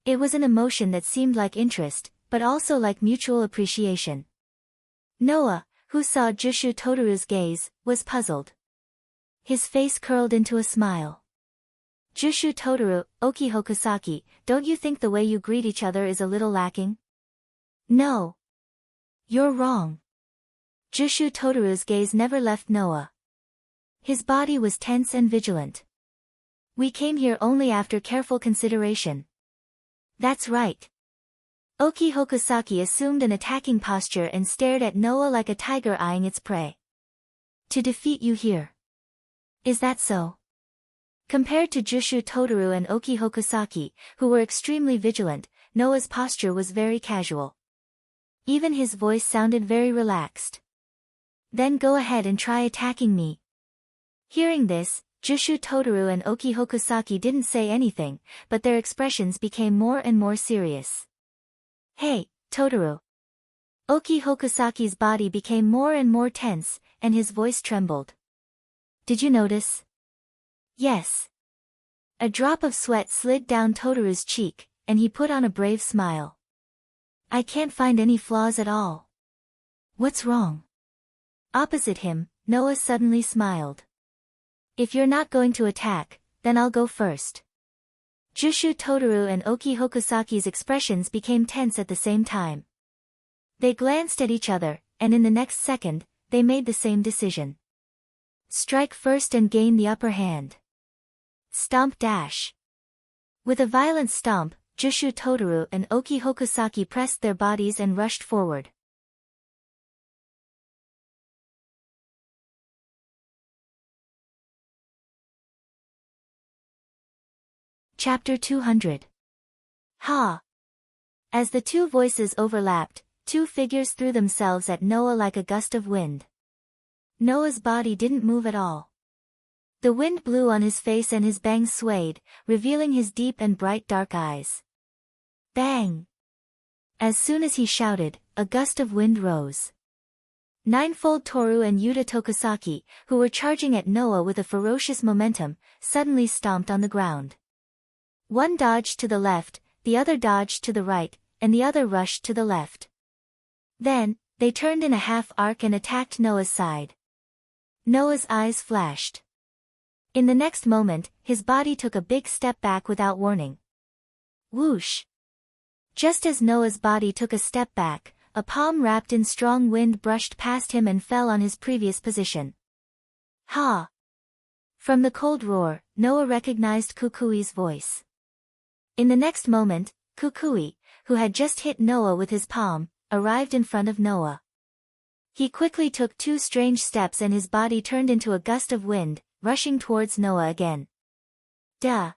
It was an emotion that seemed like interest, but also like mutual appreciation. Noah, who saw Jushu Totoro's gaze, was puzzled. His face curled into a smile. Jushu Totoro, Oki Hokusaki, don't you think the way you greet each other is a little lacking? No. You're wrong. Jushu Totoro's gaze never left Noah. His body was tense and vigilant. We came here only after careful consideration. That's right. Oki Hokusaki assumed an attacking posture and stared at Noah like a tiger eyeing its prey. To defeat you here. Is that so? Compared to Jushu Totoro and Oki Hokusaki, who were extremely vigilant, Noah's posture was very casual. Even his voice sounded very relaxed. Then go ahead and try attacking me. Hearing this, Jushu Totoro and Oki Hokusaki didn't say anything, but their expressions became more and more serious. Hey, Totoro. Oki Hokusaki's body became more and more tense, and his voice trembled. Did you notice? Yes. A drop of sweat slid down Totoro's cheek, and he put on a brave smile. I can't find any flaws at all. What's wrong? Opposite him, Noah suddenly smiled. If you're not going to attack, then I'll go first. Jushu Totoro and Oki Hokusaki's expressions became tense at the same time. They glanced at each other, and in the next second, they made the same decision. Strike first and gain the upper hand. Stomp dash. With a violent stomp, Jushu Totoro and Oki Hokusaki pressed their bodies and rushed forward. Chapter 200. Ha! As the two voices overlapped, two figures threw themselves at Noah like a gust of wind. Noah's body didn't move at all. The wind blew on his face and his bangs swayed, revealing his deep and bright dark eyes. Bang! As soon as he shouted, a gust of wind rose. Ninefold Toru and Yuta Tokusaki, who were charging at Noah with a ferocious momentum, suddenly stomped on the ground. One dodged to the left, the other dodged to the right, and the other rushed to the left. Then, they turned in a half-arc and attacked Noah's side. Noah's eyes flashed. In the next moment, his body took a big step back without warning. Whoosh! Just as Noah's body took a step back, a palm wrapped in strong wind brushed past him and fell on his previous position. Ha! From the cold roar, Noah recognized Kukui's voice. In the next moment, Kukui, who had just hit Noah with his palm, arrived in front of Noah. He quickly took two strange steps and his body turned into a gust of wind, rushing towards Noah again. Duh!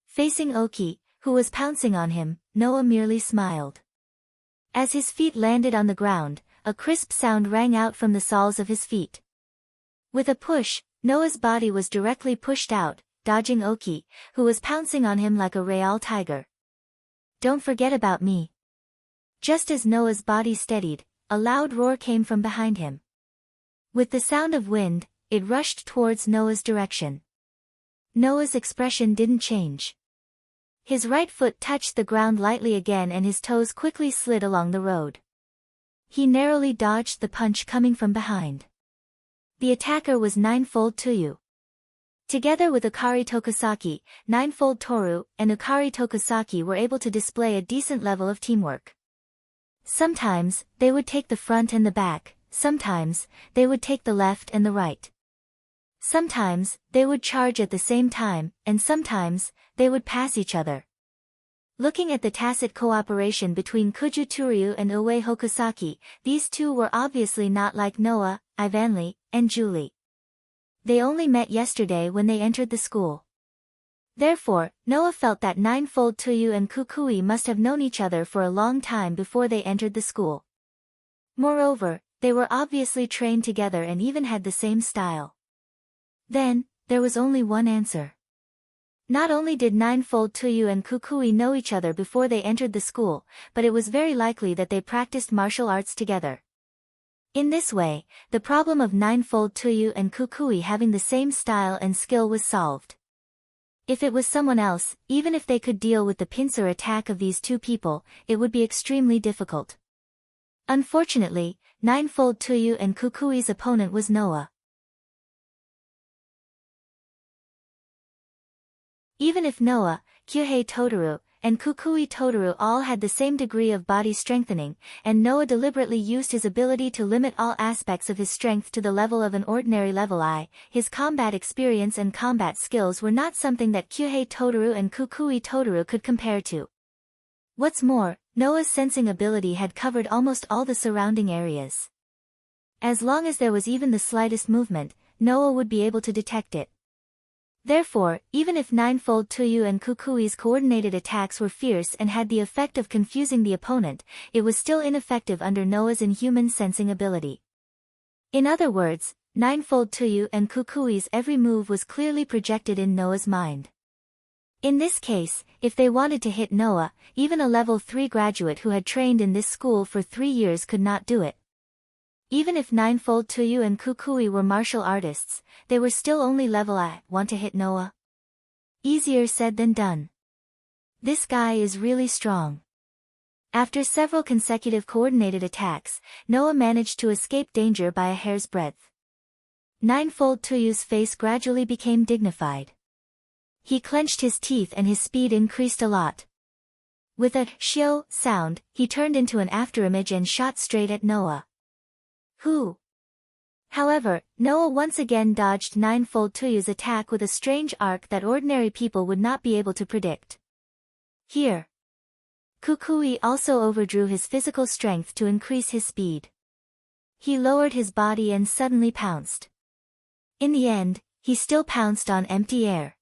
Facing Oki, who was pouncing on him, Noah merely smiled. As his feet landed on the ground, a crisp sound rang out from the soles of his feet. With a push, Noah's body was directly pushed out, dodging Oki, who was pouncing on him like a real tiger. Don't forget about me. Just as Noah's body steadied, a loud roar came from behind him. With the sound of wind, it rushed towards Noah's direction. Noah's expression didn't change. His right foot touched the ground lightly again and his toes quickly slid along the road. He narrowly dodged the punch coming from behind. The attacker was Ninefold Toyu. Together with Akari Tokusaki, Ninefold Toru and Akari Tokusaki were able to display a decent level of teamwork. Sometimes, they would take the front and the back, sometimes, they would take the left and the right. Sometimes, they would charge at the same time, and sometimes, they would pass each other. Looking at the tacit cooperation between Kuju Turyu and Uwe Hokusaki, these two were obviously not like Noah, Ivanli, and Julie. They only met yesterday when they entered the school. Therefore, Noah felt that Ninefold Toyu and Kukui must have known each other for a long time before they entered the school. Moreover, they were obviously trained together and even had the same style. Then, there was only one answer. Not only did Ninefold Toyu and Kukui know each other before they entered the school, but it was very likely that they practiced martial arts together. In this way, the problem of Ninefold Toyu and Kukui having the same style and skill was solved. If it was someone else, even if they could deal with the pincer attack of these two people, it would be extremely difficult. Unfortunately, Ninefold Toyu and Kukui's opponent was Noah. Even if Noah, Kyuhei Totoro, and Kukui Totoro all had the same degree of body strengthening, and Noah deliberately used his ability to limit all aspects of his strength to the level of an ordinary level I, his combat experience and combat skills were not something that Kyuhei Totoro and Kukui Totoro could compare to. What's more, Noah's sensing ability had covered almost all the surrounding areas. As long as there was even the slightest movement, Noah would be able to detect it. Therefore, even if Ninefold Toyu and Kukui's coordinated attacks were fierce and had the effect of confusing the opponent, it was still ineffective under Noah's inhuman sensing ability. In other words, Ninefold Tuyu and Kukui's every move was clearly projected in Noah's mind. In this case, if they wanted to hit Noah, even a level 3 graduate who had trained in this school for 3 years could not do it. Even if Ninefold Tuyu and Kukui were martial artists, they were still only level I. Want to hit Noah? Easier said than done. This guy is really strong. After several consecutive coordinated attacks, Noah managed to escape danger by a hair's breadth. Ninefold Tuyu's face gradually became dignified. He clenched his teeth and his speed increased a lot. With a shio sound, he turned into an afterimage and shot straight at Noah. Who? However, Noah once again dodged Ninefold Tuyu's attack with a strange arc that ordinary people would not be able to predict. Here. Kukui also overdrew his physical strength to increase his speed. He lowered his body and suddenly pounced. In the end, he still pounced on empty air.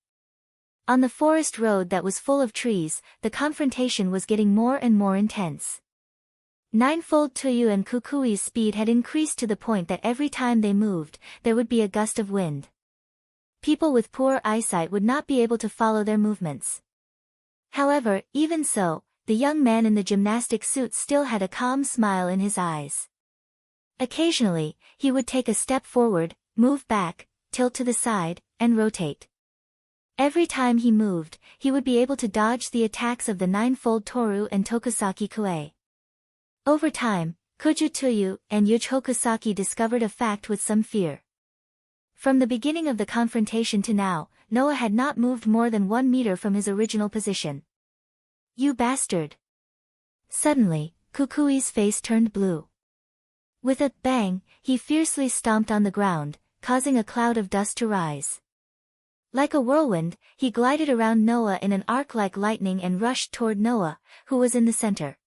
On the forest road that was full of trees, the confrontation was getting more and more intense. Ninefold Tuyu and Kukui's speed had increased to the point that every time they moved, there would be a gust of wind. People with poor eyesight would not be able to follow their movements. However, even so, the young man in the gymnastic suit still had a calm smile in his eyes. Occasionally, he would take a step forward, move back, tilt to the side, and rotate. Every time he moved, he would be able to dodge the attacks of the Ninefold Toru and Tokusaki Kue. Over time, Kuju Tuyu and Yuji Hokusaki discovered a fact with some fear. From the beginning of the confrontation to now, Noah had not moved more than 1 meter from his original position. You bastard! Suddenly, Kukui's face turned blue. With a bang, he fiercely stomped on the ground, causing a cloud of dust to rise. Like a whirlwind, he glided around Noah in an arc like lightning and rushed toward Noah, who was in the center.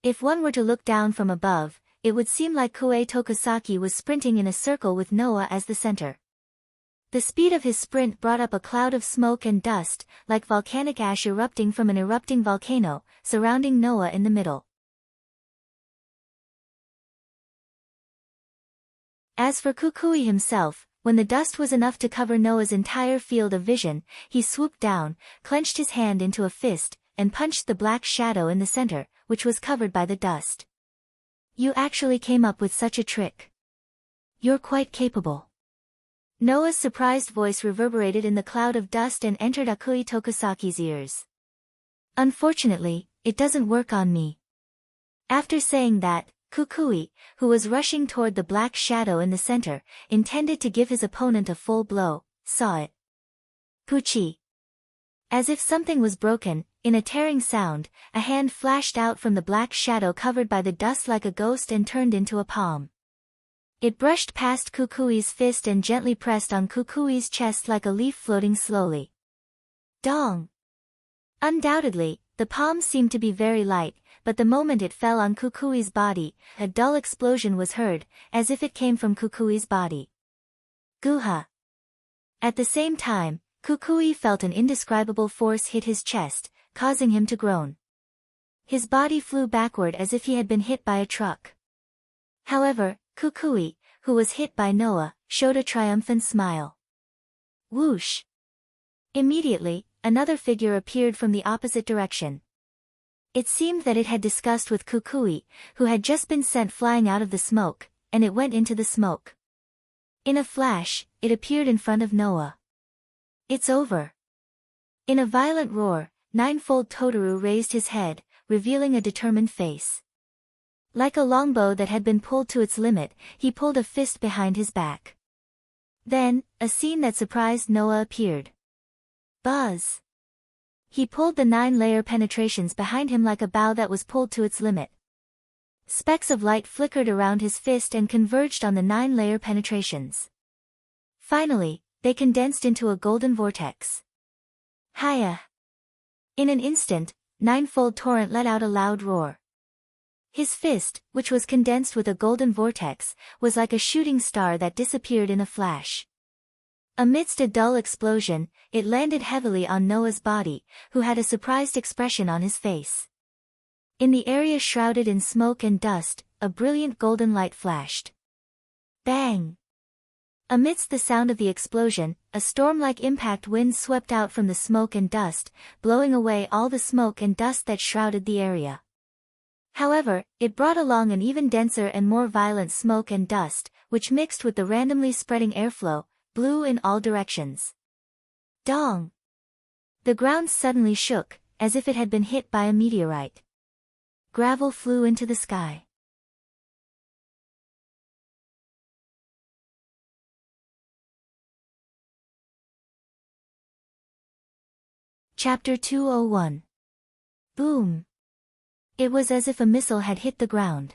If one were to look down from above, it would seem like Kue Tokusaki was sprinting in a circle with Noah as the center. The speed of his sprint brought up a cloud of smoke and dust, like volcanic ash erupting from an erupting volcano, surrounding Noah in the middle. As for Kukui himself, when the dust was enough to cover Noah's entire field of vision, he swooped down, clenched his hand into a fist, and punched the black shadow in the center, which was covered by the dust. You actually came up with such a trick. You're quite capable. Noah's surprised voice reverberated in the cloud of dust and entered Akui Tokusaki's ears. Unfortunately, it doesn't work on me. After saying that, Kukui, who was rushing toward the black shadow in the center, intended to give his opponent a full blow, saw it. Puchi. As if something was broken, in a tearing sound, a hand flashed out from the black shadow covered by the dust like a ghost and turned into a palm. It brushed past Kukui's fist and gently pressed on Kukui's chest like a leaf floating slowly. Dong! Undoubtedly, the palm seemed to be very light, but the moment it fell on Kukui's body, a dull explosion was heard, as if it came from Kukui's body. Guha! At the same time, Kukui felt an indescribable force hit his chest, causing him to groan. His body flew backward as if he had been hit by a truck. However, Kukui, who was hit by Noah, showed a triumphant smile. Whoosh! Immediately, another figure appeared from the opposite direction. It seemed that it had discussed with Kukui, who had just been sent flying out of the smoke, and it went into the smoke. In a flash, it appeared in front of Noah. It's over. In a violent roar, Ninefold Totaru raised his head, revealing a determined face. Like a longbow that had been pulled to its limit, he pulled a fist behind his back. Then, a scene that surprised Noah appeared. Buzz! He pulled the 9-layer penetrations behind him like a bow that was pulled to its limit. Specks of light flickered around his fist and converged on the 9-layer penetrations. Finally, they condensed into a golden vortex. Hiya! In an instant, Ninefold Torrent let out a loud roar. His fist, which was condensed with a golden vortex, was like a shooting star that disappeared in a flash. Amidst a dull explosion, it landed heavily on Noah's body, who had a surprised expression on his face. In the area shrouded in smoke and dust, a brilliant golden light flashed. Bang! Amidst the sound of the explosion, a storm-like impact wind swept out from the smoke and dust, blowing away all the smoke and dust that shrouded the area. However, it brought along an even denser and more violent smoke and dust, which mixed with the randomly spreading airflow, blew in all directions. Dong! The ground suddenly shook, as if it had been hit by a meteorite. Gravel flew into the sky. Chapter 201. Boom! It was as if a missile had hit the ground.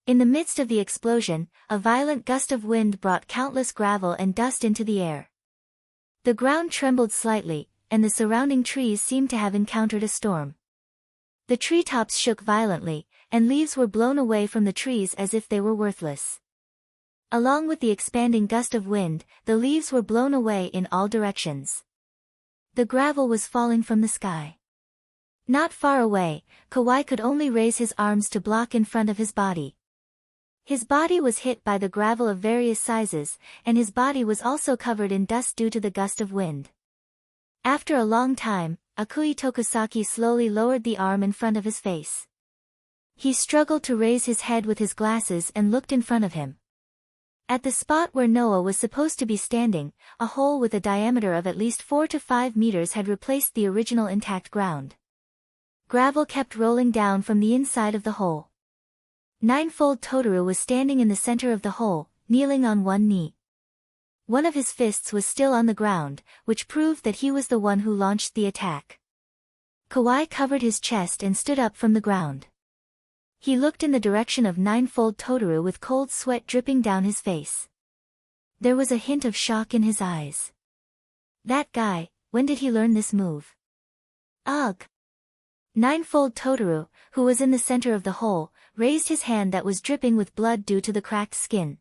In the midst of the explosion, a violent gust of wind brought countless gravel and dust into the air. The ground trembled slightly, and the surrounding trees seemed to have encountered a storm. The treetops shook violently, and leaves were blown away from the trees as if they were worthless. Along with the expanding gust of wind, the leaves were blown away in all directions. The gravel was falling from the sky. Not far away, Kawhi could only raise his arms to block in front of his body. His body was hit by the gravel of various sizes, and his body was also covered in dust due to the gust of wind. After a long time, Akui Tokusaki slowly lowered the arm in front of his face. He struggled to raise his head with his glasses and looked in front of him. At the spot where Noah was supposed to be standing, a hole with a diameter of at least 4 to 5 meters had replaced the original intact ground. Gravel kept rolling down from the inside of the hole. Ninefold Totoro was standing in the center of the hole, kneeling on one knee. One of his fists was still on the ground, which proved that he was the one who launched the attack. Kawhi covered his chest and stood up from the ground. He looked in the direction of Ninefold Totoro with cold sweat dripping down his face. There was a hint of shock in his eyes. That guy, when did he learn this move? Ugh! Ninefold Totoro, who was in the center of the hole, raised his hand that was dripping with blood due to the cracked skin.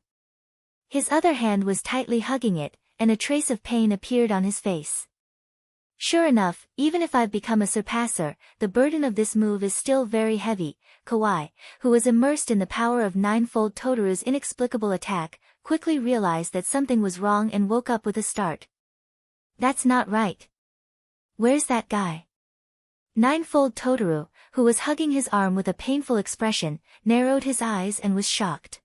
His other hand was tightly hugging it, and a trace of pain appeared on his face. Sure enough, even if I've become a surpasser, the burden of this move is still very heavy. Kawhi, who was immersed in the power of Ninefold Totoro's inexplicable attack, quickly realized that something was wrong and woke up with a start. That's not right. Where's that guy? Ninefold Totoro, who was hugging his arm with a painful expression, narrowed his eyes and was shocked.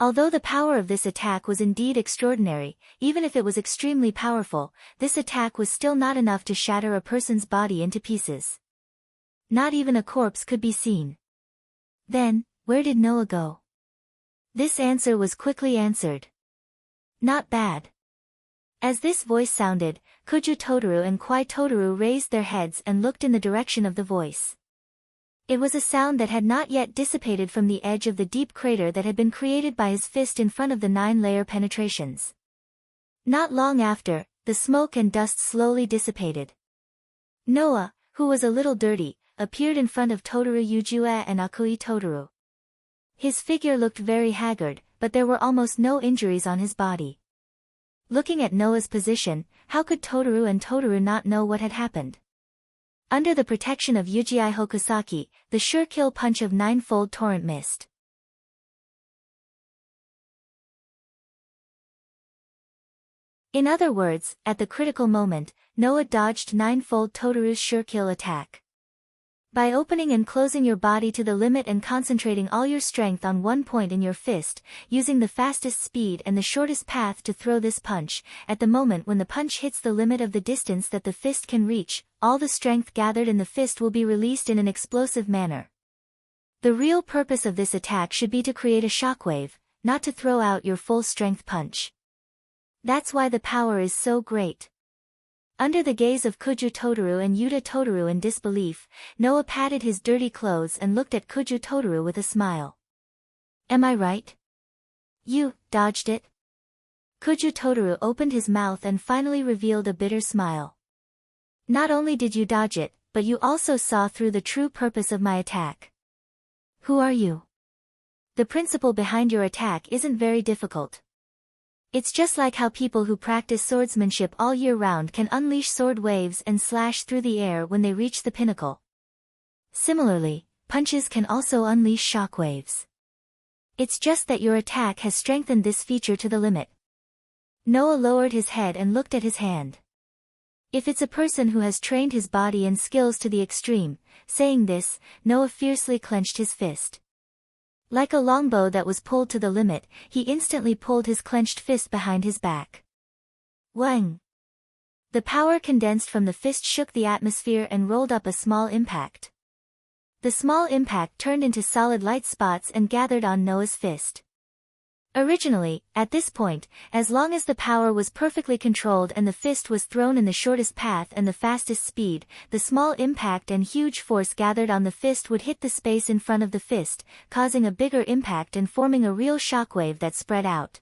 Although the power of this attack was indeed extraordinary, even if it was extremely powerful, this attack was still not enough to shatter a person's body into pieces. Not even a corpse could be seen. Then, where did Noah go? This answer was quickly answered. Not bad. As this voice sounded, Kuju Totoro and Kwai Totoro raised their heads and looked in the direction of the voice. It was a sound that had not yet dissipated from the edge of the deep crater that had been created by his fist in front of the 9-layer penetrations. Not long after, the smoke and dust slowly dissipated. Noah, who was a little dirty, appeared in front of Totoro Yujue and Akui Totoro. His figure looked very haggard, but there were almost no injuries on his body. Looking at Noah's position, how could Totoro and Totoro not know what had happened? Under the protection of Yujie Hokusaki, the sure kill punch of Ninefold Torrent missed. In other words, at the critical moment, Noah dodged Ninefold Totoro's sure kill attack. By opening and closing your body to the limit and concentrating all your strength on one point in your fist, using the fastest speed and the shortest path to throw this punch, at the moment when the punch hits the limit of the distance that the fist can reach, all the strength gathered in the fist will be released in an explosive manner. The real purpose of this attack should be to create a shockwave, not to throw out your full strength punch. That's why the power is so great. Under the gaze of Kuju Totoro and Yuta Totoro in disbelief, Noah patted his dirty clothes and looked at Kuju Totoro with a smile. Am I right? You dodged it? Kuju Totoro opened his mouth and finally revealed a bitter smile. Not only did you dodge it, but you also saw through the true purpose of my attack. Who are you? The principle behind your attack isn't very difficult. It's just like how people who practice swordsmanship all year round can unleash sword waves and slash through the air when they reach the pinnacle. Similarly, punches can also unleash shock waves. It's just that your attack has strengthened this feature to the limit. Noah lowered his head and looked at his hand. If it's a person who has trained his body and skills to the extreme, saying this, Noah fiercely clenched his fist. Like a longbow that was pulled to the limit, he instantly pulled his clenched fist behind his back. Wang! The power condensed from the fist shook the atmosphere and rolled up a small impact. The small impact turned into solid light spots and gathered on Noah's fist. Originally, at this point, as long as the power was perfectly controlled and the fist was thrown in the shortest path and the fastest speed, the small impact and huge force gathered on the fist would hit the space in front of the fist, causing a bigger impact and forming a real shockwave that spread out.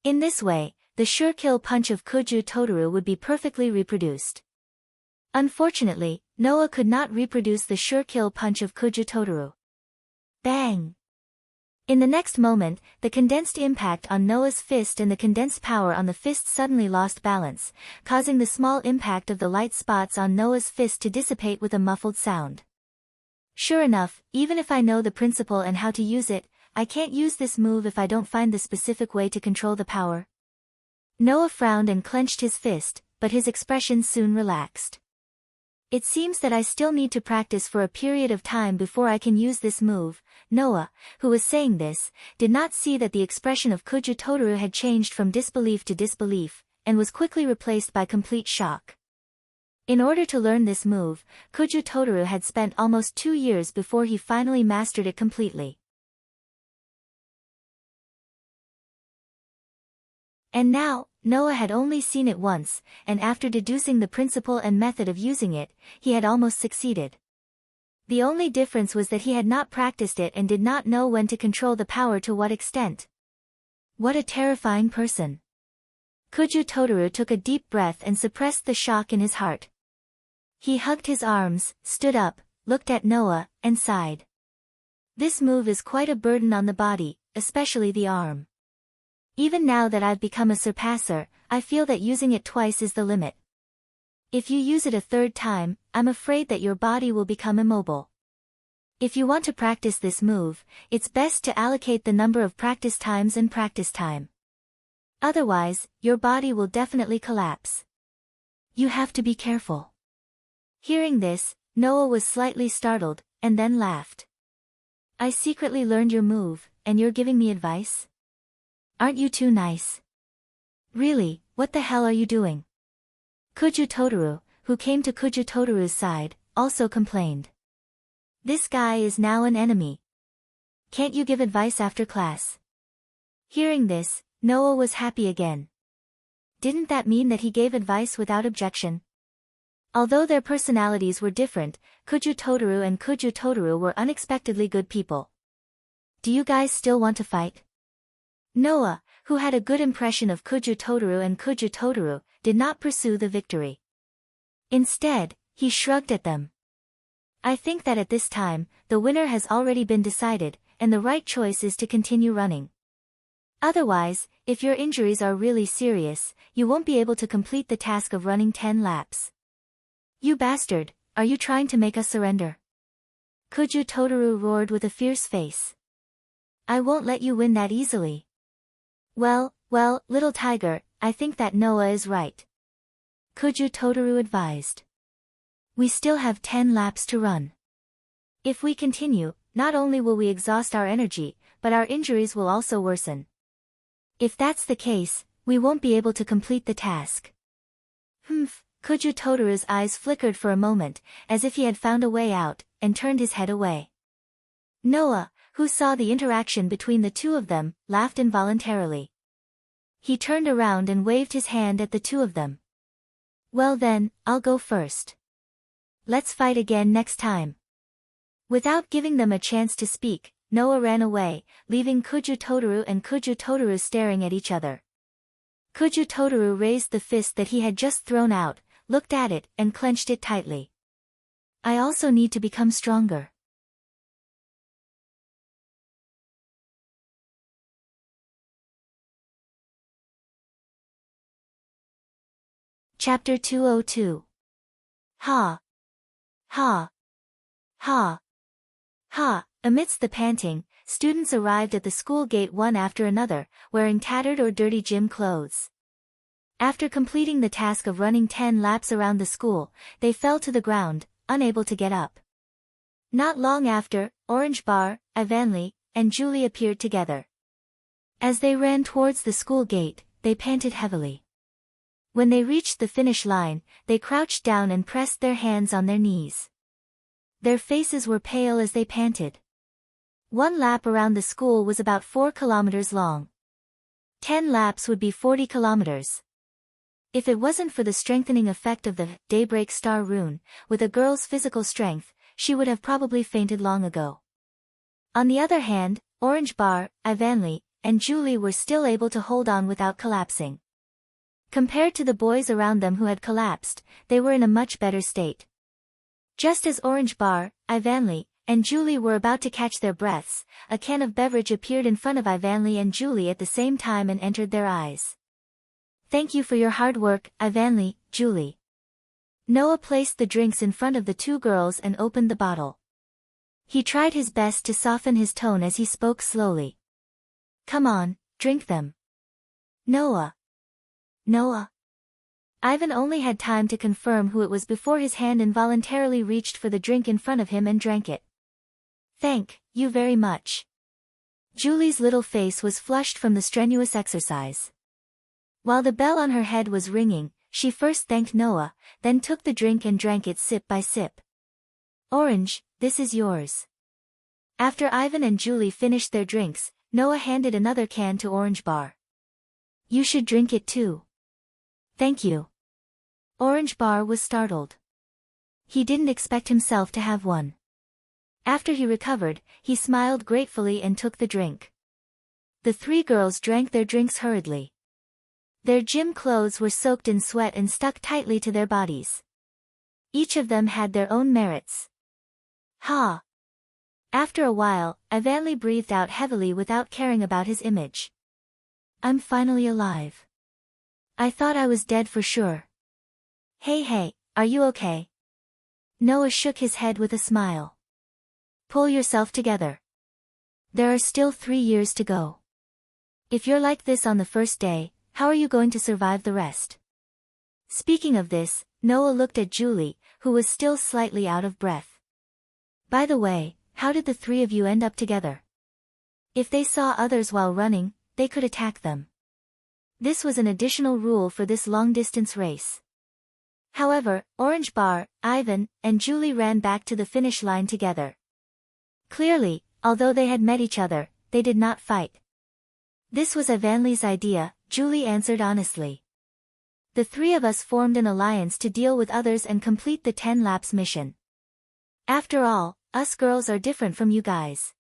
In this way, the sure kill punch of Kuju Totoro would be perfectly reproduced. Unfortunately, Noah could not reproduce the sure kill punch of Kuju Totoro. Bang! In the next moment, the condensed impact on Noah's fist and the condensed power on the fist suddenly lost balance, causing the small impact of the light spots on Noah's fist to dissipate with a muffled sound. Sure enough, even if I know the principle and how to use it, I can't use this move if I don't find the specific way to control the power. Noah frowned and clenched his fist, but his expression soon relaxed. It seems that I still need to practice for a period of time before I can use this move. Noah, who was saying this, did not see that the expression of Kuju Totoro had changed from disbelief to disbelief, and was quickly replaced by complete shock. In order to learn this move, Kuju Totoro had spent almost 2 years before he finally mastered it completely. And now, Noah had only seen it once, and after deducing the principle and method of using it, he had almost succeeded. The only difference was that he had not practiced it and did not know when to control the power to what extent. What a terrifying person. Kuju Totoro took a deep breath and suppressed the shock in his heart. He hugged his arms, stood up, looked at Noah, and sighed. This move is quite a burden on the body, especially the arm. Even now that I've become a surpasser, I feel that using it twice is the limit. If you use it a third time, I'm afraid that your body will become immobile. If you want to practice this move, it's best to allocate the number of practice times and practice time. Otherwise, your body will definitely collapse. You have to be careful. Hearing this, Noah was slightly startled, and then laughed. I secretly learned your move, and you're giving me advice? Aren't you too nice? Really, what the hell are you doing? Kuju Totoro, who came to Kuju Totoro's side, also complained. This guy is now an enemy. Can't you give advice after class? Hearing this, Noah was happy again. Didn't that mean that he gave advice without objection? Although their personalities were different, Kuju Totoro and Kuju Totoro were unexpectedly good people. Do you guys still want to fight? Noah, who had a good impression of Kuju Totoro and Kuju Totoro, did not pursue the victory. Instead, he shrugged at them. I think that at this time, the winner has already been decided, and the right choice is to continue running. Otherwise, if your injuries are really serious, you won't be able to complete the task of running 10 laps. You bastard, are you trying to make us surrender? Kuju Totoro roared with a fierce face. I won't let you win that easily. Well, little tiger, I think that Noah is right. Kuju Totoro advised. We still have 10 laps to run. If we continue, not only will we exhaust our energy, but our injuries will also worsen. If that's the case, we won't be able to complete the task. Kuju Totoro's eyes flickered for a moment, as if he had found a way out, and turned his head away. Noah, who saw the interaction between the two of them, laughed involuntarily. He turned around and waved his hand at the two of them. Well then, I'll go first. Let's fight again next time. Without giving them a chance to speak, Noah ran away, leaving Kuju Totoro and Kuju Totoro staring at each other. Kuju Totoro raised the fist that he had just thrown out, looked at it, and clenched it tightly. I also need to become stronger. Chapter 202. Ha! Ha! Ha! Ha! Amidst the panting, students arrived at the school gate one after another, wearing tattered or dirty gym clothes. After completing the task of running 10 laps around the school, they fell to the ground, unable to get up. Not long after, Orange Bar, Ivanli, and Julie appeared together. As they ran towards the school gate, they panted heavily. When they reached the finish line, they crouched down and pressed their hands on their knees. Their faces were pale as they panted. One lap around the school was about 4 kilometers long. 10 laps would be 40 kilometers. If it wasn't for the strengthening effect of the Daybreak Star rune, with a girl's physical strength, she would have probably fainted long ago. On the other hand, Orange Bar, Ivanli, and Julie were still able to hold on without collapsing. Compared to the boys around them who had collapsed, they were in a much better state. Just as Orange Bar, Ivanli, and Julie were about to catch their breaths, a can of beverage appeared in front of Ivanli and Julie at the same time and entered their eyes. "Thank you for your hard work, Ivanli, Julie." Noah placed the drinks in front of the two girls and opened the bottle. He tried his best to soften his tone as he spoke slowly. "Come on, drink them." Noah. Ivan only had time to confirm who it was before his hand involuntarily reached for the drink in front of him and drank it. "Thank you very much." Julie's little face was flushed from the strenuous exercise. While the bell on her head was ringing, she first thanked Noah, then took the drink and drank it sip by sip. "Orange, this is yours." After Ivan and Julie finished their drinks, Noah handed another can to Orange Bar. "You should drink it too." "Thank you." Orange Bar was startled. He didn't expect himself to have one. After he recovered, he smiled gratefully and took the drink. The three girls drank their drinks hurriedly. Their gym clothes were soaked in sweat and stuck tightly to their bodies. Each of them had their own merits. Ha! After a while, Ivanli breathed out heavily without caring about his image. "I'm finally alive. I thought I was dead for sure." Hey, are you okay?" Noah shook his head with a smile. "Pull yourself together. There are still 3 years to go. If you're like this on the first day, how are you going to survive the rest?" Speaking of this, Noah looked at Julie, who was still slightly out of breath. "By the way, how did the three of you end up together?" If they saw others while running, they could attack them. This was an additional rule for this long-distance race. However, Orange Bar, Ivan, and Julie ran back to the finish line together. Clearly, although they had met each other, they did not fight. "This was Ivanli's idea," Julie answered honestly. "The three of us formed an alliance to deal with others and complete the 10 laps mission. After all, us girls are different from you guys."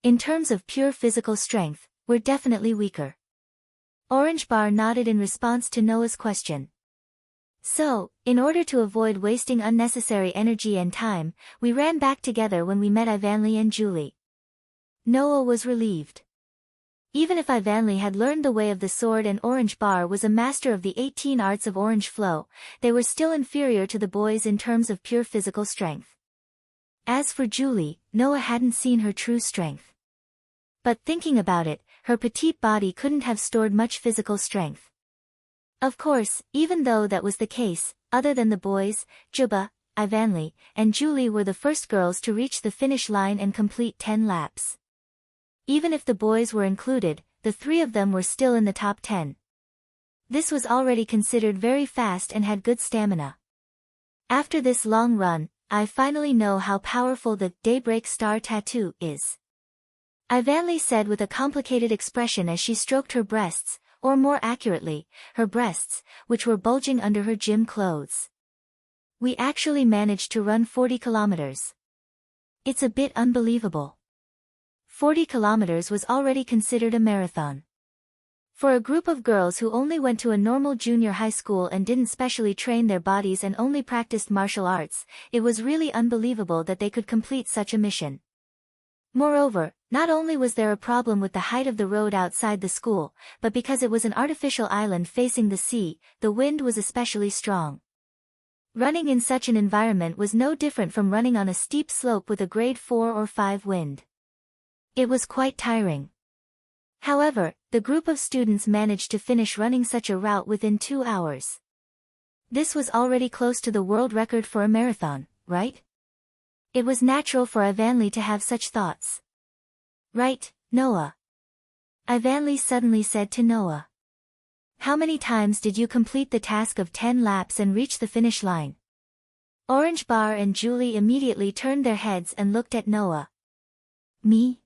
In terms of pure physical strength, we're definitely weaker. Orange Bar nodded in response to Noah's question. "So, in order to avoid wasting unnecessary energy and time, we ran back together when we met Ivanli and Julie." Noah was relieved. Even if Ivanli had learned the way of the sword and Orange Bar was a master of the 18 arts of Orange Flow, they were still inferior to the boys in terms of pure physical strength. As for Julie, Noah hadn't seen her true strength. But thinking about it, her petite body couldn't have stored much physical strength. Of course, even though that was the case, other than the boys, Juba, Ivanli, and Julie were the first girls to reach the finish line and complete 10 laps. Even if the boys were included, the three of them were still in the top 10. This was already considered very fast and had good stamina. After this long run, I finally know how powerful the Daybreak Star tattoo is. Ivanli said with a complicated expression as she stroked her breasts, or more accurately, her breasts, which were bulging under her gym clothes. "We actually managed to run 40 kilometers. It's a bit unbelievable." 40 kilometers was already considered a marathon. For a group of girls who only went to a normal junior high school and didn't specially train their bodies and only practiced martial arts, it was really unbelievable that they could complete such a mission. Moreover, not only was there a problem with the height of the road outside the school, but because it was an artificial island facing the sea, the wind was especially strong. Running in such an environment was no different from running on a steep slope with a grade 4 or 5 wind. It was quite tiring. However, the group of students managed to finish running such a route within 2 hours. This was already close to the world record for a marathon, right? It was natural for Ivanli to have such thoughts. Right, Noah? Ivanli suddenly said to Noah. How many times did you complete the task of 10 laps and reach the finish line? Orange Bar and Julie immediately turned their heads and looked at Noah. Me?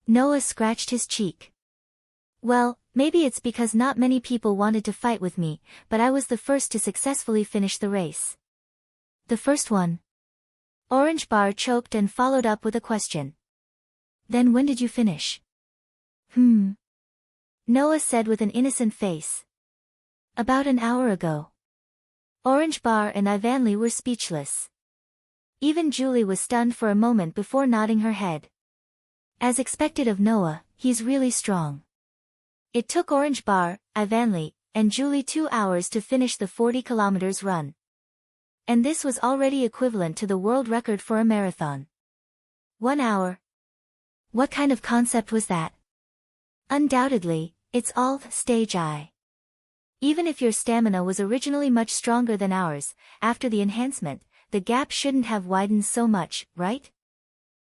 Noah scratched his cheek. Well, maybe it's because not many people wanted to fight with me, but I was the first to successfully finish the race. The first one? Orange Bar choked and followed up with a question. Then when did you finish? Noah said with an innocent face. About an hour ago. Orange Bar and Ivanli were speechless. Even Julie was stunned for a moment before nodding her head. As expected of Noah, he's really strong. It took Orange Bar, Ivanli, and Julie 2 hours to finish the 40 kilometers run. And this was already equivalent to the world record for a marathon. 1 hour. What kind of concept was that? Undoubtedly, it's all stage I. Even if your stamina was originally much stronger than ours, after the enhancement, the gap shouldn't have widened so much, right?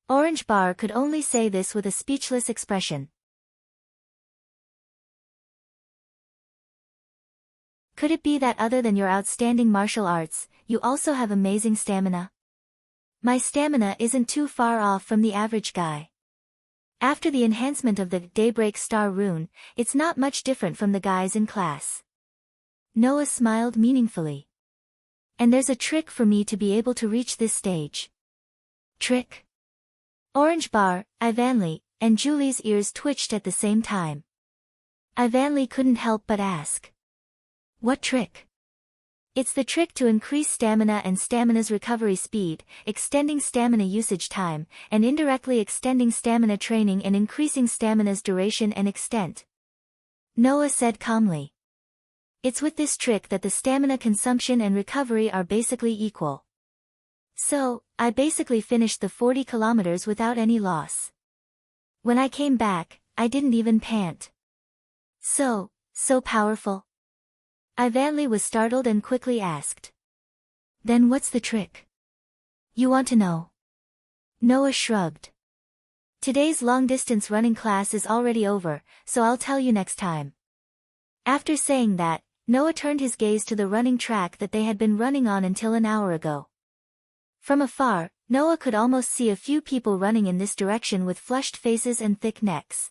Orange Bar could only say this with a speechless expression. Could it be that other than your outstanding martial arts, you also have amazing stamina? My stamina isn't too far off from the average guy. After the enhancement of the Daybreak Star rune, it's not much different from the guys in class. Noah smiled meaningfully. And there's a trick for me to be able to reach this stage. Trick? Orange Bar, Ivanli, and Julie's ears twitched at the same time. Ivanli couldn't help but ask. What trick? It's the trick to increase stamina and stamina's recovery speed, extending stamina usage time, and indirectly extending stamina training and increasing stamina's duration and extent. Noah said calmly. It's with this trick that the stamina consumption and recovery are basically equal. So, I basically finished the 40 kilometers without any loss. When I came back, I didn't even pant. So powerful. Ivanli was startled and quickly asked. Then what's the trick? You want to know? Noah shrugged. Today's long-distance running class is already over, so I'll tell you next time. After saying that, Noah turned his gaze to the running track that they had been running on until an hour ago. From afar, Noah could almost see a few people running in this direction with flushed faces and thick necks.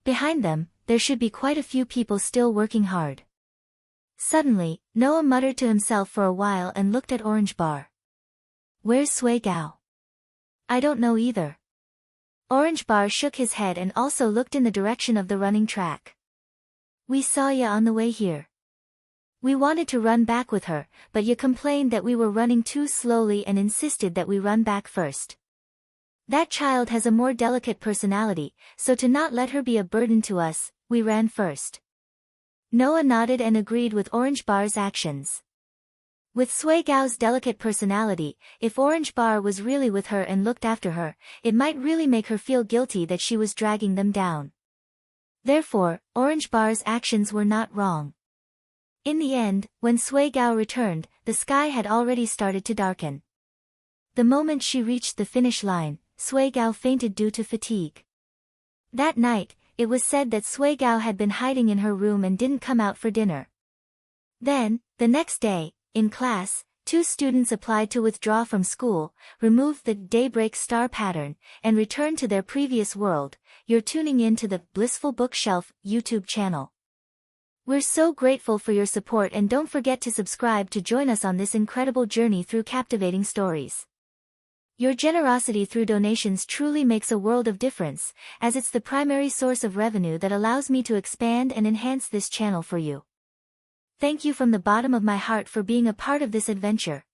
Behind them, there should be quite a few people still working hard. Suddenly, Noah muttered to himself for a while and looked at Orange Bar. Where's Sui Gao? I don't know either. Orange Bar shook his head and also looked in the direction of the running track. We saw ya on the way here. We wanted to run back with her, but you complained that we were running too slowly and insisted that we run back first. That child has a more delicate personality, so to not let her be a burden to us, we ran first. Noah nodded and agreed with Orange Bar's actions. With Sui Gao's delicate personality, if Orange Bar was really with her and looked after her, it might really make her feel guilty that she was dragging them down. Therefore, Orange Bar's actions were not wrong. In the end, when Sui Gao returned, the sky had already started to darken. The moment she reached the finish line, Sui Gao fainted due to fatigue. That night, it was said that Sui Gao had been hiding in her room and didn't come out for dinner. Then, the next day, in class, 2 students applied to withdraw from school, removed the Daybreak Star pattern, and returned to their previous world. You're tuning in to the Blissful Bookshelf YouTube channel. We're so grateful for your support, and don't forget to subscribe to join us on this incredible journey through captivating stories. Your generosity through donations truly makes a world of difference, as it's the primary source of revenue that allows me to expand and enhance this channel for you. Thank you from the bottom of my heart for being a part of this adventure.